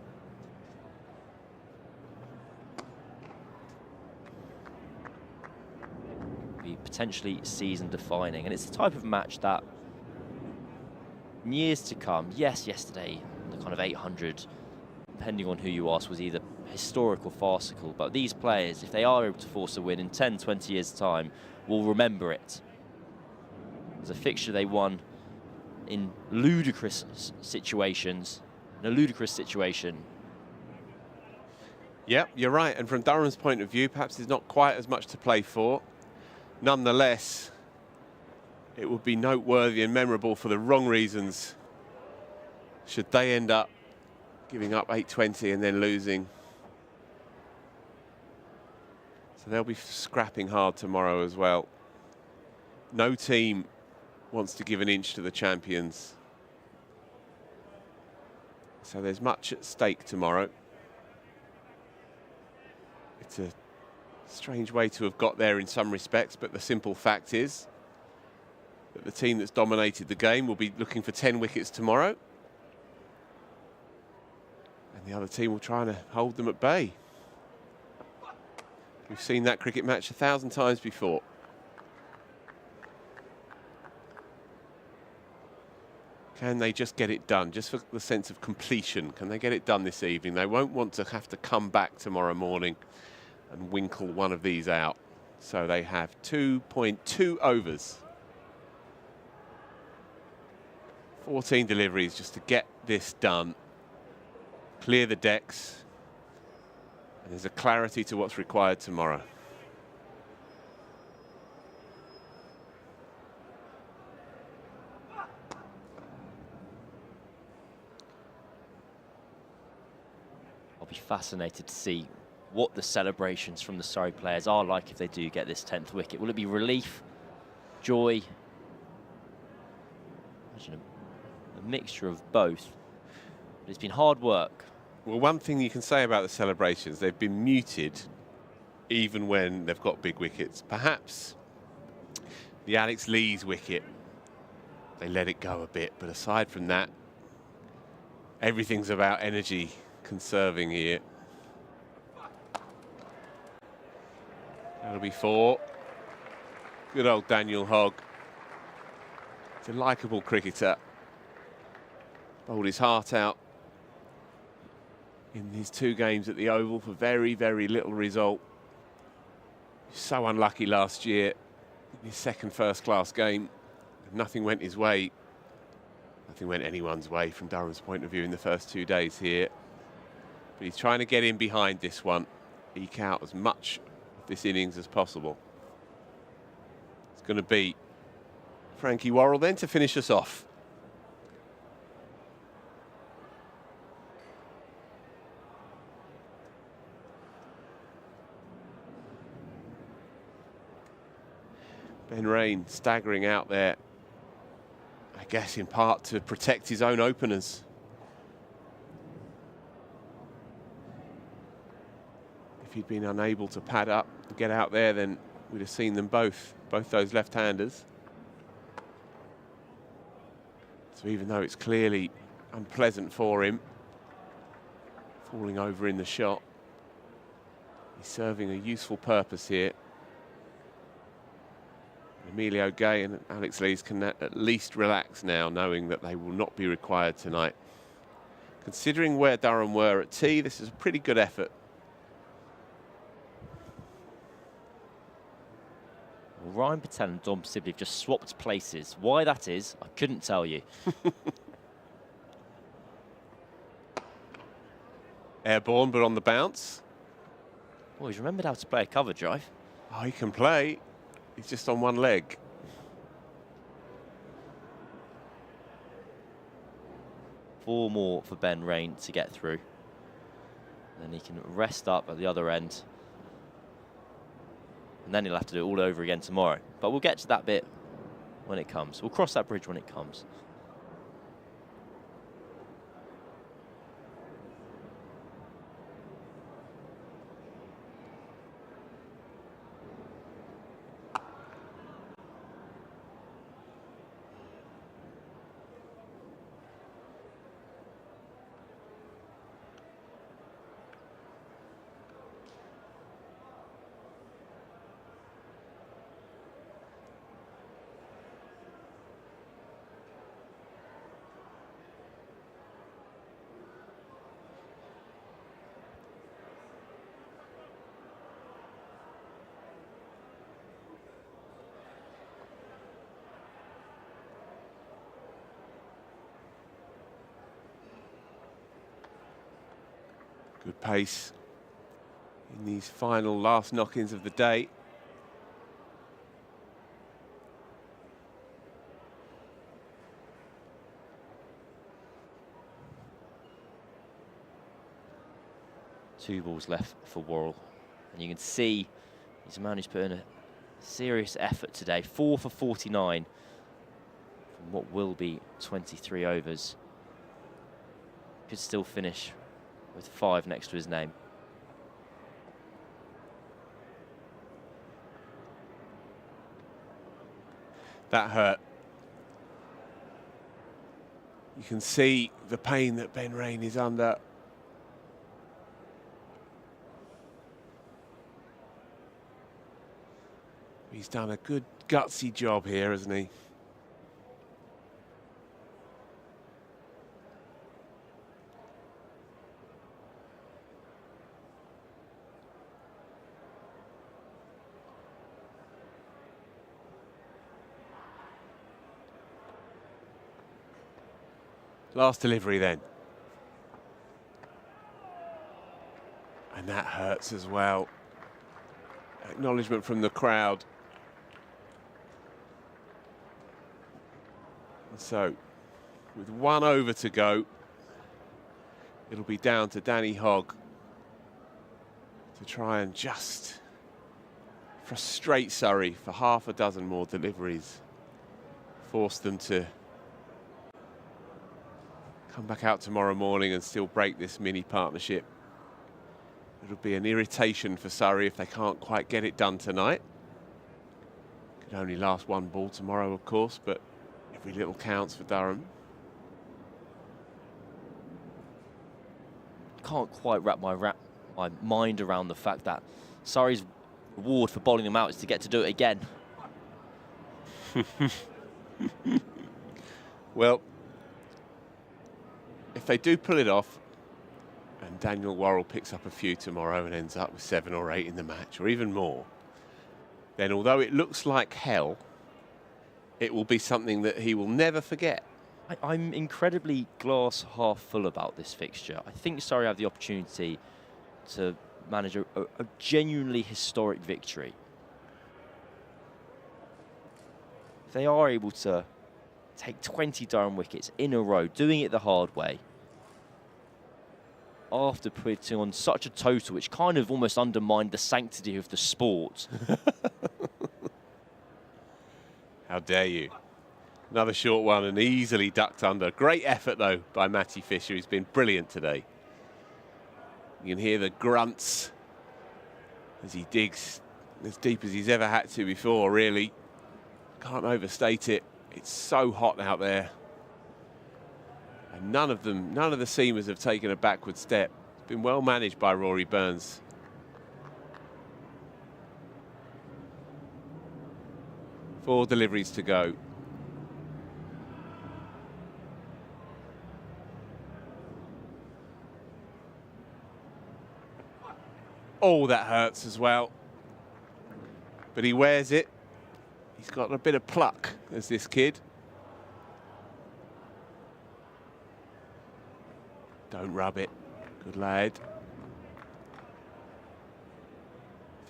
be potentially season-defining. And it's the type of match that, in years to come, yes, yesterday, the kind of 800, depending on who you ask, was either historic or farcical. But these players, if they are able to force a win in 10, 20 years' time, will remember it. There's a fixture they won in ludicrous situations, in a ludicrous situation. Yep, you're right. And from Durham's point of view, perhaps there's not quite as much to play for. Nonetheless, it would be noteworthy and memorable for the wrong reasons should they end up giving up 820 and then losing. So they'll be scrapping hard tomorrow as well. No team wants to give an inch to the champions. So there's much at stake tomorrow. It's a strange way to have got there in some respects, but the simple fact is that the team that's dominated the game will be looking for 10 wickets tomorrow. And the other team will try to hold them at bay. We've seen that cricket match 1,000 times before. Can they just get it done, just for the sense of completion? Can they get it done this evening? They won't want to have to come back tomorrow morning and winkle one of these out. So they have 2.2 overs. 14 deliveries just to get this done. Clear the decks. And there's a clarity to what's required tomorrow. I'll be fascinated to see what the celebrations from the Surrey players are like if they do get this 10th wicket. Will it be relief, joy? Imagine a mixture of both. But it's been hard work. Well, one thing you can say about the celebrations, they've been muted even when they've got big wickets. Perhaps the Alex Lees wicket, they let it go a bit, but aside from that, everything's about energy conserving here. That'll be 4. Good old Daniel Hogg. He's a likeable cricketer. Bowled his heart out in his 2 games at the Oval for very, very little result. So unlucky last year in his second first-class game. Nothing went his way. Nothing went anyone's way from Durham's point of view in the first 2 days here. But he's trying to get in behind this one, eke out as much of this innings as possible. It's going to be Frankie Worrell then to finish us off. Ben Rain staggering out there, I guess in part to protect his own openers. If he'd been unable to pad up and get out there, then we'd have seen them both those left-handers. So even though it's clearly unpleasant for him, falling over in the shot, he's serving a useful purpose here. Emilio Gay and Alex Lees can at least relax now, knowing that they will not be required tonight. Considering where Durham were at tea, this is a pretty good effort. Well, Ryan Patel and Dom Sibley have just swapped places. Why that is, I couldn't tell you. Airborne, but on the bounce. Oh, he's remembered how to play a cover drive. Oh, he can play. He's just on one leg. Four more for Ben Rain to get through. Then he can rest up at the other end. And then he'll have to do it all over again tomorrow. But we'll get to that bit when it comes. We'll cross that bridge when it comes. Good pace in these final last knock-ins of the day. Two balls left for Worrell. And you can see he's a man who's put in a serious effort today. 4 for 49 from what will be 23 overs. Could still finish with 5 next to his name. That hurt. You can see the pain that Ben Rain is under. He's done a good gutsy job here, hasn't he? Last delivery then. And that hurts as well. Acknowledgement from the crowd. And so, with 1 over to go, it'll be down to Danny Hogg to try and just frustrate Surrey for half a dozen more deliveries. Force them to come back out tomorrow morning and still break this mini partnership. It'll be an irritation for Surrey if they can't quite get it done tonight. Could only last 1 ball tomorrow, of course, but every little counts for Durham. Can't quite wrap my mind around the fact that Surrey's reward for bowling them out is to get to do it again. Well, if they do pull it off, and Daniel Worrell picks up a few tomorrow and ends up with 7 or 8 in the match, or even more, then although it looks like hell, it will be something that he will never forget. I'm incredibly glass half full about this fixture. I think Surrey have the opportunity to manage a genuinely historic victory. If they are able to take 20 Durham wickets in a row, doing it the hard way, after putting on such a total which kind of almost undermined the sanctity of the sport. How dare you. Another short one and easily ducked under. Great effort, though, by Matty Fisher. He's been brilliant today. You can hear the grunts as he digs as deep as he's ever had to before, really. Can't overstate it. It's so hot out there. And none of the seamers have taken a backward step. It's been well managed by Rory Burns. Four deliveries to go. Oh, that hurts as well. But he wears it. He's got a bit of pluck, as this kid. Don't rub it. Good lad.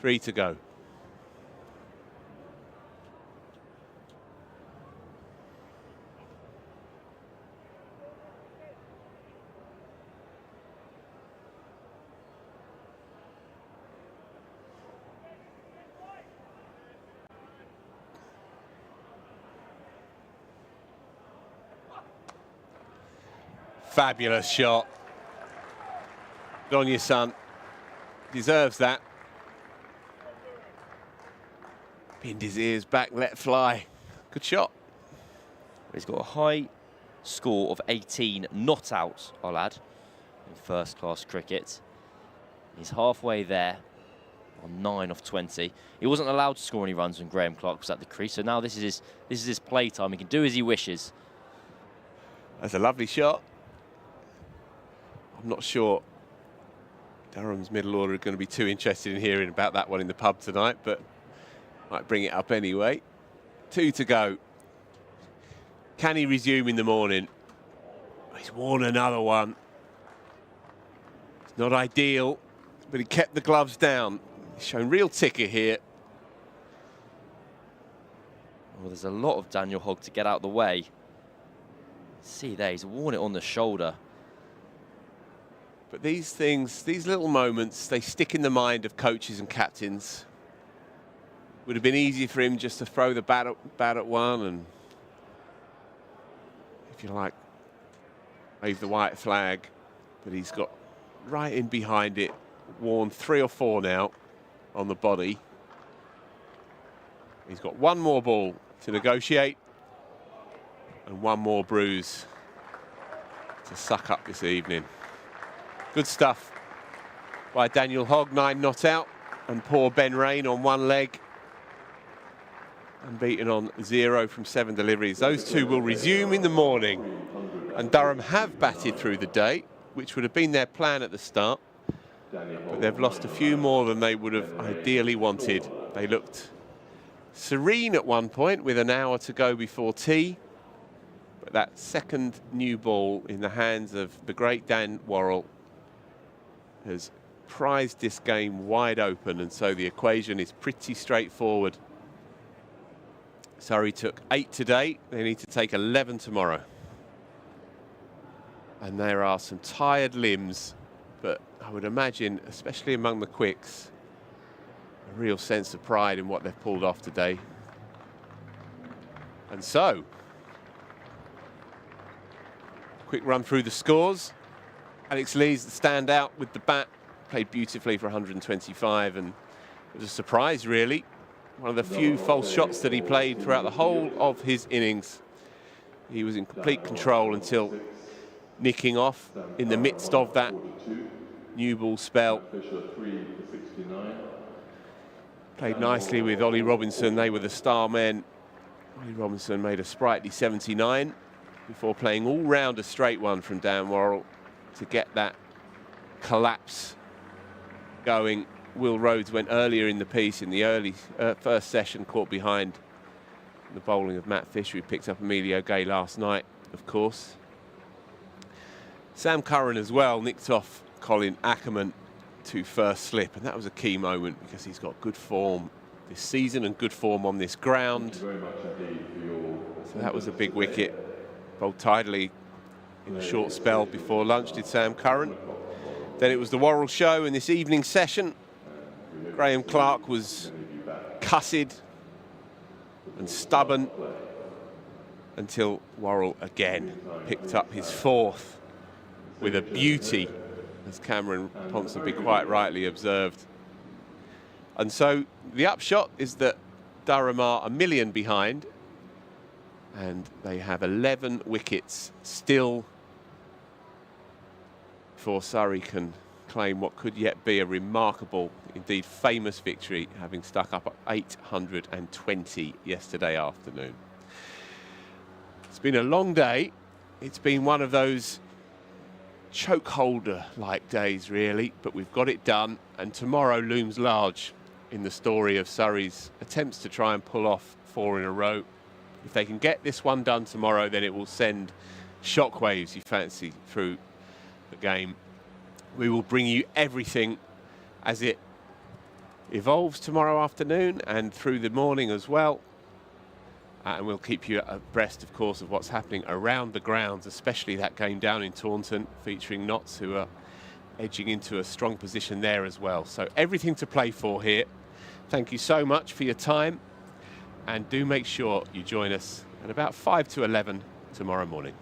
3 to go. Fabulous shot. Good on you, son. Deserves that. Pinned his ears back, let fly. Good shot. He's got a high score of 18 not out, I'll add, in first-class cricket. He's halfway there on 9 off 20. He wasn't allowed to score any runs when Graham Clark was at the crease, so now this is his playtime. He can do as he wishes. That's a lovely shot. I'm not sure Durham's middle order are going to be too interested in hearing about that one in the pub tonight, but might bring it up anyway. 2 to go. Can he resume in the morning? He's worn another one. It's not ideal, but he kept the gloves down. He's shown real ticker here. Well, there's a lot of Daniel Hogg to get out of the way. See there, he's worn it on the shoulder. But these things, these little moments, they stick in the mind of coaches and captains. Would have been easier for him just to throw the bat at one and, if you like, wave the white flag. But he's got right in behind it, worn 3 or 4 now on the body. He's got 1 more ball to negotiate and 1 more bruise to suck up this evening. Good stuff by Daniel Hogg, 9 not out, and poor Ben Rain on 1 leg. unbeaten on 0 from 7 deliveries. Those two will resume in the morning. And Durham have batted through the day, which would have been their plan at the start. But they've lost a few more than they would have ideally wanted. They looked serene at one point with an hour to go before tea. But that second new ball in the hands of the great Dan Worrell has prized this game wide open, and so the equation is pretty straightforward. Surrey took 8 today, they need to take 11 tomorrow. And there are some tired limbs, but I would imagine, especially among the quicks, a real sense of pride in what they've pulled off today. And so, quick run through the scores. Alex Lee's the standout with the bat, played beautifully for 125, and it was a surprise really. One of the few false shots that he played throughout the whole of his innings. He was in complete control until nicking off in the midst of that new ball spell. Played nicely with Ollie Robinson, they were the star men. Ollie Robinson made a sprightly 79 before playing all round a straight one from Dan Worrell to get that collapse going. Will Rhodes went earlier in the piece in the early first session, caught behind the bowling of Matt Fisher, who picked up Emilio Gay last night, of course. Sam Curran as well nicked off Colin Ackerman to first slip, and that was a key moment because he's got good form this season and good form on this ground. So that was a big wicket. Bowled tidily in a short spell before lunch did Sam Curran. Then it was the Worrell show in this evening session. Graham Clark was cussed and stubborn until Worrell again picked up his fourth with a beauty, as Cameron Ponsonby quite rightly observed. And so the upshot is that Durham are a million behind, and they have 11 wickets still before Surrey can claim what could yet be a remarkable, indeed famous victory, having stuck up at 820 yesterday afternoon. It's been a long day. It's been one of those chokeholder-like days, really, but we've got it done, and tomorrow looms large in the story of Surrey's attempts to try and pull off 4 in a row. If they can get this one done tomorrow, then it will send shockwaves, you fancy, through the game. We will bring you everything as it evolves tomorrow afternoon and through the morning as well. And we'll keep you abreast, of course, of what's happening around the grounds, especially that game down in Taunton, featuring Notts, who are edging into a strong position there as well. So everything to play for here. Thank you so much for your time. And do make sure you join us at about 5 to 11 tomorrow morning.